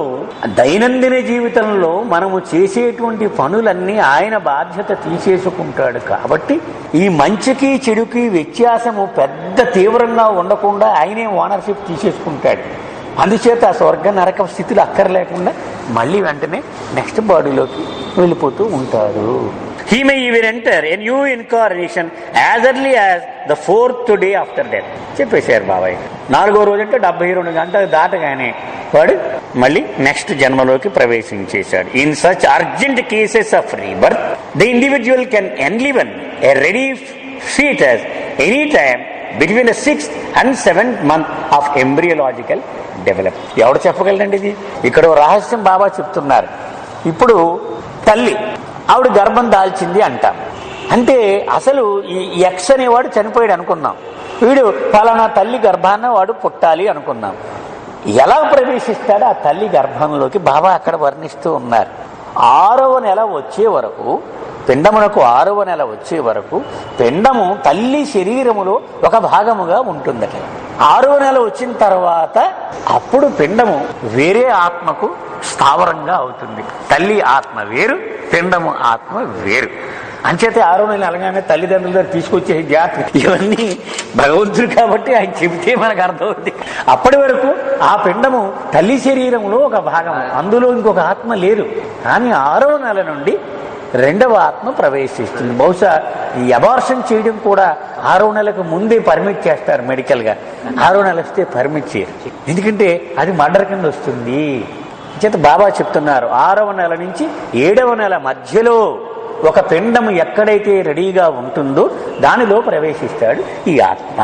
దైనందిన జీవితంలో మనము చేసేటువంటి పనులన్నీ ఆయన బాధ్యత తీసేసుకుంటాడు. కాబట్టి ఈ మంచికి చెడుకి వ్యత్యాసము పెద్ద తీవ్రంగా ఉండకుండా ఆయనే ఓనర్షిప్ తీసేసుకుంటాడు. అందుచేత స్వర్గ నరక స్థితులు అక్కర్లేకుండా మళ్ళీ వెంటనే నెక్స్ట్ బాడీలోకి వెళ్ళిపోతూ ఉంటారు. He may even enter a new incarnation as early as the 4th day after death. చెప్పేశారు బాబాయ్. 4వ రోజు అంటే 72 గంటలు దాటగానే వాడు మళ్ళీ నెక్స్ట్ జన్మలోకి ప్రవేశించేశాడు. In such urgent cases of rebirth the individual can enliven a ready fetus any time between the 6th and 7th month of embryological development. ఎవడు చెప్పగలరండి ఇది? ఇక్కడ రహస్యం బాబా చెప్తున్నారు. ఇప్పుడు తల్లి ఆవిడ గర్భం దాల్చింది అంటాం. అంటే అసలు ఈ ఎక్స్ అనేవాడు చనిపోయాడు అనుకున్నాం. వీడు పలానా తల్లి గర్భాన వాడు పుట్టాలి అనుకున్నాం. ఎలా ప్రవేశిస్తాడు ఆ తల్లి గర్భంలోకి బాబా అక్కడ వర్ణిస్తూ ఉన్నారు. 6వ నెల వచ్చే వరకు, పిండమునకు 6వ నెల వచ్చే వరకు పిండము తల్లి శరీరములో ఒక భాగముగా ఉంటుందట. 6వ నెల వచ్చిన తర్వాత అప్పుడు పిండము వేరే ఆత్మకు స్థావరంగా అవుతుంది. తల్లి ఆత్మ వేరు, పిండము ఆత్మ వేరు. అంచేత 6వ నెల అనగానే తల్లిదండ్రుల దగ్గర తీసుకొచ్చే జాతి ఇవన్నీ భగవంతుడు కాబట్టి ఆయన చెబితే మనకు అర్థమవుతుంది. అప్పటి వరకు ఆ పిండము తల్లి శరీరంలో ఒక భాగము, అందులో ఇంకొక ఆత్మ లేదు. కానీ 6వ నెల నుండి 2వ ఆత్మ ప్రవేశిస్తుంది. బహుశా ఈ అబార్షన్ చేయడం కూడా 6వ నెలకు ముందే పర్మిట్ చేస్తారు మెడికల్గా. 6వ నెల వస్తే పర్మిట్ చేయరు, ఎందుకంటే అది మర్డర్ కింద వస్తుంది. చేత బాబా చెప్తున్నారు 6వ నెల నుంచి 7వ నెల మధ్యలో ఒక పిండము ఎక్కడైతే రెడీగా ఉంటుందో దానిలో ప్రవేశిస్తాడు ఈ ఆత్మ.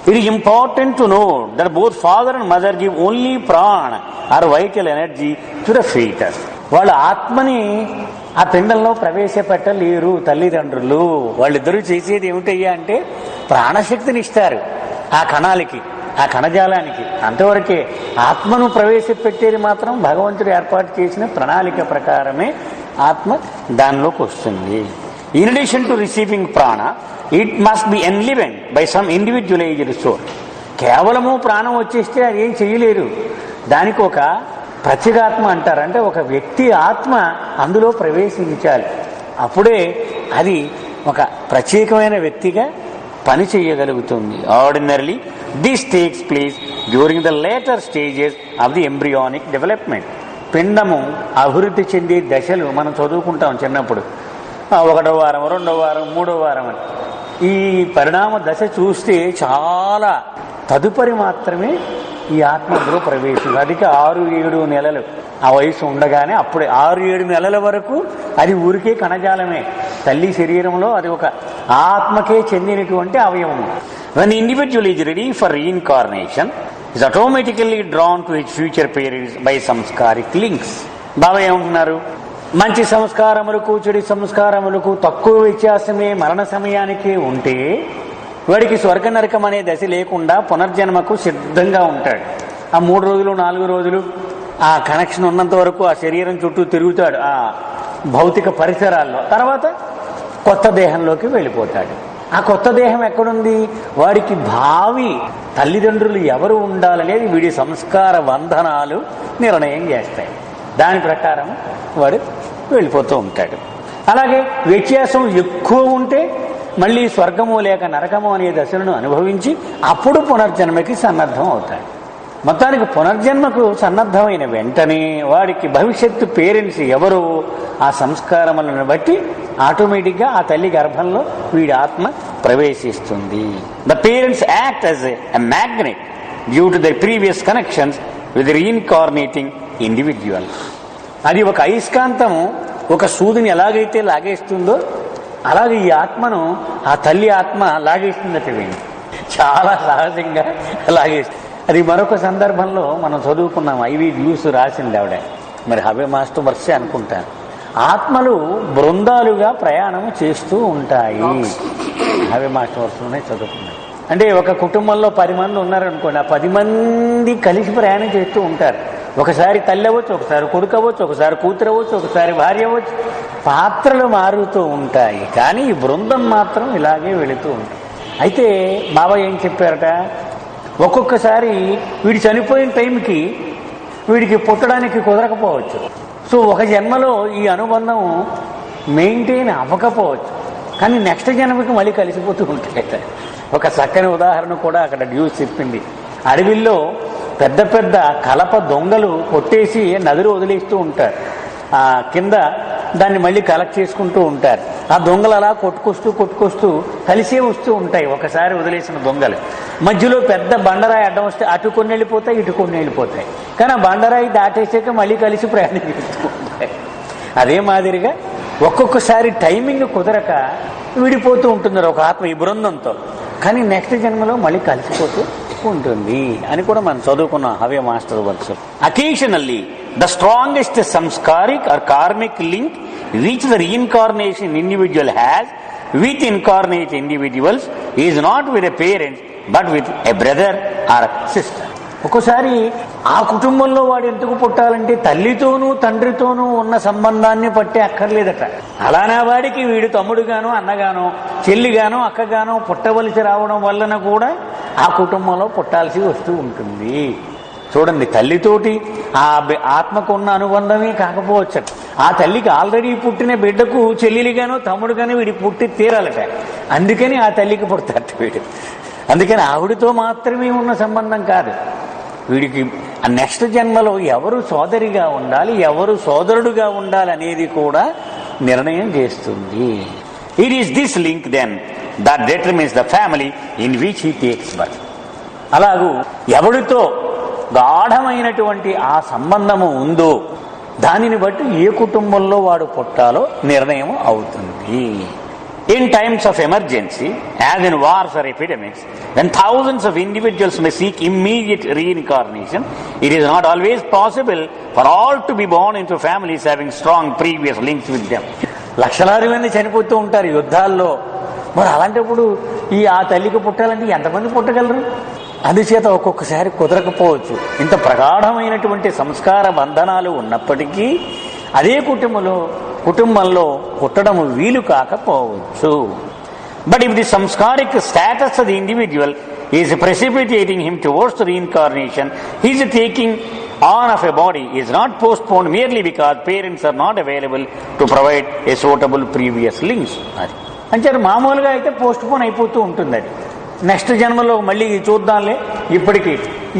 It is important to know that both father and mother give only prana or vital energy to the fetus. వాళ్ళ ఆత్మని ఆ పిండంలో ప్రవేశపెట్టలేరు తల్లిదండ్రులు. వాళ్ళిద్దరూ చేసేది ఏమిటయ్యా అంటే ప్రాణశక్తిని ఇస్తారు ఆ కణాలకి, ఆ కణజాలానికి. అంతవరకే ఆత్మను ప్రవేశపెట్టేది మాత్రం భగవంతుడు ఏర్పాటు చేసిన ప్రణాళిక ప్రకారమే ఆత్మ దానిలోకి వస్తుంది. In addition to receiving prana, it must be enlivened by some individualised soul. కేవలము ప్రాణం వచ్చేస్తే అది ఏం చేయలేరు. దానికి ఒక ప్రత్యేగాత్మ అంటారు. అంటే ఒక వ్యక్తి ఆత్మ అందులో ప్రవేశించాలి. అప్పుడే అది ఒక ప్రత్యేకమైన వ్యక్తిగా పని చేయగలుగుతుంది. Ordinarily this takes place during the later stages of the embryonic development. పిండము అభివృద్ధి చెందే దశలు మనం చదువుకుంటాం చిన్నప్పుడు. 1వ వారం, 2వ వారం, 3వ వారం అని. ఈ పరిణామ దశ చూస్తే చాలా తదుపరి మాత్రమే ఈ ఆత్మలో ప్రవేశం. అది 6-7 నెలలు ఆ వయసు ఉండగానే అప్పుడే 6-7 నెలల వరకు అది ఊరికే కణజాలమే. తల్లి శరీరంలో అది ఒక ఆత్మకే చెందినటువంటి అవయవము. When the individual is ready for reincarnation, is automatically drawn to his future parents by samskaric links. బాబా ఏమంటున్నారు? మంచి సంస్కారములకు చెడు సంస్కారములకు తక్కువ వ్యత్యాసమే మరణ సమయానికి ఉంటే వాడికి స్వర్గ నరకం అనే దశ లేకుండా పునర్జన్మకు సిద్ధంగా ఉంటాడు. ఆ 3 రోజులు 4 రోజులు ఆ కనెక్షన్ ఉన్నంత వరకు ఆ శరీరం చుట్టూ తిరుగుతాడు ఆ భౌతిక పరిసరాల్లో. తర్వాత కొత్త దేహంలోకి వెళ్ళిపోతాడు. ఆ కొత్త దేహం ఎక్కడుంది? వాడికి భావి తల్లిదండ్రులు ఎవరు ఉండాలనేది వీడి సంస్కార బంధనాలు నిర్ణయం చేస్తాయి. దాని ప్రకారం వాడు వెళ్ళిపోతూ ఉంటాడు. అలాగే వ్యత్యాసం ఎక్కువ ఉంటే మళ్ళీ స్వర్గము లేక నరకము అనే దశలను అనుభవించి అప్పుడు పునర్జన్మకి సన్నద్ధం అవుతాడు. మొత్తానికి పునర్జన్మకు సన్నద్ధమైన వెంటనే వాడికి భవిష్యత్తు పేరెంట్స్ ఎవరు ఆ సంస్కారములను బట్టి ఆటోమేటిక్గా ఆ తల్లి గర్భంలో వీడి ఆత్మ ప్రవేశిస్తుంది. The parents act as a magnet due to the previous connections with reincarnating individual. అది ఒక అయస్కాంతము ఒక సూదిని ఎలాగైతే లాగేస్తుందో అలాగే ఈ ఆత్మను ఆ తల్లి ఆత్మ లాగేస్తుందట. చాలా సహజంగా లాగేస్తుంది. అది మరొక సందర్భంలో మనం చదువుకున్నాం. ఐవి వ్యూస్ రాసింది ఆవిడ, మరి హవే మాస్టర్ వర్షే అనుకుంటాను. ఆత్మలు బృందాలుగా ప్రయాణం చేస్తూ ఉంటాయి. హవే మాస్టర్ వర్షంలోనే చదువుకున్నాం. అంటే ఒక కుటుంబంలో 10 మంది ఉన్నారనుకోండి, ఆ 10 మంది కలిసి ప్రయాణం చేస్తూ ఉంటారు. ఒకసారి తల్లి అవ్వచ్చు, ఒకసారి కొడుకు అవ్వచ్చు, ఒకసారి కూతురు అవ్వచ్చు, ఒకసారి భార్య అవ్వచ్చు. పాత్రలు మారుతూ ఉంటాయి, కానీ ఈ బృందం మాత్రం ఇలాగే వెళుతూ ఉంటాయి. అయితే బాబా ఏం చెప్పారట, ఒక్కొక్కసారి వీడు చనిపోయిన టైంకి వీడికి పుట్టడానికి కుదరకపోవచ్చు. సో ఒక జన్మలో ఈ అనుబంధం మెయింటైన్ అవ్వకపోవచ్చు, కానీ నెక్స్ట్ జన్మకి మళ్ళీ కలిసిపోతూ ఉంటాయి. ఒక చక్కని ఉదాహరణ కూడా అక్కడ డ్యూస్ చెప్పింది. అడవిల్లో పెద్ద పెద్ద కలప దొంగలు కొట్టేసి నదిలో వదిలేస్తూ ఉంటారు. కింద దాన్ని మళ్ళీ కలెక్ట్ చేసుకుంటూ ఉంటారు. ఆ దొంగలు అలా కొట్టుకొస్తూ కలిసే వస్తూ ఉంటాయి. ఒకసారి వదిలేసిన దొంగలు మధ్యలో పెద్ద బండరాయి అడ్డం వస్తే అటు కొన్ని వెళ్ళిపోతాయి, ఇటు కొన్ని వెళ్ళిపోతాయి. కానీ ఆ బండరాయి దాటేసాక మళ్ళీ కలిసి ప్రయాణం చేస్తూ ఉంటాయి. అదే మాదిరిగా ఒక్కొక్కసారి టైమింగ్ కుదరక విడిపోతూ ఉంటున్నారు ఒక ఆత్మ ఈ బృందంతో. కానీ నెక్స్ట్ జన్మలో మళ్ళీ కలిసిపోతూ ఉంటుంది అని కూడా మనం చదువుకున్నాం హవే master works. Occasionally the strongest sanskaric or karmic link which the reincarnation individual has with incarnate individuals is not with a parent but with a brother or a sister. ఒక్కోసారి ఆ కుటుంబంలో వాడు ఎందుకు పుట్టాలంటే తల్లితోనూ తండ్రితోనూ ఉన్న సంబంధాన్ని పట్టే అక్కర్లేదట. అలానా వాడికి వీడు తమ్ముడుగానో అన్నగానో చెల్లిగానో అక్కగానో పుట్టవలసి రావడం వలన కూడా ఆ కుటుంబంలో పుట్టాల్సి వస్తూ ఉంటుంది. చూడండి, తల్లితోటి ఆ ఆత్మకు ఉన్న అనుబంధమే కాకపోవచ్చు, ఆ తల్లికి ఆల్రెడీ పుట్టిన బిడ్డకు చెల్లెలిగానో తమ్ముడుగానో వీడి పుట్టి తీరాలట. అందుకని ఆ తల్లికి పుడతాడు వీడు. అందుకని ఆవిడతో మాత్రమే ఉన్న సంబంధం కాదు, వీడికి నెక్స్ట్ జన్మలో ఎవరు సోదరిగా ఉండాలి, ఎవరు సోదరుడుగా ఉండాలి అనేది కూడా నిర్ణయం చేస్తుంది. It is this link then that determines the family in which he takes birth. అలాగూ ఎవడితో గాఢమైనటువంటి ఆ సంబంధము ఉందో దానిని బట్టి ఏ కుటుంబంలో వాడు పుట్టాలో నిర్ణయం అవుతుంది. In times of emergency, as in wars or epidemics, when thousands of individuals may seek immediate reincarnation, it is not always possible for all to be born into families having strong previous links with them. లక్షలాది మంది చనిపోతూ ఉంటారు యుద్ధాల్లో. మరి అలాంటప్పుడు ఆ తల్లికి పుట్టాలంటే ఎంతమంది పుట్టగలరు? అందుచేత ఒక్కొక్కసారి కుదరకపోవచ్చు. ఇంత ప్రగాఢమైనటువంటి సంస్కార బంధనాలు ఉన్నప్పటికీ అదే కుటుంబంలో పుట్టడం వీలు కాకపోవచ్చు. But if the sanskaric status of the individual is precipitating him towards reincarnation, his taking on of a body is not postponed merely because parents are not available to provide a suitable previous links. అది అంటే మామూలుగా అయితే postpone అయిపోతూ ఉంటుంది. అది next జన్మలో మళ్ళీ చూద్దాంలే, ఇప్పటికీ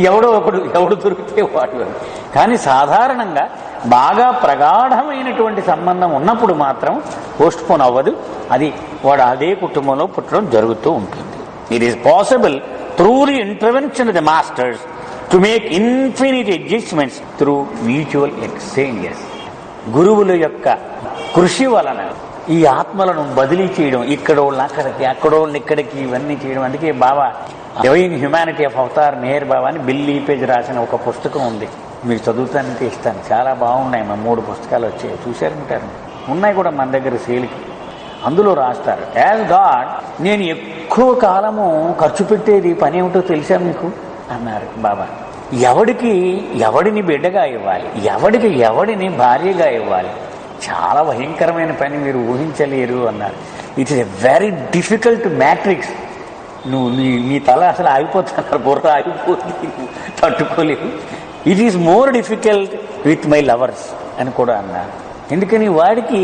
ఎవడు దొరికితే వాడు. కానీ సాధారణంగా బాగా ప్రగాఢమైనటువంటి సంబంధం ఉన్నప్పుడు మాత్రం పోస్ట్పోన్ అవ్వదు. అది వాడు అదే కుటుంబంలో పుట్టడం జరుగుతూ ఉంటుంది. It is possible through the intervention of the masters to make infinite adjustments through mutual exchanges. గురువుల యొక్క కృషి వలన ఈ ఆత్మలను బదిలీ చేయడం, ఇక్కడోళ్ళని అక్కడికి అక్కడోళ్ళని ఇక్కడికి ఇవన్నీ చేయడం. అందుకే బాబా డివైన్ హ్యుమానిటీ ఆఫ్ అవతార్ నేర్ బాబా అని బిల్ లీపేజ్ రాసిన ఒక పుస్తకం ఉంది, మీకు చదువుతానంటే ఇస్తాను. చాలా బాగున్నాయి. మా 3 పుస్తకాలు వచ్చాయి, చూశారంటారు. ఉన్నాయి కూడా మన దగ్గర సేల్కి. అందులో రాస్తారు, యాజ్ గాడ్ నేను ఎక్కువ కాలము ఖర్చు పెట్టేది పని ఏమిటో తెలుసా మీకు అన్నారు బాబా. ఎవడిని బిడ్డగా ఇవ్వాలి, ఎవడిని భార్యగా ఇవ్వాలి, చాలా భయంకరమైన పని, మీరు ఊహించలేరు అన్నారు. It is a very difficult matrix. నీ తల అసలు ఆగిపోతున్నారు, బుర్ర ఆగిపోతుంది, తట్టుకోలేవు. It is more difficult with my lovers అని కూడా అన్నారు. ఎందుకని వాడికి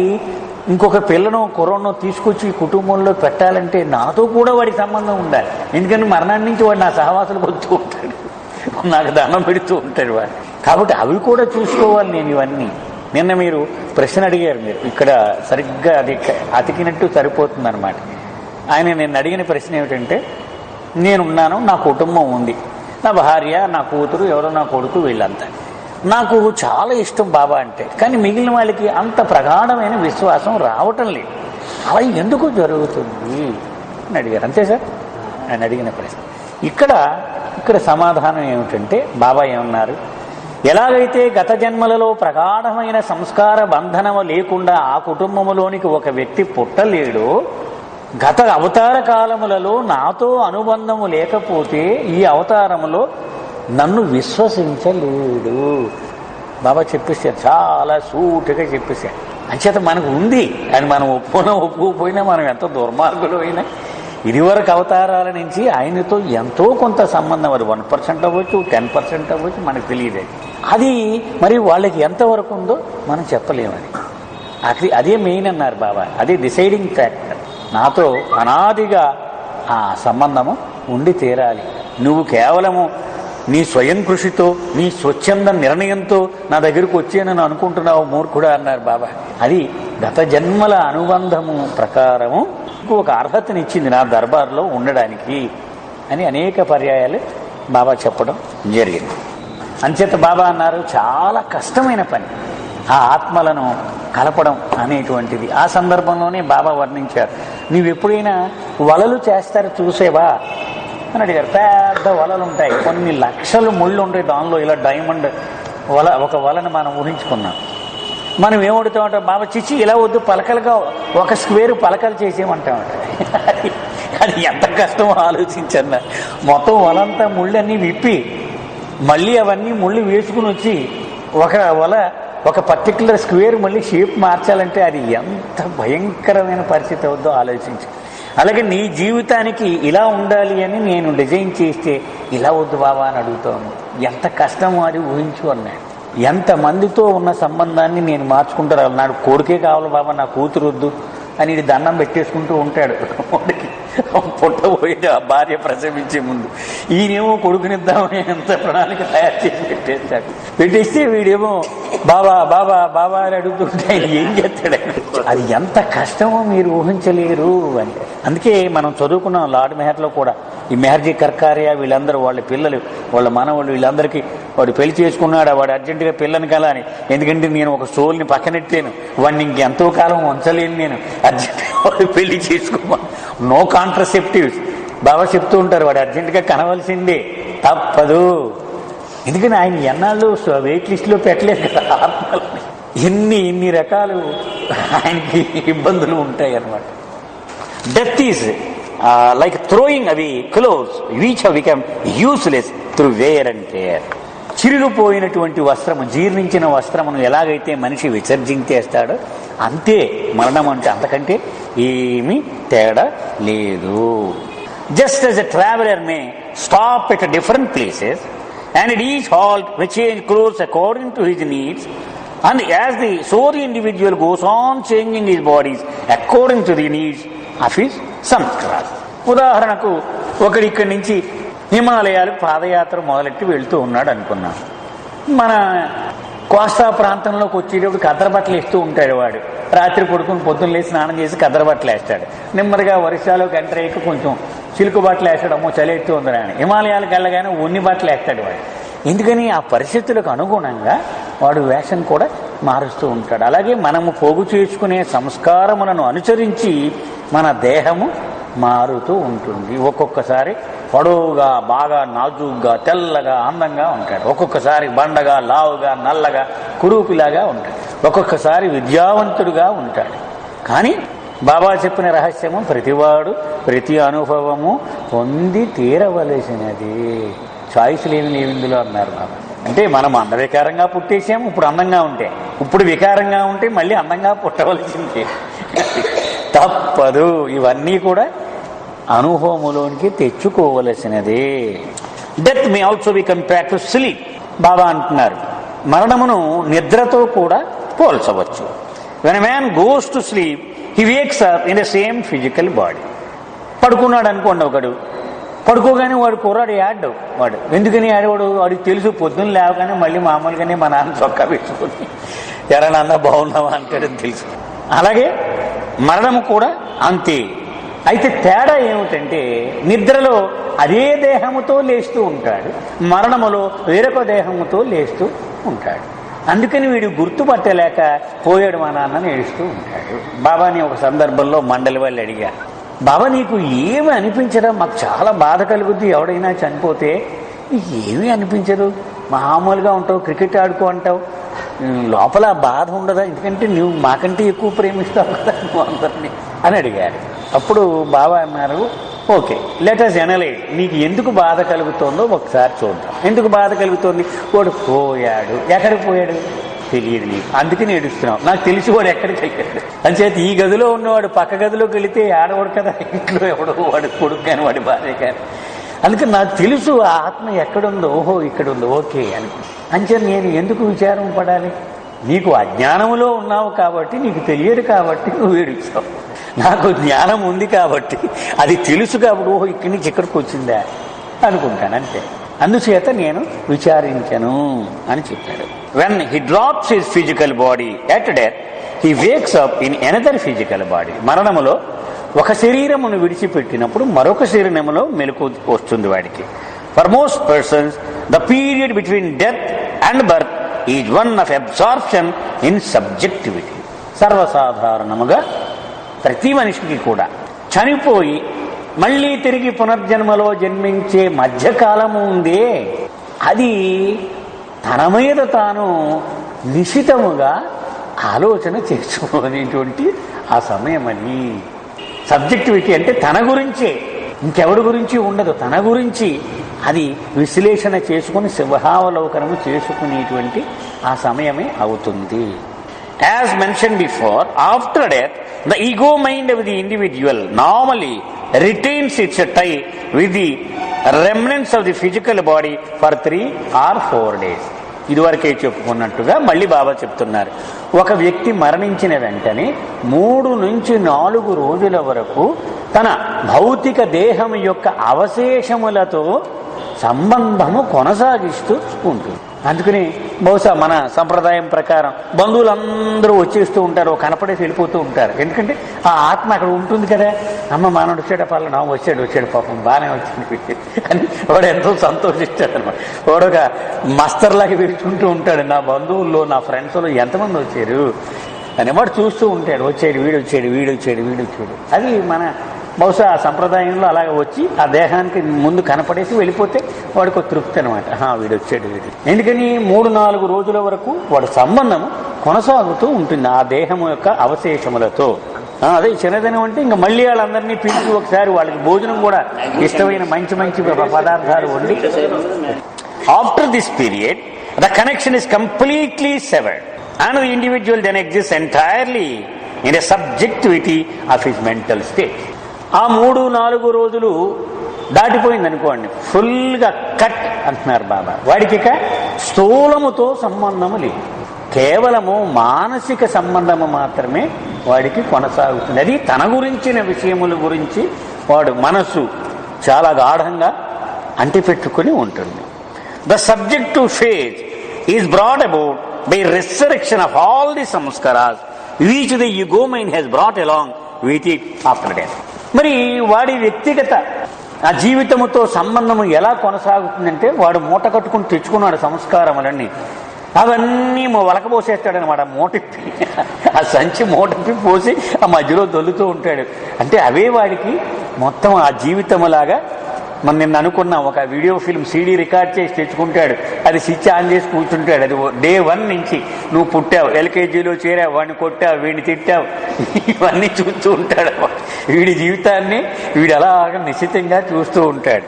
ఇంకొక పిల్లను కుర్రనో తీసుకొచ్చి కుటుంబంలో పెట్టాలంటే నాతో కూడా వాడికి సంబంధం ఉండాలి. ఎందుకని మరణాన్ని నుంచి వాడు నా సహవాసులు పొందుతూ ఉంటాడు, నాకు దండం పెడుతూ ఉంటాడు వాడు. కాబట్టి అవి కూడా చూసుకోవాలి నేను. ఇవన్నీ నిన్న మీరు ప్రశ్న అడిగారు, మీరు ఇక్కడ సరిగ్గా అది అతికినట్టు సరిపోతుంది అనమాట. ఆయన నిన్న అడిగిన ప్రశ్న ఏమిటంటే, నేనున్నాను, నా కుటుంబం ఉంది, నా భార్య, నా కూతురు, ఎవరో నా కొడుకు, వీళ్ళంతా నాకు చాలా ఇష్టం బాబా అంటే. కానీ మిగిలిన వాళ్ళకి అంత ప్రగాఢమైన విశ్వాసం రావటం లేదు. అలా ఎందుకు జరుగుతుంది అని అడిగారు. అంతే సార్ ఆయన అడిగిన ప్రశ్న. ఇక్కడ సమాధానం ఏమిటంటే, బాబా ఏమన్నారు, ఎలాగైతే గత జన్మలలో ప్రగాఢమైన సంస్కార బంధనము లేకుండా ఆ కుటుంబములోనికి ఒక వ్యక్తి పుట్టలేడో, గత అవతార కాలములలో నాతో అనుబంధము లేకపోతే ఈ అవతారములో నన్ను విశ్వసించలేడు. బాబా చెప్పేశారు, చాలా సూటిగా చెప్పేశారు. అంచేత మనకు ఉంది అని మనం ఒప్పుకోపోయినా, మనం ఎంత దుర్మార్గులు అయినా, ఇదివరకు అవతారాల నుంచి ఆయనతో ఎంతో కొంత సంబంధం, అది 1% అవ్వచ్చు, 10% అవ్వచ్చు, మనకు తెలియదు. అది మరి వాళ్ళకి ఎంతవరకు ఉందో మనం చెప్పలేమని. అదే మెయిన్ అన్నారు బాబా, అదే డిసైడింగ్ ఫ్యాక్టర్. నాతో అనాదిగా ఆ సంబంధము ఉండి తీరాలి. నువ్వు కేవలము నీ స్వయం కృషితో, నీ స్వచ్ఛంద నిర్ణయంతో నా దగ్గరకు వచ్చానని అనుకుంటున్నావు మూర్ఖుడా అన్నారు బాబా. అది గత జన్మల అనుబంధము ప్రకారము ఒక అర్హతనిచ్చింది నా దర్బార్లో ఉండడానికి అని అనేక పర్యాయాలు బాబా చెప్పడం జరిగింది. అంచేత బాబా అన్నారు, చాలా కష్టమైన పని ఆ ఆత్మలను కలపడం అనేటువంటిది. ఆ సందర్భంలోనే బాబా వర్ణించారు, నువ్వెప్పుడైనా వలలు చేస్తారు చూసేవా అని అడిగారు. పెద్ద వలలు ఉంటాయి, కొన్ని లక్షలు ముళ్ళు ఉంటాయి దానిలో. ఇలా డైమండ్ వల, ఒక వలను మనం ఊహించుకున్నాం. మనం ఏమడుతామంటే, బాబా చిచ్చి ఇలా వద్దు, పలకలుగా ఒక స్క్వేర్ పలకలు చేసేయమంటామంట. అది ఎంత కష్టమో ఆలోచించన్న. మొత్తం వలంతా ముళ్ళన్నీ విప్పి మళ్ళీ అవన్నీ ముళ్ళు వేసుకుని వచ్చి ఒక వల, ఒక పర్టికులర్ స్క్వేర్ మళ్ళీ షేప్ మార్చాలంటే అది ఎంత భయంకరమైన పరిస్థితి అవుద్దో ఆలోచించి. అలాగే నీ జీవితానికి ఇలా ఉండాలి అని నేను డిజైన్ చేస్తే ఇలా వద్దు బాబా అని అడుగుతాను. ఎంత కష్టమో అది ఊహించు అన్నాడు. ఎంతమందితో ఉన్న సంబంధాన్ని నేను మార్చుకుంటారు. నాడు కొడుకే కావాలి బాబా, నా కూతురు వద్దు అని దండం పెట్టేసుకుంటూ ఉంటాడు. పుట్టబోయేది ఆ భార్య ప్రసవించే ముందు. ఈయనేమో కొడుకునిద్దామని ఎంత ప్రణాళిక తయారు చేసి పెట్టేస్తే వీడేమో బాబా బాబా బాబా అని అడుగుతుంటే ఆయన ఏం చేస్తాడు? అది ఎంత కష్టమో మీరు ఊహించలేరు అని. అందుకే మనం చదువుకున్నాం లార్డ్ మెహర్లో కూడా, ఈ మెహర్జీ కర్కారియా వీళ్ళందరూ, వాళ్ళ పిల్లలు, వాళ్ళ మనవాళ్ళు, వీళ్ళందరికీ వాడు పెళ్లి చేసుకున్నాడు, వాడు అర్జెంటుగా పిల్లని కల అని. ఎందుకంటే నేను ఒక సోల్ని పక్కనెట్టాను, వాడిని ఇంకెంతో కాలం ఉంచలేను, నేను అర్జెంటుగా వాడు పెళ్లి చేసుకోమా, నో కాంట్రసెప్టివ్స్. బాబా చెప్తూ ఉంటారు, వాడు అర్జెంటుగా కనవలసిందే, తప్పదు. ఎందుకని ఆయన ఎన్నాళ్ళు వెయిట్ లిస్ట్లో పెట్టలేదు కదా ఆత్మల్ని. ఇన్ని రకాలు ఆయనకి ఇబ్బందులు ఉంటాయి అన్నమాట. Death is like throwing away clothes which have become useless through wear and tear. చిరిగిపోయినటువంటి వస్త్రము, జీర్ణించిన వస్త్రమును ఎలాగైతే మనిషి విసర్జించేస్తాడో అంతే మరణం అంటే, అంతకంటే ఏమీ తేడా లేదు. Just as a traveler may stop at different places and at each halt may change clothes according to his needs, and as the soul individual goes on changing his bodies according to the needs of his సంస్కారం. ఉదాహరణకు ఒకడు ఇక్కడి నుంచి హిమాలయాలకు పాదయాత్ర మొదలెట్టి వెళ్తూ ఉన్నాడు అనుకున్నాం. మన కోస్తా ప్రాంతంలోకి వచ్చేటప్పుడు కద్దరబట్టలు వేస్తూ ఉంటాడు వాడు. రాత్రి పడుకుని పొద్దున్న లేచి స్నానం చేసి కద్దరబట్టలు వేస్తాడు. నెమ్మదిగా వర్షాలకు ఎంటర్ అయ్యి కొంచెం చిలుకు బట్టలు వేస్తాడు, అమ్మో చలిస్తూ ఉందని అని. హిమాలయాలకు వెళ్ళగానే ఉన్ని బట్టలు వేస్తాడు వాడు. ఎందుకని ఆ పరిస్థితులకు అనుగుణంగా వాడు వేషం కూడా మారుస్తూ ఉంటాడు. అలాగే మనము పోగు చేసుకునే సంస్కారములను అనుసరించి మన దేహము మారుతూ ఉంటుంది. ఒక్కొక్కసారి పొడవుగా, బాగా నాజూగ్గా, తెల్లగా, అందంగా ఉంటాడు. ఒక్కొక్కసారి బండగా, లావుగా, నల్లగా, కురూపిలాగా ఉంటాడు. ఒక్కొక్కసారి విద్యావంతుడుగా ఉంటాడు. కానీ బాబా చెప్పిన రహస్యము, ప్రతివాడు ప్రతి అనుభవము పొంది తీరవలసినది. చాయిస్ లేని ఇందులో అన్నారు బాబా. అంటే మనం అందవికారంగా పుట్టేసాము, ఇప్పుడు అందంగా ఉంటే, ఇప్పుడు వికారంగా ఉంటే మళ్ళీ అందంగా పుట్టవలసిందే, తప్పదు. ఇవన్నీ కూడా అనుభవములోనికి తెచ్చుకోవలసినదే. Death may also be compared to sleep. Baba అంటున్నారు, మరణమును నిద్రతో కూడా పోల్చవచ్చు. When a man goes to sleep he wakes up in the same physical body. పడుకున్నాడు అనుకోండి ఒకడు, పడుకోగానే వాడు కుర్రాడు యాడ్డు. వాడు ఎందుకని ఆడేవాడు? వాడికి తెలుసు పొద్దున్న లేవగానే మళ్ళీ మామూలుగానే మా నాన్న చొక్కా పెట్టుకుని ఎరా నాన్న బాగున్నావా అంటాడని తెలుసు. అలాగే మరణము కూడా అంతే. అయితే తేడా ఏమిటంటే, నిద్రలో అదే దేహముతో లేస్తూ ఉంటాడు, మరణములో వేరొక దేహముతో లేస్తూ ఉంటాడు. అందుకని వీడు గుర్తుపట్టలేక పోయాడు మా నాన్నని ఏడుస్తూ ఉంటాడు. బాబాని ఒక సందర్భంలో మండలి వాళ్ళు అడిగారు, బాబా నీకు ఏమి అనిపించడం? మాకు చాలా బాధ కలుగుద్ది ఎవడైనా చనిపోతే. ఏమీ అనిపించదు, మామూలుగా ఉంటావు, క్రికెట్ ఆడుకో అంటావు, లోపల బాధ ఉండదా? ఎందుకంటే నువ్వు మాకంటే ఎక్కువ ప్రేమిస్తావు కదా నువ్వు అందరినీ అని అడిగారు. అప్పుడు బాబా అన్నారు, ఓకే లెట్ us అనలైజ్, నీకు ఎందుకు బాధ కలుగుతుందో ఒకసారి చూద్దాం. ఎందుకు బాధ కలుగుతుంది? వాడు పోయాడు. ఎక్కడికి పోయాడు తెలియదు నీకు, అందుకని ఏడుస్తున్నావు. నాకు తెలిసి వాడు ఎక్కడికి వెళ్ళాడు. అంచేత ఈ గదిలో ఉన్నవాడు పక్క గదిలోకి వెళితే ఆడవాడు కదా, ఇంట్లో ఎవడో వాడు కొడుకు కానీ వాడి భార్య కానీ. అందుకని నాకు తెలుసు ఆ ఆత్మ ఎక్కడుందో, ఓహో ఇక్కడ ఉంది, ఓకే అని. అంచేత నేను ఎందుకు విచారం పడాలి? నీకు అజ్ఞానములో ఉన్నావు కాబట్టి, నీకు తెలియదు కాబట్టి నువ్వు ఏడుస్తావు. నాకు జ్ఞానం ఉంది కాబట్టి, అది తెలుసు కాబట్టి, ఓహో ఇక్కడి నుంచి ఇక్కడికి వచ్చిందా అనుకుంటాను అంతే. అందుచేత నేను విచారించను అని చెప్పాడు. When he drops his physical body at death he wakes up in another physical body. మరణములో ఒక శరీరమును విడిచిపెట్టినప్పుడు మరొక శరీరములో మెలకు వస్తుంది వాడికి. For most persons the period between death and birth is one of absorption in subjectivity. సర్వసాధారణముగా ప్రతి మనిషికి కూడా చనిపోయి మళ్ళీ తిరిగి పునర్జన్మలో జన్మించే మధ్యకాలము ఉందే, అది తన మీద తాను నిశితముగా ఆలోచన చేసుకునేటువంటి ఆ సమయం అని. సబ్జెక్టివిటీ అంటే తన గురించే, ఇంకెవడి గురించి ఉండదు, తన గురించి అది విశ్లేషణ చేసుకుని శివహావలోకనము చేసుకునేటువంటి ఆ సమయమే అవుతుంది. As mentioned before, after death, the ego mind of the individual normally retains its tie with the remnants of the physical body for 3 or 4 days. ఇదివరకే చెప్పుకున్నట్టుగా మళ్ళీ బాబా చెప్తున్నారు, ఒక వ్యక్తి మరణించిన వెంటనే 3 నుంచి 4 రోజుల వరకు తన భౌతిక దేహం యొక్క అవశేషములతో సంబంధము కొనసాగిస్తూ ఉంటుంది. అందుకని బహుశా మన సంప్రదాయం ప్రకారం బంధువులందరూ వచ్చేస్తూ ఉంటారు, కనపడేసి వెళ్ళిపోతూ ఉంటారు. ఎందుకంటే ఆ ఆత్మ అక్కడ ఉంటుంది కదా, అమ్మ మానవుడు వచ్చాడు, పల్ల నా వచ్చాడు పాపం బాగానే వచ్చింది అని వాడు ఎంతో సంతోషిస్తాడు అనమాట. వాడు ఒక మస్తర్లాగా పిలుచుకుంటూ ఉంటాడు, నా బంధువుల్లో నా ఫ్రెండ్స్లో ఎంతమంది వచ్చారు అని వాడు చూస్తూ ఉంటాడు. వీడొచ్చాడు. అది మన బహుశా ఆ సంప్రదాయంలో అలాగ వచ్చి ఆ దేహానికి ముందు కనపడేసి వెళ్ళిపోతే వాడికి ఒక తృప్తి అనమాట, వీడొచ్చాడు. ఎందుకని 3-4 రోజుల వరకు వాడి సంబంధం కొనసాగుతూ ఉంటుంది ఆ దేహం యొక్క అవశేషములతో. అదే చిన్నదనం అంటే ఇంకా మళ్ళీ వాళ్ళందరినీ పిలిచి ఒకసారి వాళ్ళకి భోజనం కూడా ఇష్టమైన మంచి పదార్థాలు వండి. After this period the connection is completely severed and the individual then exists entirely in a subjectivity of his mental state. ఆ 3-4 రోజులు దాటిపోయింది అనుకోండి, ఫుల్గా కట్ అంటున్నారు బాబా. వాడికి ఇక స్థూలముతో సంబంధము లేదు, కేవలము మానసిక సంబంధము మాత్రమే వాడికి కొనసాగుతుంది. అది తన గురించిన విషయముల గురించి వాడు మనస్సు చాలా గాఢంగా అంటిపెట్టుకుని ఉంటుంది. The subjective phase is brought about by resurrection of all the samskaras which the ego mind has brought along with it after death. మరి వాడి వ్యక్తిగత ఆ జీవితముతో సంబంధము ఎలా కొనసాగుతుందంటే, వాడు మూట కట్టుకుని తెచ్చుకున్నాడు సంస్కారములన్నీ, అవన్నీ వలకబోసేస్తాడనమాట. మూటిప్పి ఆ సంచి మూటిప్పి పోసి ఆ మధ్యలో దొల్లుతూ ఉంటాడు. అంటే అవే వాడికి మొత్తం ఆ జీవితములాగా. మనం నిన్న అనుకున్నాం, ఒక వీడియో ఫిల్మ్ సీడీ రికార్డ్ చేసి తెచ్చుకుంటాడు, అది స్విచ్ ఆన్ చేసి కూర్చుంటాడు. అది డే 1 నుంచి నువ్వు పుట్టావు, ఎల్కేజీలో చేరావు, వాడిని కొట్టావు, వీడిని తిట్టావు, ఇవన్నీ చూస్తూ ఉంటాడు. వీడి జీవితాన్ని వీడు అలాగా నిశ్చితంగా చూస్తూ ఉంటాడు.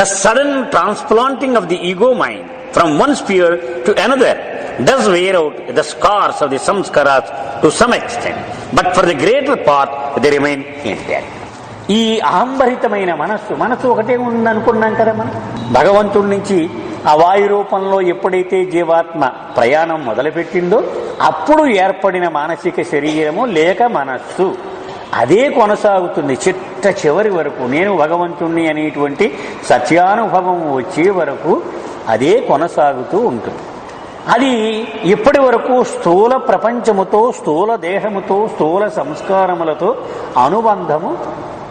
The sudden transplanting of the ego mind from one sphere to another does wear out the scars of the samskaras to some extent, but for the greater part they remain intact. ఈ అహంభరితమైన మనస్సు ఒకటే ఉందనుకున్నాం కదా మనం. భగవంతుడి నుంచి ఆ వాయు రూపంలో ఎప్పుడైతే జీవాత్మ ప్రయాణం మొదలుపెట్టిందో అప్పుడు ఏర్పడిన మానసిక శరీరము లేక మనస్సు అదే కొనసాగుతుంది చిట్ట చివరి వరకు. నేను భగవంతుణ్ణి అనేటువంటి సత్యానుభవం వచ్చే వరకు అదే కొనసాగుతూ ఉంటుంది. అది ఇప్పటి వరకు స్థూల ప్రపంచముతో, స్థూల దేహముతో, స్థూల సంస్కారములతో అనుబంధము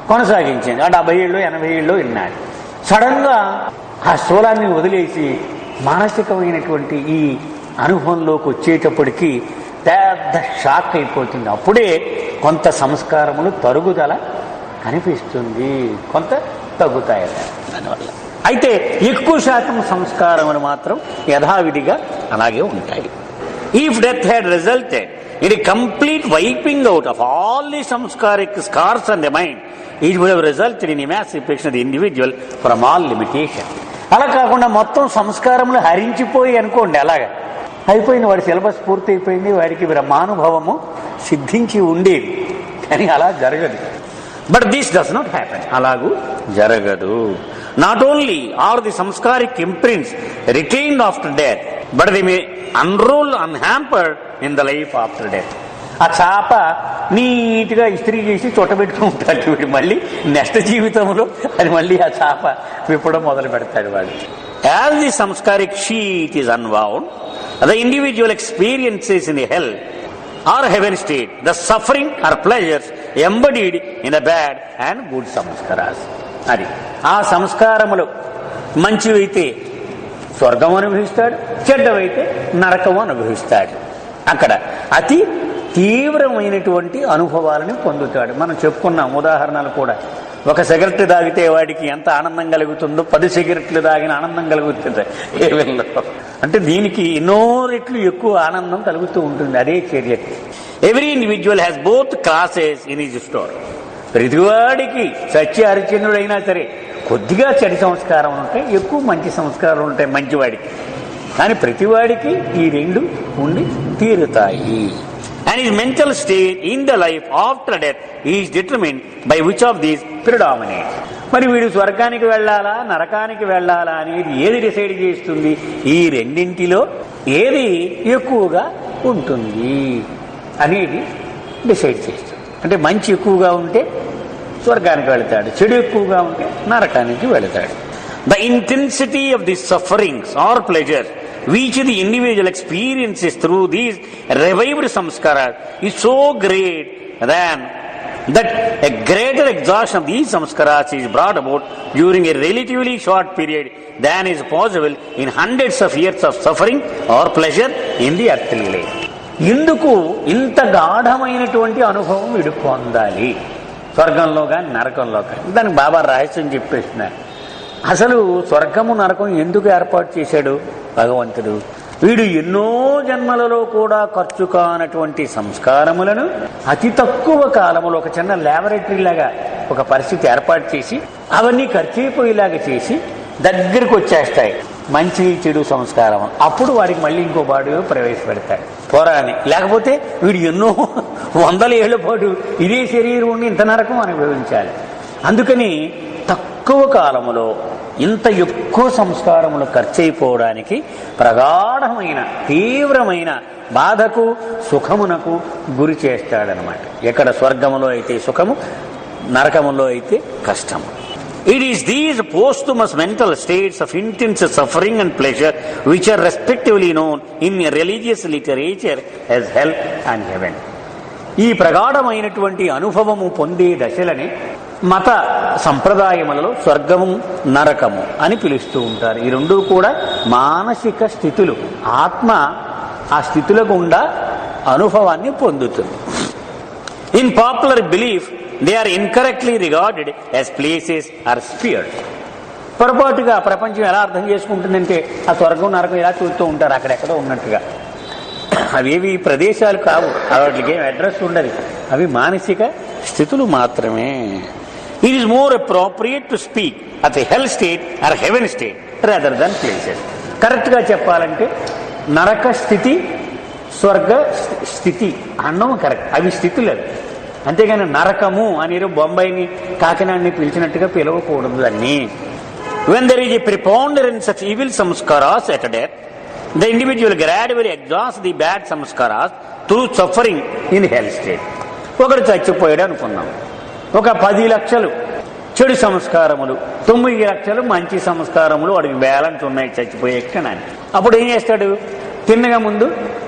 కొనసాగించింది. 70 ఏళ్ళు 80 ఏళ్ళు విన్నాడు. సడన్గా ఆ స్థూలాన్ని వదిలేసి మానసికమైనటువంటి ఈ అనుభవంలోకి వచ్చేటప్పటికి పెద్ద షాక్ అయిపోతుంది. అప్పుడే కొంత సంస్కారములు తరుగుదల అనిపిస్తుంది, కొంత తగ్గుతాయి దానివల్ల. అయితే ఎక్కువ శాతం సంస్కారములు మాత్రం యథావిధిగా అలాగే ఉంటాయి. If death had resulted in a complete wiping out of all the samskaric scars on the mind, it would have resulted in emancipation of the individual from all limitation. అలా కాకుండా మొత్తం సంస్కారములు హరించిపోయి అనుకోండి, అలాగా అయిపోయింది, వాడి సిలబస్ పూర్తి అయిపోయింది, వాడికి బ్రహ్మానుభవము సిద్ధించి ఉండేది. కానీ అలా జరగదు. But this does not happen, అలాగూ జరగదు. Not only are the sanskaric imprints retained after death, but the may unroll unhampered in the life after death. ఆ చాప నీట్గా ఇస్త్రీ చేసి చుట్టబెట్టుకుని ఉంటాడు వీడు. మళ్ళీ నెక్స్ట్ జీవితంలో అది మళ్ళీ ఆ చాప విప్పడం మొదలు పెడతాడు వాడు. As the sanskaric sheet is unwound, the individual experiences in the hell or heaven state the suffering or pleasures embodied in the bad and good sanskaras. అది ఆ సంస్కారములు మంచివైతే స్వర్గం అనుభవిస్తాడు, చెడ్డవైతే నరకం అనుభవిస్తాడు. అక్కడ అతి తీవ్రమైనటువంటి అనుభవాలని పొందుతాడు. మనం చెప్పుకున్నాం ఉదాహరణలు కూడా. ఒక సిగరెట్ తాగితే వాడికి ఎంత ఆనందం కలుగుతుందో 10 సిగరెట్లు తాగిన ఆనందం కలుగుతుంది హెవెన్లో. అంటే దీనికి ఎన్నో రెట్లు ఎక్కువ ఆనందం కలుగుతూ ఉంటుంది అదే చర్యకి. Every individual has both classes in his store. ప్రతివాడికి సత్య హరిచంద్రుడైనా సరే కొద్దిగా చెడు సంస్కారం ఉంటాయి, ఎక్కువ మంచి సంస్కారం ఉంటాయి మంచివాడికి. కానీ ప్రతివాడికి ఈ రెండు ఉండి తీరుతాయి. And his mental state in the life after death is determined by which of these predominates. మరి వీడు స్వర్గానికి వెళ్ళాలా నరకానికి వెళ్ళాలా అనేది ఏది డిసైడ్ చేస్తుంది? ఈ రెండింటిలో ఏది ఎక్కువగా ఉంటుంది అనేది డిసైడ్ చేస్తుంది. అంటే మంచి ఎక్కువగా ఉంటే స్వర్గానికి వెళతాడు, చెడు ఎక్కువగా ఉంటే నరకానికి వెళతాడు. The intensity of the sufferings or pleasures which the individual experiences through these revived samskaras is so great that a greater exhaustion of these samskaras is brought about during a relatively short period than is possible in hundreds of years of suffering or pleasure in the earthly life. ఇందుకు ఇంత గాఢమైనటువంటి అనుభవం వీడు పొందాలి స్వర్గంలో కానీ నరకంలో కానీ. దానికి బాబా రహస్యం చెప్పేస్తున్నారు. అసలు స్వర్గము నరకం ఎందుకు ఏర్పాటు చేశాడు భగవంతుడు? వీడు ఎన్నో జన్మలలో కూడా ఖర్చు కానటువంటి సంస్కారములను అతి తక్కువ కాలంలో ఒక చిన్న ల్యాబొరేటరీ లాగా ఒక పరిస్థితి ఏర్పాటు చేసి అవన్నీ ఖర్చు అయిపోయేలాగా చేసి దగ్గరికి వచ్చేస్తాయి మంచి చెడు సంస్కారం. అప్పుడు వాడికి మళ్ళీ ఇంకో బాడీ ప్రవేశపెడతాడు పోరాని. లేకపోతే వీడు ఎన్నో 100 ఏళ్ల పాటు ఇదే శరీరం ఉండి ఇంత నరకం అనుభవించాలి. అందుకని తక్కువ కాలములో ఇంత ఎక్కువ సంస్కారములు ఖర్చు అయిపోవడానికి ప్రగాఢమైన తీవ్రమైన బాధకు సుఖమునకు గురి చేస్తాడనమాట. ఎక్కడ స్వర్గములో అయితే సుఖము, నరకములో అయితే కష్టము. It is these posthumous mental states of intense suffering and pleasure which are respectively known in religious literature as hell and heaven. ఈ ప్రగాఢమైనటువంటి అనుభవము పొందే దశలని మత సంప్రదాయములలో స్వర్గము నరకము అని పిలుస్తూ ఉంటారు. ఈ రెండూ కూడా మానసిక స్థితులు. ఆత్మ ఆ స్థితుల గుండా అనుభవాన్ని పొందుతుంది. In popular belief they are incorrectly regarded as places or spheres. పొరపాటుగా ప్రపంచం ఎలా అర్థం చేసుకుంటుందంటే ఆ స్వర్గం నరకం ఇలా చూస్తూ ఉంటారు అక్కడెక్కడో ఉన్నట్టుగా. అవేవి ప్రదేశాలు కావు, వాటికి ఏం అడ్రస్ ఉండదు, అవి మానసిక స్థితులు మాత్రమే. It is more appropriate to speak of a hell state or heaven state rather than places. కరెక్ట్గా చెప్పాలంటే నరక స్థితి స్వర్గ స్థితి అన్నం కరెక్ట్, అవి స్థితులు అవి. అంతేగాని నరకము అని బొంబాయిని కాకినాడని పిలిచినట్టుగా పిలవకూడదు అన్నీ. When there is a preponderance of evil samskaras at death, the individual gradually exhausts the bad samskaras through suffering in hell state. ఒకడు చచ్చిపోయాడు అనుకున్నాం, ఒక 10 లక్షలు చెడు సంస్కారములు, 9 లక్షలు మంచి సంస్కారములు వాడికి బ్యాలెన్స్ ఉన్నాయి చచ్చిపోయే క్షణాన్ని. అప్పుడు ఏం చేస్తాడు? తిన్నగా ముందు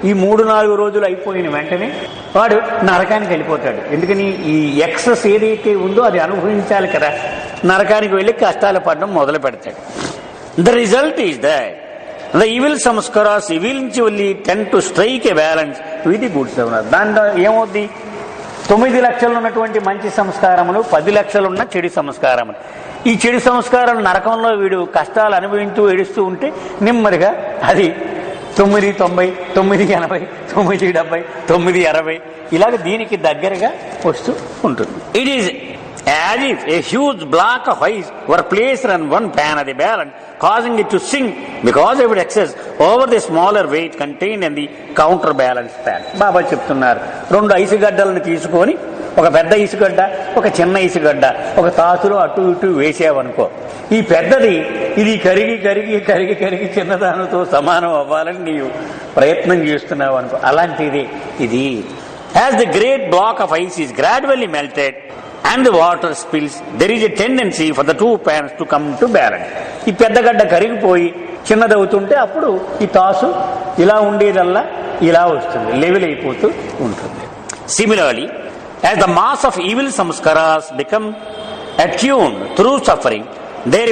ఈ 3-4 రోజులు అయిపోయిన వెంటనే వాడు నరకానికి వెళ్ళిపోతాడు. ఎందుకని? ఈ ఎక్సెస్ ఏదైతే ఉందో అది అనుభవించాలి కదా. నరకానికి వెళ్ళి కష్టాలు పడడం మొదలు పెడతాడు. The result is that the evil sanskaras eventually tend to strike a balance with the good samskaras. దాంట్లో ఏమవుద్ది? 9 లక్షలు ఉన్నటువంటి మంచి సంస్కారములు, 10 లక్షలు ఉన్న చెడు సంస్కారములు. ఈ చెడు సంస్కారం నరకంలో వీడు కష్టాలు అనుభవించూ ఏడుస్తూ ఉంటే నెమ్మదిగా అది 990, 980, 970, 960 ఇలాగ దీనికి దగ్గరగా వస్తూ ఉంటుంది. It is as if a huge black of ice were placed on one pan of the balance, causing it to sink because of its excess over the smaller weight contained in the counter balance pan. బాబా చెప్తున్నారు, 2 ice గడ్డలను తీసుకొని ఒక పెద్ద ఇసుగడ్డ ఒక చిన్న ఇసుగడ్డ ఒక తాసులో అటు ఇటు వేసావనుకో, ఈ పెద్దది ఇది కరిగి కరిగి కరిగి కరిగి చిన్నదానితో సమానం అవ్వాలని నీవు ప్రయత్నం చేస్తున్నావు అనుకో, అలాంటిది ఇది. As the great black of ice is gradually melted and the water spills, there is a tendency for the 2 pans to come to balance. ఈ పెద్ద గడ్డ కరిగిపోయి చిన్నదవుతుంటే అప్పుడు ఈ తాసు ఇలా ఉండేదల్లా ఇలా వస్తుంది, లెవెల్ అయిపోతూ ఉంటుంది. Similarly, as the mass of evil samskaras become attuned through suffering, their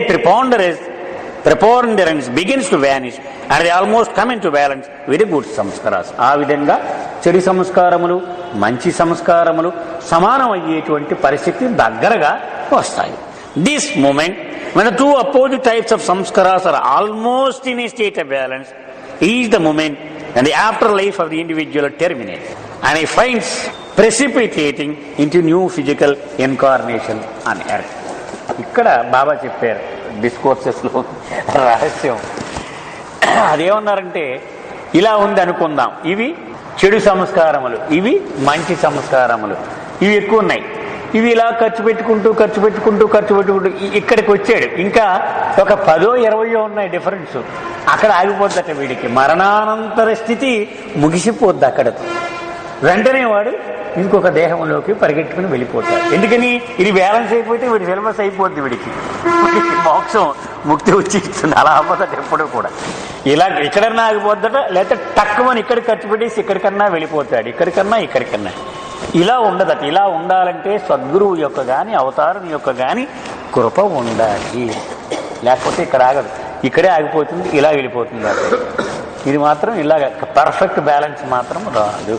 preponderance begins to vanish and they almost come into balance with the good samskaras. ఆ విధంగా చెడు సంస్కారములు మంచి సంస్కారములు సమానం అయ్యేటువంటి పరిస్థితి దగ్గరగా వస్తాయి. This moment when the two opposite types of samskaras are almost in a state of balance is the moment when the afterlife of the individual terminates and he finds precipitating into new physical incarnation on earth. ఇక్కడ బాబా చెప్పారు డిస్కోర్సెస్లో రహస్యం. అదేమన్నారంటే, ఇలా ఉంది అనుకుందాం, ఇవి చెడు సంస్కారములు, ఇవి మంచి సంస్కారములు, ఇవి ఎక్కువ ఉన్నాయి, ఇవి ఇలా ఖర్చు పెట్టుకుంటూ ఇక్కడికి వచ్చాడు, ఇంకా ఒక 10-20 ఉన్నాయి డిఫరెన్స్, అక్కడ ఆగిపోద్దట వీడికి. మరణానంతర స్థితి ముగిసిపోద్ది అక్కడతో. వెంటనే వాడు ఇంకొక దేహంలోకి పరిగెట్టుకుని వెళ్ళిపోతాడు. ఎందుకని? ఇది బ్యాలెన్స్ అయిపోతే వీడి సిలబస్ అయిపోద్ది, వీడికి మోక్షం ముక్తి వచ్చి ఇస్తుంది. అలా అవ్వదట ఎప్పుడు కూడా. ఇలా ఎక్కడన్నా ఆగిపోద్దట, లేకపోతే టక్కుమని ఇక్కడ ఖర్చు పెట్టేసి ఇక్కడికన్నా వెళ్ళిపోతాడు, ఇక్కడికన్నా. ఇలా ఉండదట. ఇలా ఉండాలంటే సద్గురువు యొక్క కానీ అవతారం యొక్క కానీ కృప ఉండాలి, లేకపోతే ఇక్కడ ఆగదు, ఇక్కడే ఆగిపోతుంది, ఇలా వెళ్ళిపోతుంది. ఇది మాత్రం ఇలాగ పర్ఫెక్ట్ బ్యాలెన్స్ మాత్రం రాదు.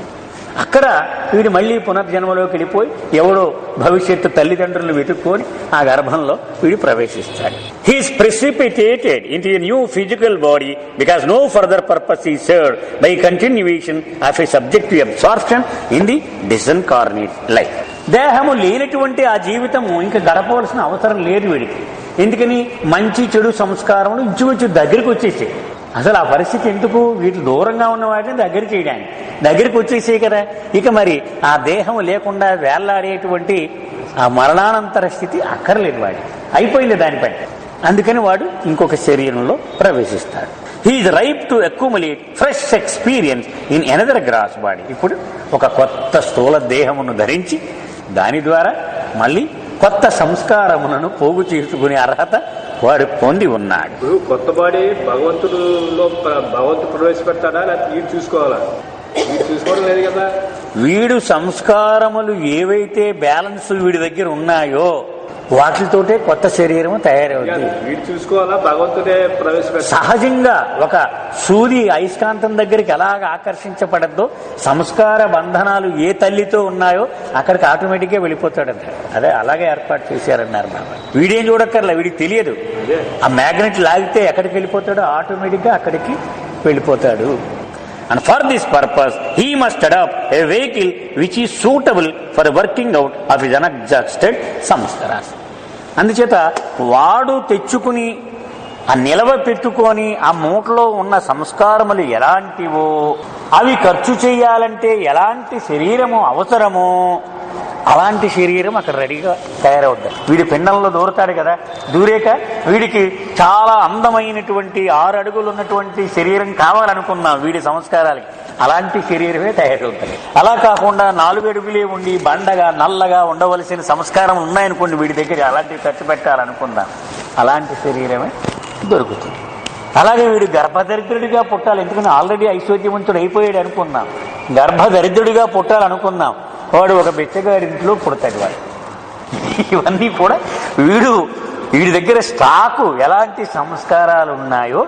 అక్కడ వీడు మళ్ళీ పునర్జన్మలోకి వెళ్ళిపోయి ఎవడో భవిష్యత్తు తల్లిదండ్రులను వెతుక్కొని ఆ గర్భంలో వీడు ప్రవేశిస్తాడు. He is precipitated into a new physical body because no further purpose is served by continuation of a subjective absorption in the disincarnate life. దేహము లేనటువంటి ఆ జీవితము ఇంకా గడపవలసిన అవసరం లేదు వీడికి. ఎందుకని? మంచి చెడు సంస్కారములు ఇంచుమించు దగ్గరికి వచ్చేసాయి. అసలు ఆ పరిస్థితి ఎందుకు? వీటి దూరంగా ఉన్న వాటిని దగ్గర చేయడానికి, దగ్గరికి వచ్చేసాయి కదా. ఇక మరి ఆ దేహం లేకుండా వేళ్లాడేటువంటి ఆ మరణానంతర స్థితి అక్కర్లేదు వాడి, అయిపోయింది దానిపై. అందుకని వాడు ఇంకొక శరీరంలో ప్రవేశిస్తాడు. He is ripe to accumulate fresh experience in another gross body. ఇప్పుడు ఒక కొత్త స్థూల దేహమును ధరించి దాని ద్వారా మళ్ళీ కొత్త సంస్కారములను పోగు చేసుకునే అర్హత వాడు పొంది ఉన్నాడు. కొత్త బాడీ భగవంతుడు ప్రవేశపెడతాడా, లేకపోతే వీడు చూసుకోవాలా? వీడు చూసుకోవడం లేదు కదా. వీడు సంస్కారములు ఏవైతే బ్యాలెన్స్ వీడి దగ్గర ఉన్నాయో వాటితోటే కొత్త శరీరం తయారవుతుంది. వీడు చూసుకోవాలా, భగవంతుడే ప్రవేశపెడతాడు. సహజంగా ఒక సూది అయస్కాంతం దగ్గరికి ఎలాగ ఆకర్షించబడద్దో సంస్కార బంధనాలు ఏ తల్లితో ఉన్నాయో అక్కడికి ఆటోమేటిక్గా వెళ్ళిపోతాడంట. అదే అలాగే ఏర్పాటు చేశారన్నారు బాబా. వీడేం చూడక్కర్లే, వీడికి తెలియదు. ఆ మ్యాగ్నెట్ లాగితే ఎక్కడికి వెళ్ళిపోతాడో ఆటోమేటిక్గా అక్కడికి వెళ్ళిపోతాడు. And for this purpose, he must adopt a vehicle which is suitable for the working out of his unadjusted samskaras. అందుచేత వాడు తెచ్చుకుని ఆ నిలవ పెట్టుకొని ఆ మూటలో ఉన్న సంస్కారములు ఎలాంటివో, అవి ఖర్చు చేయాలంటే ఎలాంటి శరీరము అవసరమో అలాంటి శరీరం అక్కడ రెడీగా తయారవుద్ది. వీడి పిండంలో దూరతాడు కదా, దూరేక వీడికి చాలా అందమైనటువంటి 6 అడుగులు ఉన్నటువంటి శరీరం కావాలనుకున్నాం వీడి సంస్కారాలకి, అలాంటి శరీరమే తయారవుతుంది. అలా కాకుండా 4 అడుగులే ఉండి బండగా నల్లగా ఉండవలసిన సంస్కారం ఉన్నాయనుకోండి వీడి దగ్గర, అలాంటివి ఖర్చు పెట్టాలనుకుందాం, అలాంటి శరీరమే దొరుకుతుంది. అలాగే వీడు గర్భదరిద్రుడిగా పుట్టాలి, ఎందుకంటే ఆల్రెడీ ఐశ్వర్యవంతుడు అయిపోయాడు అనుకుందాం, గర్భదరిద్రుడిగా పుట్టాలనుకుందాం, వాడు ఒక బిచ్చగారింట్లో పుడతాడు. వాడు ఇవన్నీ కూడా వీడి దగ్గర స్టాకు ఎలాంటి సంస్కారాలు ఉన్నాయో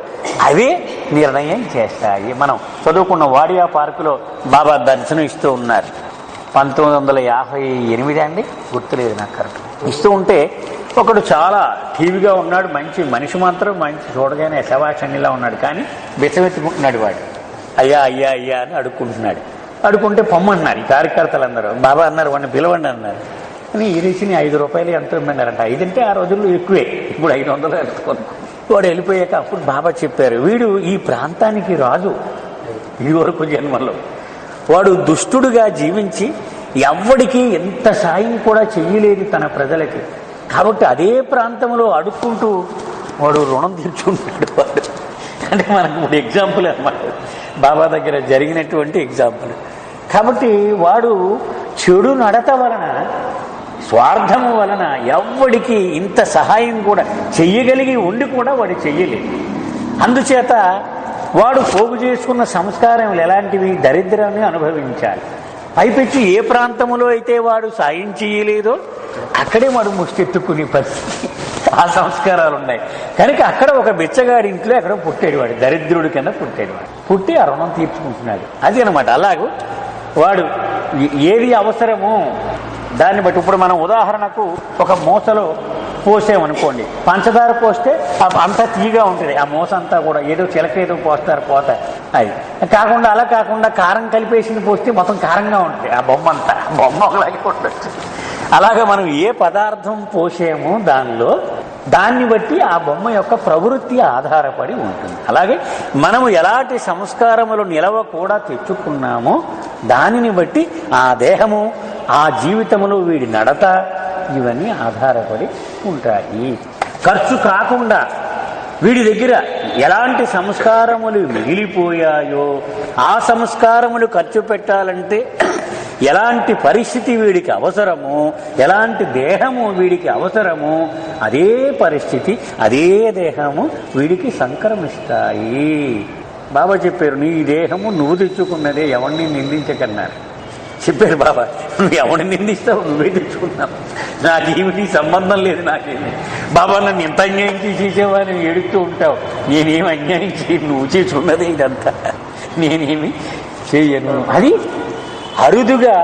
అవే నిర్ణయం చేస్తాయి. మనం చదువుకున్న వాడియా పార్కులో బాబా దర్శనం ఇస్తూ ఉన్నారు. 1958 అండి, గుర్తులేదు నాకు కరెక్ట్. ఇస్తూ ఉంటే ఒకడు చాలా టీవీగా ఉన్నాడు, మంచి మనిషి మాత్రం మంచి చూడగానే శవాషణిలా ఉన్నాడు, కానీ బిచ్చమెత్తుకుంటున్నాడు వాడు. అయ్యా అయ్యా అయ్యా అని అడుక్కుంటున్నాడు. అడుకుంటే పొమ్మన్నారు ఈ కార్యకర్తలు అందరూ. బాబా అన్నారు వాడిని పిలవండి అన్నారు. కానీ ఈ రీచిని 5 రూపాయలు ఎంతో ఇమ్మన్నారంట. 5 అంటే ఆ రోజుల్లో ఎక్కువే, ఇప్పుడు 500 ఎత్తుకొని వాడు వెళ్ళిపోయాక అప్పుడు బాబా చెప్పారు, వీడు ఈ ప్రాంతానికి రాజు. ఈ వరకు జన్మలో వాడు దుష్టుడుగా జీవించి ఎవ్వడికి ఎంత సాయం కూడా చెయ్యలేదు తన ప్రజలకి. కాబట్టి అదే ప్రాంతంలో అడుక్కుంటూ వాడు రుణం తీర్చుకుంటాడు. వాడు అంటే మనకు ఇప్పుడు ఎగ్జాంపుల్ అన్నమాట, బాబా దగ్గర జరిగినటువంటి ఎగ్జాంపుల్. కాబట్టి వాడు చెడు నడత వలన, స్వార్థము వలన ఎవ్వడికి ఇంత సహాయం కూడా చెయ్యగలిగి ఉండి కూడా వాడు చెయ్యలేదు. అందుచేత వాడు పోగు చేసుకున్న సంస్కారములు ఎలాంటివి? దరిద్రాన్ని అనుభవించాలి. పైపెచ్చి ఏ ప్రాంతంలో అయితే వాడు సాయం చేయలేదో అక్కడే వాడు ముష్టెత్తుకునే పరిస్థితి, ఆ సంస్కారాలు ఉన్నాయి. కనుక అక్కడ ఒక బిచ్చగాడి ఇంట్లో ఎక్కడో పుట్టాడు వాడు, దరిద్రుడి కింద పుట్టాడు వాడు, పుట్టి ఆ రుణం తీర్చుకుంటున్నాడు. అది అనమాట. అలాగూ వాడు ఏది అవసరమో దాన్ని బట్టి ఇప్పుడు మనం ఉదాహరణకు ఒక మూసలో పోసామనుకోండి, పంచదార పోస్తే అంతా తీగా ఉంటుంది, ఆ మూస అంతా కూడా ఏదో చిలకేదో పోస్తారు పోతాయి. అది కాకుండా అలా కాకుండా కారం కలిపేసింది పోస్తే మొత్తం కారంగా ఉంటుంది ఆ బొమ్మ అంతా, బొమ్మ ఒకలాగే ఉండొచ్చు. అలాగే మనం ఏ పదార్థం పోసామో దాన్ని బట్టి ఆ బొమ్మ యొక్క ప్రవృత్తి ఆధారపడి ఉంటుంది. అలాగే మనము ఎలాంటి సంస్కారములు నిలవ కూడా తెచ్చుకున్నామో దానిని బట్టి ఆ దేహము, ఆ జీవితములో వీడి నడత, ఇవన్నీ ఆధారపడి ఉంటాయి. ఖర్చు కాకుండా వీడి దగ్గర ఎలాంటి సంస్కారములు మిగిలిపోయాయో ఆ సంస్కారములు ఖర్చు పెట్టాలంటే ఎలాంటి పరిస్థితి వీడికి అవసరమో, ఎలాంటి దేహము వీడికి అవసరమో అదే పరిస్థితి, అదే దేహము వీడికి సంక్రమిస్తాయి. బాబా చెప్పారు, నీ దేహము నువ్వు తెచ్చుకున్నదే, ఎవరిని నిందించకన్నారు చెప్పారు బాబా. నువ్వు ఎవరిని నిందిస్తావు, నువ్వే తెచ్చుకున్నావు, నాకేమిటి సంబంధం లేదు, నాకేమి. బాబా నన్ను ఎంత అన్యాయం చేసేవాడిని ఏడుస్తూ ఉంటావు, నేనేమి అన్యాయం చేయను, నువ్వు చేసుకున్నదే ఇదంతా, నేనేమి చేయను. అది అరుదుగా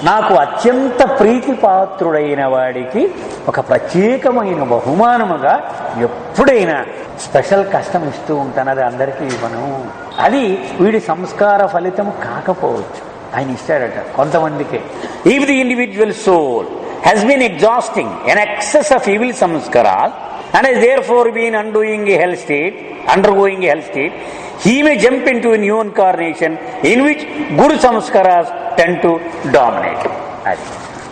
నాకు అత్యంత ప్రీతిపాత్రుడైన వాడికి ఒక ప్రత్యేకమైన బహుమానముగా ఎప్పుడైనా స్పెషల్ కష్టం ఇస్తూ ఉంటాను, అది అందరికీ ఇవ్వను. అది వీడి సంస్కార ఫలితము కాకపోవచ్చు, ఆయన ఇస్తాడట కొంతమందికే. If the individual soul has been exhausting an excess of evil samskaras and has therefore been undergoing a hell state, he may jump into a new incarnation in which good samskaras tend to dominate.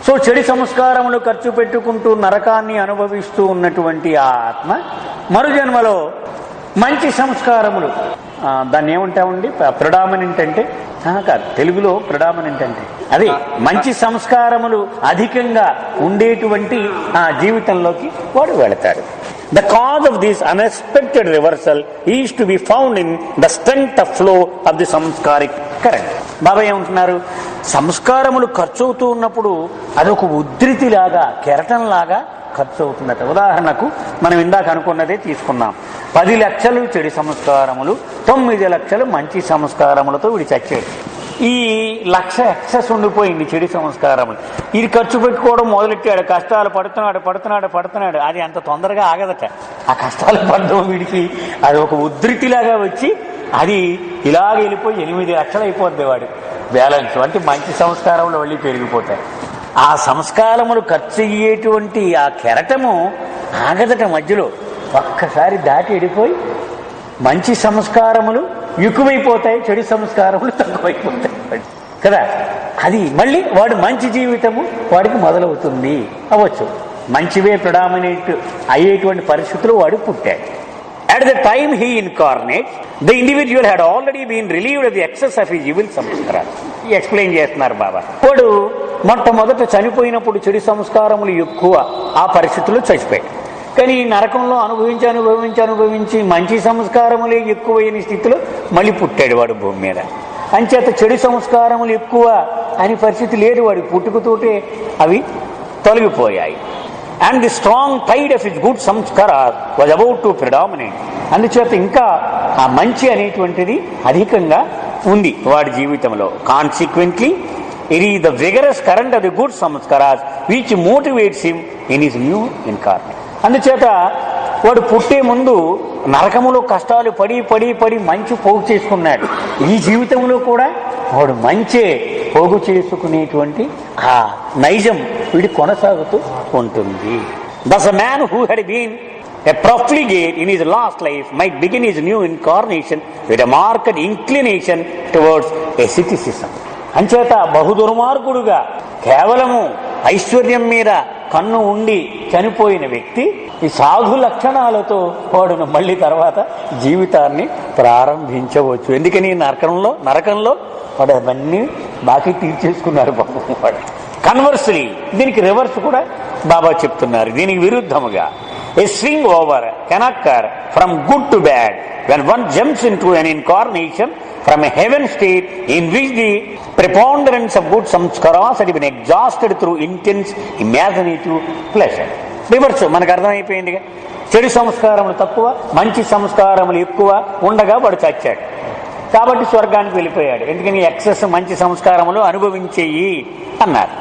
So చెడు సంస్కారములు ఖర్చు పెట్టుకుంటూ నరకాన్ని అనుభవిస్తూ ఉన్నటువంటి ఆ ఆత్మ మరు జన్మలో మంచి సంస్కారములు, దాన్ని ఏమంటామండి, ప్రిడామినెంట్ అంటే కాదు, తెలుగులో ప్రిడామినెంట్ అంటే అదే మంచి సంస్కారములు అధికంగా ఉండేటువంటి ఆ జీవితంలోకి వాడు వెళతాడు. The cause of this unexpected reversal is to be found in the strength of flow of the samskaric current. బాబా ఏమంటున్నారు, సంస్కారములు ఖర్చు అవుతూ ఉన్నప్పుడు అదొక ఉద్ధృతిలాగా, కెరటంలాగా ఖర్చు అవుతుందట. ఉదాహరణకు మనం ఇందాక అనుకున్నదే తీసుకున్నాం, 10 లక్షలు చెడు సంస్కారములు, 9 లక్షలు మంచి సంస్కారములతో వీడి చచ్చాడు. ఈ 1,00,000 ఎక్సెస్ ఉండిపోయింది చెడు సంస్కారములు. ఇది ఖర్చు పెట్టుకోవడం మొదలెట్టాడు, కష్టాలు పడుతున్నాడు. అది అంత తొందరగా ఆగదట. ఆ కష్టాలు పడడం వీడికి అది ఒక ఉద్ధృతిలాగా వచ్చి అది ఇలాగ వెళ్ళిపోయి 8 లక్షలు అయిపోద్ది వాడు బ్యాలెన్స్. అంటే మంచి సంస్కారములు వెళ్ళి పెరిగిపోతాయి. ఆ సంస్కారములు ఖర్చు అయ్యేటువంటి ఆ కెరటము ఆగదట మధ్యలో, ఒక్కసారి దాటి వెళ్ళిపోయి మంచి సంస్కారములు ఎక్కువైపోతాయి, చెడు సంస్కారములు తక్కువైపోతాయి కదా. అది మళ్ళీ వాడు మంచి జీవితము వాడికి మొదలవుతుంది అవ్వచ్చు. మంచివే ప్రిడామినేట్ అయ్యేటువంటి పరిస్థితులు వాడు పుట్టాడు. At the time he incarnates, the individual had already been relieved of the excess of his evil samskaras. Explain చేస్తున్నారు బాబా. వాడు మొట్టమొదట చనిపోయినప్పుడు చెడు సంస్కారములు ఎక్కువ ఆ పరిస్థితుల్లో చచ్చిపోయాడు. కానీ నరకంలో అనుభవించి మంచి సంస్కారములే ఎక్కువైన స్థితిలో మళ్ళీ పుట్టాడు వాడు భూమి మీద. అంచేత చెడు సంస్కారములు ఎక్కువ అని పరిస్థితి లేదు, వాడి పుట్టుకతోటే అవి తొలగిపోయాయి. And the strong tide of his good sanskaras was about to predominate. అందుచేత ఇంకా ఆ మంచి అనేటువంటిది అధికంగా ఉంది వాడి జీవితంలో. Consequently it is the vigorous current of the good samskaras which motivates him in his new incarnation. అందుచేత వాడు పుట్టే ముందు నరకములో కష్టాలు పడి మంచి పోగు చేసుకున్నాడు. ఈ జీవితంలో కూడా వాడు మంచే పోగు చేసుకునేటువంటి ఆ నైజం వీడి కొనసాగుతూ ఉంటుంది. Thus a man who had been a profligate in his last life might begin his new incarnation with a marked inclination towards asceticism. అంచేత బహుదుర్మార్గుడుగా కేవలము ఐశ్వర్యం మీద కన్ను ఉండి చనిపోయిన వ్యక్తి ఈ సాధు లక్షణాలతో వాడును మళ్ళీ తర్వాత జీవితాన్ని ప్రారంభించవచ్చు. ఎందుకని నరకంలో వాడు అవన్నీ బాకీ తీర్చేసుకున్నారు పాపం వాడు. కన్వర్స్లీ దీనికి రివర్స్ కూడా బాబా చెప్తున్నారు. దీనికి విరుద్ధముగా a swing over can occur from good to bad when one jumps into an incarnation from a heaven state in which the preponderance of good samskaras had been exhausted through intense imaginative pleasure. Reverse మనకు అర్థమైపోయిందిగా, చెడు సంస్కారములు తక్కువ మంచి సంస్కారములు ఎక్కువ ఉండగా వాడు చచ్చాడు కాబట్టి స్వర్గానికి వెళ్ళిపోయాడు. ఎందుకని ఎక్సెస్ మంచి సంస్కారములు అనుభవించేయి అన్నారు.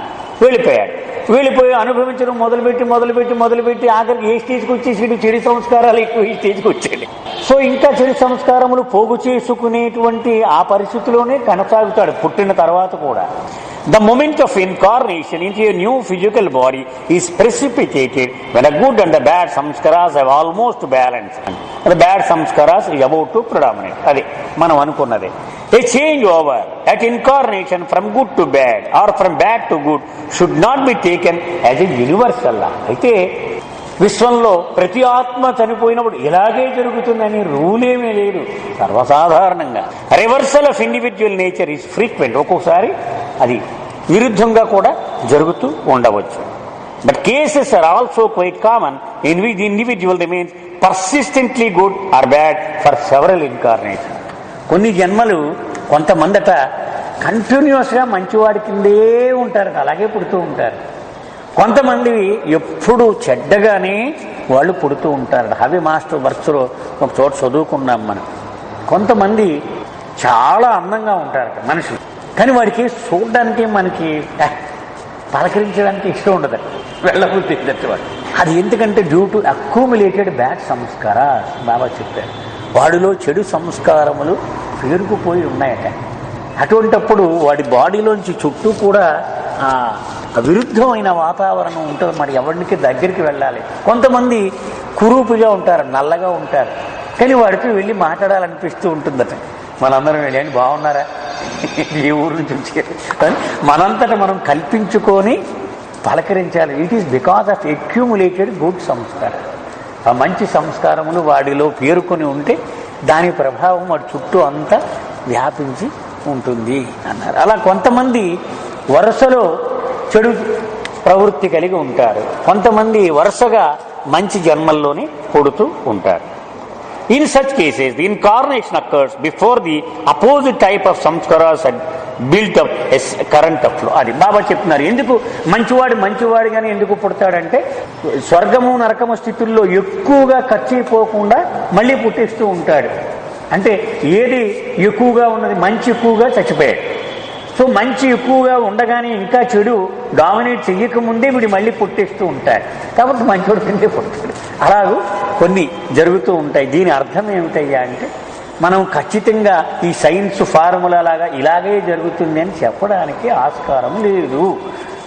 వెళ్ళిపోయి అనుభవించడం మొదలుపెట్టి ఆఖరికి ఏ స్టేజ్కి వచ్చేసి చెడు సంస్కారాలు ఎక్కువ ఈ స్టేజ్కి వచ్చేది. సో ఇంకా చెడు సంస్కారములు పోగు చేసుకునేటువంటి ఆ పరిస్థితిలోనే కొనసాగుతాడు పుట్టిన తర్వాత కూడా. The moment of incarnation into a new physical body is precipitated when the good and the bad samskaras have almost balanced. The bad samskaras is about to predominate. అదే మనం అనుకున్నదే. A change over at incarnation from good to bad or from bad to good should not be taken as a universal law. అయితే విశ్వంలో ప్రతి ఆత్మ చనిపోయినప్పుడు ఇలాగే జరుగుతుందని రూలేమీ లేదు. సర్వసాధారణంగా reversal of individual nature is frequent. ఒక్కొక్కసారి అది విరుద్ధంగా కూడా జరుగుతూ ఉండవచ్చు. But cases are also quite common in which the individual remains persistently good or bad for several incarnation. కొన్ని జన్మలు కొంతమందట కంటిన్యూస్గా మంచివాడి కిందే ఉంటారు, అలాగే పుడుతూ ఉంటారు. కొంతమంది ఎప్పుడు చెడ్డగానే వాళ్ళు పుడుతూ ఉంటారు. హవి మాస్టర్ బర్త్లో ఒక చోట చదువుకున్నాం మనం. కొంతమంది చాలా అందంగా ఉంటారు మనుషులు, కానీ వాడికి చూడడానికి మనకి పలకరించడానికి ఇష్టం ఉండదు, వెళ్ళబుద్ధి వాడు. అది ఎందుకంటే డ్యూ టు అక్యూములేటెడ్ బ్యాడ్ సంస్కార. బాబా చెప్పారు వాడిలో చెడు సంస్కారములు పేరుకుపోయి ఉన్నాయట. అటువంటప్పుడు వాడి బాడీలోంచి చుట్టూ కూడా విరుద్ధమైన వాతావరణం ఉంటుంది. మరి ఎవరికి దగ్గరికి వెళ్ళాలి. కొంతమంది కురూపుగా ఉంటారు, నల్లగా ఉంటారు, కానీ వాడికి వెళ్ళి మాట్లాడాలనిపిస్తూ ఉంటుందట. మనందరం వెళ్ళి అని బాగున్నారా, ఈ ఊరు నుంచి వచ్చారు, మనంతటా మనం కల్పించుకొని పలకరించాలి. It is because of accumulated good sanskaram. ఆ మంచి సంస్కారములు వాడిలో పేరుకొని ఉంటే దాని ప్రభావం వాడి చుట్టూ అంతా వ్యాపించి ఉంటుంది అన్నారు. అలా కొంతమంది వరుసలో చెడు ప్రవృత్తి కలిగి ఉంటారు, కొంతమంది వరుసగా మంచి జన్మల్లోనే పుడుతూ ఉంటారు. In such cases, the incarnation occurs before the opposite type of samskaras had built up a current of flow. అది బాబా చెప్తున్నారు. ఎందుకు మంచివాడిగానే ఎందుకు పుడతాడంటే స్వర్గము నరకము స్థితుల్లో ఎక్కువగా ఖర్చు అయిపోకుండా మళ్ళీ పుట్టిస్తూ ఉంటాడు. అంటే ఏది ఎక్కువగా ఉన్నది, మంచి ఎక్కువగా చచ్చిపోయాడు. సో మంచి ఎక్కువగా ఉండగానే ఇంకా చెడు డామినేట్ చెయ్యకముందే వీడు మళ్ళీ పుట్టిస్తూ ఉంటాడు. కాబట్టి మంచివాడు కిందే పుడతాడు. అలాగూ కొన్ని జరుగుతూ ఉంటాయి. దీని అర్థం ఏమిటయ్యా అంటే మనం ఖచ్చితంగా ఈ సైన్స్ ఫార్ములా లాగా ఇలాగే జరుగుతుంది అని చెప్పడానికి ఆస్కారం లేదు.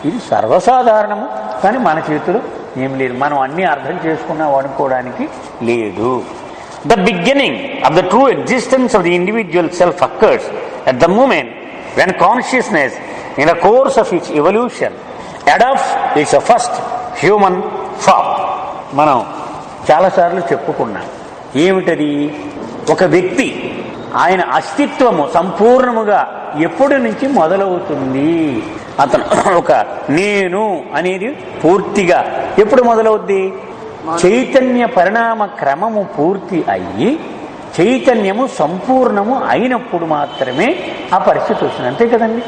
ఇది సర్వసాధారణము, కానీ మన చేతిలో ఏం లేదు. మనం అన్నీ అర్థం చేసుకున్నాం అనుకోవడానికి లేదు. The beginning of the true existence of the individual self occurs at the moment when consciousness, in the course of its evolution, adopts its first human form. మనం చాలాసార్లు చెప్పుకున్నాం. ఏమిటది? ఒక వ్యక్తి ఆయన అస్తిత్వము సంపూర్ణముగా ఎప్పటి నుంచి మొదలవుతుంది? అతను ఒక నేను అనేది పూర్తిగా ఎప్పుడు మొదలవుద్ది? చైతన్య పరిణామ క్రమము పూర్తి అయ్యి చైతన్యము సంపూర్ణము అయినప్పుడు మాత్రమే ఆ పరిస్థితి వస్తుంది. అంతే కదండి.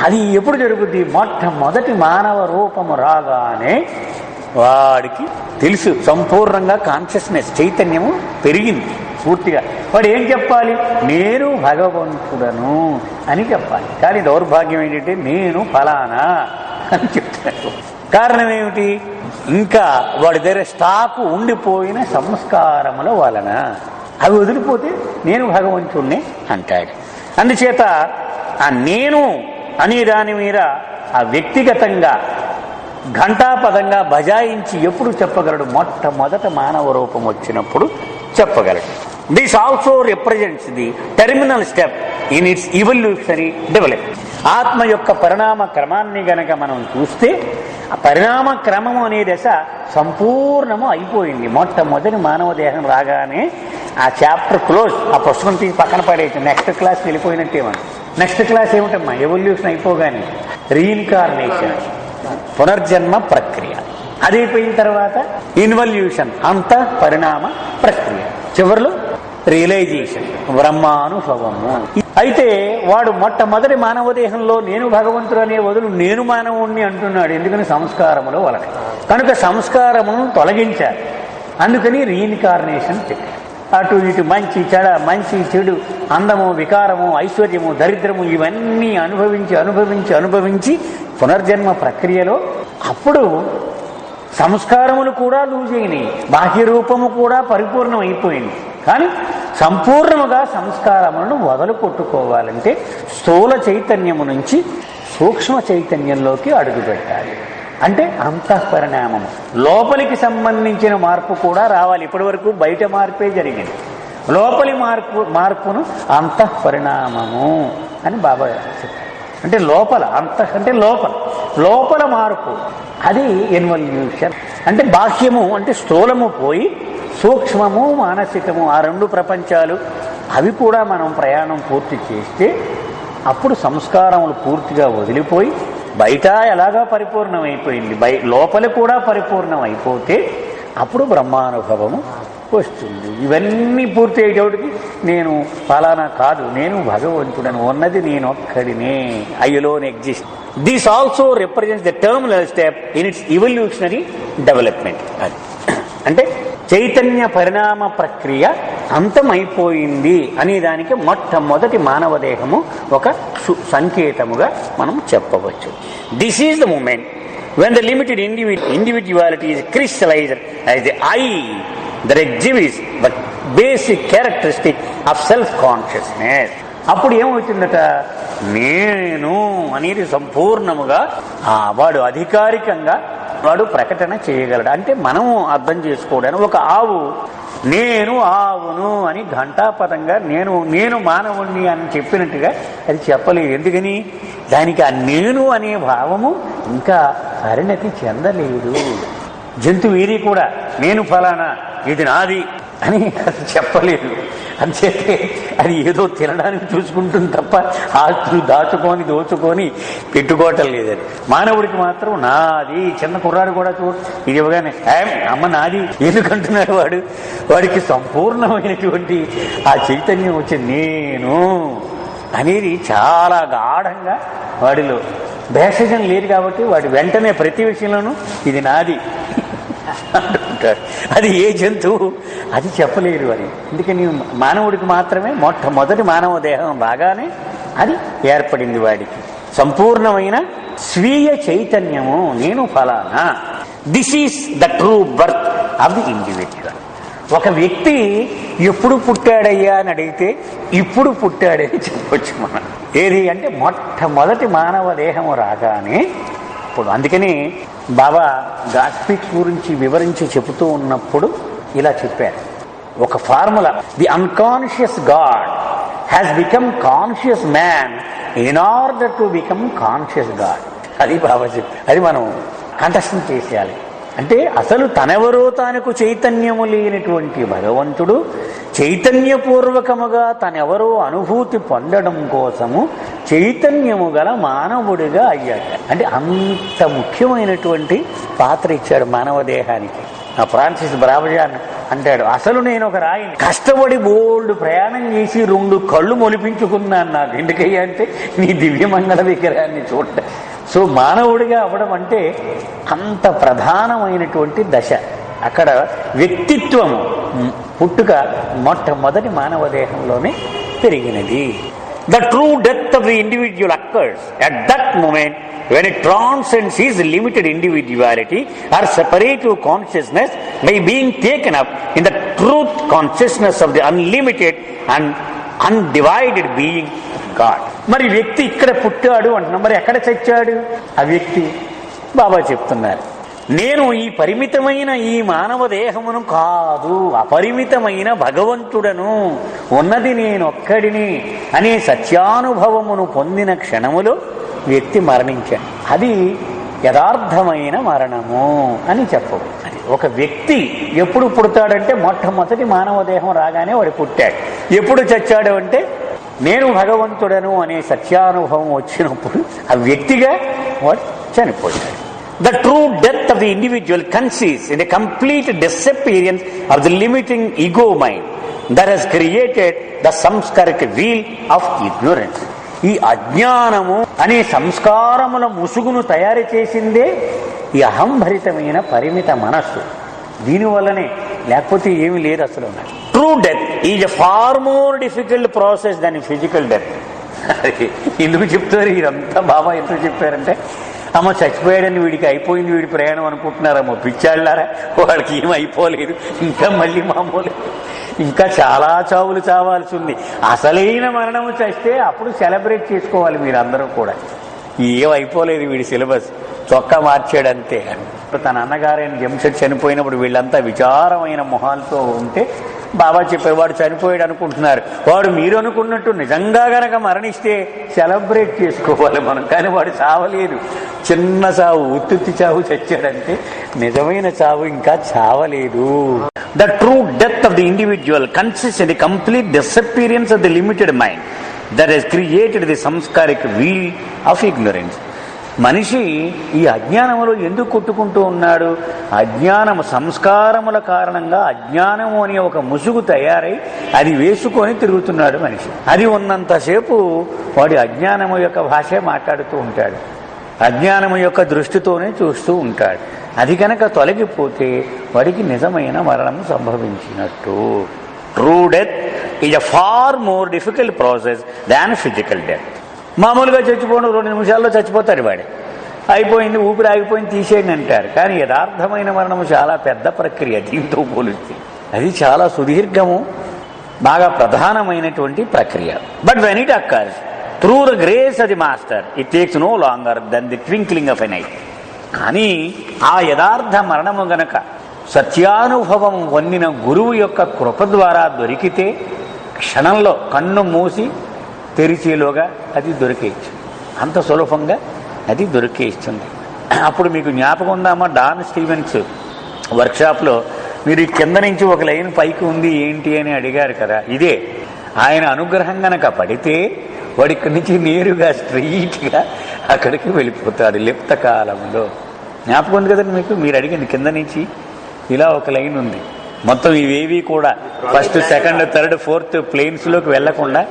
అది ఎప్పుడు జరుగుద్ది? మొట్టమొదటి మానవ రూపము రాగానే వాడికి తెలుసు, సంపూర్ణంగా కాన్షియస్నెస్ చైతన్యము పెరిగింది పూర్తిగా. వాడు ఏం చెప్పాలి? నేను భగవంతుడను అని చెప్పాలి. కానీ దౌర్భాగ్యం ఏంటంటే నేను ఫలానా అని చెప్తాడు. కారణం ఏమిటి? ఇంకా వాడి దగ్గర స్టాకు ఉండిపోయిన సంస్కారముల వలన. అవి వదిలిపోతే నేను భగవంతుణ్ణి అంటాడు. అందుచేత ఆ నేను అనే దాని మీద ఆ వ్యక్తిగతంగా ఘంటాపదంగా బజాయించి ఎప్పుడు చెప్పగలడు? మొట్టమొదట మానవ రూపం వచ్చినప్పుడు చెప్పగలడు. This also represents the terminal step in its evolutionary development. ఆత్మ యొక్క పరిణామ క్రమాన్ని గనక మనం చూస్తే ఆ పరిణామ క్రమము అనే దశ సంపూర్ణము అయిపోయింది. మొట్టమొదటి మానవ దేహం రాగానే ఆ చాప్టర్ క్లోజ్. ఆ పుస్తకం తీసి పక్కన పడేయచ్చు. నెక్స్ట్ క్లాస్ వెళ్ళిపోయినట్టేమని. నెక్స్ట్ క్లాస్ ఏమిటమ్మా? ఎవల్యూషన్ అయిపోగానే రీఇన్కార్నేషన్, పునర్జన్మ ప్రక్రియ. అది అయిపోయిన తర్వాత ఇన్వల్యూషన్, అంత పరిణామ ప్రక్రియ. చివరిలో రియలైజేషన్, బ్రహ్మానుభవము. అయితే వాడు మొట్టమొదటి మానవదేహంలో నేను భగవంతుడు అనే వదులు నేను మానవుణ్ణి అంటున్నాడు. ఎందుకని? సంస్కారముల వలన. కనుక సంస్కారమును తొలగించారు. అందుకని రీఇన్కార్నేషన్ చెప్పారు. అటు ఇటు మంచి చెడ, మంచి చెడు, అందము, వికారము, ఐశ్వర్యము, దరిద్రము ఇవన్నీ అనుభవించి అనుభవించి అనుభవించి పునర్జన్మ ప్రక్రియలో అప్పుడు సంస్కారములు కూడా లూజ్ అయినాయి, బాహ్య రూపము కూడా పరిపూర్ణం అయిపోయింది. కానీ సంపూర్ణముగా సంస్కారములను వదలు కొట్టుకోవాలంటే స్థూల చైతన్యము నుంచి సూక్ష్మ చైతన్యంలోకి అడుగుపెట్టాలి. అంటే అంతఃపరిణామము, లోపలికి సంబంధించిన మార్పు కూడా రావాలి. ఇప్పటి వరకు బయట మార్పే జరిగింది. లోపలి మార్పును అంతఃపరిణామము అని బాబా చెప్పారు. అంటే లోపల అంటే లోపల మార్పు, అది ఇన్వల్యూషన్. అంటే బాహ్యము అంటే స్థూలము పోయి సూక్ష్మము మానసికము, ఆ రెండు ప్రపంచాలు అవి కూడా మనం ప్రయాణం పూర్తి చేస్తే అప్పుడు సంస్కారములు పూర్తిగా వదిలిపోయి బయట ఎలాగా పరిపూర్ణమైపోయింది, లోపల కూడా పరిపూర్ణం అయిపోతే అప్పుడు బ్రహ్మానుభవము వస్తుంది. ఇవన్నీ పూర్తి అయ్యేటోటికి నేను ఫలానా కాదు, నేను భగవంతుడను, ఉన్నది నేనొక్కడినే, I alone exist. This also represents the terminal step in its evolutionary development. అది అంటే చైతన్య పరిణామ ప్రక్రియ అంతమైపోయింది అనే దానికి మొట్టమొదటి మానవ దేహము ఒక సంకేతముగా మనం చెప్పవచ్చు. This is the moment when the limited individuality is crystallized as the I that exhibits the basic characteristic of self-consciousness. అప్పుడు ఏమవుతుందట, నేను అనేది సంపూర్ణముగా వాడు అధికారికంగా వాడు ప్రకటన చేయగలడు. అంటే మనము అర్థం చేసుకోవడానికి ఒక ఆవు నేను ఆవును అని ఘంటాపదంగా నేను మానవుణ్ణి అని చెప్పినట్టుగా అది చెప్పలేదు. ఎందుకని, దానికి ఆ నేను అనే భావము ఇంకా పరిణతి చెందలేదు. జంతువు ఏది కూడా నేను ఫలానా ఇది నాది అని అది చెప్పలేదు. అంచేతే అది ఏదో తినడానికి చూసుకుంటుంది తప్ప ఆస్తులు దోచుకొని పెట్టుకోవటం లేదని. మానవుడికి మాత్రం నాది. చిన్న కుర్రాడు కూడా ఇది ఇవ్వగానే అమ్మ నాది ఎందుకంటున్నాడు వాడికి సంపూర్ణమైనటువంటి ఆ చైతన్యం వచ్చి నేను అనేది చాలా గాఢంగా వాడిలో భేషజం లేదు. కాబట్టి వాడి వెంటనే ప్రతి విషయంలోనూ ఇది నాది అంటుంటాడు. అది ఏ జంతువు అది చెప్పలేరు. అది అందుకని మానవుడికి మాత్రమే మొట్టమొదటి మానవ దేహం బాగానే అది ఏర్పడింది. వాడికి సంపూర్ణమైన స్వీయ చైతన్యము, నేను ఫలానా. This is the true birth of the individual. ఒక వ్యక్తి ఎప్పుడు పుట్టాడయ్యా అని అడిగితే ఇప్పుడు పుట్టాడని చెప్పొచ్చు మనం. ఏది అంటే మొట్టమొదటి మానవ దేహము రాగానే ఇప్పుడు. అందుకని బాబా గాస్పిక్స్ గురించి వివరించి చెబుతూ ఉన్నప్పుడు ఇలా చెప్పారు ఒక formula. The unconscious God has become conscious man in order to become conscious God. అది బాబా చెప్పారు. అది మనం కంఠస్థం చేసేయాలి. అంటే అసలు తనెవరో తానుకు చైతన్యము లేనటువంటి భగవంతుడు చైతన్యపూర్వకముగా తనెవరో అనుభూతి పొందడం కోసము చైతన్యము గల మానవుడిగా అయ్యాడు. అంటే అంత ముఖ్యమైనటువంటి పాత్ర ఇచ్చాడు మానవ దేహానికి. ఫ్రాన్సిస్ బ్రాబజాన్ అంటాడు, అసలు నేను ఒక రాయిని కష్టపడి బోల్డ్ ప్రయాణం చేసి 2 కళ్ళు మొలిపించుకున్నాను. నాకు ఎందుకయ్యా అంటే నీ దివ్యమంగళ విగ్రహాన్ని చూడటం. సో మానవుడిగా అవ్వడం అంటే అంత ప్రధానమైనటువంటి దశ. అక్కడ వ్యక్తిత్వము పుట్టుక మొట్టమొదటి మానవ దేహంలోనే పెరిగినది. The true death of the individual occurs at that moment when it transcends his limited individuality or separative consciousness by being taken up in the truth consciousness of the unlimited and undivided being God. మరి వ్యక్తి ఇక్కడ పుట్టాడు అంటున్నాం, మరి ఎక్కడ చచ్చాడు ఆ వ్యక్తి? బాబా చెప్తున్నారు, నేను ఈ పరిమితమైన ఈ మానవ దేహమును కాదు, అపరిమితమైన భగవంతుడను, ఉన్నది నేనొక్కడిని అనే సత్యానుభవమును పొందిన క్షణములో వ్యక్తి మరణించాడు. అది యథార్థమైన మరణము అని చెప్పవు. అది ఒక వ్యక్తి ఎప్పుడు పుడతాడంటే మొట్టమొదటి మానవ దేహం రాగానే వాడు పుట్టాడు. ఎప్పుడు చచ్చాడు అంటే నేను భగవంతుడను అనే సత్యానుభవం వచ్చినప్పుడు ఆ వ్యక్తిగా వాడు చనిపోయాడు. The true death of the individual consists in the complete disappearance of the limiting ego mind that has created the samskaric wheel of ignorance. ఈ అజ్ఞానము అనే సంస్కారముల ముసుగును తయారు చేసిందే ఈ అహంభరితమైన పరిమిత మనస్సు. దీనివల్లనే, లేకపోతే ఏమీ లేదు అసలు. True death is a far more difficult process than physical death. ఎందుకు చెప్తారు ఇదంతా బాబా ఎందుకు చెప్పారంటే, అమ్మ చచ్చిపోయాడని వీడికి అయిపోయింది వీడి ప్రయాణం అనుకుంటున్నారమ్మ పిచ్చాళ్ళారా, వాడికి ఏం అయిపోలేదు, ఇంకా మళ్ళీ మామూలు, ఇంకా చాలా చావులు చావాల్సి ఉంది. అసలైన మరణము చస్తే అప్పుడు సెలబ్రేట్ చేసుకోవాలి మీరందరూ కూడా. ఏం అయిపోలేదు వీడి సిలబస్, చొక్కా మార్చాడంతే. తన అన్నగారైన జంషెడ్ చనిపోయినప్పుడు వీళ్ళంతా విచారమైన మొహాలతో ఉంటే బాబా చెప్పారు, వాడు చనిపోయాడు అనుకుంటున్నారు, వాడు మీరు అనుకున్నట్టు నిజంగా గనక మరణిస్తే సెలబ్రేట్ చేసుకోవాలి మనం, కానీ వాడు చావలేదు, చిన్న చావు, ఉత్తుత్తి చావు చచ్చాడంటే నిజమైన చావు ఇంకా చావలేదు. The true death of the individual consist in the complete disappearance of the limited mind that has created the sanskaric veil of ignorance. మనిషి ఈ అజ్ఞానములో ఎందుకు కొట్టుకుంటూ ఉన్నాడు? అజ్ఞానము సంస్కారముల కారణంగా అజ్ఞానము అనే ఒక ముసుగు తయారై అది వేసుకొని తిరుగుతున్నాడు మనిషి. అది ఉన్నంతసేపు వాడి అజ్ఞానము యొక్క భాషే మాట్లాడుతూ ఉంటాడు, అజ్ఞానము యొక్క దృష్టితోనే చూస్తూ ఉంటాడు. అది కనుక తొలగిపోతే వాడికి నిజమైన మరణము సంభవించినట్టు. True death is a far more difficult process than physical death. మామూలుగా చచ్చిపోవడం 2 నిమిషాల్లో చచ్చిపోతాడు వాడు, అయిపోయింది ఊపిరి ఆగిపోయింది తీసేయండి అంటారు. కానీ యథార్థమైన మరణము చాలా పెద్ద ప్రక్రియ దీంతో పోలిస్తే. అది చాలా సుదీర్ఘము, బాగా ప్రధానమైనటువంటి ప్రక్రియ. But when it occurs through the grace of the master it takes no longer than the twinkling of an eye. కానీ ఆ యథార్థ మరణము గనక సత్యానుభవం పొందిన గురువు యొక్క కృప ద్వారా దొరికితే క్షణంలో కన్ను మూసి తెరిచేలోగా అది దొరికేయచ్చు, అంత సులభంగా అది దొరికేస్తుంది. అప్పుడు మీకు జ్ఞాపకం ఉందామా, డాన్ స్టీవెన్స్ వర్క్షాప్లో మీరు కింద నుంచి ఒక లైన్ పైకి ఉంది ఏంటి అని అడిగారు కదా, ఇదే. ఆయన అనుగ్రహం గనక పడితే వాడి ఇక్కడి నుంచి నేరుగా స్ట్రెయిట్గా అక్కడికి వెళ్ళిపోతాడు లిప్త కాలంలో. జ్ఞాపకం ఉంది కదండి మీకు, మీరు అడిగింది కింద నుంచి ఇలా ఒక లైన్ ఉంది. మొత్తం ఇవేవి కూడా ఫస్ట్, సెకండ్, థర్డ్, ఫోర్త్ ప్లేన్స్లోకి వెళ్లకుండా,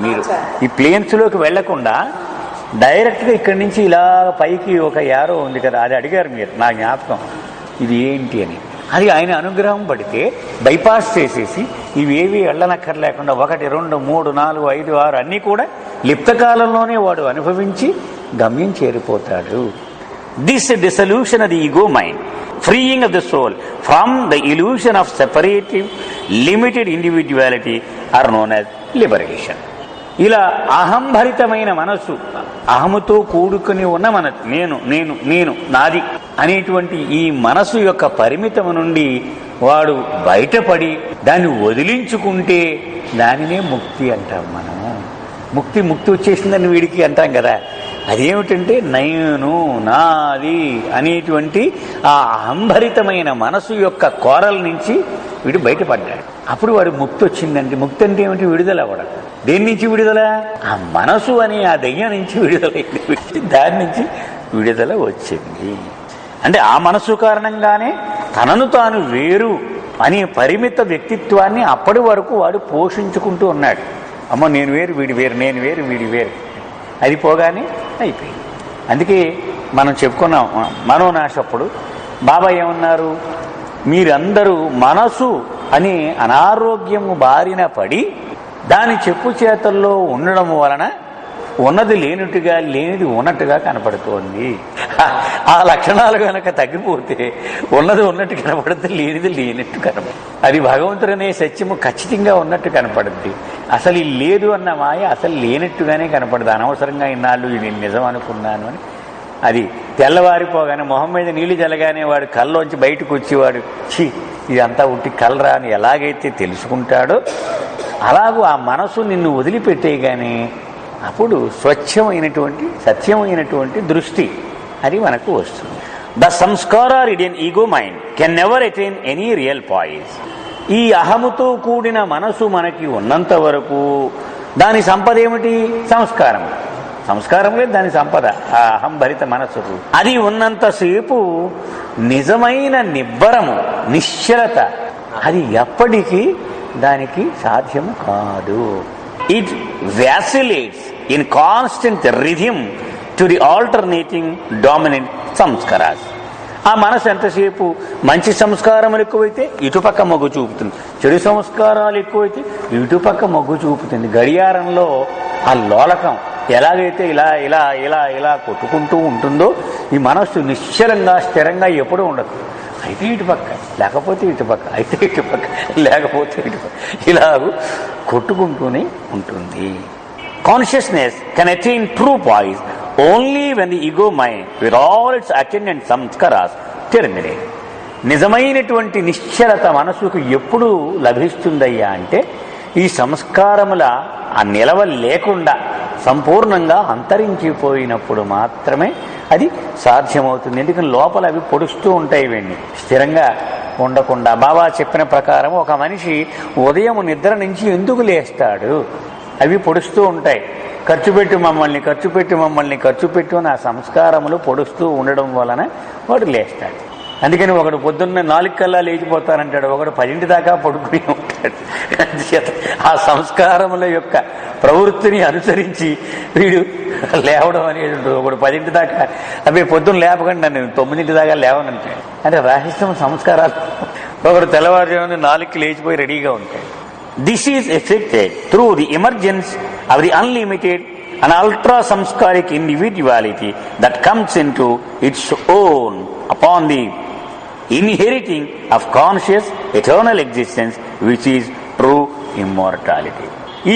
మీరు ఈ ప్లేన్స్లోకి వెళ్లకుండా డైరెక్ట్గా ఇక్కడి నుంచి ఇలా పైకి ఒక యారో ఉంది కదా, అది అడిగారు మీరు, నా జ్ఞాపకం ఇది ఏంటి అని. అది ఆయన అనుగ్రహం పడితే బైపాస్ చేసేసి ఇవేవి వెళ్ళనక్కర్లేకుండా 1, 2, 3, 4, 5, 6 అన్నీ కూడా లిప్తకాలంలోనే వాడు అనుభవించి గమ్యం చేరిపోతాడు. This dissolution of the ego mind, freeing of the soul from the illusion of separative, limited individuality are known as liberation. ఇలా అహంభరితమైన మనస్సు, అహముతో కూడుకుని ఉన్న మనసు, నేను నేను నేను నాది అనేటువంటి ఈ మనసు యొక్క పరిమితము నుండి వాడు బయటపడి దాన్ని వదిలించుకుంటే దానినే ముక్తి అంటాం మనము. ముక్తి వచ్చేసిందని వీడికి అంటాం కదా, అదేమిటంటే నేను నాది అనేటువంటి ఆ అహంభరితమైన మనసు యొక్క కోరల నుంచి వీడు బయటపడ్డాడు. అప్పుడు వాడు ముక్తి వచ్చిందంటే, ముక్తి అంటే ఏమిటి? విడుదల అవ్వడం. దేని నుంచి విడుదల? ఆ మనసు అనే ఆ దయ్యం నుంచి విడుదలైంది, దాని నుంచి విడుదల వచ్చింది. అంటే ఆ మనసు కారణంగానే తనను తాను వేరు అనే పరిమిత వ్యక్తిత్వాన్ని అప్పటి వరకు వాడు పోషించుకుంటూ ఉన్నాడు. అమ్మ నేను వేరు వీడి వేరు, నేను వేరు వీడి వేరు, అది పోగానే అయిపోయింది. అందుకే మనం చెప్పుకున్నాం మనోనాశప్పుడు బాబా ఏమన్నారు, మీరందరూ మనసు అనే అనారోగ్యము బారిన పడి దాని చెప్పు చేతల్లో ఉండడం వలన ఉన్నది లేనట్టుగా, లేనిది ఉన్నట్టుగా కనపడుతోంది. ఆ లక్షణాలు కనుక తగ్గిపోతే ఉన్నది ఉన్నట్టు కనపడుతుంది, లేనిది లేనట్టు కనపడుతుంది. అది భగవంతుడనే సత్యము ఖచ్చితంగా ఉన్నట్టు కనపడుద్ది. అసలు ఇది లేదు అన్న మాయ అసలు లేనట్టుగానే కనపడదు. అనవసరంగా ఇన్నాళ్ళు ఇది నిజం అనుకున్నాను అని అది తెల్లవారిపోగానే మొహం మీద నీళ్లు జల్లగానే వాడు కళ్ళలోంచి బయటకు వచ్చేవాడు, ఛీ ఇదంతా ఉట్టి కలరా అని ఎలాగైతే తెలుసుకుంటాడో అలాగూ ఆ మనసు నిన్ను వదిలిపెట్టేయగానే అప్పుడు స్వచ్ఛమైనటువంటి సత్యమైనటువంటి దృష్టి అది మనకు వస్తుంది. The sanskara ridden ego mind can never attain any real poise. ఈ అహముతో కూడిన మనసు మనకి ఉన్నంత వరకు దాని సంపద ఏమిటి? సంస్కారం. సంస్కారం లేదు దాని సంపద, ఆ అహంభరిత మనసుకు. అది ఉన్నంతసేపు నిజమైన నిబ్బరము, నిశ్చలత అది ఎప్పటికీ దానికి సాధ్యము కాదు. It oscillates in constant rhythm to the alternating dominant sanskaras. ఆ మనసు ఎంతసేపు మంచి సంస్కారములు ఎక్కువైతే ఇటుపక్క మొగ్గు చూపుతుంది, చెడు సంస్కారాలు ఎక్కువైతే ఇటుపక్క మొగ్గు చూపుతుంది. గడియారంలో ఆ లోలకం ఎలాగైతే ఇలా ఇలా ఇలా ఇలా కొట్టుకుంటూ ఉంటుందో ఈ మనస్సు నిశ్చలంగా స్థిరంగా ఎప్పుడూ ఉండదు. అయితే ఇటుపక్క, లేకపోతే ఇటుపక్క, అయితే ఇటుపక్క, లేకపోతే ఇటుపక్క, ఇలాగూ కొట్టుకుంటూనే ఉంటుంది. Consciousness can attain true poise only when the ego mind with all its attendant sanskaras terminate. నిజమైనటువంటి నిశ్చలత మనసుకు ఎప్పుడు లభిస్తుందయ్యా అంటే ఈ సంస్కారముల ఆ నిలవ లేకుండా సంపూర్ణంగా అంతరించిపోయినప్పుడు మాత్రమే అది సాధ్యమవుతుంది. ఎందుకని లోపల అవి పొడుస్తూ ఉంటాయి, ఇవన్నీ స్థిరంగా ఉండకుండా. బాబా చెప్పిన ప్రకారం ఒక మనిషి ఉదయం నిద్ర నుంచి ఎందుకు లేస్తాడు? అవి పొడుస్తూ ఉంటాయి. ఖర్చు పెట్టి మమ్మల్ని, ఖర్చు పెట్టి మమ్మల్ని, ఖర్చు పెట్టు అని ఆ సంస్కారములు పొడుస్తూ ఉండడం వలన వాడు లేస్తాడు. అందుకని ఒకడు పొద్దున్న 4 కల్లా లేచిపోతానంటాడు, ఒకడు 10 దాకా పడుకుని ఉంటాడు. ఆ సంస్కారముల యొక్క ప్రవృత్తిని అనుసరించి వీడు లేవడం అనేది ఉంటుంది. ఒకడు 10 దాకా, అవి పొద్దున్న లేపకండి నన్ను 9 దాకా లేవనంటాడు. అంటే రహస్యం సంస్కారాలు. ఒకడు తెల్లవారుజామున 4కి లేచిపోయి రెడీగా ఉంటాడు. This is effected through the emergence of the unlimited and ultra-samskaric individuality that comes into its own upon the inheriting of conscious eternal existence, which is true immortality.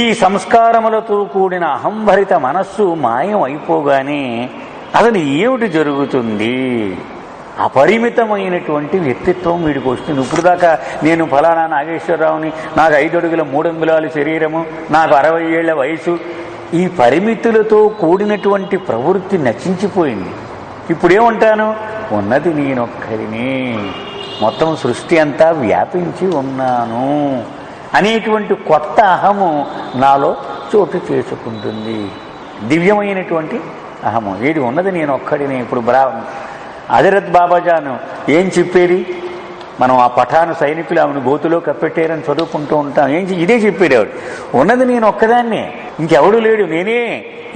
ఈ సంస్కారములతో కూడిన అహంభరిత మనస్సు మాయం అయిపోగానే అసలు ఏమిటి జరుగుతుంది? అపరిమితమైనటువంటి వ్యక్తిత్వం వీడికి వస్తుంది. ఇప్పుడు దాకా నేను ఫలానా నాగేశ్వరరావుని, నాకు 5 అడుగుల 3 అంగుళాల శరీరము, నాకు 60 ఏళ్ల వయసు, ఈ పరిమితులతో కూడినటువంటి ప్రవృత్తి నశించిపోయింది. ఇప్పుడేమంటాను? ఉన్నది నేనొక్కరిని, మొత్తం సృష్టి అంతా వ్యాపించి ఉన్నాను అనేటువంటి కొత్త అహము నాలో చోటు చేసుకుంటుంది. దివ్యమైనటువంటి అహము. ఏది ఉన్నది నేనొక్కడిని. ఇప్పుడు హజరత్ బాబాజాను ఏం చెప్పేది? మనం ఆ పఠాను సైనికులు ఆమెను గోతులో కప్పెట్టారని చదువుకుంటూ ఉంటాం. ఇదే చెప్పాడు ఆవిడ. ఉన్నది నేను ఒక్కదాన్నే, ఇంకెవడు లేడు, నేనే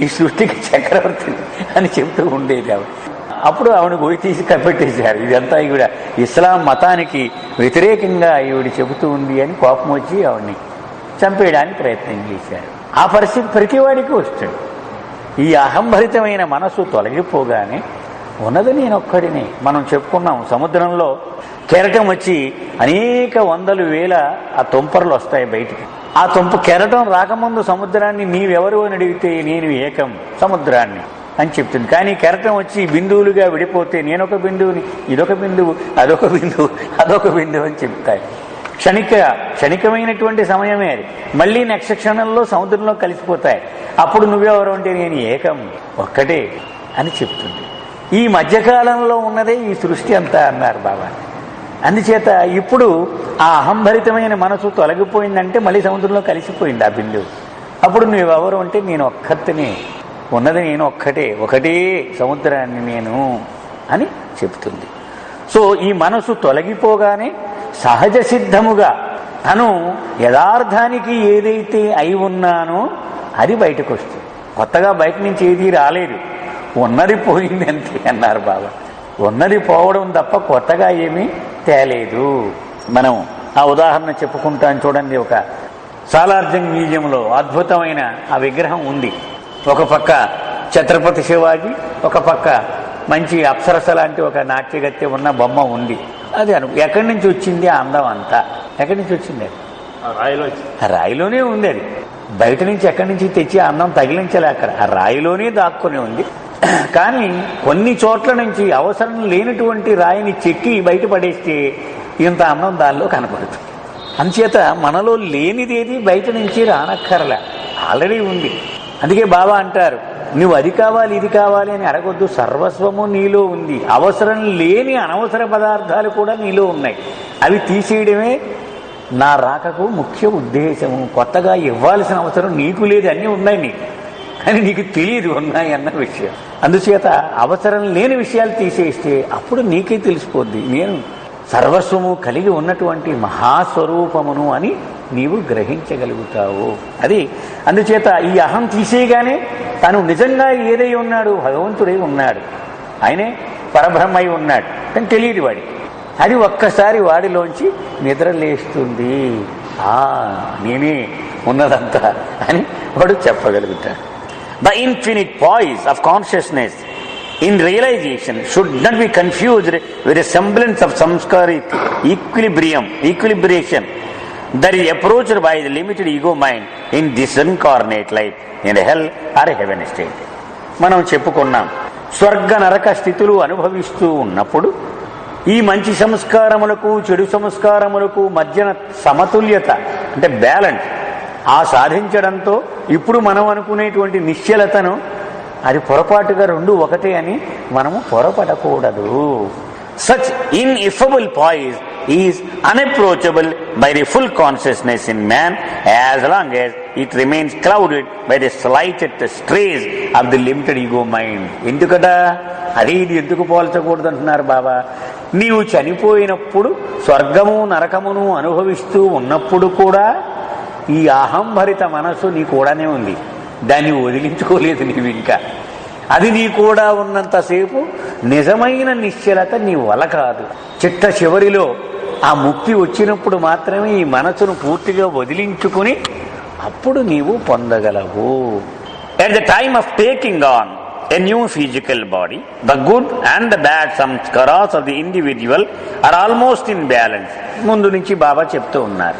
ఈ సృష్టికి చక్రవర్తి అని చెప్తూ ఉండేది ఆవిడ. అప్పుడు ఆవిడ గోయి తీసి కప్పెట్టేశారు. ఇదంతా ఈవిడ ఇస్లాం మతానికి వ్యతిరేకంగా ఈవిడ చెబుతూ ఉంది అని కోపం వచ్చి ఆవిడ్ని చంపేయడానికి ప్రయత్నం చేశారు. ఆ పరిస్థితి ప్రతివాడికి వస్తుంది. ఈ అహంభరితమైన మనసు తొలగిపోగానే ఉన్నది నేనొక్కడిని. మనం చెప్పుకున్నాం, సముద్రంలో కెరటం వచ్చి అనేక వందలు వేల ఆ తుంపర్లు వస్తాయి బయటికి. ఆ కెరటం రాకముందు సముద్రాన్ని నీవెవరు అని అడిగితే నేను ఏకం సముద్రాన్ని అని చెప్తుంది. కానీ కెరటం వచ్చి బిందువులుగా విడిపోతే నేనొక బిందువుని, ఇదొక బిందువు, అదొక బిందువు, అదొక బిందువు అని చెప్తాయి. క్షణికమైనటువంటి సమయమే అది. మళ్ళీ నెక్స్ట్ క్షణంలో సముద్రంలో కలిసిపోతాయి. అప్పుడు నువ్వెవరు అంటే నేను ఏకం, ఒక్కటే అని చెప్తుంది. ఈ మధ్యకాలంలో ఉన్నదే ఈ సృష్టి అంతా అన్నారు బాబా. అందుచేత ఇప్పుడు ఆ అహంభరితమైన మనసు తొలగిపోయిందంటే మళ్ళీ సముద్రంలో కలిసిపోయింది ఆ బిందువు. అప్పుడు నువ్వెవరు అంటే నేను ఒక్కతిని, ఉన్నది నేను ఒక్కటే, ఒకటే సముద్రాన్ని నేను అని చెప్తుంది. సో ఈ మనసు తొలగిపోగానే సహజ సిద్ధముగా తను యథార్థానికి ఏదైతే అయి ఉన్నానో అది బయటకు వస్తుంది. కొత్తగా బయట నుంచి ఏదీ రాలేదు, ఉన్నది పోయింది అంతే అన్నారు బాబా. ఉన్నది పోవడం తప్ప కొత్తగా ఏమీ తేలేదు. మనం ఆ ఉదాహరణ చెప్పుకుంటాం చూడండి. ఒక సాలార్జంగ్ మ్యూజియంలో అద్భుతమైన ఆ విగ్రహం ఉంది. ఒక పక్క ఛత్రపతి శివాజీ, ఒక పక్క మంచి అప్సరస లాంటి ఒక నాట్యగత్తె ఉన్న బొమ్మ ఉంది. అది ఎక్కడి నుంచి వచ్చింది ఆ అందం అంతా? ఎక్కడి నుంచి వచ్చింది? అది రాయిలోనే ఉంది. అది బయట నుంచి ఎక్కడి నుంచి తెచ్చి ఆ అందం తగిలించలే, అక్కడ ఆ రాయిలోనే దాక్కుని ఉంది. కానీ కొన్ని చోట్ల నుంచి అవసరం లేనటువంటి రాయిని చెక్కి బయటపడేస్తే ఇంత అందం దానిలో కనపడుతుంది. అంచేత మనలో లేనిదేది బయట నుంచి రానక్కర్లే, ఆల్రెడీ ఉంది. అందుకే బాబా అంటారు, నువ్వు అది కావాలి ఇది కావాలి అని అడగొద్దు, సర్వస్వము నీలో ఉంది. అవసరం లేని అనవసర పదార్థాలు కూడా నీలో ఉన్నాయి, అవి తీసేయడమే నా రాకకు ముఖ్య ఉద్దేశము. కొత్తగా ఇవ్వాల్సిన అవసరం నీకు లేదు, అన్నీ ఉన్నాయి నీకు, కానీ నీకు తెలియదు ఉన్నాయి అన్న విషయం. అందుచేత అవసరం లేని విషయాలు తీసేస్తే అప్పుడు నీకే తెలిసిపోద్ది నేను సర్వస్వము కలిగి ఉన్నటువంటి మహాస్వరూపమును అని నీవు గ్రహించగలుగుతావు. అది అందుచేత ఈ అహం తీసేయగానే తను నిజంగా ఏదై ఉన్నాడు, భగవంతుడై ఉన్నాడు. ఆయనే పరబ్రహ్మై ఉన్నాడు కానీ తెలియదు వాడికి. అది ఒక్కసారి వాడిలోంచి నిద్ర లేస్తుంది, నేనే ఉన్నదంతా అని వాడు చెప్పగలుగుతాడు. The infinite poise of consciousness in realization should not be confused with a semblance of samskaric equilibration that is approached by the limited ego mind in this incarnate life in a hell or a heaven state. మనం చెప్పుకున్నాం, స్వర్గ నరక స్థితులు అనుభవిస్తూ ఉన్నప్పుడు ఈ మంచి సంస్కారములకు చెడు సంస్కారములకు మధ్యన సమతుల్యత అంటే బ్యాలెన్స్ సాధించడంతో ఇప్పుడు మనం అనుకునేటువంటి నిశ్చలతను అది పొరపాటుగా రెండు ఒకటే అని మనము పొరపడకూడదు. Such ineffable poise is unapproachable by the full consciousness in man as long as it remains clouded by the slightest traces of the limited ego mind. ఎందుకదా అది ఇది ఎందుకు పోల్చకూడదు అంటున్నారు బాబా. నీవు చనిపోయినప్పుడు స్వర్గము నరకమును అనుభవిస్తూ ఉన్నప్పుడు కూడా ఈ అహంభరిత మనస్సు నీ కూడానే ఉంది, దాన్ని వదిలించుకోలేదు నీవు ఇంకా. అది నీ కూడా ఉన్నంతసేపు నిజమైన నిశ్చలత నీ వల్ల కాదు. చిట్ట చివరిలో ఆ ముక్తి వచ్చినప్పుడు మాత్రమే ఈ మనసును పూర్తిగా వదిలించుకుని అప్పుడు నీవు పొందగలవు. At the time of taking on a new physical body, the good and the bad samskaras of the individual are almost in balance. ముందు నుంచి బాబా చెప్తూ ఉన్నారు,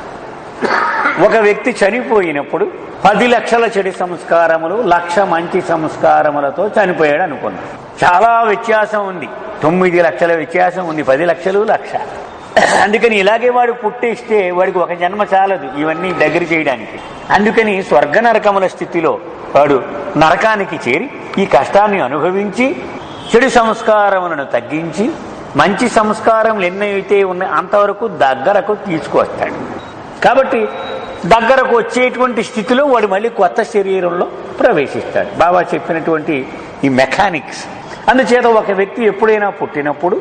ఒక వ్యక్తి చనిపోయినప్పుడు 10 లక్షల చెడు సంస్కారములు 1,00,000 మంచి సంస్కారములతో చనిపోయాడు అనుకున్నాం. చాలా వ్యత్యాసం ఉంది, 9 లక్షల వ్యత్యాసం ఉంది, 10 లక్షలు 1,00,000. అందుకని ఇలాగే వాడు పుట్టేస్తే వాడికి ఒక జన్మ చాలదు ఇవన్నీ దగ్గర చేయడానికి. అందుకని స్వర్గ నరకముల స్థితిలో వాడు నరకానికి చేరి ఈ కష్టాన్ని అనుభవించి చెడు సంస్కారములను తగ్గించి మంచి సంస్కారములు ఎన్నైతే ఉన్నాయి అంతవరకు దగ్గరకు తీసుకువస్తాడు. కాబట్టి దగ్గరకు వచ్చేటువంటి స్థితిలో వాడు మళ్ళీ కొత్త శరీరంలో ప్రవేశిస్తాడు. బాబా చెప్పినటువంటి ఈ మెకానిక్స్. అందుచేత ఒక వ్యక్తి ఎప్పుడైనా పుట్టినప్పుడు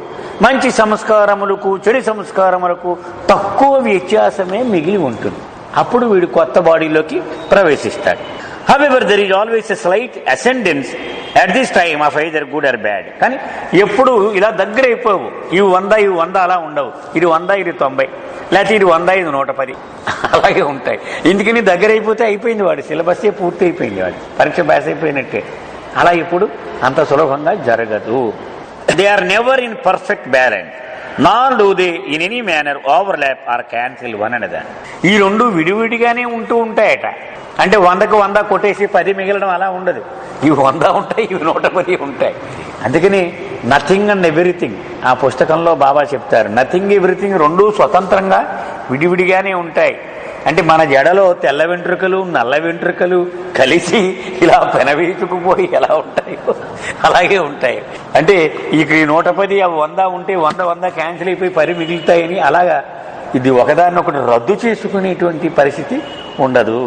మంచి సంస్కారములకు చెడు సంస్కారములకు తక్కువ వ్యత్యాసమే మిగిలి ఉంటుంది. అప్పుడు వీడు కొత్త బాడీలోకి ప్రవేశిస్తాడు. However, there is always a slight ascendance at this time of either good or bad. కానీ ఎప్పుడు ఇలా దగ్గర అయిపోవు, ఇవి 100 అలా ఉండవు, ఇది 100 ఇది 90, లేకపోతే ఇది 100 ఇది 110 అలాగే ఉంటాయి. ఎందుకని దగ్గర అయిపోతే అయిపోయింది, వాడు సిలబస్సే పూర్తి అయిపోయింది, వాడు పరీక్ష పాస్ అయిపోయినట్టే. అలా ఇప్పుడు అంత సులభంగా జరగదు. They are never in perfect balance nor do they in any manner overlap or cancel one another. ఈ రెండు విడివిడిగానే ఉంటూ ఉంటాయట. అంటే 100కు 100 కొట్టేసి 10 మిగలడం అలా ఉండదు. ఇవి 100 ఉంటాయి, ఇవి 110 ఉంటాయి. అందుకని నథింగ్ అండ్ ఎవ్రీథింగ్ ఆ పుస్తకంలో బాబా చెప్తారు. నథింగ్ ఎవ్రీథింగ్ రెండూ స్వతంత్రంగా విడివిడిగానే ఉంటాయి. అంటే మన జడలో తెల్ల వెంట్రుకలు నల్ల వెంట్రుకలు కలిసి ఇలా పెనవేసుకుపోయి ఎలా ఉంటాయో అలాగే ఉంటాయి. అంటే ఇక 110 అవి 100 ఉంటే 100 క్యాన్సిల్ అయిపోయి 10 మిగులుతాయని అలాగా ఇది ఒకదాన్నొకటి రద్దు చేసుకునేటువంటి పరిస్థితి ఉండదు.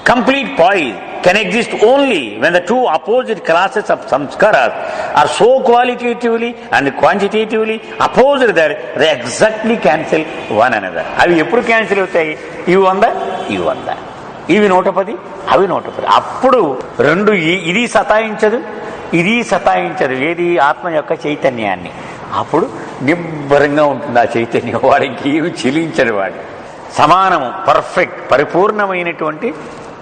Complete poise can exist only when the two opposite classes of samskaras are so qualitatively and quantitatively opposed that they exactly cancel one another. అవి ఎప్పుడు క్యాన్సిల్ అవుతాయి? ఇవి 100 ఇవి 100, ఇవి 110 అవి 110. అప్పుడు రెండు ఇది సతాయించదు ఇది సతాయించదు, ఏది ఆత్మ యొక్క చైతన్యాన్ని. అప్పుడు నిబ్బరంగా ఉంటుంది ఆ చైతన్యం, వాడికి ఏమి చెలించడు, వాడు సమానము పర్ఫెక్ట్ పరిపూర్ణమైనటువంటి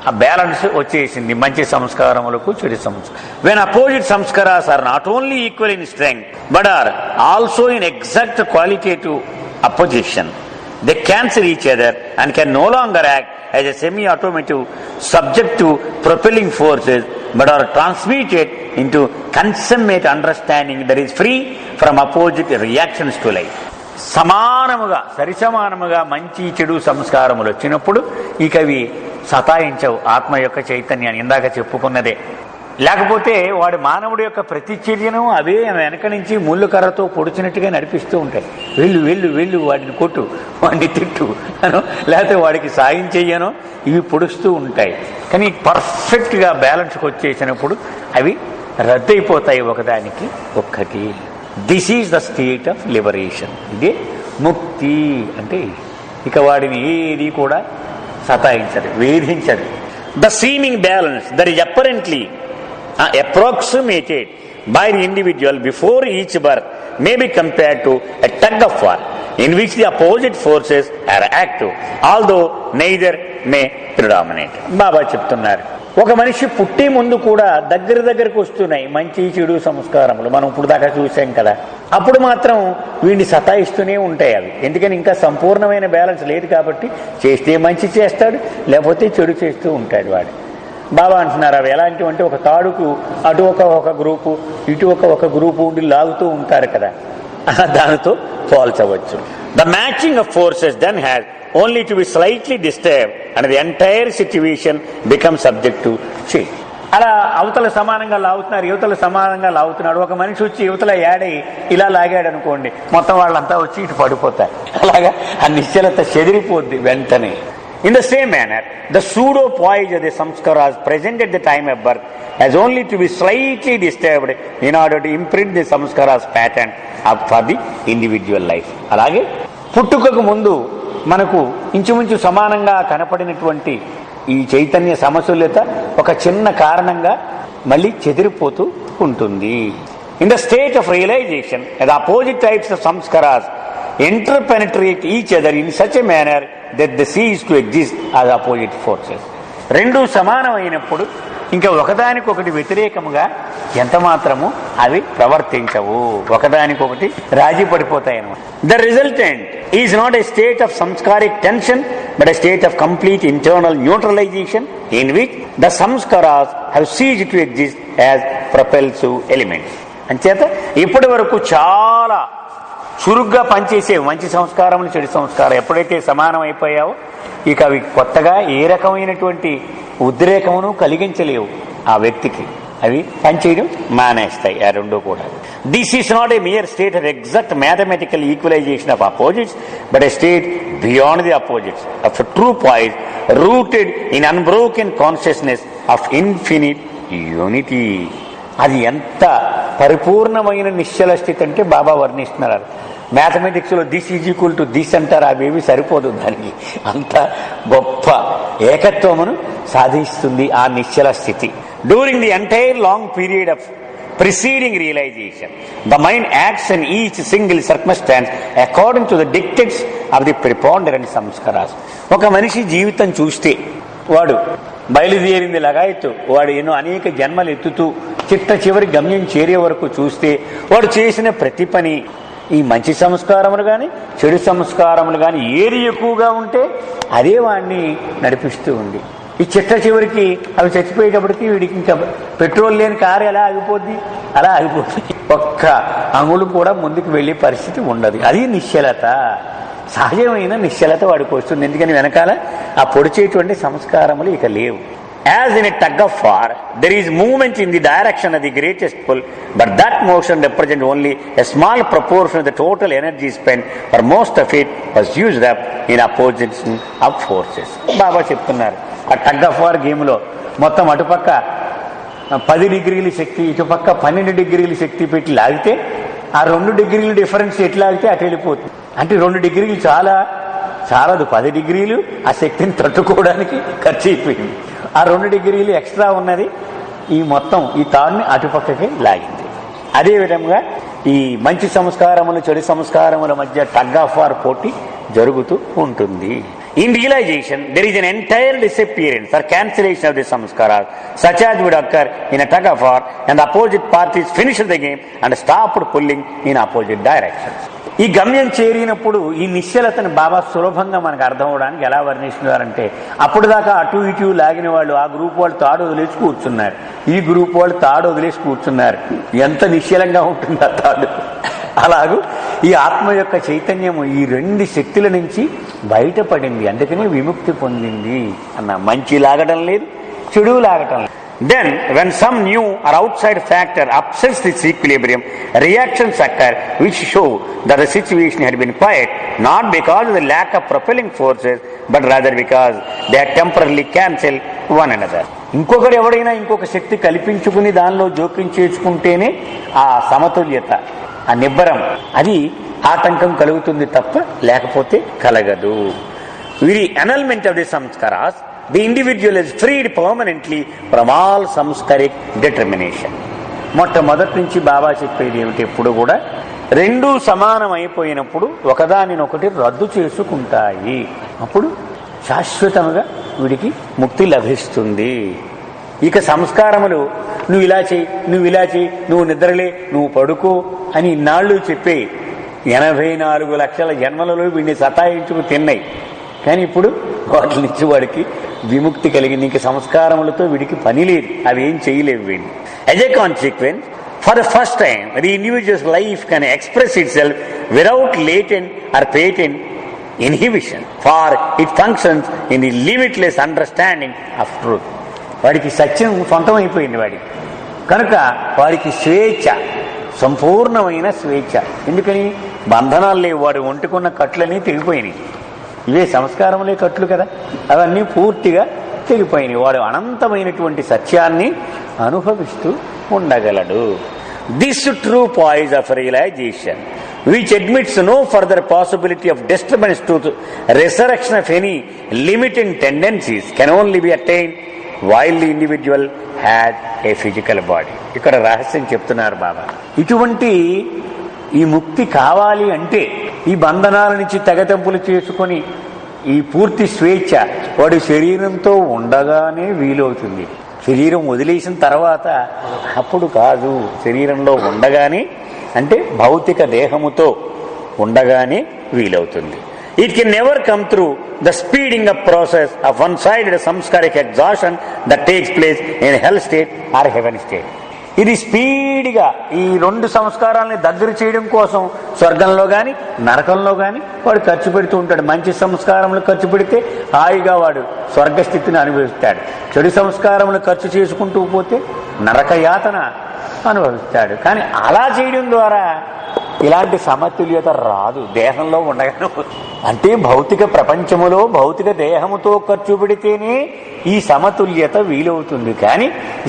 ఆ బ్యాలెన్స్ వచ్చేసింది మంచి సంస్కారములకు చెడు సంస్కారం. When opposite sanskaras are not only equal in strength but are also in exact qualitative opposition, they cancel each other and can no longer act as a semi automotive subject to propelling forces but are transmitted into consummate understanding that is free from opposite reactions to life. సమానముగా సరిసమానముగా మంచి చెడు సంస్కారములు వచ్చినప్పుడు ఇక అవి సతాయించవు ఆత్మ యొక్క చైతన్యాన్ని, ఇందాక చెప్పుకున్నదే. లేకపోతే వాడి మానవుడి యొక్క ప్రతి చర్యను అవే వెనక నుంచి ముళ్ళు కర్రతో పొడిచినట్టుగా నడిపిస్తూ ఉంటాయి. వెళ్ళు వెళ్ళు వెళ్ళు, వాడిని కొట్టు, వాడిని తిట్టు అను, లేకపోతే వాడికి సాయం చెయ్యను, ఇవి పొడుస్తూ ఉంటాయి. కానీ పర్ఫెక్ట్గా బ్యాలెన్స్కి వచ్చేసినప్పుడు అవి రద్దయిపోతాయి ఒకదానికి ఒక్కటి. This is the state of liberation. ఇదే ముక్తి అంటే. ఇక వాడిని ఏది కూడా సతాయించదు, వేధించదు. The seeming balance that is apparently approximated by the individual before each birth may be compared to a tug of war in which the opposite forces are active, although neither may predominate. బాబా చెప్తున్నారు, ఒక మనిషి పుట్టే ముందు కూడా దగ్గరకు వస్తున్నాయి మంచి చెడు సంస్కారములు. మనం ఇప్పుడు దాకా చూసాం కదా. అప్పుడు మాత్రం వీడిని సతాయిస్తూనే ఉంటాయి అవి. ఎందుకని ఇంకా సంపూర్ణమైన బ్యాలెన్స్ లేదు కాబట్టి చేస్తే మంచి చేస్తాడు, లేకపోతే చెడు చేస్తూ ఉంటాడు వాడు. బాబా అంటున్నారు అవి ఎలాంటివి అంటే ఒక తాడుకు అటు ఒక గ్రూపు ఇటు ఒక గ్రూపు ఉండి లాగుతూ ఉంటారు కదా, దానితో పోల్చవచ్చు. The matching of forces then has only to be slightly disturbed and the entire situation becomes subject to change. అలా అవతల సమానంగా లాగుతున్నారు, యువతల సమానంగా లాగుతున్నాడు. ఒక మనిషి వచ్చి యువతల యాడై ఇలా లాగాడు అనుకోండి, మొత్తం వాళ్ళంతా వచ్చి ఇటు పడిపోతారు. అలాగా ఆ నిశ్చలత చెదిరిపోద్ది వెంటనే. In the same manner, the pseudo poise of the samskaras present at the time of birth has only to be slightly disturbed in order to imprint the samskaras pattern up for the individual life. అలాగే పుట్టుకకు ముందు మనకు ఇంచుమించు సమానంగా కనపడినటువంటి ఈ చైతన్య సమతుల్యత ఒక చిన్న కారణంగా మళ్ళీ చెదిరిపోతూ ఉంటుంది. In the state of realization the opposite types of sanskaras interpenetrate each other in such a manner that they cease to exist as opposite forces. రెండు సమానమైనప్పుడు ఇంకా ఒకదానికొకటి వ్యతిరేకముగా ఎంత మాత్రము అవి ప్రవర్తించవు, ఒకదానికొకటి రాజీ పడిపోతాయన్నమాట. The resultant is not a state of sanskaric tension but a state of complete internal neutralization in which the sanskaras have ceased to exist as propulsive elements. అంచేత ఇప్పటి వరకు చాలా చురుగ్గా పనిచేసే మంచి సంస్కారములు చెడు సంస్కారం ఎప్పుడైతే సమానం అయిపోయావో ఇక అవి కొత్తగా ఏ రకమైనటువంటి ఉద్రేకమును కలిగించలేవు ఆ వ్యక్తికి, అవి పనిచేయడం మానేస్తాయి ఆ రెండు కూడా. This is not a mere state of exact mathematical equalization of opposites but a state beyond the opposites of true poise rooted in unbroken consciousness of infinite unity. అది ఎంత పరిపూర్ణమైన నిశ్చల స్థితి అంటే బాబా వర్ణిస్తున్నారు. మ్యాథమెటిక్స్లో this is equal to this అంటారు, అవేవి సరిపోదు దానికి. అంత గొప్ప ఏకత్వమును సాధిస్తుంది ఆ నిశ్చల స్థితి. During the entire long period of preceding realization, the mind acts in each single circumstance according to the dictates of the preponderant samskaras. ఒక మనిషి జీవితం చూస్తే వాడు బయలుదేరింది లగాయత్తు, వాడు ఎన్నో అనేక జన్మలు ఎత్తుతూ చిట్ట చివరి గమ్యం చేరే వరకు చూస్తే వాడు చేసిన ప్రతి పని ఈ మంచి సంస్కారములు కానీ చెడు సంస్కారములు కానీ ఏది ఎక్కువగా ఉంటే అదే వాడిని నడిపిస్తూ ఉంది. ఈ చిట్ట చివరికి అవి చచ్చిపోయేటప్పటికి వీడికి ఇంకా పెట్రోల్ లేని కారు ఎలా ఆగిపోద్ది, అలా ఆగిపోతుంది. ఒక్క అంగుళం కూడా ముందుకు వెళ్ళే పరిస్థితి ఉండదు. అది నిశ్చలత, సహజమైన నిశ్చలత వాడికి వస్తుంది. ఎందుకని వెనకాల ఆ పొడిచేటువంటి సంస్కారములు ఇక లేవు. As in a tug of war, there is movement in the direction of the greatest pull, but that motion represents only a small proportion of the total energy spent, for most of it was used up in opposition of forces. బాబా చెప్తున్నారు, ఆ tug of war గేమ్లో మొత్తం అటుపక్క 10 డిగ్రీల శక్తి, ఇటుపక్క 12 డిగ్రీల శక్తి పెట్టి లాగితే ఆ 2 డిగ్రీల డిఫరెన్స్ ఎట్లా లాగితే అటు వెళ్ళిపోతుంది. అంటే 2 డిగ్రీలు చాలదు, 10 డిగ్రీలు ఆ శక్తిని తట్టుకోవడానికి ఖర్చు అయిపోయింది. ఆ 2 డిగ్రీలు ఎక్స్ట్రా ఉన్నది ఈ మొత్తం ఈ తాడుని అటుపక్కకి లాగింది. అదేవిధంగా ఈ మంచి సంస్కారములు చెడు సంస్కారముల మధ్య టగ్ ఆఫ్ వార్ పోటీ జరుగుతూ ఉంటుంది. In realization there is an entire disappearance or cancellation of the sanskaras such as would occur in a tug of war and the opposite parties finished the game and stopped pulling in opposite directions. ఈ గమ్యం చేరినప్పుడు ఈ నిశ్చలతను బాబా సులభంగా మనకు అర్థం అవడానికి ఎలా వర్ణిస్తున్నారంటే, అప్పుడు దాకా అటు ఇటు లాగిన వాళ్ళు ఆ గ్రూప్ వాళ్ళు తాడు వదిలేసి కూర్చున్నారు, ఈ గ్రూప్ వాళ్ళు తాడు వదిలేసి కూర్చున్నారు. ఎంత నిశ్చలంగా ఉంటుంది ఆ తాడు. అలాగూ ఈ ఆత్మ యొక్క చైతన్యము ఈ 2 శక్తుల నుంచి బయటపడింది, అందుకనే విముక్తి పొందింది అన్న. మంచి లాగడం లేదు, చెడు లాగటం లేదు. Then, when some new or outside factor upsets this equilibrium, reactions occur which show that the situation had been quiet, not because of the lack of propelling forces, but rather because they had temporarily cancelled one another. ఇంకొకరు ఎవడైనా ఇంకొక శక్తి కల్పించుకుని దానిలో జోక్యం చేసుకుంటేనే ఆ సమతుల్యత, ఆ నిబ్బరం, అది ఆటంకం కలుగుతుంది తప్ప లేకపోతే కలగదు. The annulment of the samskaras, the individual is freed permanently from all samskaric determination. మొట్టమొదటి నుంచి బాబా చెప్పేది ఏమిటి, ఎప్పుడు కూడా రెండూ సమానం అయిపోయినప్పుడు ఒకదానినొకటి రద్దు చేసుకుంటాయి. అప్పుడు శాశ్వతముగా వీడికి ముక్తి లభిస్తుంది. ఇక సంస్కారములు నువ్వు ఇలా చేయి, నువ్వు ఇలా చేయి, నువ్వు నిద్రలే, నువ్వు పడుకో అని ఇన్నాళ్ళు చెప్పే 84 లక్షల జన్మలలో వీడిని సతాయించుకు తిన్నాయి. కానీ ఇప్పుడు వాటి నుంచి వాడికి విముక్తి కలిగింది. ఇంక సంస్కారములతో వీడికి పని లేదు, అవి ఏం చేయలేవు వీడిని. As a consequence, for the first time, the individual's life can express itself without latent or patent inhibition, for it functions in the limitless understanding of truth. వాడికి సత్యం సొంతమైపోయింది వాడికి కనుక వాడికి స్వేచ్ఛ, సంపూర్ణమైన స్వేచ్ఛ. ఎందుకని? బంధనాలు లేవు. వాడు ఒంటికున్న కట్లన్నీ తెగిపోయినాయి. ఇవే సంస్కారములే కట్లు కదా, అవన్నీ పూర్తిగా తెగిపోయినాయి. వాడు అనంతమైనటువంటి సత్యాన్ని అనుభవిస్తూ ఉండగలడు. This true poise of realization which admits no further possibility of disturbance to resurrection of any limiting tendencies can only be attained while the individual had a physical body. ఇక్కడ రహస్యం చెప్తున్నారు బాబా. ఇటువంటి ఈ ముక్తి కావాలి అంటే ఈ బంధనాల నుంచి తెగతెంపులు చేసుకొని ఈ పూర్తి స్వేచ్ఛ వాడి శరీరంతో ఉండగానే వీలవుతుంది. శరీరం వదిలేసిన తర్వాత అప్పుడు కాదు, శరీరంలో ఉండగానే, అంటే భౌతిక దేహముతో ఉండగానే వీలవుతుంది. It can never come through the speeding up process of one sided sanskaric exhaustion that takes place in hell state or heaven state. ఇది స్పీడ్గా ఈ రెండు సంస్కారాలని దగ్గర చేయడం కోసం స్వర్గంలో కానీ నరకంలో కానీ వాడు ఖర్చు పెడుతూ ఉంటాడు. మంచి సంస్కారములు ఖర్చు పెడితే హాయిగా వాడు స్వర్గస్థితిని అనుభవిస్తాడు. చెడు సంస్కారములు ఖర్చు చేసుకుంటూ పోతే నరకయాతన అనుభవిస్తాడు. కానీ అలా చేయడం ద్వారా ఇలాంటి సమతుల్యత రాదు, దేహంలో ఉండగానే. అంటే భౌతిక ప్రపంచములో భౌతిక దేహముతో ఖర్చు పెడితేనే ఈ సమతుల్యత వీలవుతుంది. కానీ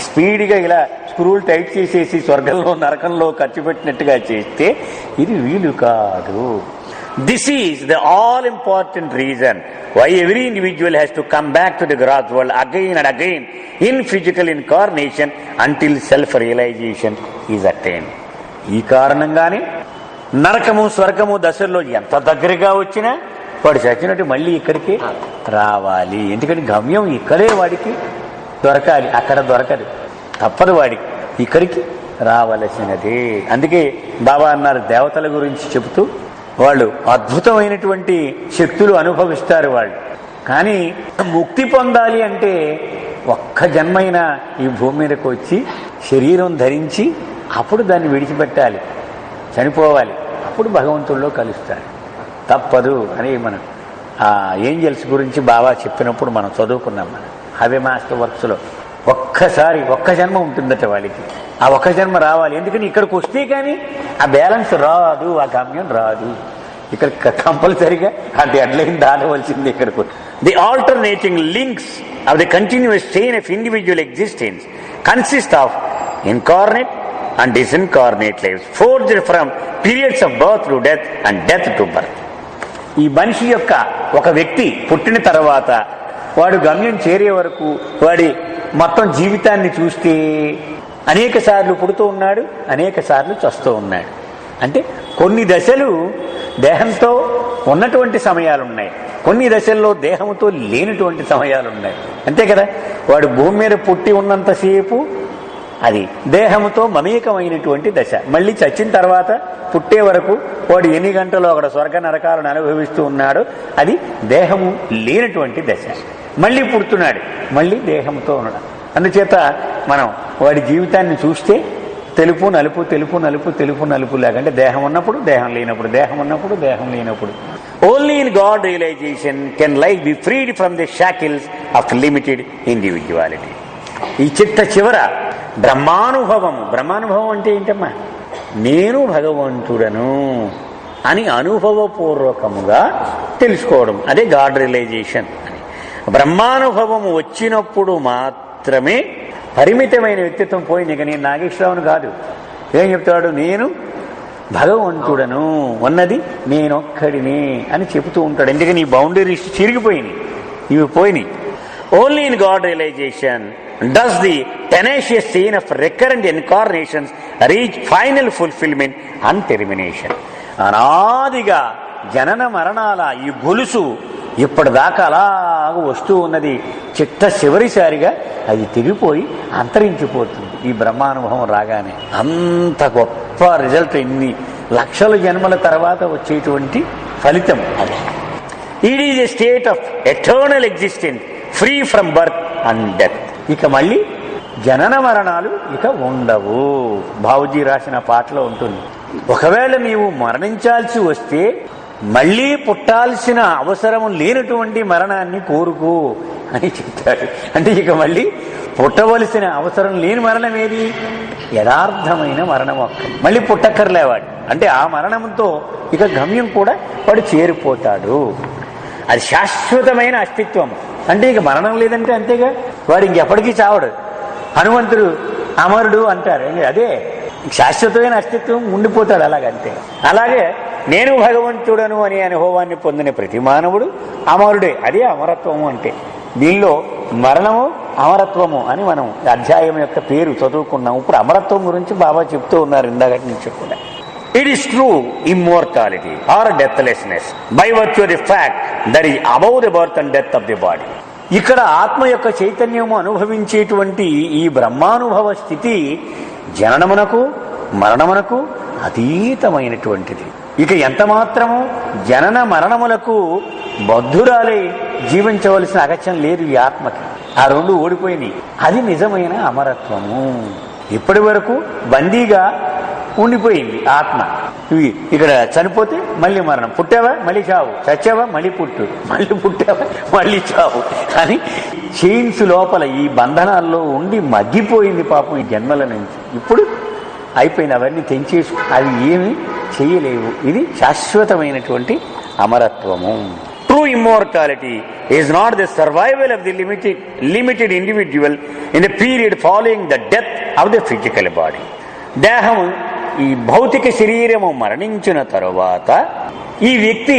స్పీడ్గా ఇలా స్క్రూలు టైట్ చేసేసి స్వర్గంలో నరకంలో ఖర్చు పెట్టినట్టుగా చేస్తే ఇది వీలు కాదు. This is the all important reason why every individual has to come back to the gross world again and again in physical incarnation until self realization is attained. ఈ కారణంగానే నరకము స్వర్గము దశల్లో ఎంత దగ్గరగా వచ్చినా వాడు చచ్చినట్టు మళ్ళీ ఇక్కడికి రావాలి. ఎందుకంటే గమ్యం ఇక్కడే వాడికి దొరకాలి, అక్కడ దొరకదు, తప్పదు వాడికి, ఇక్కడికి రావలసినదే. అందుకే బాబా అన్నారు దేవతల గురించి చెబుతూ, వాళ్ళు అద్భుతమైనటువంటి శక్తులు అనుభవిస్తారు వాళ్ళు. కానీ ముక్తి పొందాలి అంటే ఒక్క జన్మైనా ఈ భూమి మీదకి వచ్చి శరీరం ధరించి అప్పుడు దాన్ని విడిచిపెట్టాలి, చనిపోవాలి, అప్పుడు భగవంతుల్లో కలుస్తాడు, తప్పదు అని మనం ఆ ఏంజల్స్ గురించి బాబా చెప్పినప్పుడు మనం చదువుకున్నాం. మనం హవే మాస్టర్ వర్క్స్లో ఒక్కసారి ఒక్క జన్మ ఉంటుందట వాళ్ళకి. ఆ ఒక్క జన్మ రావాలి. ఎందుకని ఇక్కడికి వస్తే కానీ ఆ బ్యాలెన్స్ రాదు, ఆ గమ్యం రాదు. ఇక్కడ కంపల్సరిగా ఆ డెడ్ లైన్ దాటవలసింది ఇక్కడికి. The alternating links of the continuous chain of individual existence consist of incarnate and disincarnate lives forged from periods of birth to death and death to birth. ఈ మనిషి యొక్క ఒక వ్యక్తి పుట్టిన తర్వాత వాడు గమ్యం చేరే వరకు వాడి మొత్తం జీవితాన్ని చూస్తే అనేక సార్లు పుడుతూ ఉన్నాడు, అనేక సార్లు చస్తూ ఉన్నాడు. అంటే కొన్ని దశలు దేహంతో ఉన్నటువంటి సమయాలు ఉన్నాయి, కొన్ని దశల్లో దేహంతో లేనటువంటి సమయాలు ఉన్నాయి. అంతే కదా. వాడు భూమి మీద పుట్టి ఉన్నంతసేపు అది దేహముతో మమేకమైనటువంటి దశ. మళ్ళీ చచ్చిన తర్వాత పుట్టే వరకు వాడు ఎన్ని గంటలు అక్కడ స్వర్గ నరకాలను అనుభవిస్తూ ఉన్నాడు, అది దేహము లేనటువంటి దశ. మళ్ళీ పుడుతున్నాడు, మళ్ళీ దేహంతో ఉన్నాడు. అందుచేత మనం వాడి జీవితాన్ని చూస్తే తెలుపు నలుపు, తెలుపు నలుపు, తెలుపు నలుపు లేకంటే దేహం ఉన్నప్పుడు దేహం లేనప్పుడు, దేహం ఉన్నప్పుడు దేహం లేనప్పుడు. Only in God realization can life be freed from the shackles of limited individuality. ఈ చిట్ట చివర బ్రహ్మానుభవము. బ్రహ్మానుభవం అంటే ఏంటమ్మా? నేను భగవంతుడను అని అనుభవపూర్వకముగా తెలుసుకోవడం, అదే గాడ్ రియలైజేషన్ అని. బ్రహ్మానుభవము వచ్చినప్పుడు మాత్రమే పరిమితమైన వ్యక్తిత్వం పోయింది. ఇక నేను నాగేశ్వరరావును కాదు. ఏం చెప్తాడు? నేను భగవంతుడను, ఉన్నది నేనొక్కడిని అని చెబుతూ ఉంటాడు. ఎందుకని ఈ బౌండరీస్ చిరిగిపోయినాయి, ఇవి పోయినాయి. Only in God realization does the tenacious chain of recurrent incarnations reach final fulfillment and termination. అనాదిగా జనన మరణాల ఈ గొలుసు ఇప్పటిదాకా అలాగ వస్తూ ఉన్నది. చిట్ట చివరిసారిగా అది తెగిపోయి అంతరించిపోతుంది ఈ బ్రహ్మానుభవం రాగానే. అంత గొప్ప రిజల్ట్ ఇన్ని లక్షల జన్మల తర్వాత వచ్చేటువంటి ఫలితం అది. It is a state of eternal existence free from birth and death. ఇక మళ్ళీ జనన మరణాలు ఇక ఉండవు. బాబుజీ రాసిన పాటలో ఉంటుంది, ఒకవేళ నీవు మరణించాల్సి వస్తే మళ్ళీ పుట్టాల్సిన అవసరం లేనటువంటి మరణాన్ని కోరుకో అని చెప్తాడు. అంటే ఇక మళ్ళీ పుట్టవలసిన అవసరం లేని మరణం ఏది? యథార్థమైన మరణం ఒక్క. మళ్ళీ పుట్టక్కర్లేవాడు. అంటే ఆ మరణంతో ఇక గమ్యం కూడా వాడు చేరిపోతాడు. అది శాశ్వతమైన అస్తిత్వం. అంటే ఇక మరణం లేదంటే అంతేగా, వాడు ఇంకెప్పటికీ చావడు. హనుమంతుడు అమరుడు అంటారు, అదే శాశ్వతమైన అస్తిత్వం ఉండిపోతాడు అలాగంతే. అలాగే నేను భగవంతుడను అనే అనుభవాన్ని పొందిన ప్రతి మానవుడు అమరుడే. అదే అమరత్వము అంటే. దీనిలో మరణము అమరత్వము అని మనం అధ్యాయం యొక్క పేరు చదువుకున్నాం. ఇప్పుడు అమరత్వం గురించి బాబా చెప్తూ ఉన్నారు ఇందాకటి నుంచి కూడా. It is true immortality or deathlessness by virtue of the fact that is above the birth and death of the body. ఇక్కడ ఆత్మ యొక్క చైతన్యము అనుభవించేటువంటి ఈ బ్రహ్మానుభవ స్థితి జననమునకు మరణమునకు అతీతమైనటువంటిది. ఇక ఎంత మాత్రము జనన మరణములకు బద్ధురాలై జీవించవలసిన అగత్యం లేదు ఈ ఆత్మకి. ఆ రెండు ఓడిపోయినాయి. అది నిజమైన అమరత్వము. ఇప్పటి వరకు బందీగా ఉండిపోయింది ఆత్మ. ఇక్కడ చనిపోతే మళ్ళీ మరణం, పుట్టావా మళ్ళీ చావు, చచ్చావా మళ్ళీ పుట్టు, మళ్ళీ పుట్టావా మళ్ళీ చావు అని చైన్స్ లోపల ఈ బంధనాల్లో ఉండి మగ్గిపోయింది పాపం ఈ జన్మల నుంచి. ఇప్పుడు అయిపోయింది, అవన్నీ తెంచేసు, అవి ఏమి చేయలేవు. ఇది శాశ్వతమైనటువంటి అమరత్వము. True immortality is not the survival of the limited individual in the period following the death of the physical body. దేహము ఈ భౌతిక శరీరము మరణించిన తరువాత ఈ వ్యక్తి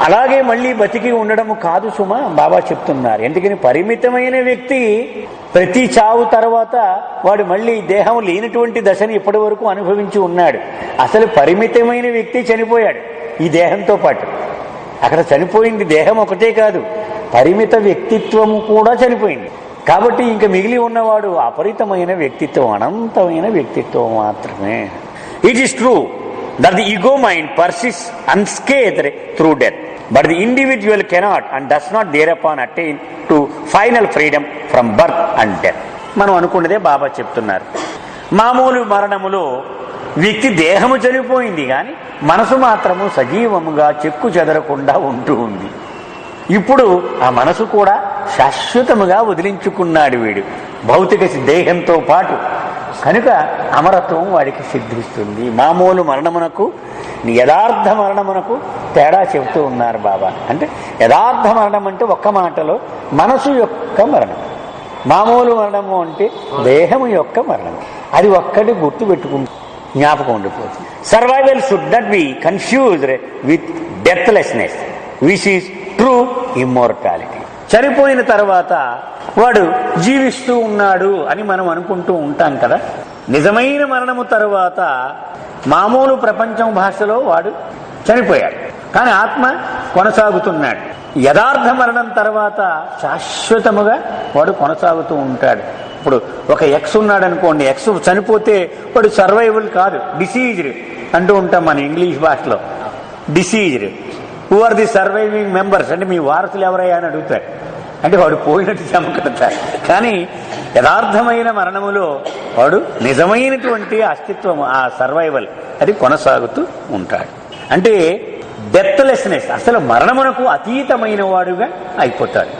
అలాగే మళ్ళీ బతికి ఉండడము కాదు సుమా, బాబా చెప్తున్నారు. ఎందుకని పరిమితమైన వ్యక్తి ప్రతి చావు తర్వాత వాడు మళ్ళీ దేహం లేనటువంటి దశని ఇప్పటి వరకు అనుభవించి ఉన్నాడు. అసలు పరిమితమైన వ్యక్తి చనిపోయాడు ఈ దేహంతో పాటు. అక్కడ చనిపోయింది దేహం ఒకటే కాదు, పరిమిత వ్యక్తిత్వము కూడా చనిపోయింది. కాబట్టి ఇంక మిగిలి ఉన్నవాడు అపరితమైన వ్యక్తిత్వం, అనంతమైన వ్యక్తిత్వం మాత్రమే. It is true that the ego mind persists unscathed through death, but the individual cannot and does not thereupon attain to final freedom from birth and death. మనం అనుకున్నదే బాబా చెప్తున్నారు. మామూలు మరణములో వ్యక్తి దేహము చనిపోయింది కానీ మనసు మాత్రము సజీవముగా చెక్కు చెదరకుండా ఉంటూ ఉంది. ఇప్పుడు ఆ మనసు కూడా శాశ్వతముగా వదిలించుకున్నాడు వీడు భౌతిక దేహంతో పాటు. కనుక అమరత్వం వాడికి సిద్ధిస్తుంది. మామూలు మరణమునకు యథార్థ మరణమునకు తేడా చెబుతూ ఉన్నారు బాబా. అంటే యథార్థ మరణం అంటే ఒక్క మాటలో మనసు యొక్క మరణం, మామూలు మరణము అంటే దేహము యొక్క మరణం. అది ఒక్కటి గుర్తు పెట్టుకుంటూ జ్ఞాపకం ఉండిపోతుంది. Survival should not B confused with డెత్లెస్నెస్ which is true immortality. చనిపోయిన తర్వాత వాడు జీవిస్తూ ఉన్నాడు అని మనం అనుకుంటూ ఉంటాం కదా. నిజమైన మరణము తరువాత మామూలు ప్రపంచం భాషలో వాడు చనిపోయాడు, కానీ ఆత్మ కొనసాగుతున్నాడు. యథార్థ మరణం తర్వాత శాశ్వతముగా వాడు కొనసాగుతూ ఉంటాడు. ఇప్పుడు ఒక ఎక్స్ ఉన్నాడు అనుకోండి, ఎక్స్ చనిపోతే వాడు సర్వైవల్ కాదు, డిసీజ్డ్ అంటూ ఉంటాం మన ఇంగ్లీష్ భాషలో. Deceased. Who are the surviving members అంటే మీ వారసులు ఎవరయ్యా అని అడుగుతారు. అంటే వాడు పోయినట్టు చమకడతాడు. కానీ యథార్థమైన మరణములో వాడు నిజమైనటువంటి అస్తిత్వం, ఆ సర్వైవల్ అది కొనసాగుతూ ఉంటాడు. అంటే డెత్లెస్నెస్, అసలు మరణమునకు అతీతమైన వాడుగా అయిపోతాడు.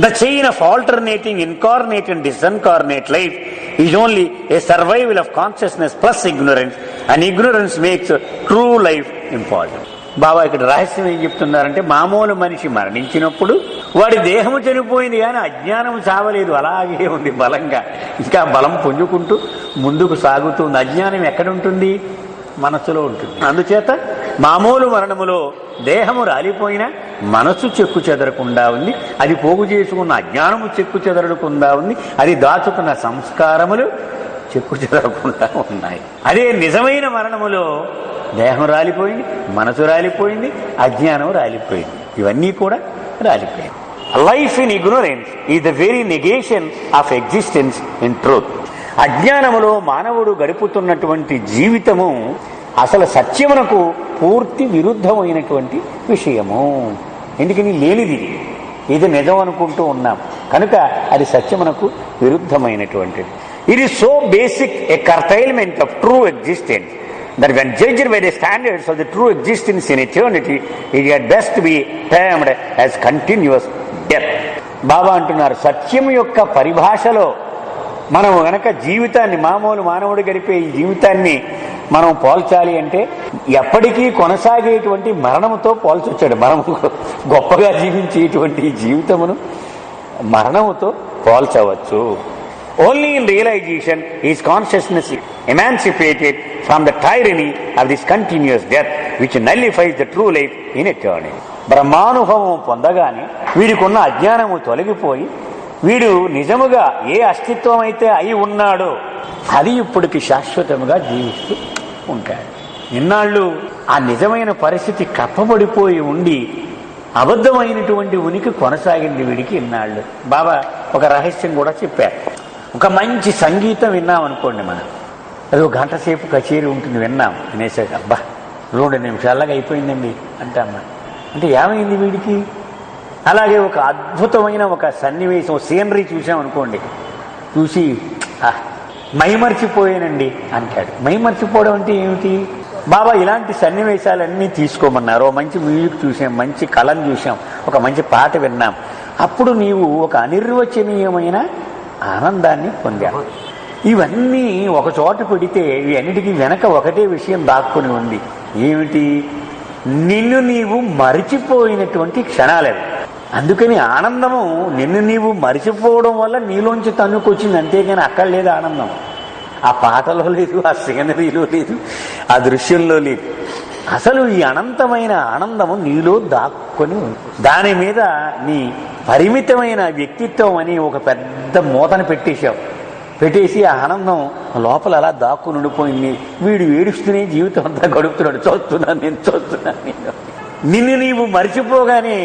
The chain of alternating incarnate and disincarnate life is only a survival of consciousness plus ignorance, and ignorance makes true life impossible. Baba ఇక్కడ రహస్యం ఏం చెప్తున్నారంటే, మామూలు మనిషి మరణించినప్పుడు వాడి దేహము చనిపోయింది కానీ అజ్ఞానము చావలేదు, అలాగే ఉంది బలంగా, ఇంకా బలం పుంజుకుంటూ ముందుకు సాగుతుంది. అజ్ఞానం ఎక్కడుంటుంది? మనసులో ఉంటుంది. అందుచేత మామూలు మరణములో దేహము రాలిపోయినా మనసు చెక్కు చెదరకుండా ఉంది, అది పోగు చేసుకున్న అజ్ఞానము చెక్కు చెదరకుండా ఉంది, అది దాచుకున్న సంస్కారములు చెక్కు చెదరకుండా ఉన్నాయి. అదే నిజమైన మరణములో దేహం రాలిపోయింది, మనసు రాలిపోయింది, అజ్ఞానం రాలిపోయింది, ఇవన్నీ కూడా రాలిపోయింది. Life in ignorance is the very negation of existence in truth. అజ్ఞానములో మానవుడు గడుపుతున్నటువంటి జీవితము అసలు సత్యమునకు పూర్తి విరుద్ధమైనటువంటి విషయము. ఎందుకని లేనిది ఇది నిజం అనుకుంటూ ఉన్నాం కనుక అది సత్యమునకు విరుద్ధమైనటువంటిది. It is so basic a curtailment of true existence that when judged by the standards of the true existence in eternity, it had best be termed as continuous death. బాబా అంటున్నారు, సత్యం యొక్క పరిభాషలో మనం గనక జీవితాన్ని, మామూలు మానవుడు గడిపే ఈ జీవితాన్ని మనం పోల్చాలి అంటే ఎప్పటికీ కొనసాగేటువంటి మరణముతో పోల్చొచ్చాడు. మనము గొప్పగా జీవించేటువంటి ఈ జీవితమును మరణముతో పోల్చవచ్చు. Only in realization is consciousness emancipated from the tyranny of this continuous death which nullifies the true life in eternity. బ్రహ్మానుభవం పొందగానే వీడికున్న అజ్ఞానము తొలగిపోయి వీడు నిజముగా ఏ అస్తిత్వం అయితే అయి ఉన్నాడో అది ఇప్పటికి శాశ్వతముగా జీవిస్తూ ఉంటాడు. ఇన్నాళ్ళు ఆ నిజమైన పరిస్థితి కప్పబడిపోయి ఉండి అబద్ధమైనటువంటి ఉనికి కొనసాగింది వీడికి ఇన్నాళ్ళు. బాబా ఒక రహస్యం కూడా చెప్పారు. ఒక మంచి సంగీతం విన్నాం అనుకోండి, మనం అది ఒక గంట సేపు కచేరీ ఉంటుంది, విన్నాం, వినేసాక అబ్బా 2 నిమిషాలగా అయిపోయిందండి అంటామ్మా. అంటే ఏమైంది వీడికి? అలాగే ఒక అద్భుతమైన ఒక సన్నివేశం, సీనరీ చూసాం అనుకోండి, చూసి మైమర్చిపోయానండి అంటాడు. మైమర్చిపోవడం అంటే ఏమిటి? బాబా ఇలాంటి సన్నివేశాలన్నీ తీసుకోమన్నారు. మంచి మ్యూజిక్ చూసాం, మంచి కళను చూసాం, ఒక మంచి పాట విన్నాం, అప్పుడు నీవు ఒక అనిర్వచనీయమైన ఆనందాన్ని పొందావు. ఇవన్నీ ఒక చోట పెడితే ఇవన్నిటికీ వెనక ఒకటే విషయం దాక్కుని ఉంది. ఏమిటి? నిన్ను నీవు మరిచిపోయినటువంటి క్షణాలవి. అందుకని ఆనందము నిన్ను నీవు మరిచిపోవడం వల్ల నీలోంచి తన్నుకొచ్చింది, అంతేగాని అక్కడ లేదు ఆనందం. ఆ పాటలో లేదు, ఆ సీనరీలో లేదు, ఆ దృశ్యంలో లేదు. అసలు ఈ అనంతమైన ఆనందము నీలో దాక్కుని ఉంది. దాని మీద నీ పరిమితమైన వ్యక్తిత్వం అని ఒక పెద్ద మూతను పెట్టేసి ఆ ఆనందం లోపల అలా దాక్కుని ఉండిపోయింది. వీడు ఏడుస్తూనే జీవితం అంతా గడుపుతున్నాడు. చూస్తున్నాను. నిన్ను నీవు మరిచిపోగానే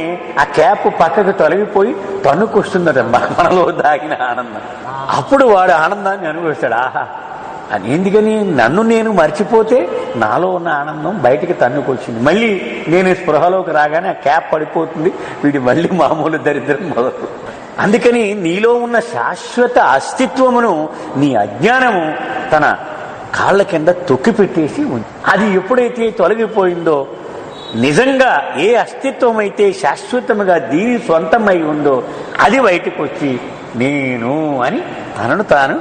ఆ క్యాప్ పక్కకు తొలగిపోయి తన్నుకొస్తుందట మనలో దాగిన ఆనందం. అప్పుడు వాడు ఆనందాన్ని అనుభవిస్తాడు. ఆహా, ఎందుకని నన్ను నేను మర్చిపోతే నాలో ఉన్న ఆనందం బయటికి తన్నుకొచ్చింది. మళ్ళీ నేను స్పృహలోకి రాగానే ఆ క్యాప్ పడిపోతుంది, వీడి మళ్ళీ మామూలు దరిద్రం మొదలు. అందుకని నీలో ఉన్న శాశ్వత అస్తిత్వమును నీ అజ్ఞానము తన కాళ్ళ కింద తొక్కిపెట్టేసి ఉంది. అది ఎప్పుడైతే తొలగిపోయిందో, నిజంగా ఏ అస్తిత్వం అయితే శాశ్వతముగా దీని సొంతమై ఉందో అది బయటకు వచ్చి నేను అని తనను తాను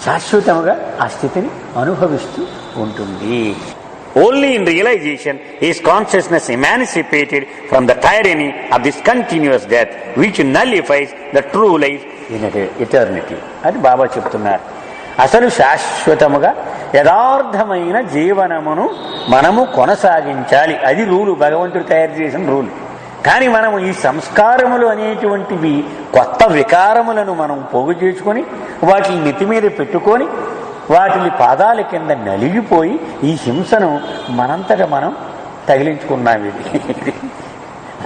శాశ్వతముగా ఆ స్థితిని అనుభవిస్తూ ఉంటుంది. Only in realization is consciousness emancipated from the tyranny of this continuous death which nullifies the true life in eternity. అది బాబా చెప్తున్నారు. అసలు శాశ్వతముగా యథార్థమైన జీవనమును మనము కొనసాగించాలి. అది రూలు, భగవంతుడు తయారు చేసిన రూలు. కానీ మనము ఈ సంస్కారములు అనేటువంటివి కొత్త వికారములను మనం పోగు చేసుకొని వాటిని నెత్తి మీద పెట్టుకొని వాటిని పాదాల కింద నలిగిపోయి ఈ హింసను మనంతట మనం తగిలించుకున్నాం. ఇది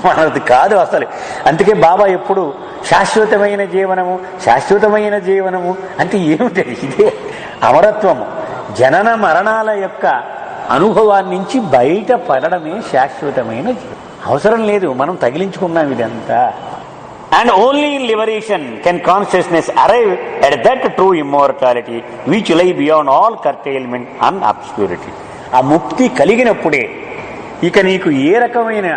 మనది కాదు అసలు. అందుకే బాబా ఎప్పుడు శాశ్వతమైన జీవనము అంటే ఏమిటది? ఇదే అమరత్వము. జనన మరణాల యొక్క అనుభవాన్ని నుంచి బయట పడడమే శాశ్వతమైన జీవనం. అవసరం లేదు, మనం తగిలించుకున్నాం ఇదంతా. And only in liberation can consciousness arrive at that true immortality which lay beyond all curtailment and obscurity. ఆ ముక్తి కలిగినప్పుడే ఇక నీకు ఏ రకమైన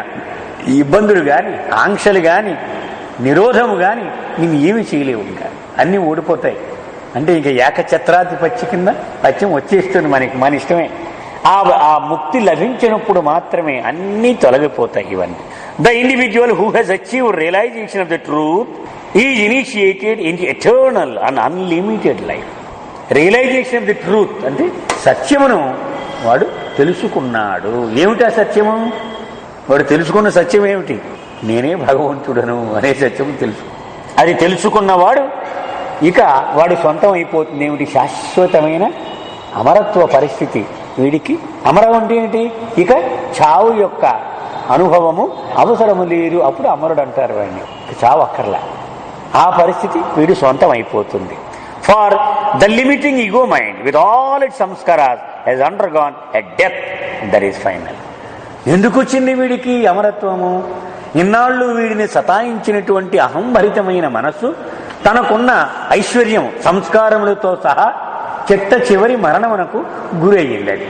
ఇబ్బందులు కానీ, ఆంక్షలు కానీ, నిరోధము కానీ నిన్ను ఏమి చేయలేవు. ఇంకా అన్నీ ఓడిపోతాయి. అంటే ఇక ఏకఛత్రాధిపత్య కింద పత్యం వచ్చేస్తుంది మనకి, మన ఇష్టమే. ఆ ముక్తి లభించినప్పుడు మాత్రమే అన్నీ తొలగిపోతాయి ఇవన్నీ. The individual who has achieved realization of the truth is initiated into eternal and unlimited life. Realization of the truth అంటే సత్యమును వాడు తెలుసుకున్నాడు. ఏమిటా సత్యము? వాడు తెలుసుకున్న సత్యం ఏమిటి? నేనే భగవంతుడను అనే సత్యం తెలుసు. అది తెలుసుకున్నవాడు ఇక వాడు సొంతం అయిపోతుంది. ఏమిటి? శాశ్వతమైన అమరత్వ పరిస్థితి వీడికి. అమరం అంటే ఏంటి? ఇక చావు యొక్క అనుభవము అవసరము లేదు. అప్పుడు అమరుడు అంటారు వాడిని. చావు అక్కర్లా. ఆ పరిస్థితి వీడి సొంతం అయిపోతుంది. For the limiting ego mind with all it sanskaras has undergone a death that is final. ఎందుకు వచ్చింది వీడికి అమరత్వము? ఇన్నాళ్ళు వీడిని సతాయించినటువంటి అహంభరితమైన మనస్సు తనకున్న ఐశ్వర్యం సంస్కారములతో సహా చెత్త చివరి మరణమునకు గురయ్యింది.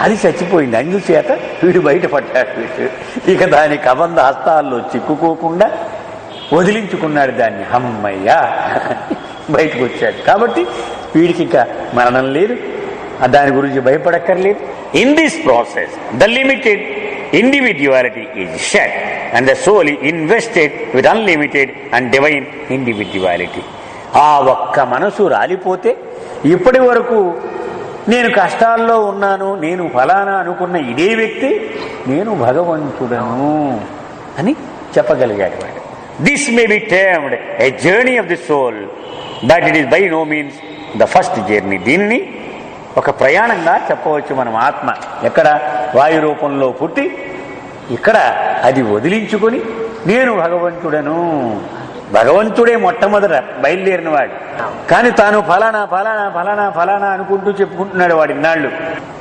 అది చచ్చిపోయింది. అందుచేత వీడు బయటపడ్డాడు. ఇక దాని కబంధ హస్తాల్లో చిక్కుకోకుండా వదిలించుకున్నాడు దాన్ని. అమ్మయ్యా బయటకు వచ్చాడు. కాబట్టి వీడికి ఇక మరణం లేదు, దాని గురించి భయపడక్కర్లేదు. In this process the limited individuality is shed and the soul is invested with unlimited and divine individuality. ఆ ఒక్క మనసు రాలిపోతే ఇప్పటి వరకు నేను కష్టాల్లో ఉన్నాను, నేను ఫలానా అనుకున్న ఇదే వ్యక్తి నేను భగవంతుడను అని చెప్పగలిగాడు వాడు. This may be termed a journey of the soul but it is by no means the first journey. దీనిని ఒక ప్రయాణంగా చెప్పవచ్చు మనం. ఆత్మ ఎక్కడ వాయు రూపంలో పుట్టి ఇక్కడ అది వదిలించుకొని నేను భగవంతుడను. భగవంతుడే మొట్టమొదట బయలుదేరిన వాడు. కానీ తాను ఫలానా ఫలానా ఫలానా ఫలానా అనుకుంటూ చెప్పుకుంటున్నాడు వాడు ఇన్నాళ్ళు.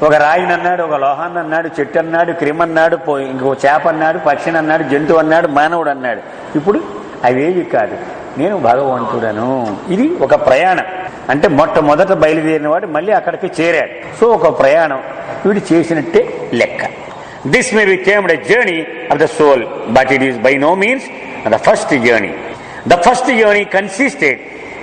ఒక రాయిని అన్నాడు, ఒక లోహాన్ని అన్నాడు, చెట్టు అన్నాడు, క్రిమ్ అన్నాడు, ఇంకో చేప అన్నాడు, పక్షిని అన్నాడు, జంతువు అన్నాడు, మానవుడు అన్నాడు. ఇప్పుడు అవేవి కాదు, నేను భగవంతుడను. ఇది ఒక ప్రయాణం. అంటే మొట్టమొదట బయలుదేరిన వాడు మళ్ళీ అక్కడికి చేరాడు. సో ఒక ప్రయాణం వీడు చేసినట్టే లెక్క. This may be termed a journey of the soul but it is by no means the first journey. The first journey consisted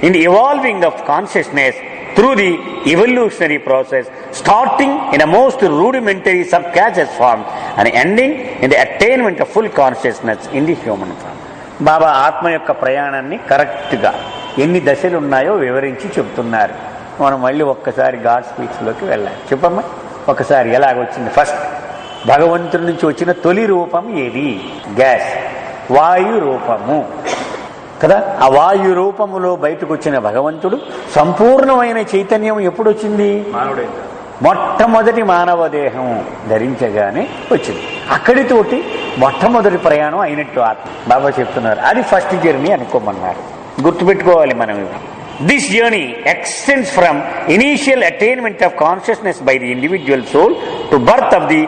in the evolving of consciousness through the evolutionary process, starting in a most rudimentary subconscious form and ending in the attainment of full consciousness in the human form. బాబా ఆత్మ యొక్క ప్రయాణాన్ని కరెక్ట్గా ఎన్ని దశలు ఉన్నాయో వివరించి చెప్తున్నారు. మనం మళ్ళీ ఒక్కసారి గాడ్ స్పీచ్లోకి వెళ్ళాలి. చెప్పమ్మా ఒకసారి ఎలాగొచ్చింది? ఫస్ట్ భగవంతుడి నుంచి వచ్చిన తొలి రూపం ఏది? గ్యాస్, వాయు రూపము కదా. ఆ వాయు రూపములో బయటకు వచ్చిన భగవంతుడు సంపూర్ణమైన చైతన్యం ఎప్పుడు వచ్చింది? మొట్టమొదటి మానవ దేహం ధరించగానే వచ్చింది. అక్కడితోటి మొట్టమొదటి ప్రయాణం అయినట్టు ఆత్మ. బాబా చెప్తున్నారు అది ఫస్ట్ జర్నీ అనుకోమన్నారు. గుర్తుపెట్టుకోవాలి మనం. This journey extends from initial attainment of consciousness by the individual soul to birth of the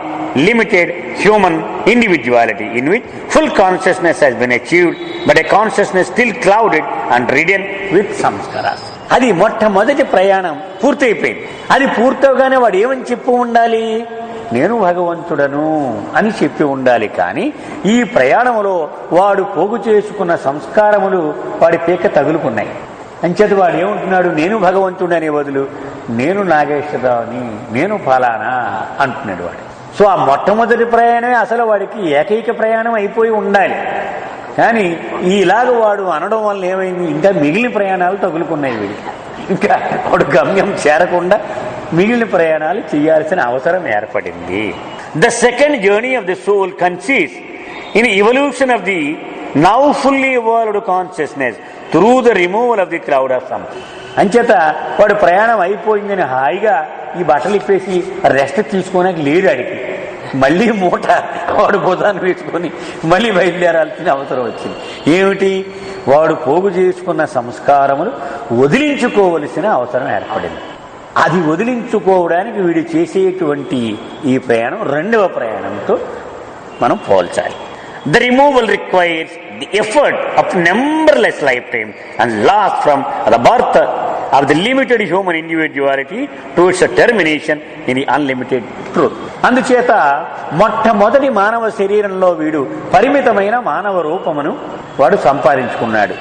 limited human individuality in which full consciousness has been achieved but a consciousness still clouded and ridden with samskaras. అది మొట్టమొదటి ప్రయాణం పూర్తయిపోయింది. అది పూర్తవగానే వాడు ఏమని చెప్పి ఉండాలి? నేను భగవంతుడను అని చెప్పి ఉండాలి. కానీ ఈ ప్రయాణంలో వాడు పోగు చేసుకున్న సంస్కారములు వాడి పీక తగులుకున్నాయి. అంచేత వాడు ఏమంటున్నాడు? నేను భగవంతుడు అనే బదులు నేను నాగేశ్వరరావుని, నేను ఫలానా అంటున్నాడు వాడు. సో ఆ మొట్టమొదటి ప్రయాణమే అసలు వాడికి ఏకైక ప్రయాణం అయిపోయి ఉండాలి. కానీ ఇలాగ వాడు అనడం వల్ల ఏమైంది? ఇంకా మిగిలిన ప్రయాణాలు తగులుకున్నాయి వీడికి. ఇంకా వాడు గమ్యం చేరకుండా మిగిలిన ప్రయాణాలు చేయాల్సిన అవసరం ఏర్పడింది. The second journey of the soul consist in evolution of the now fully evolved consciousness through the removal of the cloud of some. అంచేత వాడు ప్రయాణం అయిపోయిందని హాయిగా ఈ బట్టలు ఇప్పేసి రెస్ట్ తీసుకోవడానికి లేదు. అడిగి మళ్ళీ మూట వాడు భుజాన్ని వేసుకొని మళ్ళీ బయలుదేరాల్సిన అవసరం వచ్చింది. ఏమిటి? వాడు పోగు చేసుకున్న సంస్కారములు వదిలించుకోవలసిన అవసరం ఏర్పడింది. అది వదిలించుకోవడానికి వీడు చేసేటువంటి ఈ ప్రయాణం రెండవ ప్రయాణంతో మనం పోల్చాలి. The removal requires the effort of numberless lifetimes and loss from the birth of the limited human individuality to its termination in the unlimited truth. అందుచేత మొట్టమొదటి మానవ శరీరంలో వీడు పరిమితమైన మానవ రూపమును వాడు సంపాదించుకున్నాడు.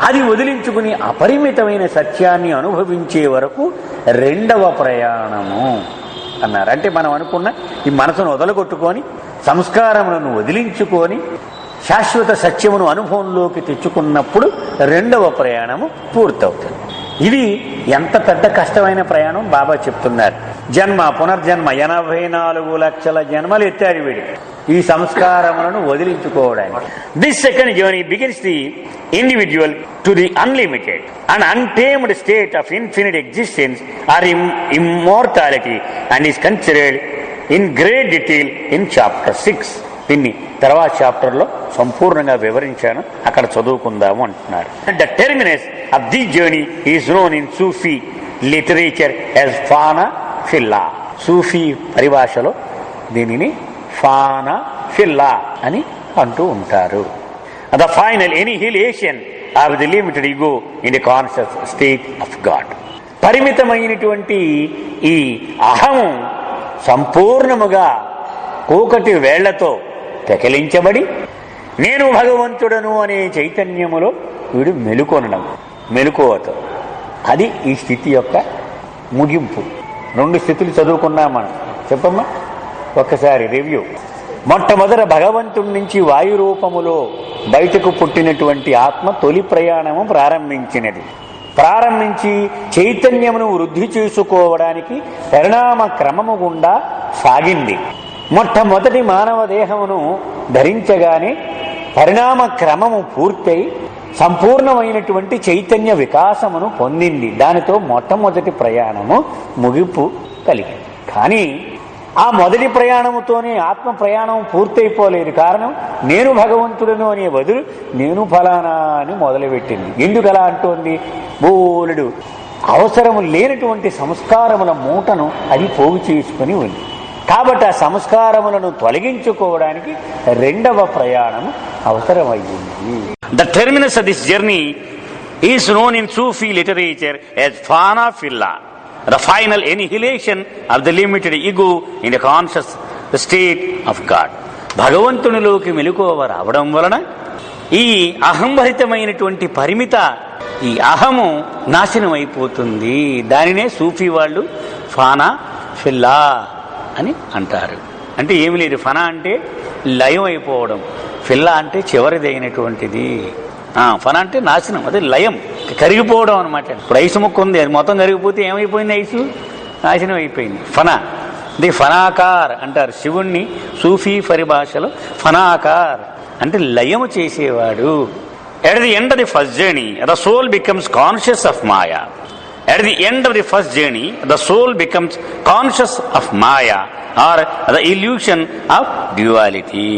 అది వదిలించుకుని అపరిమితమైన సత్యాన్ని అనుభవించే వరకు రెండవ ప్రయాణము అన్నారు. అంటే మనం అనుకున్న ఈ మనసును వదలగొట్టుకొని సంస్కారములను వదిలించుకొని శాశ్వత సత్యమును అనుభవంలోకి తెచ్చుకున్నప్పుడు రెండవ ప్రయాణము పూర్తవుతుంది. ఇది ఎంత పెద్ద కష్టమైన ప్రయాణం బాబా చెప్తున్నారు. జన్మ పునర్జన్మ 84 లక్షల జన్మలు ఎత్తారు వీడి ఈ సంస్కారములను వదిలించుకోవడానికి. This second journey begins the individual to the unlimited and untamed state of infinite existence or immortality and is considered in great detail in chapter 6. దీన్ని తర్వాత చాప్టర్లో సంపూర్ణంగా వివరించాను, అక్కడ చదువుకుందాము అంటున్నారు. The terminus of this journey is known in Sufi literature as fana fillah. Sufi పరిభాషలో దీనిని ఫానా ఫిల్లా అని అంటూ ఉంటారు. The final annihilation of the limited ego in the conscious state of God. పరిమితమైనటువంటి ఈ అహము సంపూర్ణముగా కూకటి వేళ్లతో పెకిలించబడి నేను భగవంతుడను అనే చైతన్యములో వీడు మెలుకోవతో. అది ఈ స్థితి యొక్క ముగింపు. 2 స్థితులు చదువుకున్నాం మనం. చెప్పమ్మా ఒక్కసారి రివ్యూ. మొట్టమొదట భగవంతుడి నుంచి వాయు రూపములో బయటకు పుట్టినటువంటి ఆత్మ తొలి ప్రయాణము ప్రారంభించి చైతన్యమును వృద్ధి చేసుకోవడానికి పరిణామ క్రమము గుండా సాగింది. మొట్టమొదటి మానవ దేహమును ధరించగానే పరిణామ క్రమము పూర్తయి సంపూర్ణమైనటువంటి చైతన్య వికాసమును పొందింది. దానితో మొట్టమొదటి ప్రయాణము ముగింపు కలిగింది. కానీ ఆ మొదటి ప్రయాణముతోనే ఆత్మ ప్రయాణం పూర్తయిపోలేదు. కారణం నేను భగవంతుడను అనే బదులు నేను ఫలానా అని మొదలుపెట్టింది. ఎందుకు అలా అంటోంది? బోలెడు అవసరము లేనటువంటి సంస్కారముల మూటను అది పోగు చేసుకుని ఉంది. కాబట్టి ఆ సంస్కారములను తొలగించుకోవడానికి 2వ ప్రయాణం అవసరమయ్యింది. The terminus of this journey is known in Sufi literature as fana fillah. The final annihilation of the limited ego in the conscious state of God. భగవంతునిలోకి మెలకువ రావడం వలన ఈ అహంభరితమైనటువంటి పరిమిత ఈ అహము నాశనం అయిపోతుంది. దానినే సూఫీ వాళ్ళు ఫానా ఫిల్లా అని అంటారు. అంటే ఏమి లేదు, ఫనా అంటే లయం అయిపోవడం, ఫిల్లా అంటే చివరిదైనటువంటిది. ఫన అంటే నాశనం, అదే లయం, కరిగిపోవడం అనమాట. ఇప్పుడు ఐసు ముక్క ఉంది, అది మొత్తం కరిగిపోతే ఏమైపోయింది? ఐసు నాశనం అయిపోయింది. ఫన ది ఫనాకార్ అంటారు శివుణ్ణి సూఫీ పరిభాషలో. ఫనాకార్ అంటే లయము చేసేవాడు. At the end of the first journey the soul becomes conscious of maya. At the end of the first journey, the soul becomes conscious of Maya or the illusion of duality.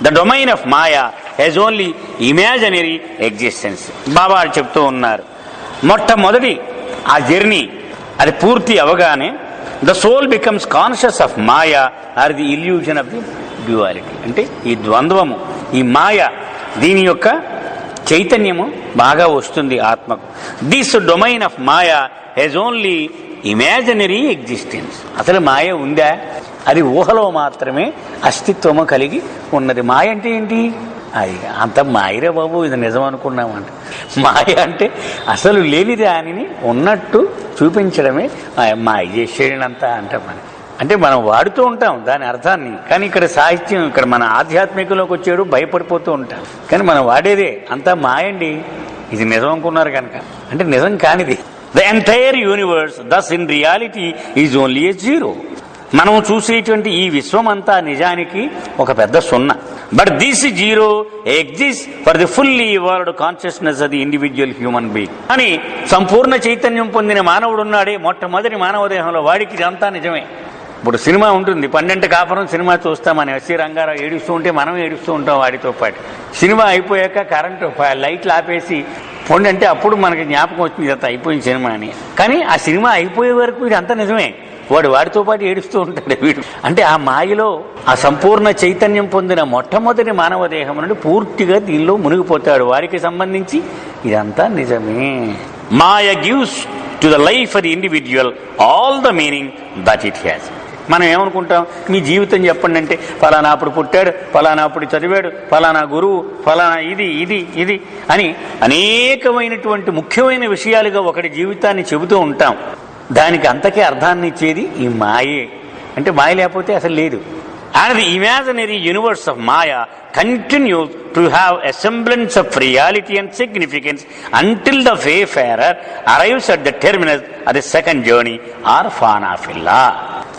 The domain of Maya has only imaginary existence. బాబా చెప్తూ ఉన్నారు, మొట్టమొదటి ఆ journey అది పూర్తి అవగానే the soul becomes conscious of Maya or the illusion of the duality. అంటే ఈ ద్వంద్వము, ఈ మాయ, దీని యొక్క చైతన్యము బాగా వస్తుంది ఆత్మకు. This domain of Maya he's only imaginary existence. అసలు మాయ ఉందా? అది ఊహలో మాత్రమే అస్తిత్వము కలిగి ఉన్నది. మాయ అంటే ఏంటి? అది అంత మాయరే బాబు, ఇది నిజం అనుకున్నామంట. మాయ అంటే అసలు లేని దానిని ఉన్నట్టు చూపించడమే మాయ చేసేనంతా అంట. అంటే మనం వాడుతూ ఉంటాం దాని అర్థాన్ని, కానీ ఇక్కడ సాహిత్యం, ఇక్కడ మన ఆధ్యాత్మికలోకి వచ్చాడు భయపడిపోతూ ఉంటాం. కానీ మనం వాడేదే అంతా మాయండి, ఇది నిజం అనుకున్నారు కనుక. అంటే నిజం కానిది. The entire universe thus in reality is only a zero. మనం చూసేటువంటి ఈ విశ్వం అంతా నిజానికి ఒక పెద్ద సున్నా. But this zero exist for the fully evolved consciousness of the individual human being. అని సంపూర్ణ చైతన్యం పొందిన మానవుడు ఉన్నాడే మొట్టమొదటి మానవ దేహంలో, వాడికి ఇదంతా నిజమే. ఇప్పుడు సినిమా ఉంటుంది, 12 కాపురం సినిమా చూస్తాం, మన ఎస్సీ రంగారావు ఏడుస్తూ ఉంటే మనం ఏడుస్తూ ఉంటాం వాడితో పాటు. సినిమా అయిపోయాక కరెంటు లైట్లు ఆపేసి పొండి అంటే అప్పుడు మనకి జ్ఞాపకం వచ్చింది ఇదంతా అయిపోయింది సినిమా అని. కానీ ఆ సినిమా అయిపోయే వరకు ఇదంతా నిజమే, వాడితో పాటు ఏడుస్తూ ఉంటాడు వీడు. అంటే ఆ మాయలో ఆ సంపూర్ణ చైతన్యం పొందిన మొట్టమొదటి మానవ దేహం నుండి పూర్తిగా దీనిలో మునిగిపోతాడు. వారికి సంబంధించి ఇదంతా నిజమే. Maya gives to the life of the individual all the meaning that it has. మనం ఏమనుకుంటాం, మీ జీవితం చెప్పండి అంటే ఫలానా అప్పుడు పుట్టాడు, ఫలానా అప్పుడు చదివాడు, ఫలానా గురువు, ఫలానా ఇది ఇది ఇది అని అనేకమైనటువంటి ముఖ్యమైన విషయాలుగా ఒకటి జీవితాన్ని చెబుతూ ఉంటాం. దానికి అంతకే అర్థాన్ని ఇచ్చేది ఈ మాయే. అంటే మాయ లేకపోతే అసలు లేదు. And the imaginary universe of Maya continues to have a semblance of reality and significance until the wayfarer arrives at the terminus of the second journey or fanafilla.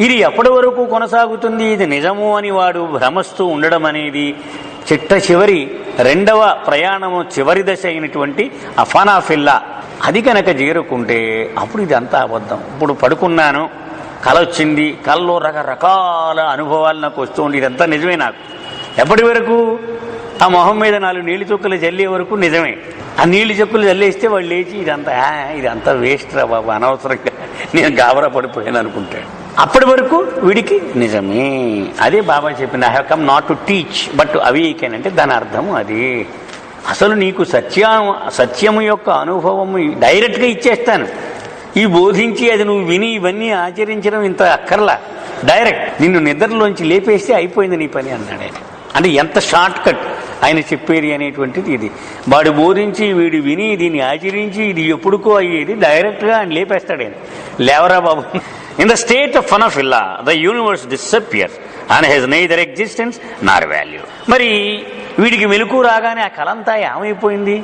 ఇది ఎప్పటి వరకు కొనసాగుతుంది? ఇది నిజము అని వాడు భ్రమస్తూ ఉండడం అనేది చిట్ట చివరి రెండవ ప్రయాణము చివరి దశ అయినటువంటి అఫానాఫిల్లా అది కనుక చేరుకుంటే అప్పుడు ఇది అంతా అబద్ధం. ఇప్పుడు పడుకున్నాను, కళ వచ్చింది, కళలో రకరకాల అనుభవాలు నాకు వస్తూ ఉండి ఇదంతా నిజమే. నాకు ఎప్పటి వరకు? ఆ మొహం మీద 4 నీళ్లు చుక్కలు చల్లే వరకు నిజమే. ఆ నీళ్లు చుక్కలు చల్లేస్తే వాళ్ళు లేచి ఇదంతా వేస్ట్ రా బాబు, అనవసరంగా నేను గాబరా పడిపోయాను అనుకుంటాడు. అప్పటి వరకు వీడికి నిజమే. అదే బాబా చెప్పింది, I have come not to teach but to awaken అంటే దాని అర్థం అది. అసలు నీకు సత్యము యొక్క అనుభవము డైరెక్ట్గా ఇచ్చేస్తాను. ఈ బోధించి అది నువ్వు విని ఇవన్నీ ఆచరించడం ఇంత అక్కర్లా, డైరెక్ట్ నిన్ను నిద్రలోంచి లేపేస్తే అయిపోయింది నీ పని అన్నాడు ఆయన. అంటే ఎంత షార్ట్ కట్ ఆయన చెప్పేది అనేటువంటిది ఇది. వాడు బోధించి వీడు విని దీన్ని ఆచరించి ఇది ఎప్పుడుకో అయ్యేది డైరెక్ట్గా ఆయన లేపేస్తాడు ఆయన. లేవరా బాబు. In the state of fanafillah the universe disappears and has neither existence nor value. మరి వీడికి మెలకు రాగానే ఆ కలంతా ఏమైపోయింది?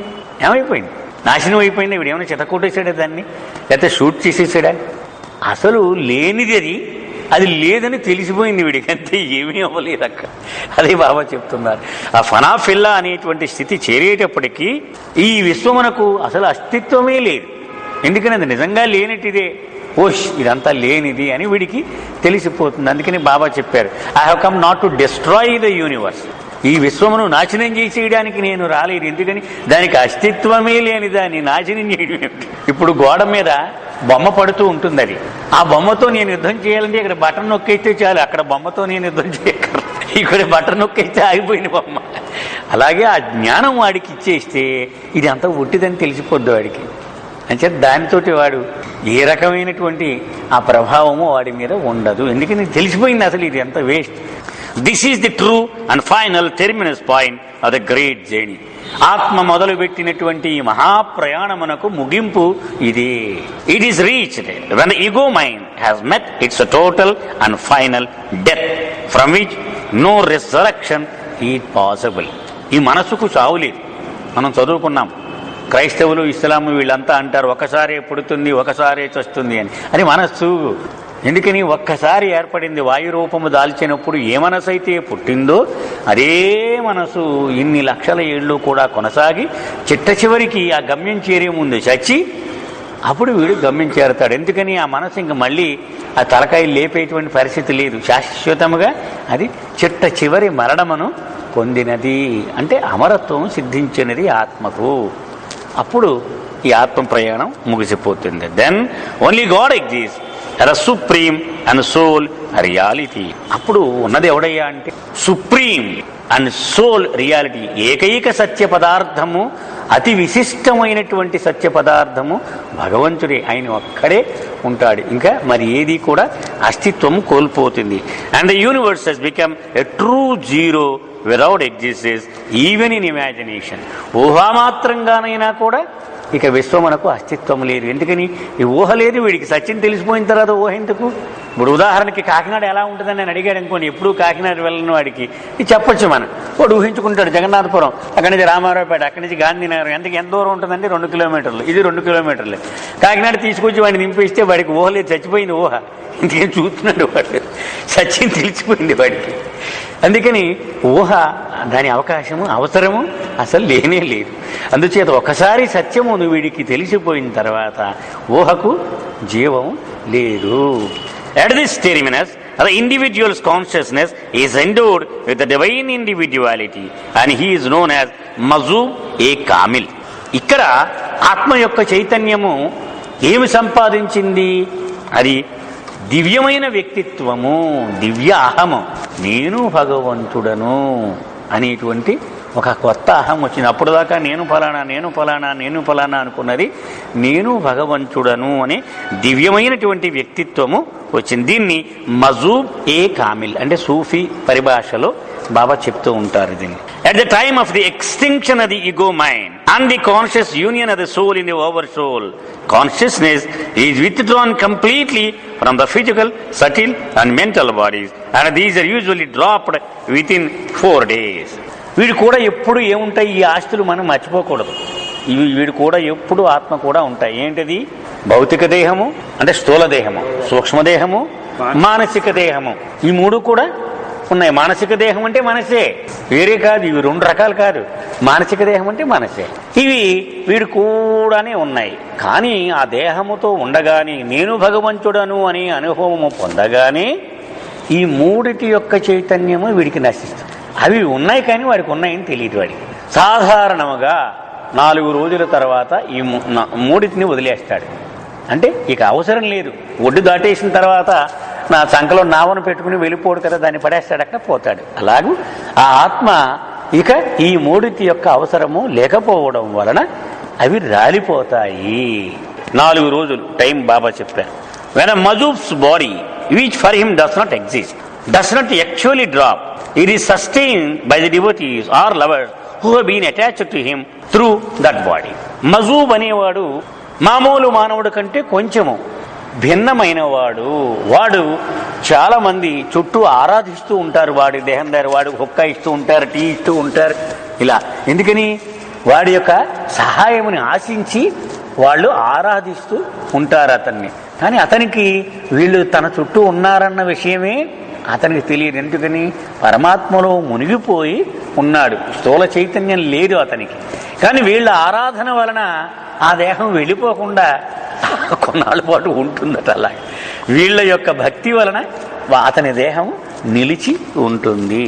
నాశనం అయిపోయింది. వీడు ఏమైనా చెతకొట్టేసాడా దాన్ని, లేకపోతే షూట్ చేసేసాడా? అసలు లేనిది అది లేదని తెలిసిపోయింది వీడికి, అంతే, ఏమీ అవ్వలేదు అక్కడ. అదే బాబా చెప్తున్నారు, ఆ ఫనాఫిల్లా అనేటువంటి స్థితి చేరేటప్పటికీ ఈ విశ్వమునకు అసలు అస్తిత్వమే లేదు. ఎందుకని అది నిజంగా లేనిటిదే. ఓష్ ఇదంతా లేనిది అని వీడికి తెలిసిపోతుంది. అందుకని బాబా చెప్పారు, I have come not to destroy the universe. ఈ విశ్వమును నాశనం చేసేయడానికి నేను రాలేదు. ఎందుకని? దానికి అస్తిత్వమే లేని దాన్ని నాశనం చేయడం ఏమిటి? ఇప్పుడు గోడ మీద బొమ్మ పడుతూ ఉంటుంది, అది ఆ బొమ్మతో నేను యుద్ధం చేయాలంటే ఇక్కడ బటన్ నొక్కేస్తే చాలు, అక్కడ బొమ్మతో నేను యుద్ధం చేయగలను. ఇక్కడ బటన్ నొక్కేస్తే ఆగిపోయింది బొమ్మ. అలాగే ఆ జ్ఞానం వాడికి ఇచ్చేస్తే ఇది అంతా ఒట్టిదని తెలిసిపోద్ది వాడికి. అంటే దానితోటి వాడు ఏ రకమైనటువంటి ఆ ప్రభావము వాడి మీద ఉండదు. ఎందుకని తెలిసిపోయింది అసలు ఇది ఎంత waste. This is the true and final terminus point of the great journey. ఆత్మ మొదలుపెట్టినటువంటి ఈ మహాప్రయాణమునకు ముగింపు ఇదే. It is reached when ego mind has met its total and final death from which no resurrection is possible. ఈ మనసుకు చావు లేదు. మనం చదువుకున్నాం, క్రైస్తవులు ఇస్లాము వీళ్ళంతా అంటారు ఒకసారే పుడుతుంది ఒకసారే చస్తుంది అని. అది మనస్సు. ఎందుకని? ఒక్కసారి ఏర్పడింది, వాయు రూపము దాల్చినప్పుడు ఏ మనసు అయితే పుట్టిందో అదే మనసు ఇన్ని లక్షల ఏళ్ళు కూడా కొనసాగి చిట్ట చివరికి ఆ గమ్యం చేరే ముందు చచ్చి అప్పుడు వీడు గమ్యం చేరతాడు. ఎందుకని? ఆ మనసు ఇంక మళ్ళీ ఆ తలకాయ లేపేటువంటి పరిస్థితి లేదు. శాశ్వతముగా అది చిట్ట చివరి మరణమును పొందినది. అంటే అమరత్వం సిద్ధించినది ఆత్మకు. అప్పుడు ఈ ఆత్మ ప్రయాణం ముగిసిపోతుంది. Then only God exist as a supreme and soul reality. అప్పుడు ఉన్నది ఎవడయ్యా అంటే సుప్రీం అండ్ సోల్ రియాలిటీ. ఏకైక సత్య పదార్థము, అతి విశిష్టమైనటువంటి సత్య పదార్థము భగవంతుడే. ఆయన ఒక్కడే ఉంటాడు, ఇంకా మరి ఏది కూడా అస్తిత్వం కోల్పోతుంది. And the universe has become a true zero without existence even in imagination. ఊహామాత్రంగానైనా కూడా ఇక విశ్వమునకు అస్తిత్వం లేదు. ఎందుకని? ఈ ఊహ లేదు వీడికి. సత్యం తెలిసిపోయిన తర్వాత ఊహ ఎందుకు? ఇప్పుడు ఉదాహరణకి కాకినాడ ఎలా ఉంటుందని నేను అడిగాడు అనుకోని, ఎప్పుడు కాకినాడ వెళ్ళిన వాడికి ఇది చెప్పొచ్చు. మనం వాడు ఊహించుకుంటాడు జగన్నాథపురం, అక్కడి నుంచి రామారావుపేట, అక్కడి నుంచి గాంధీనగరం, ఎంత దూరం ఉంటుందంటే 2 కిలోమీటర్లు, ఇది 2 కిలోమీటర్లే. కాకినాడ తీసుకొచ్చి వాడిని నింపేస్తే వాడికి ఊహ లేదు, చచ్చిపోయింది ఊహ. ఇంకేం చూస్తున్నాడు వాడు, సత్యం తెలిసిపోయింది వాడికి. అందుకని ఊహ దాని అవకాశము అవసరము అసలు లేనే లేదు. అందుచేత ఒకసారి సత్యము వీడికి తెలిసిపోయిన తర్వాత ఊహకు జీవము లేదు. At this terminus, the individual's consciousness is endowed with the divine individuality and he is known as Mazub-e-Kamil. ఇక్కడ ఆత్మ యొక్క చైతన్యము ఏమి సంపాదించింది? అది దివ్యమైన వ్యక్తిత్వము, దివ్య అహము. నేను భగవంతుడను అనేటువంటి ఒక కొత్త అహం వచ్చింది. అప్పుడు దాకా నేను ఫలానా అనుకున్నది నేను భగవంతుడను అనే దివ్యమైనటువంటి వ్యక్తిత్వము వచ్చింది. దీన్ని మజూబ్-e-కామిల్ అంటే సూఫీ పరిభాషలో బాబా చెప్తూ ఉంటారు దీన్ని. At the time of the extinction of the ego mind and the conscious union of the soul in the oversoul, consciousness is withdrawn completely from the physical, subtle and mental bodies, and these are usually dropped within 4 days. వీడు కూడా ఎప్పుడు ఏముంటాయి, ఈ ఆస్తులు మనం మర్చిపోకూడదు. వీడు కూడా ఎప్పుడు ఆత్మ కూడా ఉంటాయి. ఏంటిది? భౌతిక దేహము అంటే స్థూల దేహము, సూక్ష్మదేహము, మానసిక దేహము. ఈ మూడు కూడా ఉన్నాయి. మానసిక దేహం అంటే మనసే, వేరే కాదు. ఇవి 2 రకాలు కాదు. మానసిక దేహం అంటే మనసే. ఇవి వీడు కూడానే ఉన్నాయి. కానీ ఆ దేహముతో ఉండగానే నేను భగవంతుడను అని అనుభవము పొందగానే ఈ మూడిటి యొక్క చైతన్యము వీడికి నశిస్తుంది. అవి ఉన్నాయి కానీ వాడికి ఉన్నాయని తెలియదు వాడికి. సాధారణముగా 4 రోజుల తర్వాత ఈ మూడిటిని వదిలేస్తాడు. అంటే ఇక అవసరం లేదు. ఒడ్డు దాటేసిన తర్వాత నా సంకలో నావను పెట్టుకుని వెళ్ళిపోడు కదా, దాన్ని పడేస్తాడు, అక్కడ పోతాడు. అలాగూ ఆ ఆత్మ ఇక ఈ మూడిటి యొక్క అవసరము లేకపోవడం వలన అవి రాలిపోతాయి. 4 రోజులు టైం బాబా చెప్పారు. When a Mazub's body, which for him does not exist, does not actually drop, it is sustained by the devotees or lovers who have been attached to him through that body. మజూబ్ అనేవాడు మామూలు మానవుడి కంటే కొంచెము భిన్నమైన వాడు. వాడు చాలా మంది చుట్టూ ఆరాధిస్తూ ఉంటారు. వాడి దేహం దగ్గర వాడు హుక్క ఇస్తూ ఉంటారు, టీ ఇస్తూ ఉంటారు. ఇలా ఎందుకని? వాడి యొక్క సహాయముని ఆశించి వాళ్ళు ఆరాధిస్తూ ఉంటారు అతన్ని. కానీ అతనికి వీళ్ళు తన చుట్టూ ఉన్నారన్న విషయమే అతనికి తెలియదు. ఎందుకని? పరమాత్మలో మునిగిపోయి ఉన్నాడు. స్థూల చైతన్యం లేదు అతనికి. కానీ వీళ్ళ ఆరాధన వలన ఆ దేహం వెళ్ళిపోకుండా కొన్నాళ్ళ పాటు ఉంటుందట. అలా వీళ్ళ యొక్క భక్తి వలన అతని దేహం నిలిచి ఉంటుంది.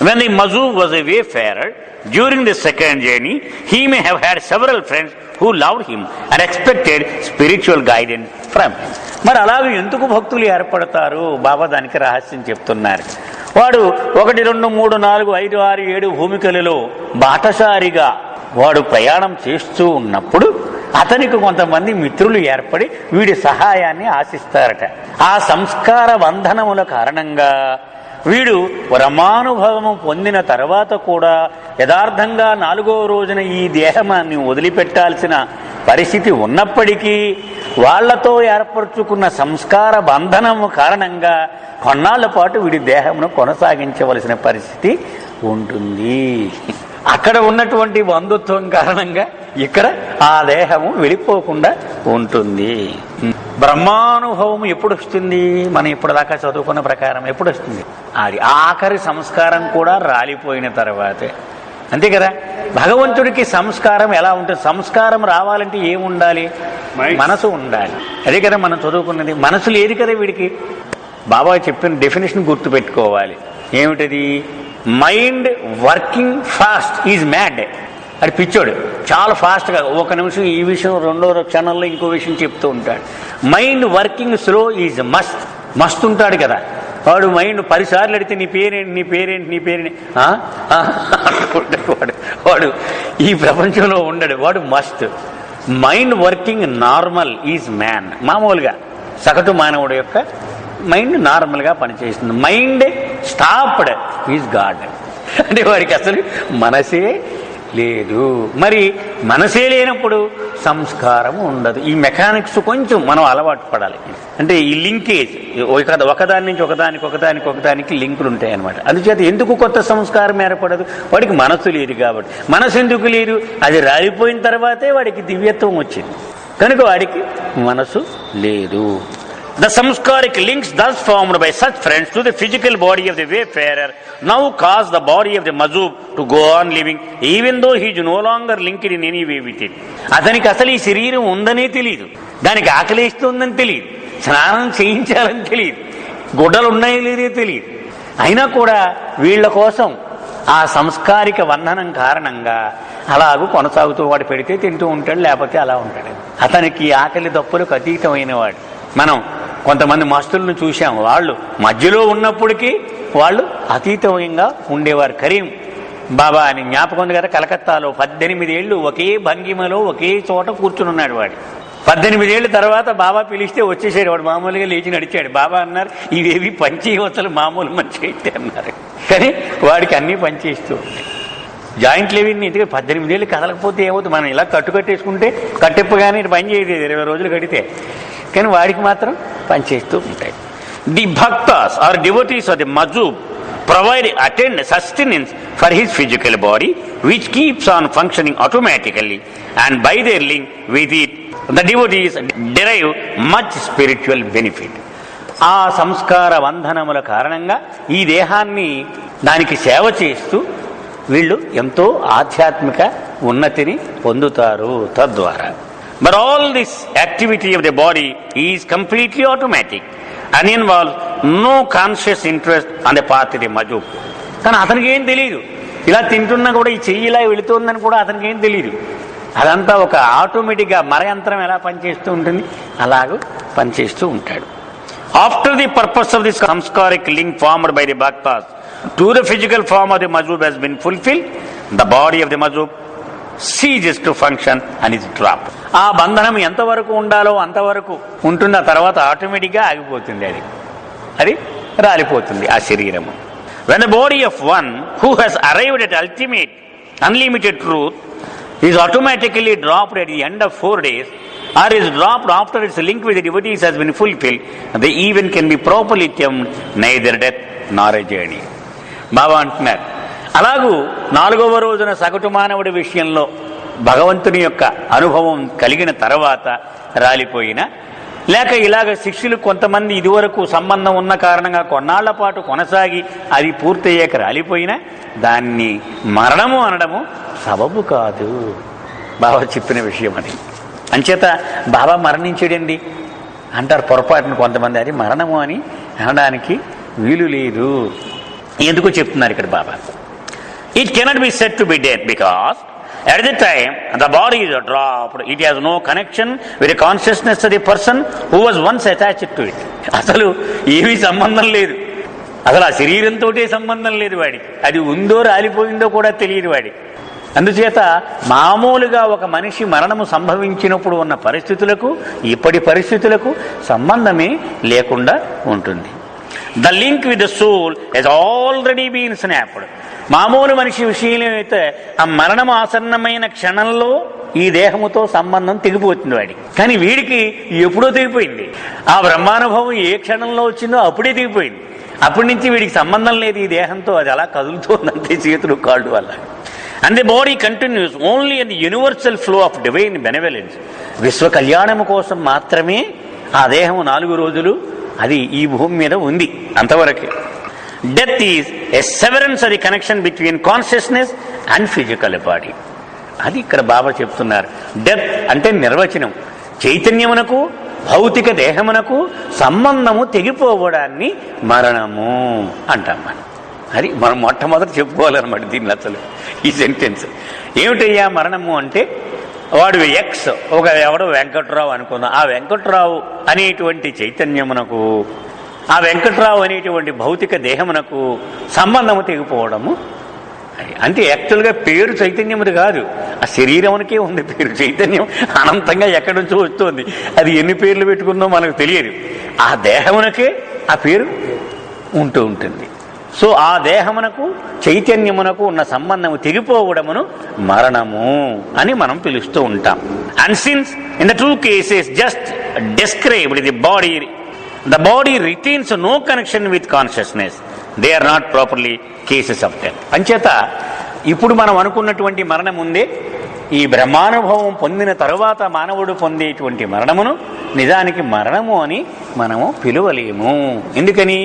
When the Mazub was a wayfarer during the second journey, he may have had several friends who loved him and expected spiritual guidance from him. మరి అలాగే ఎందుకు భక్తులు ఏర్పడతారు? బాబా దానికి రహస్యం చెప్తున్నారు. వాడు 1, 2, 3, 4, 5, 6, 7 భూమికలలో బాటసారిగా వాడు ప్రయాణం చేస్తూ ఉన్నప్పుడు అతనికి కొంతమంది మిత్రులు ఏర్పడి వీడి సహాయాన్ని ఆశిస్తారట. ఆ సంస్కార బంధనముల కారణంగా వీడు బ్రహ్మానుభవము పొందిన తర్వాత కూడా యథార్థంగా 4వ రోజున ఈ దేహాన్ని వదిలిపెట్టాల్సిన పరిస్థితి ఉన్నప్పటికీ వాళ్లతో ఏర్పరచుకున్న సంస్కార బంధనము కారణంగా కొన్నాళ్ల పాటు వీడి దేహమును కొనసాగించవలసిన పరిస్థితి ఉంటుంది. అక్కడ ఉన్నటువంటి బంధుత్వం కారణంగా ఇక్కడ ఆ దేహము వెళ్ళిపోకుండా ఉంటుంది. బ్రహ్మానుభవం ఎప్పుడు వస్తుంది? మనం ఇప్పటిదాకా చదువుకున్న ప్రకారం ఎప్పుడు వస్తుంది? అది ఆఖరి సంస్కారం కూడా రాలిపోయిన తర్వాతే. అంతే కదా? భగవంతుడికి సంస్కారం ఎలా ఉంటుంది? సంస్కారం రావాలంటే ఏముండాలి? మనసు ఉండాలి. అదే కదా మనం చదువుకున్నది. మనసు లేదు కదా వీడికి. బాబా చెప్పిన డెఫినేషన్ గుర్తుపెట్టుకోవాలి. ఏమిటది? Mind working fast is mad. అది పిచ్చోడు. చాలా ఫాస్ట్గా 1 నిమిషం ఈ విషయం 2వ క్షణంలో ఇంకో విషయం చెప్తూ ఉంటాడు. మైండ్ వర్కింగ్ స్లో ఈజ్ మస్త్ ఉంటాడు కదా వాడు. మైండ్ 10 సార్లు అడిగితే నీ పేరేంటి, నీ పేరేంటి, నీ పేరేంటి వాడు వాడు ఈ ప్రపంచంలో ఉండడు. వాడు మస్త్. Mind working normal is man. మామూలుగా సగటు మానవుడు యొక్క మైండ్ నార్మల్గా పనిచేస్తుంది. Mind stopped is God. అంటే వాడికి అసలు మనసే లేదు. మరి మనసే లేనప్పుడు సంస్కారం ఉండదు. ఈ మెకానిక్స్ కొంచెం మనం అలవాటు పడాలి. అంటే ఈ లింకేజ్ ఒకదాని నుంచి ఒకదానికి లింకులు ఉంటాయి అన్నమాట. అందుచేత ఎందుకు కొత్త సంస్కారం ఏర్పడదు? వాడికి మనసు లేదు కాబట్టి. మనసు ఎందుకు లేదు? అది రాలిపోయిన తర్వాతే వాడికి దివ్యత్వం వచ్చింది కనుక వాడికి మనసు లేదు. The samskaric links thus formed by such friends to the physical body of the wayfarer now cause the body of the Mazub to go on living even though he is no longer linked in any way with it. అతనికి అసలు ఈ శరీరం ఉందనే తెలియదు, దానికి ఆకలిస్తుందని తెలియదు, స్నానం చేయించాలని తెలియదు, గుడ్డలు ఉన్నాయో లేదో తెలియదు. అయినా కూడా వీళ్ళ కోసం ఆ సంస్కారిక బంధనం కారణంగా అలాగూ కొనసాగుతూ వాడు పెడితే తింటూ ఉంటాడు, లేకపోతే అలా ఉంటాడు. అతనికి ఆకలి దప్పులకు అతీతమైన వాడు. మనం కొంతమంది మస్తులను చూశాం. వాళ్ళు మధ్యలో ఉన్నప్పటికీ వాళ్ళు అతీతంగా ఉండేవారు. కరీం బాబా అని జ్ఞాపకం ఉంది కదా, కలకత్తాలో 18 ఏళ్ళు ఒకే భంగిమలో ఒకే చోట కూర్చుని ఉన్నాడు వాడు. 18 ఏళ్ళ తర్వాత బాబా పిలిస్తే వచ్చేసాడు. వాడు మామూలుగా లేచి నడిచాడు. బాబా అన్నారు, ఇవేవి పనిచేయవసలు మామూలు మనిషి అయితే అన్నారు. కానీ వాడికి అన్నీ పనిచేస్తూ ఉంటాయి. జాయింట్లు ఏవి నీట్గా 18 ఏళ్ళు కదలకపోతే ఏమవుతుంది? మనం ఇలా కట్టేసుకుంటే కట్టెప్పగానే ఇటు పని చేయదు, 20 రోజులు కడితే. కానీ వాడికి మాత్రం పనిచేస్తూ ఉంటాయి. The bhaktas or devotees or the majzoob provide sustenance for his physical body, which keeps on functioning automatically, and by their link with it, the devotees derive much spiritual benefit. ఆ సంస్కార బంధనముల కారణంగా ఈ దేహాన్ని దానికి సేవ చేస్తూ వీళ్ళు ఎంతో ఆధ్యాత్మిక ఉన్నతిని పొందుతారు తద్వారా. But all this activity of the body is completely automatic and involves no conscious interest on the part of the majub. కానీ అతనికి ఏం తెలియదు, ఇలా తింటున్నా కూడా ఈ చెయ్యి ఇలా వెళుతుందని కూడా అతనికి ఏం తెలియదు. అదంతా ఒక ఆటోమేటిక్గా మరయంత్రం ఎలా పనిచేస్తూ ఉంటుంది అలాగూ పనిచేస్తూ ఉంటాడు. After the purpose of this sanskaric link formed by the bhaktas to the physical form of the majzoob has been fulfil, the body of the majzoob ceases to function and is dropped. ఆ బంధనం ఎంతవరకు ఉండాలో అంతవరకు ఉంటుంది, ఆ తర్వాత ఆటోమేటిక్గా ఆగిపోతుంది, అది రాలిపోతుంది ఆ శరీరము. When the body of one who has arrived at ultimate unlimited truth is automatically dropped at the end of 4 days, or is dropped after its link with the devotees has been fulfilled, the event can be properly termed neither death nor a journey. బాబా అంటున్నారు, అలాగూ 4వ రోజున సగటు మానవుడి విషయంలో భగవంతుని యొక్క అనుభవం కలిగిన తర్వాత రాలిపోయినా, లేక ఇలాగ శిష్యులు కొంతమంది ఇదివరకు సంబంధం ఉన్న కారణంగా కొన్నాళ్ల పాటు కొనసాగి అది పూర్తయ్యాక రాలిపోయినా దాన్ని మరణము అనడము సబబు కాదు. బాబా చెప్పిన విషయం అది. అంచేత బాబా మరణించడండి అంటారు పొరపాటును కొంతమంది, అది మరణము అని అనడానికి వీలు లేదు. ఎందుకు చెప్తున్నారు ఇక్కడ బాబా? It cannot be said to be dead because at the time the body is dropped, it has no connection with the consciousness of the person who was once attached to it. అసలు ఏమీ సంబంధం లేదు, అసలు ఆ శరీరంతో సంబంధం లేదు వాడికి, అది ఉందో రాలిపోయిందో కూడా తెలియదు వాడికి. అందుచేత మామూలుగా ఒక మనిషి మరణము సంభవించినప్పుడు ఉన్న పరిస్థితులకు ఇప్పటి పరిస్థితులకు సంబంధమే లేకుండా ఉంటుంది. The link with the soul has already been snapped. మామూలు మనిషి విషయంలో అయితే ఆ మరణం ఆసన్నమైన క్షణంలో ఈ దేహముతో సంబంధం తెగిపోతుంది వాడికి. కానీ వీడికి ఎప్పుడో తెగిపోయింది. ఆ బ్రహ్మానుభవం ఏ క్షణంలో వచ్చిందో అప్పుడే తెగిపోయింది. అప్పటి నుంచి వీడికి సంబంధం లేదు ఈ దేహంతో, అది అలా కదులుతోందంతే చేతులు కాళ్ళు వల్ల. And the body continues only in the universal flow of divine benevolence. విశ్వ కళ్యాణము కోసం మాత్రమే ఆ దేహము 4 రోజులు అది ఈ భూమి మీద ఉంది, అంతవరకే. Death is a severance of the connection between consciousness and physical body. అది ఇక్కడ బాబా చెప్తున్నారు. డెత్ అంటే నిర్వచనం, చైతన్యమునకు భౌతిక దేహమునకు సంబంధము తెగిపోవడాన్ని మరణము అంటాం మనం. అది మనం మొట్టమొదటి చెప్పుకోవాలన్నమాట దీన్ని. అసలు ఈ సెంటెన్స్ ఏమిటయ్యా మరణము అంటే, వాడు ఎక్స్ ఒక ఎవడో వెంకట్రావు అనుకుందాం, ఆ వెంకట్రావు అనేటువంటి చైతన్యమునకు ఆ వెంకట్రావు అనేటువంటి భౌతిక దేహమునకు సంబంధము తెగిపోవడము. అంటే యాక్చువల్గా పేరు చైతన్యముది కాదు, ఆ శరీరమునకే ఉంది పేరు. చైతన్యం అనంతంగా ఎక్కడి నుంచో వస్తుంది, అది ఎన్ని పేర్లు పెట్టుకుందో మనకు తెలియదు. ఆ దేహమునకే ఆ పేరు ఉంటూ ఉంటుంది. సో ఆ దేహమునకు చైతన్యమునకు ఉన్న సంబంధము తెగిపోవడమును మరణము అని మనం పిలుస్తూ ఉంటాం. And since in the 2 cases just described, the body retains no connection with consciousness, they are not properly cases of death. అంచేత ఇప్పుడు మనం అనుకున్నటువంటి మరణం ఉందే, ఈ బ్రహ్మానుభవం పొందిన తరువాత మానవుడు పొందేటువంటి మరణమును నిజానికి మరణము అని మనము పిలువలేము. ఎందుకని?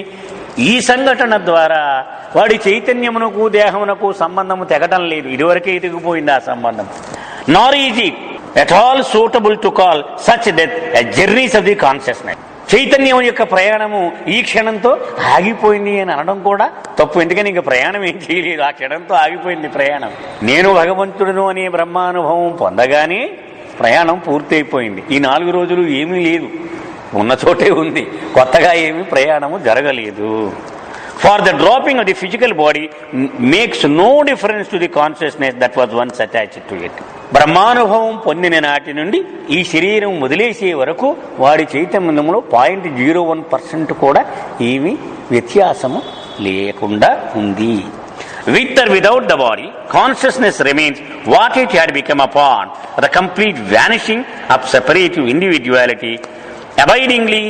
ఈ సంఘటన ద్వారా వాడి చైతన్యమునకు దేహమునకు సంబంధము తెగటం లేదు, ఇదివరకే ఎదిగిపోయింది ఆ సంబంధం. నార్ is it at all suitable to call such death a journeys of the consciousness. చైతన్యం యొక్క ప్రయాణము ఈ క్షణంతో ఆగిపోయింది అని అనడం కూడా తప్పు. ఎందుకని ఇంక ప్రయాణం ఏం చేయలేదు, ఆ క్షణంతో ఆగిపోయింది ప్రయాణం. నేను భగవంతుడును అనే బ్రహ్మానుభవం పొందగానే ప్రయాణం పూర్తయిపోయింది. ఈ 4 రోజులు ఏమీ లేదు, ఉన్న చోటే ఉంది, కొత్తగా ఏమీ ప్రయాణము జరగలేదు. For the dropping of the physical body makes no difference to the consciousness that was once attached to it. బ్రహ్మానుభవం పొందిన నాటి నుండి ఈ శరీరం వదిలేసే వరకు వాడి చైతన్యంలో 0.01% కూడా ఏమీ వ్యత్యాసము లేకుండా ఉంది. With or without the body, consciousness remains what it had become upon the complete vanishing of separative individuality, abidingly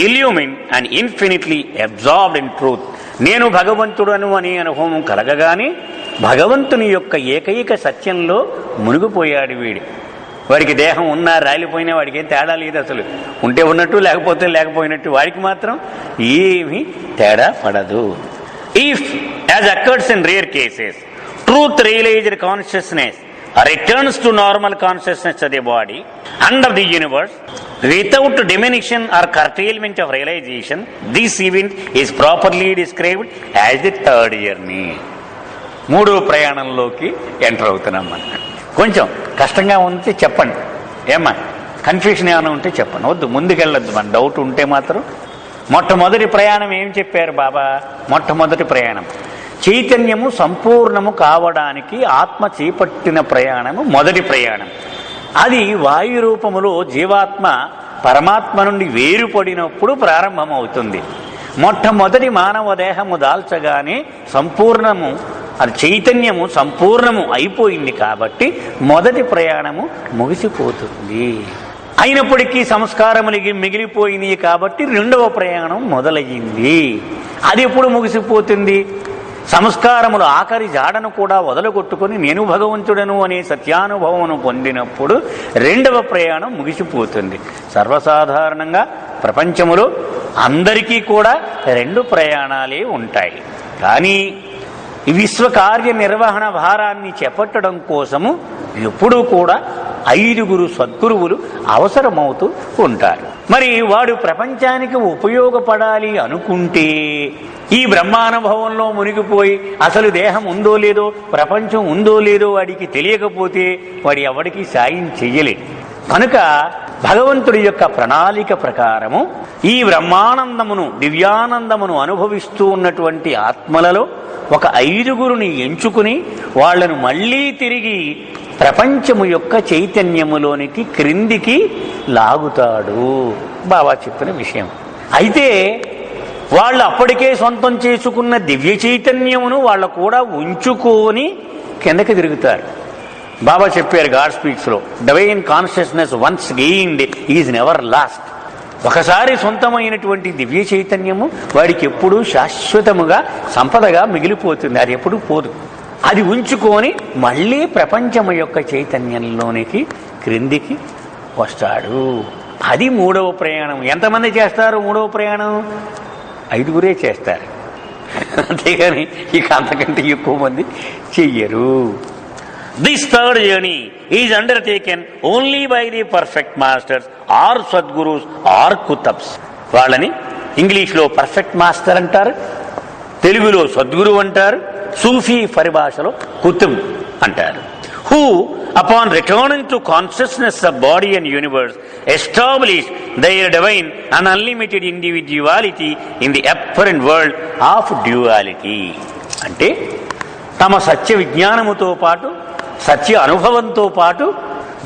illumined and infinitely absorbed in truth. నేను భగవంతుడను అనే అనుభవం కలగగానే భగవంతుని యొక్క ఏకైక సత్యంలో మునిగిపోయాడు వీడు. వాడికి దేహం ఉన్నా రాలిపోయినా వాడికి ఏం తేడా లేదు, అసలు ఉంటే ఉన్నట్టు లేకపోతే లేకపోయినట్టు, వాడికి మాత్రం ఏమీ తేడా పడదు. If, as occurs in rare cases, truth realized consciousness returns to normal consciousness of the body and of the universe without diminution or curtailment of realization, this event is properly described as the third journey. మూడో ప్రయాణంలోకి enter అవుతున్నాం మనం. కొంచెం కష్టంగా ఉంటే చెప్పండి, ఏమ్మా confusion ఏమైనా ఉంటే చెప్పండి, వద్దు ముందుకెళ్ళొద్దు. మన డౌట్ ఉంటే మాత్రం. మొట్టమొదటి ప్రయాణం ఏం చెప్పారు బాబా? మొట్టమొదటి ప్రయాణం చైతన్యము సంపూర్ణము కావడానికి ఆత్మ చేపట్టిన ప్రయాణము మొదటి ప్రయాణం. అది వాయు రూపములో జీవాత్మ పరమాత్మ నుండి వేరుపడినప్పుడు ప్రారంభమవుతుంది. మొట్టమొదటి మానవ దేహము దాల్చగానే సంపూర్ణము, అది చైతన్యము సంపూర్ణము అయిపోయింది కాబట్టి మొదటి ప్రయాణము ముగిసిపోతుంది. అయినప్పటికీ సంస్కారములకి మిగిలిపోయినాయి కాబట్టి రెండవ ప్రయాణం మొదలయ్యింది. అది ఎప్పుడు ముగిసిపోతుంది? సంస్కారములు ఆఖరి జాడను కూడా వదలగొట్టుకొని నేను భగవంతుడను అనే సత్యానుభవమును పొందినప్పుడు రెండవ ప్రయాణం ముగిసిపోతుంది. సర్వసాధారణంగా ప్రపంచములో అందరికీ కూడా రెండు ప్రయాణాలే ఉంటాయి. కానీ విశ్వకార్య నిర్వహణ భారాన్ని చేపట్టడం కోసము ఎప్పుడూ కూడా 5 సద్గురువులు అవసరమవుతూ ఉంటారు. మరి వాడు ప్రపంచానికి ఉపయోగపడాలి అనుకుంటే ఈ బ్రహ్మానుభవంలో మునిగిపోయి అసలు దేహం ఉందో లేదో, ప్రపంచం ఉందో లేదో వాడికి తెలియకపోతే వాడి ఎవడికి సాయం చెయ్యలేదు. కనుక భగవంతుడి యొక్క ప్రణాళిక ప్రకారము ఈ బ్రహ్మానందమును, దివ్యానందమును అనుభవిస్తూ ఉన్నటువంటి ఆత్మలలో ఒక 5 ఎంచుకుని వాళ్లను మళ్లీ తిరిగి ప్రపంచము యొక్క చైతన్యములోనికి క్రిందికి లాగుతాడు. బాబా చెప్పిన విషయం. అయితే వాళ్ళు అప్పటికే సొంతం చేసుకున్న దివ్య చైతన్యమును వాళ్ళ కూడా ఉంచుకొని కిందకి తిరుగుతారు. బాబా చెప్పారు గాడ్ స్పీక్స్ లో, divine consciousness once gained is never lost. ఒకసారి సొంతమైనటువంటి దివ్య చైతన్యము వాడికి ఎప్పుడూ శాశ్వతముగా సంపదగా మిగిలిపోతుంది, అది ఎప్పుడూ పోదు. అది ఉంచుకొని మళ్ళీ ప్రపంచము యొక్క చైతన్యంలోనికి క్రిందికి వస్తాడు. అది మూడవ ప్రయాణం. ఎంతమంది చేస్తారు మూడవ ప్రయాణం? 5 చేస్తారు, అంతేగాని ఇక అంతకంటే ఎక్కువ మంది చెయ్యరు. This third journey is undertaken only by the perfect masters or sadgurus or kutabs. వాళ్ళని ఇంగ్లీష్లో పర్ఫెక్ట్ మాస్టర్ అంటారు, తెలుగులో సద్గురు అంటారు, సూఫీ పరిభాషలో కుతుబ్ అంటారు. Who upon returning to consciousness of body and universe establish their divine and unlimited individuality in the apparent world of duality. అంటే తమ సత్య విజ్ఞానముతో పాటు, సత్య అనుభవంతో పాటు,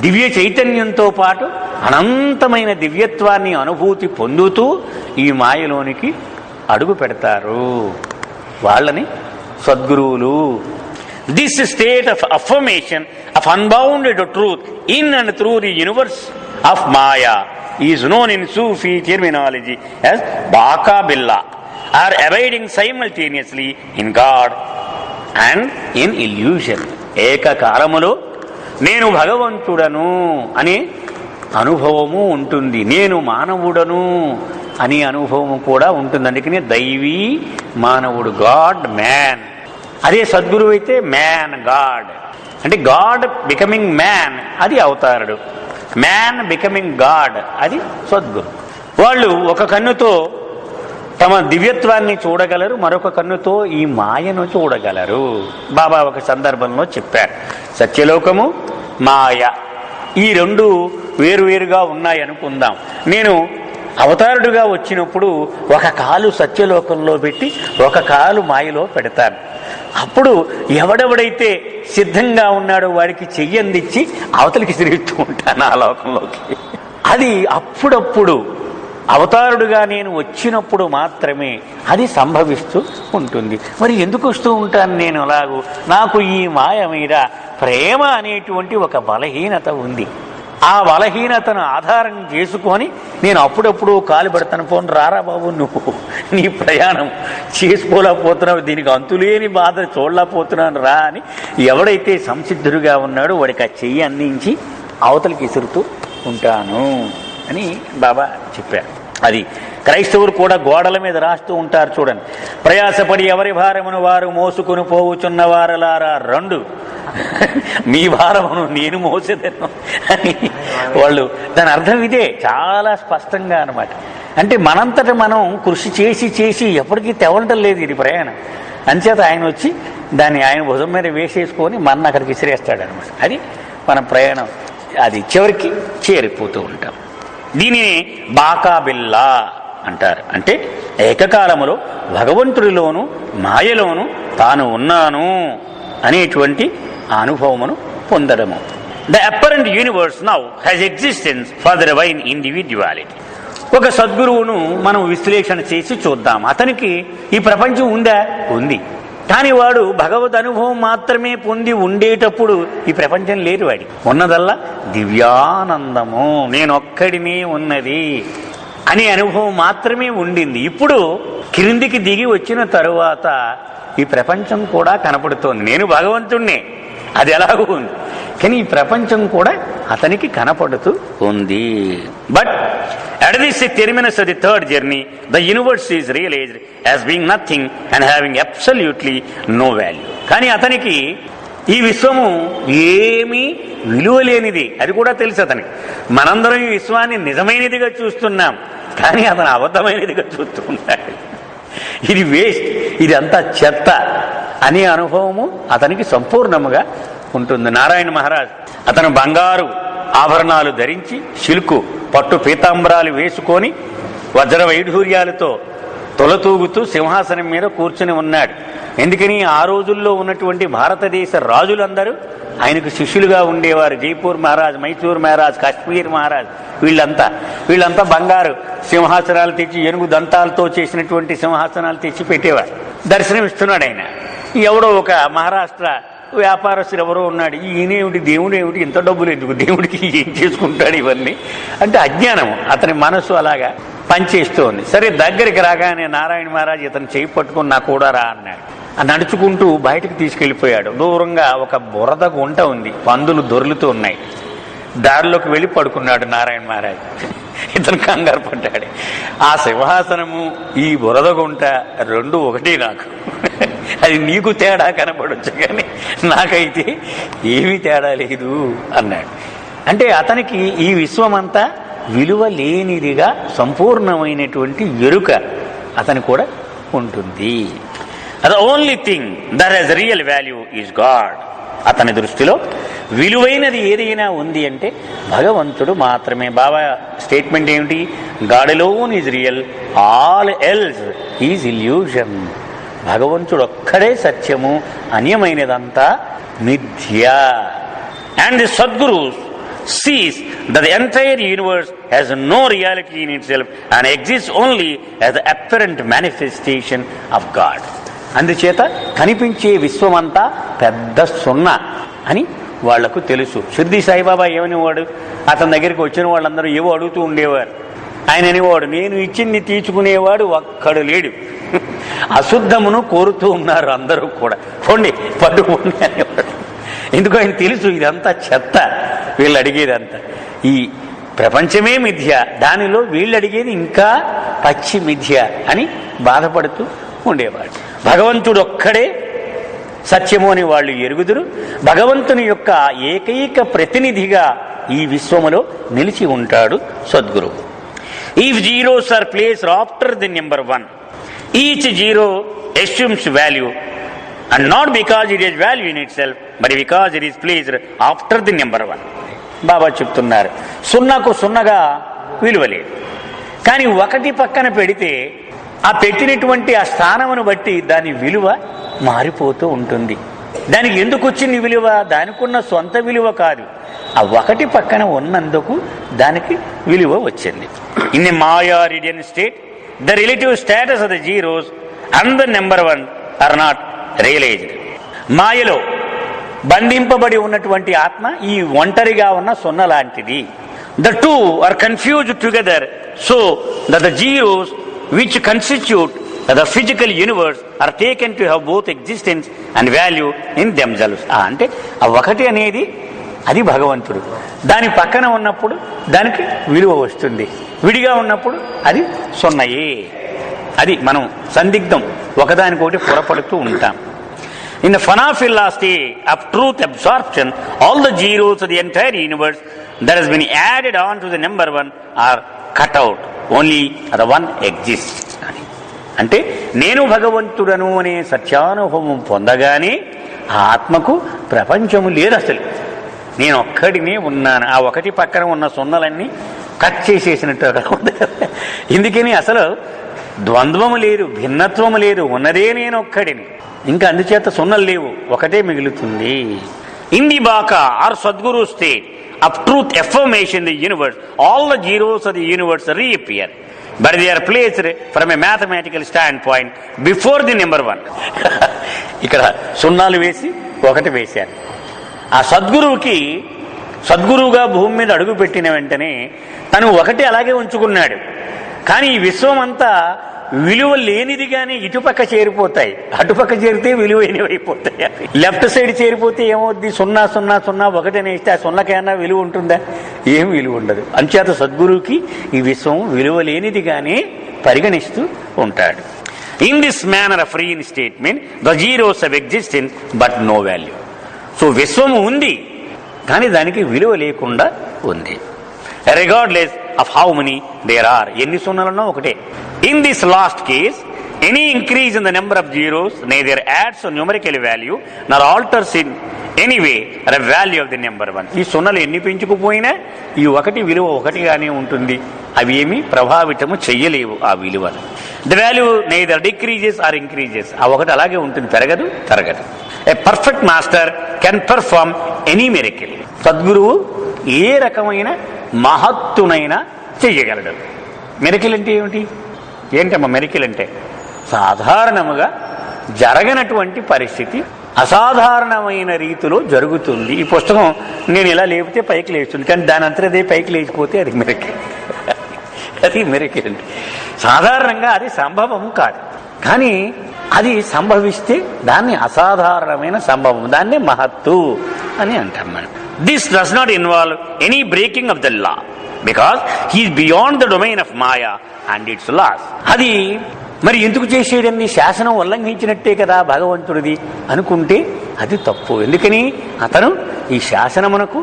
దివ్య చైతన్యంతో పాటు అనంతమైన దివ్యత్వాన్ని అనుభూతి పొందుతూ ఈ మాయలోనికి అడుగు పెడతారు. వాళ్ళని సద్గురువులు. This state of affirmation of unbounded truth in and through the universe of maya is known in Sufi terminology as baqa billah, or abiding simultaneously in God and in illusion. ఏకకాలములో నేను భగవంతుడను అనే అనుభవము ఉంటుంది, నేను మానవుడను అనే అనుభవము కూడా ఉంటుంది. అందుకనే దైవీ మానవుడు, గాడ్ మ్యాన్. అదే సద్గురువు అయితే మ్యాన్ గాడ్. అంటే గాడ్ బికమింగ్ మ్యాన్ అది అవతారుడు, మ్యాన్ బికమింగ్ గాడ్ అది సద్గురు. వాళ్ళు ఒక కన్నుతో తమ దివ్యత్వాన్ని చూడగలరు, మరొక కన్నుతో ఈ మాయను చూడగలరు. బాబా ఒక సందర్భంలో చెప్పారు, సత్యలోకము మాయ ఈ రెండు వేరువేరుగా ఉన్నాయనుకుందాం. నేను అవతారుడుగా వచ్చినప్పుడు ఒక కాలు సత్యలోకంలో పెట్టి ఒక కాలు మాయలో పెడతాను. అప్పుడు ఎవడెవడైతే సిద్ధంగా ఉన్నాడో వాడికి చెయ్యందిచ్చి అవతలికి తిరుగుతూ ఉంటాను ఆ లోకంలోకి. అది అప్పుడప్పుడు అవతారుడుగా నేను వచ్చినప్పుడు మాత్రమే అది సంభవిస్తూ ఉంటుంది. మరి ఎందుకు వస్తూ ఉంటాను నేను అలాగూ? నాకు ఈ మాయ మీద ప్రేమ అనేటువంటి ఒక బలహీనత ఉంది. ఆ బలహీనతను ఆధారం చేసుకొని నేను అప్పుడప్పుడు కాలు పెడతాను. పోను రారా బాబు, నువ్వు నీ ప్రయాణం చేసుకోలేకపోతున్నావు, దీనికి అంతులేని బాధ చూడలేకపోతున్నాను రా అని ఎవడైతే సంసిద్ధుడిగా ఉన్నాడో వాడికి ఆ చెయ్యి అందించి అవతలికి ఇసురుతూ ఉంటాను అని బాబా చెప్పారు. అది క్రైస్తవులు కూడా గోడల మీద రాస్తూ ఉంటారు చూడండి. ప్రయాసపడి ఎవరి భారమును వారు మోసుకుని పోవుచున్న వారలారా రండు, మీ భారమును నేను మోసేదను అని వాళ్ళు. దాని అర్థం ఇదే చాలా స్పష్టంగా అన్నమాట. అంటే మనంతట మనం కృషి చేసి చేసి ఎప్పటికీ తెవలటం లేదు ఇది ప్రయాణం. అంచేత ఆయన వచ్చి దాన్ని ఆయన భుజం మీద వేసేసుకొని మన అక్కడికి విసిరేస్తాడనమాట. అది మన ప్రయాణం. అది చివరికి చేరిపోతూ ఉంటాం. దీనిని బాకాబిల్లా అంటారు. అంటే ఏకకాలములో భగవంతుడిలోను మాయలోను తాను ఉన్నాను అనేటువంటి అనుభవమును పొందడము. The apparent universe now has existence for the divine individuality. ఒక సద్గురువును మనం విశ్లేషణ చేసి చూద్దాం. అతనికి ఈ ప్రపంచం ఉందా? ఉంది. కానీ వాడు భగవద్ అనుభవం మాత్రమే పొంది ఉండేటప్పుడు ఈ ప్రపంచం లేదు. వాడి ఉన్నదల్లా దివ్యానందము, నేనొక్కడినే ఉన్నది అనే అనుభవం మాత్రమే ఉండింది. ఇప్పుడు క్రిందికి దిగి వచ్చిన తరువాత ఈ ప్రపంచం కూడా కనపడుతోంది. నేను భగవంతుణ్ణే, అది ఎలాగూ ఉంది, కానీ ఈ ప్రపంచం కూడా అతనికి కనపడుతూ ఉంది. But at this terminus of the third journey, the universe is realized as being nothing and having absolutely no value. కానీ అతనికి ఈ విశ్వము ఏమీ విలువలేనిది, అది కూడా తెలుసు అతనికి. మనందరం ఈ విశ్వాన్ని నిజమైనదిగా చూస్తున్నాం, కానీ అతను అబద్ధమైనదిగా చూస్తూ ఉన్నాడు. ఇది వేస్ట్, ఇది అంతా చెత్త అనే అనుభవము అతనికి సంపూర్ణముగా ఉంటుంది. నారాయణ మహారాజ్ అతను బంగారు ఆభరణాలు ధరించి, సిల్కు పట్టు పీతాంబరాలు వేసుకొని, వజ్ర వైఢూర్యాలతో తొలతూగుతూ సింహాసనం మీద కూర్చుని ఉన్నాడు. ఎందుకని ఆ రోజుల్లో ఉన్నటువంటి భారతదేశ రాజులందరూ ఆయనకు శిష్యులుగా ఉండేవారు. జైపూర్ మహారాజ్, మైసూర్ మహారాజ్, కాశ్మీర్ మహారాజ్, వీళ్ళంతా బంగారు సింహాసనాలు తెచ్చి, ఏనుగు దంతాలతో చేసినటువంటి సింహాసనాలు తెచ్చి పెట్టేవారు. దర్శనమిస్తున్నాడు ఆయన. ఎవడో ఒక మహారాష్ట్ర వ్యాపారస్తులు ఎవరో ఉన్నాడు. ఈయనేమిటి, దేవుడు ఏమిటి, ఇంత డబ్బులు ఎందుకు, దేవుడికి ఏం చేసుకుంటాడు ఇవన్నీ అంటే అజ్ఞానము. అతని మనసు అలాగా పనిచేస్తూ ఉంది. సరే, దగ్గరికి రాగానే నారాయణ మహారాజ్ ఇతను చేయి పట్టుకుని నా కూడా రా అన్నాడు. నడుచుకుంటూ బయటకు తీసుకెళ్లిపోయాడు. దూరంగా ఒక బురద గుంట ఉంది, పందులు దొర్లుతూ ఉన్నాయి. దారిలోకి వెళ్ళి పడుకున్నాడు నారాయణ మహారాజ్. ఇతను కంగారు పడ్డాడు. ఆ సింహాసనము, ఈ బురద గుంట రెండు ఒకటి నాకు. అది నీకు తేడా కనపడొచ్చు, కానీ నాకైతే ఏమీ తేడా లేదు అన్నాడు. అంటే అతనికి ఈ విశ్వమంతా విలువ లేనిదిగా సంపూర్ణమైనటువంటి ఎరుక అతని కూడా ఉంటుంది. The only thing that has real value is God. అతని దృష్టిలో విలువైనది ఏదైనా ఉంది అంటే భగవంతుడు మాత్రమే. బాబా స్టేట్మెంట్ ఏమిటి? God alone is real, all else is illusion. భగవంతుడు ఒక్కడే సత్యము, అన్యమైనదంతా మిథ్య. And the sadgurus sees that the entire universe has no reality in itself and exists only as the apparent manifestation of God. అందుచేత కనిపించే విశ్వమంతా పెద్ద సున్నా అని వాళ్లకు తెలుసు. షిర్డీ సాయిబాబా ఏమనేవాడు? అతని దగ్గరికి వచ్చిన వాళ్ళందరూ ఏవో అడుగుతూ ఉండేవారు. ఆయన అనేవాడు, నేను ఇచ్చింది తీర్చుకునేవాడు ఒక్కడు లేడు, అశుద్ధమును కోరుతూ ఉన్నారు అందరూ కూడా, పోండి పట్టుకోండి అనేవాడు. ఎందుకు? ఆయన తెలుసు ఇదంతా చెత్త, వీళ్ళు అడిగేదంతా. ఈ ప్రపంచమే మిథ్య, దానిలో వీళ్ళు అడిగేది ఇంకా పచ్చి మిథ్య అని బాధపడుతూ ఉండేవాడు. భగవంతుడు ఒక్కడే సత్యము అని వాళ్ళు ఎరుగుదురు. భగవంతుని యొక్క ఏకైక ప్రతినిధిగా ఈ విశ్వములో నిలిచి ఉంటాడు సద్గురువు. If zeros are placed after the number 1, each zero assumes value, and not because it has value in itself, but because it is placed after the number 1. బాబా చెప్తున్నారు, సున్నాకు సున్నగా విలువ లేదు, కానీ ఒకటి పక్కన పెడితే ఆ పెట్టినటువంటి ఆ స్థానమును బట్టి దాని విలువ మారిపోతూ ఉంటుంది. దానికి ఎందుకు వచ్చింది విలువ? దానికున్న సొంత విలువ కాదు, ఆ ఒకటి పక్కన ఉన్నందుకు దానికి విలువ వచ్చింది. In a maya ridden state the relative status of the zeros and the number 1 are not realized. మాయలో బంధింపబడి ఉన్నటువంటి ఆత్మ ఈ ఒంటరిగా ఉన్న సున్న లాంటిది. The two are confused together so that the zeros which constitute the physical universe are taken to have both existence and value in themselves. అంటే ఆ ఒకటి అనేది అది భగవంతుడు, దాని పక్కన ఉన్నప్పుడు దానికి విలువ వస్తుంది, విడిగా ఉన్నప్పుడు అది సున్నయే. అది మనం సందిగ్ధం, ఒకదానికొకటి పొరపడుతూ ఉంటాం. In the phenomena state of truth absorption, all the zeros of the entire universe that has been added on to the number 1 are cut out. Only the one exists. అంటే నేను భగవంతుడను అనే సత్యానుభవం పొందగానే ఆ ఆత్మకు ప్రపంచము లేదు, అసలు నేను ఒక్కడినే ఉన్నాను. ఆ ఒకటి పక్కన ఉన్న సున్నలన్నీ కట్ చేసేసినట్టు ఉంది. ఇందుకని అసలు ద్వంద్వము లేదు, భిన్నత్వము లేదు, ఉన్నదే నేను ఒక్కడిని. ఇంకా అందుచేత సున్నలు లేవు, ఒకటే మిగులుతుంది. In the Baka or Sadguru state of truth affirmation in the universe, all the zeros of the universe reappear. But they are placed from a mathematical standpoint before the number 1. ఇక్కడ సున్నాలు వేసి ఒకటి వేశారు. ఆ సద్గురువుకి, సద్గురువుగా భూమి మీద అడుగు పెట్టిన వెంటనే తను ఒకటి అలాగే ఉంచుకున్నాడు. కానీ ఈ విశ్వం అంతా విలువ లేనిదిగానే ఇటుపక్క చేరిపోతాయి, అటుపక్క చేరితే విలువైనవైపోతాయి. లెఫ్ట్ సైడ్ చేరిపోతే ఏమవుద్ది? 0 0 0 1 అని ఇస్తే ఆ సున్నకైనా విలువ ఉంటుందా? ఏం విలువ ఉండదు. అంచేత సద్గురువుకి ఈ విశ్వం విలువ లేనిదిగానే పరిగణిస్తూ ఉంటాడు. In this manner of reinstatement, the zeros have existence but no value. So విశ్వము ఉంది కానీ దానికి విలువ లేకుండా ఉంది. Regardless of how many there are. ఎన్ని సున్నలున్నా ఒకటే. In this last case, any increase in the number of zeros neither adds a numerical value nor alters in any way the value of the number 1. ఈ సున్నలు ఎన్ని పెంచుకుపోయినా ఈ ఒకటి విలువ ఒకటిగానే ఉంటుంది. అవి ఏమి ప్రభావితము చెయ్యలేవు ఆ విలువను. The value neither decreases or increases. ఆ ఒకటి అలాగే ఉంటుంది, పెరగదు తరగదు. A perfect master can perform any miracle. సద్గురువు ఏ రకమైన మహత్తునైనా చెయ్యగలడు. మెరికిల్ అంటే ఏమిటి? ఏంటమ్మా మెరికిల్ అంటే? సాధారణముగా జరగనటువంటి పరిస్థితి అసాధారణమైన రీతిలో జరుగుతుంది. ఈ పుస్తకం నేను ఇలా లేపితే పైకి లేస్తుంది, కానీ దాని అంతా అదే పైకి లేచిపోతే అది మెరికిల్. అది మెరికిల్ అంటే సాధారణంగా అది సంభవం కాదు, కానీ అది సంభవిస్తే దాన్ని అసాధారణమైన సంభవం, దాన్ని మహత్తు అని అంటాం మనం. This does not involve any breaking of the law because he is beyond the domain of Maya and its laws. అది మరి ఎందుకు చేసేయడండి? శాసనం ఉల్లంఘించినట్టే కదా భగవంతుడిది అనుకుంటే అది తప్పు. ఎందుకని? అతను ఈ శాసనమునకు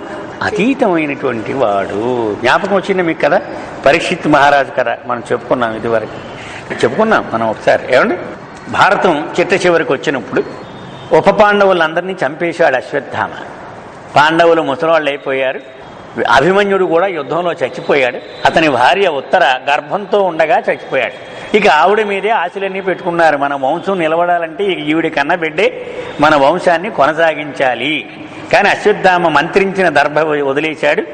అతీతమైనటువంటి వాడు. జ్ఞాపకం వచ్చింది మీకు కదా, పరీక్షిత్ మహారాజు కదా, మనం చెప్పుకున్నాం, ఇదివరకు చెప్పుకున్నాం మనం ఒకసారి. ఏమండి, భారతం చిట్ట చివరికి వచ్చినప్పుడు ఉప పాండవులందరినీ చంపేశాడు అశ్వత్థామ. పాండవులు ముసలివాళ్ళు అయిపోయారు. అభిమన్యుడు కూడా యుద్ధంలో చచ్చిపోయాడు. అతని భార్య ఉత్తర గర్భంతో ఉండగా చచ్చిపోయాడు. ఇక ఆవిడ మీదే ఆశలన్నీ పెట్టుకున్నారు. మన వంశం నిలబడాలంటే ఇక ఈవిడి కన్న బిడ్డే మన వంశాన్ని కొనసాగించాలి. కానీ అశ్వత్థామ మంత్రించిన దర్భ వదిలేశాడు.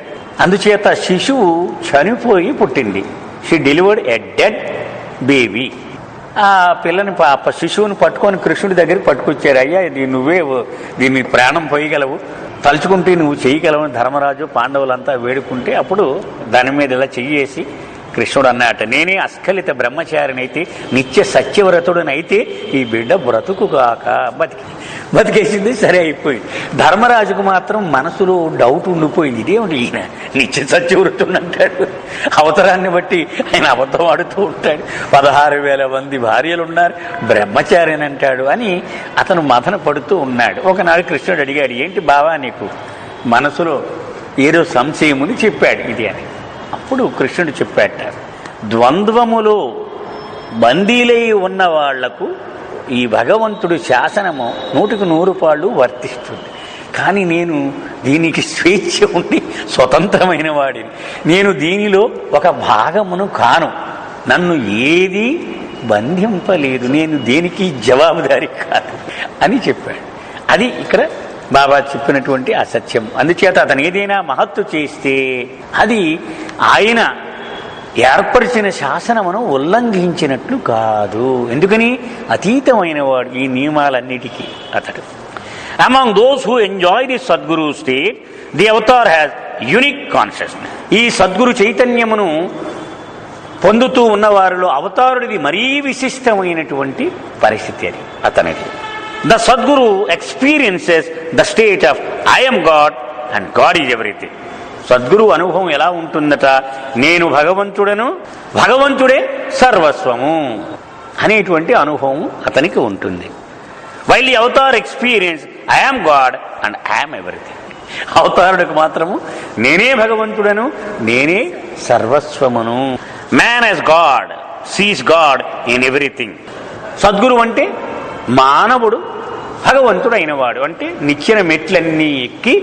అందుచేత శిశువు చనిపోయి పుట్టింది. She delivered a dead baby. ఆ పిల్లని శిశువుని పట్టుకొని కృష్ణుడి దగ్గరికి పట్టుకొచ్చారు. అయ్యా, ఇది నువ్వే దీన్ని ప్రాణం పోయగలవు, తలుచుకుంటే నువ్వు చేయగలవని ధర్మరాజు పాండవులంతా వేడుకుంటే అప్పుడు దాని మీద ఇలా చెయ్యేసి కృష్ణుడు అన్నట, నేనే అస్ఖలిత బ్రహ్మచారినైతే నిత్య సత్యవ్రతుడనైతే ఈ బిడ్డ బ్రతుకుగాక. బతికేసింది, సరే అయిపోయింది. ధర్మరాజుకు మాత్రం మనసులో డౌట్ ఉండిపోయింది. ఇదేమిటి ఈయన నిత్య సత్యవ్రతుడు అంటాడు, అవసరాన్ని బట్టి ఆయన అబద్ధం ఆడుతూ ఉంటాడు, 16,000 మంది భార్యలున్నారు, బ్రహ్మచారిని అంటాడు అని అతను మదన పడుతూ ఉన్నాడు. ఒకనాడు కృష్ణుడు అడిగాడు, ఏంటి బావా నీకు మనసులో ఏదో సంశయం ఉంది, చెప్పాడు ఇది అని. అప్పుడు కృష్ణుడు చెప్పాట, ద్వంద్వములో బందీలై ఉన్న వాళ్లకు ఈ భగవంతుడు శాసనము 100కు 100 వర్తిస్తుంది. కానీ నేను దీనికి స్వేచ్ఛ ఉండి స్వతంత్రమైన వాడిని, నేను దీనిలో ఒక భాగమును కాను, నన్ను ఏది బంధింపలేదు, నేను దేనికి జవాబుదారీ కాదు అని చెప్పాడు. అది ఇక్కడ బాబా చెప్పినటువంటి అసత్యం. అందుచేత అతను ఏదైనా మహత్తు చేస్తే అది ఆయన ఏర్పరిచిన శాసనమును ఉల్లంఘించినట్లు కాదు. ఎందుకని అతీతమైన వాడు ఈ నియమాలన్నిటికీ అతడు. Among those who enjoy the Sadguru state, the avatar has unique consciousness. ఈ సద్గురు చైతన్యమును పొందుతూ ఉన్నవారిలో అవతారుడిది మరీ విశిష్టమైనటువంటి పరిస్థితి అది అతనిది. The Sadguru experiences the state of I am God and God is everything. Sadhguru అనుభవం ఎలా ఉంటుందట? నేను భగవంతుడను, భగవంతుడే సర్వస్వము అనేటువంటి అనుభవం అతనికి ఉంటుంది. While the avatar experience I am God and I am everything. అవతారుడికి మాత్రము నేనే భగవంతుడను, నేనే సర్వస్వమును. Man as God sees God in everything. Sadhguru అంటే మానవుడు భగవంతుడు అయినవాడు, అంటే నిచ్చెన మెట్లన్నీ ఎక్కి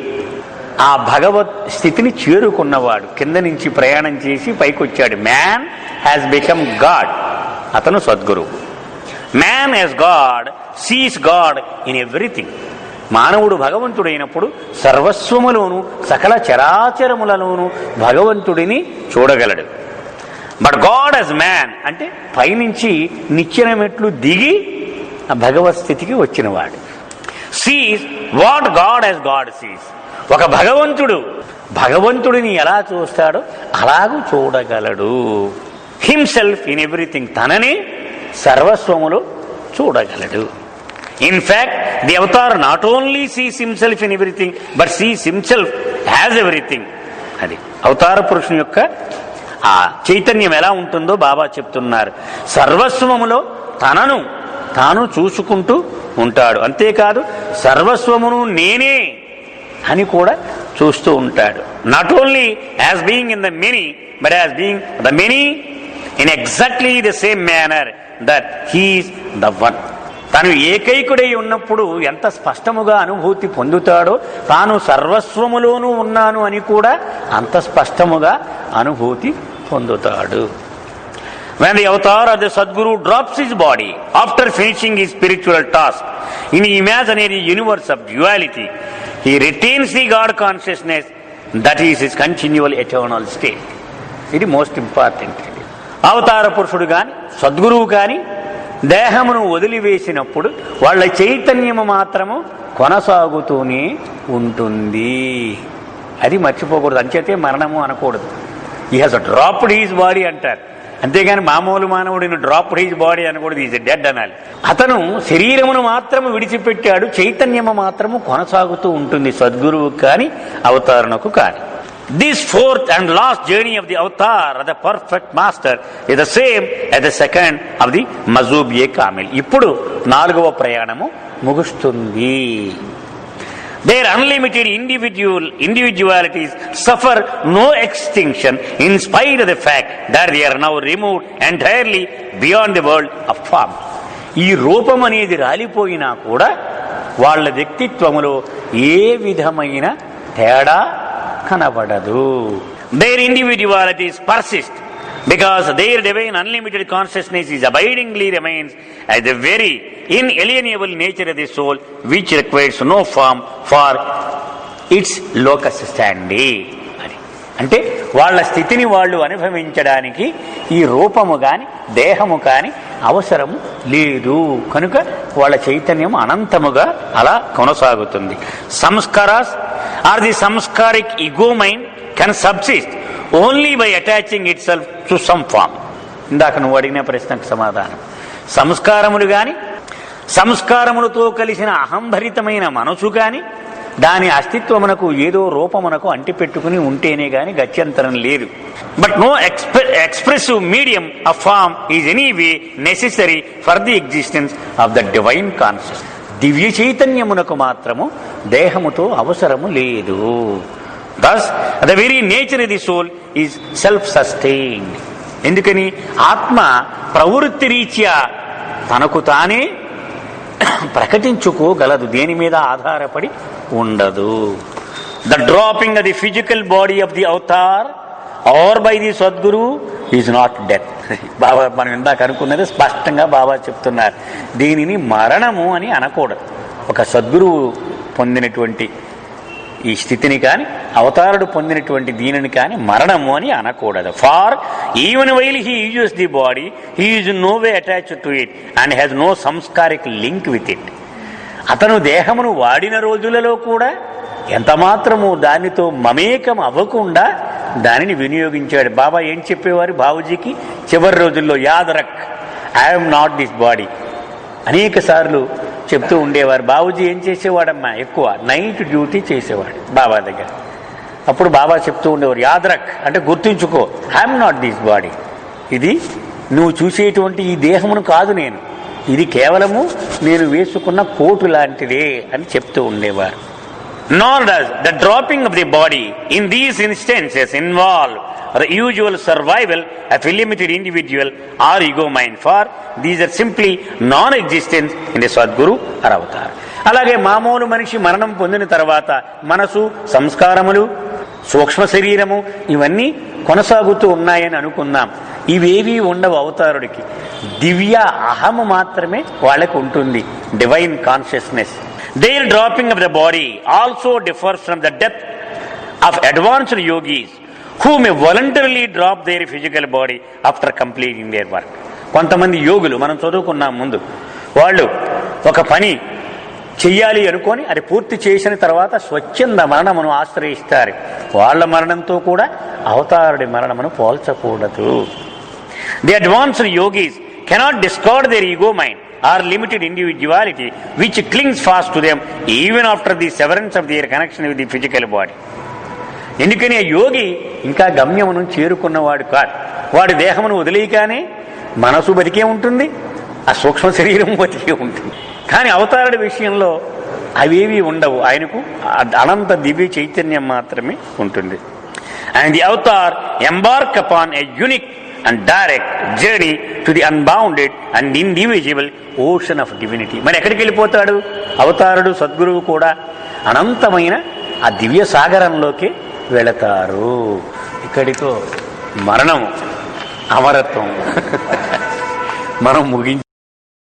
ఆ భగవత్ స్థితిని చేరుకున్నవాడు, కింద నుంచి ప్రయాణం చేసి పైకొచ్చాడు. మ్యాన్ హ్యాస్ బికమ్ గాడ్, అతను సద్గురు. Man as God sees God in everything. మానవుడు భగవంతుడైనప్పుడు సర్వస్వములోను సకల చరాచరములలోను భగవంతుడిని చూడగలడు. బట్ గాడ్ యాజ్ మ్యాన్ అంటే పైనుంచి నిచ్చెన మెట్లు దిగి ఆ భగవత్ స్థితికి వచ్చినవాడు. Sees what God as God sees. ఒక భగవంతుడు భగవంతుడిని ఎలా చూస్తాడో అలాగూ చూడగలడు. హిమ్సెల్ఫ్ ఇన్ ఎవ్రీథింగ్, తనని సర్వస్వములో చూడగలడు. In fact the avatar not only sees himself in everything but sees himself as everything. అది అవతార పురుషుని యొక్క ఆ చైతన్యం ఎలా ఉంటుందో బాబా చెప్తున్నారు. సర్వస్వములో తనను తాను చూసుకుంటూ ఉంటాడు. అంతేకాదు సర్వస్వమును నేనే అని కూడా చూస్తూ ఉంటాడు. Not only as being in the many but as being the many in exactly the same manner that he is the one. తాను ఏకైకుడై ఉన్నప్పుడు ఎంత స్పష్టముగా అనుభూతి పొందుతాడో తాను సర్వస్వములోనూ ఉన్నాను అని కూడా అంత స్పష్టముగా అనుభూతి పొందుతాడు. When the avatar of the Sadguru drops his body after finishing his spiritual task in the imaginary universe of duality, he retains the God consciousness that is his continual eternal state. ఇది most important. అవతార పురుషుడు కానీ సద్గురువు కానీ దేహమును వదిలివేసినప్పుడు వాళ్ళ చైతన్యము మాత్రము కొనసాగుతూనే ఉంటుంది. అది మర్చిపోకూడదు. అంచేతే మరణము అనకూడదు. He has dropped his body అంటారు, అంతేగాని మామూలు మానవుడిని డ్రాప్డ్ హీజ్ బాడీ అనకూడదు. ఈజ్ డెడ్ అనాలి. అతను శరీరమును మాత్రము విడిచిపెట్టాడు, చైతన్యము మాత్రము కొనసాగుతూ ఉంటుంది సద్గురువు కానీ అవతారణకు కానీ. This fourth and last journey of the avatar of the perfect master is the same as the second of the Mazub-e-Kamil. ఇప్పుడు 4వ ప్రయాణము ముగుస్తుంది. Their unlimited individualities suffer no extinction in spite of the fact that they are now removed entirely beyond the world of form. ఈ రూపం అనేది రాలిపోయినా కూడా వాళ్ళ వ్యక్తిత్వములో ఏ విధమైన తేడా కనబడదు. Their individualities persist because their divine unlimited consciousness is abidingly remains as the very inalienable nature of the soul which requires no form for its locus standi. అంటే వాళ్ళ స్థితిని వాళ్ళు అనుభవించడానికి ఈ రూపము కాని దేహము కాని అవసరము లేదు కనుక వాళ్ళ చైతన్యం అనంతముగా అలా కొనసాగుతుంది. Sanskaras or the sanskaric ego mind can subsist only by attaching itself to some form. ఇందాక నువ్వు అడిగిన ప్రశ్నకు సమాధానం. సంస్కారములు కాని సంస్కారములతో కలిసిన అహంభరితమైన మనసు కాని దాని అస్తిత్వమునకు ఏదో రూపమునకు అంటిపెట్టుకుని ఉంటేనే గాని గత్యంతరం లేదు. But no expressive medium of form is anyway necessary for the existence of the divine conscious. దివ్య చైతన్యమునకు మాత్రము దేహముతో అవసరము లేదు. Thus, the very nature of the soul is self-sustained. ఎందుకని ఆత్మ ప్రవృత్తి రీత్యా తనకు తానే ప్రకటించుకోగలదు, దేని మీద ఆధారపడి ఉండదు. The dropping of the physical body of the avatar or by the Sadguru is not death. బాబా మనం ఇందాక అనుకున్నది స్పష్టంగా బాబా చెప్తున్నారు. దీనిని మరణము అని అనకూడదు. ఒక సద్గురువు పొందినటువంటి ఈ స్థితిని కానీ అవతారుడు పొందినటువంటి దీనిని కానీ మరణము అని అనకూడదు. For even while he uses the body he is no way attached to it and has no సంస్కారిక్ లింక్ విత్ ఇట్. అతను దేహమును వాడిన రోజులలో కూడా ఎంతమాత్రము దానితో మమేకం అవ్వకుండా దానిని వినియోగించాడు. బాబా ఏం చెప్పేవారు బాబుజీకి చివరి రోజుల్లో, యాద్ రక్ ఐఎమ్ నాట్ దిస్ బాడీ అనేక సార్లు చెప్తూ ఉండేవారు. బాబుజీ ఏం చేసేవాడమ్మా, ఎక్కువ నైట్ డ్యూటీ చేసేవాడు బాబా దగ్గర. అప్పుడు బాబా చెప్తూ ఉండేవారు, యాద్ రక్ అంటే గుర్తుంచుకో, ఐఎమ్ నాట్ దిస్ బాడీ, ఇది నువ్వు చూసేటువంటి ఈ దేహమును కాదు నేను, ఇది కేవలము నేను వేసుకున్న కోటు లాంటిదే అని చెప్తూ ఉండేవారు. Nor does the dropping of the body in these instances involve the usual survival of a limited individual or ego mind, for these are simply non-existent in the Sadguru or Avatar. అలాగే మామూలు మనిషి మరణం పొందిన తర్వాత మనసు, సంస్కారములు, సూక్ష్మ శరీరము ఇవన్నీ కొనసాగుతూ ఉన్నాయని అనుకుందాం. ఇవేవీ ఉండవు అవతారుడికి. దివ్య అహము మాత్రమే వాళ్ళకు ఉంటుంది, divine consciousness. Their dropping of the body also differs from the death of advanced yogis who may voluntarily drop their physical body after completing their work. కొంతమంది యోగులు మనం చదువుకున్నాం ముందు, వాళ్ళు ఒక పని చెయ్యాలి అనుకొని అది పూర్తి చేసిన తర్వాత స్వచ్ఛంద మరణమును ఆశ్రయిస్తారు. వాళ్ళ మరణంతో కూడా అవతారుడి మరణమును పోల్చకూడదు. The advanced yogis cannot discard their ego mind or limited individuality which clings fast to them even after the severance of their connection with the physical body. ఎందుకని ఆ యోగి ఇంకా గమ్యమును చేరుకున్నవాడు కాదు. వాడి దేహమును వదిలేయగానే మనసు బతికే ఉంటుంది, ఆ సూక్ష్మ శరీరం బతికే ఉంటుంది. కానీ అవతారుడి విషయంలో అవేవి ఉండవు, ఆయనకు అనంత దివ్య చైతన్యం మాత్రమే ఉంటుంది. And the avatar embark upon a unique and direct journey to the unbounded and indivisible ocean of divinity. మరి ఎక్కడికి వెళ్ళిపోతాడు అవతారుడు, సద్గురువు కూడా? అనంతమైన ఆ దివ్య సాగరంలోకి వెళతారు. ఇక్కడితో మరణము, అమరత్వం మనం ముగించు.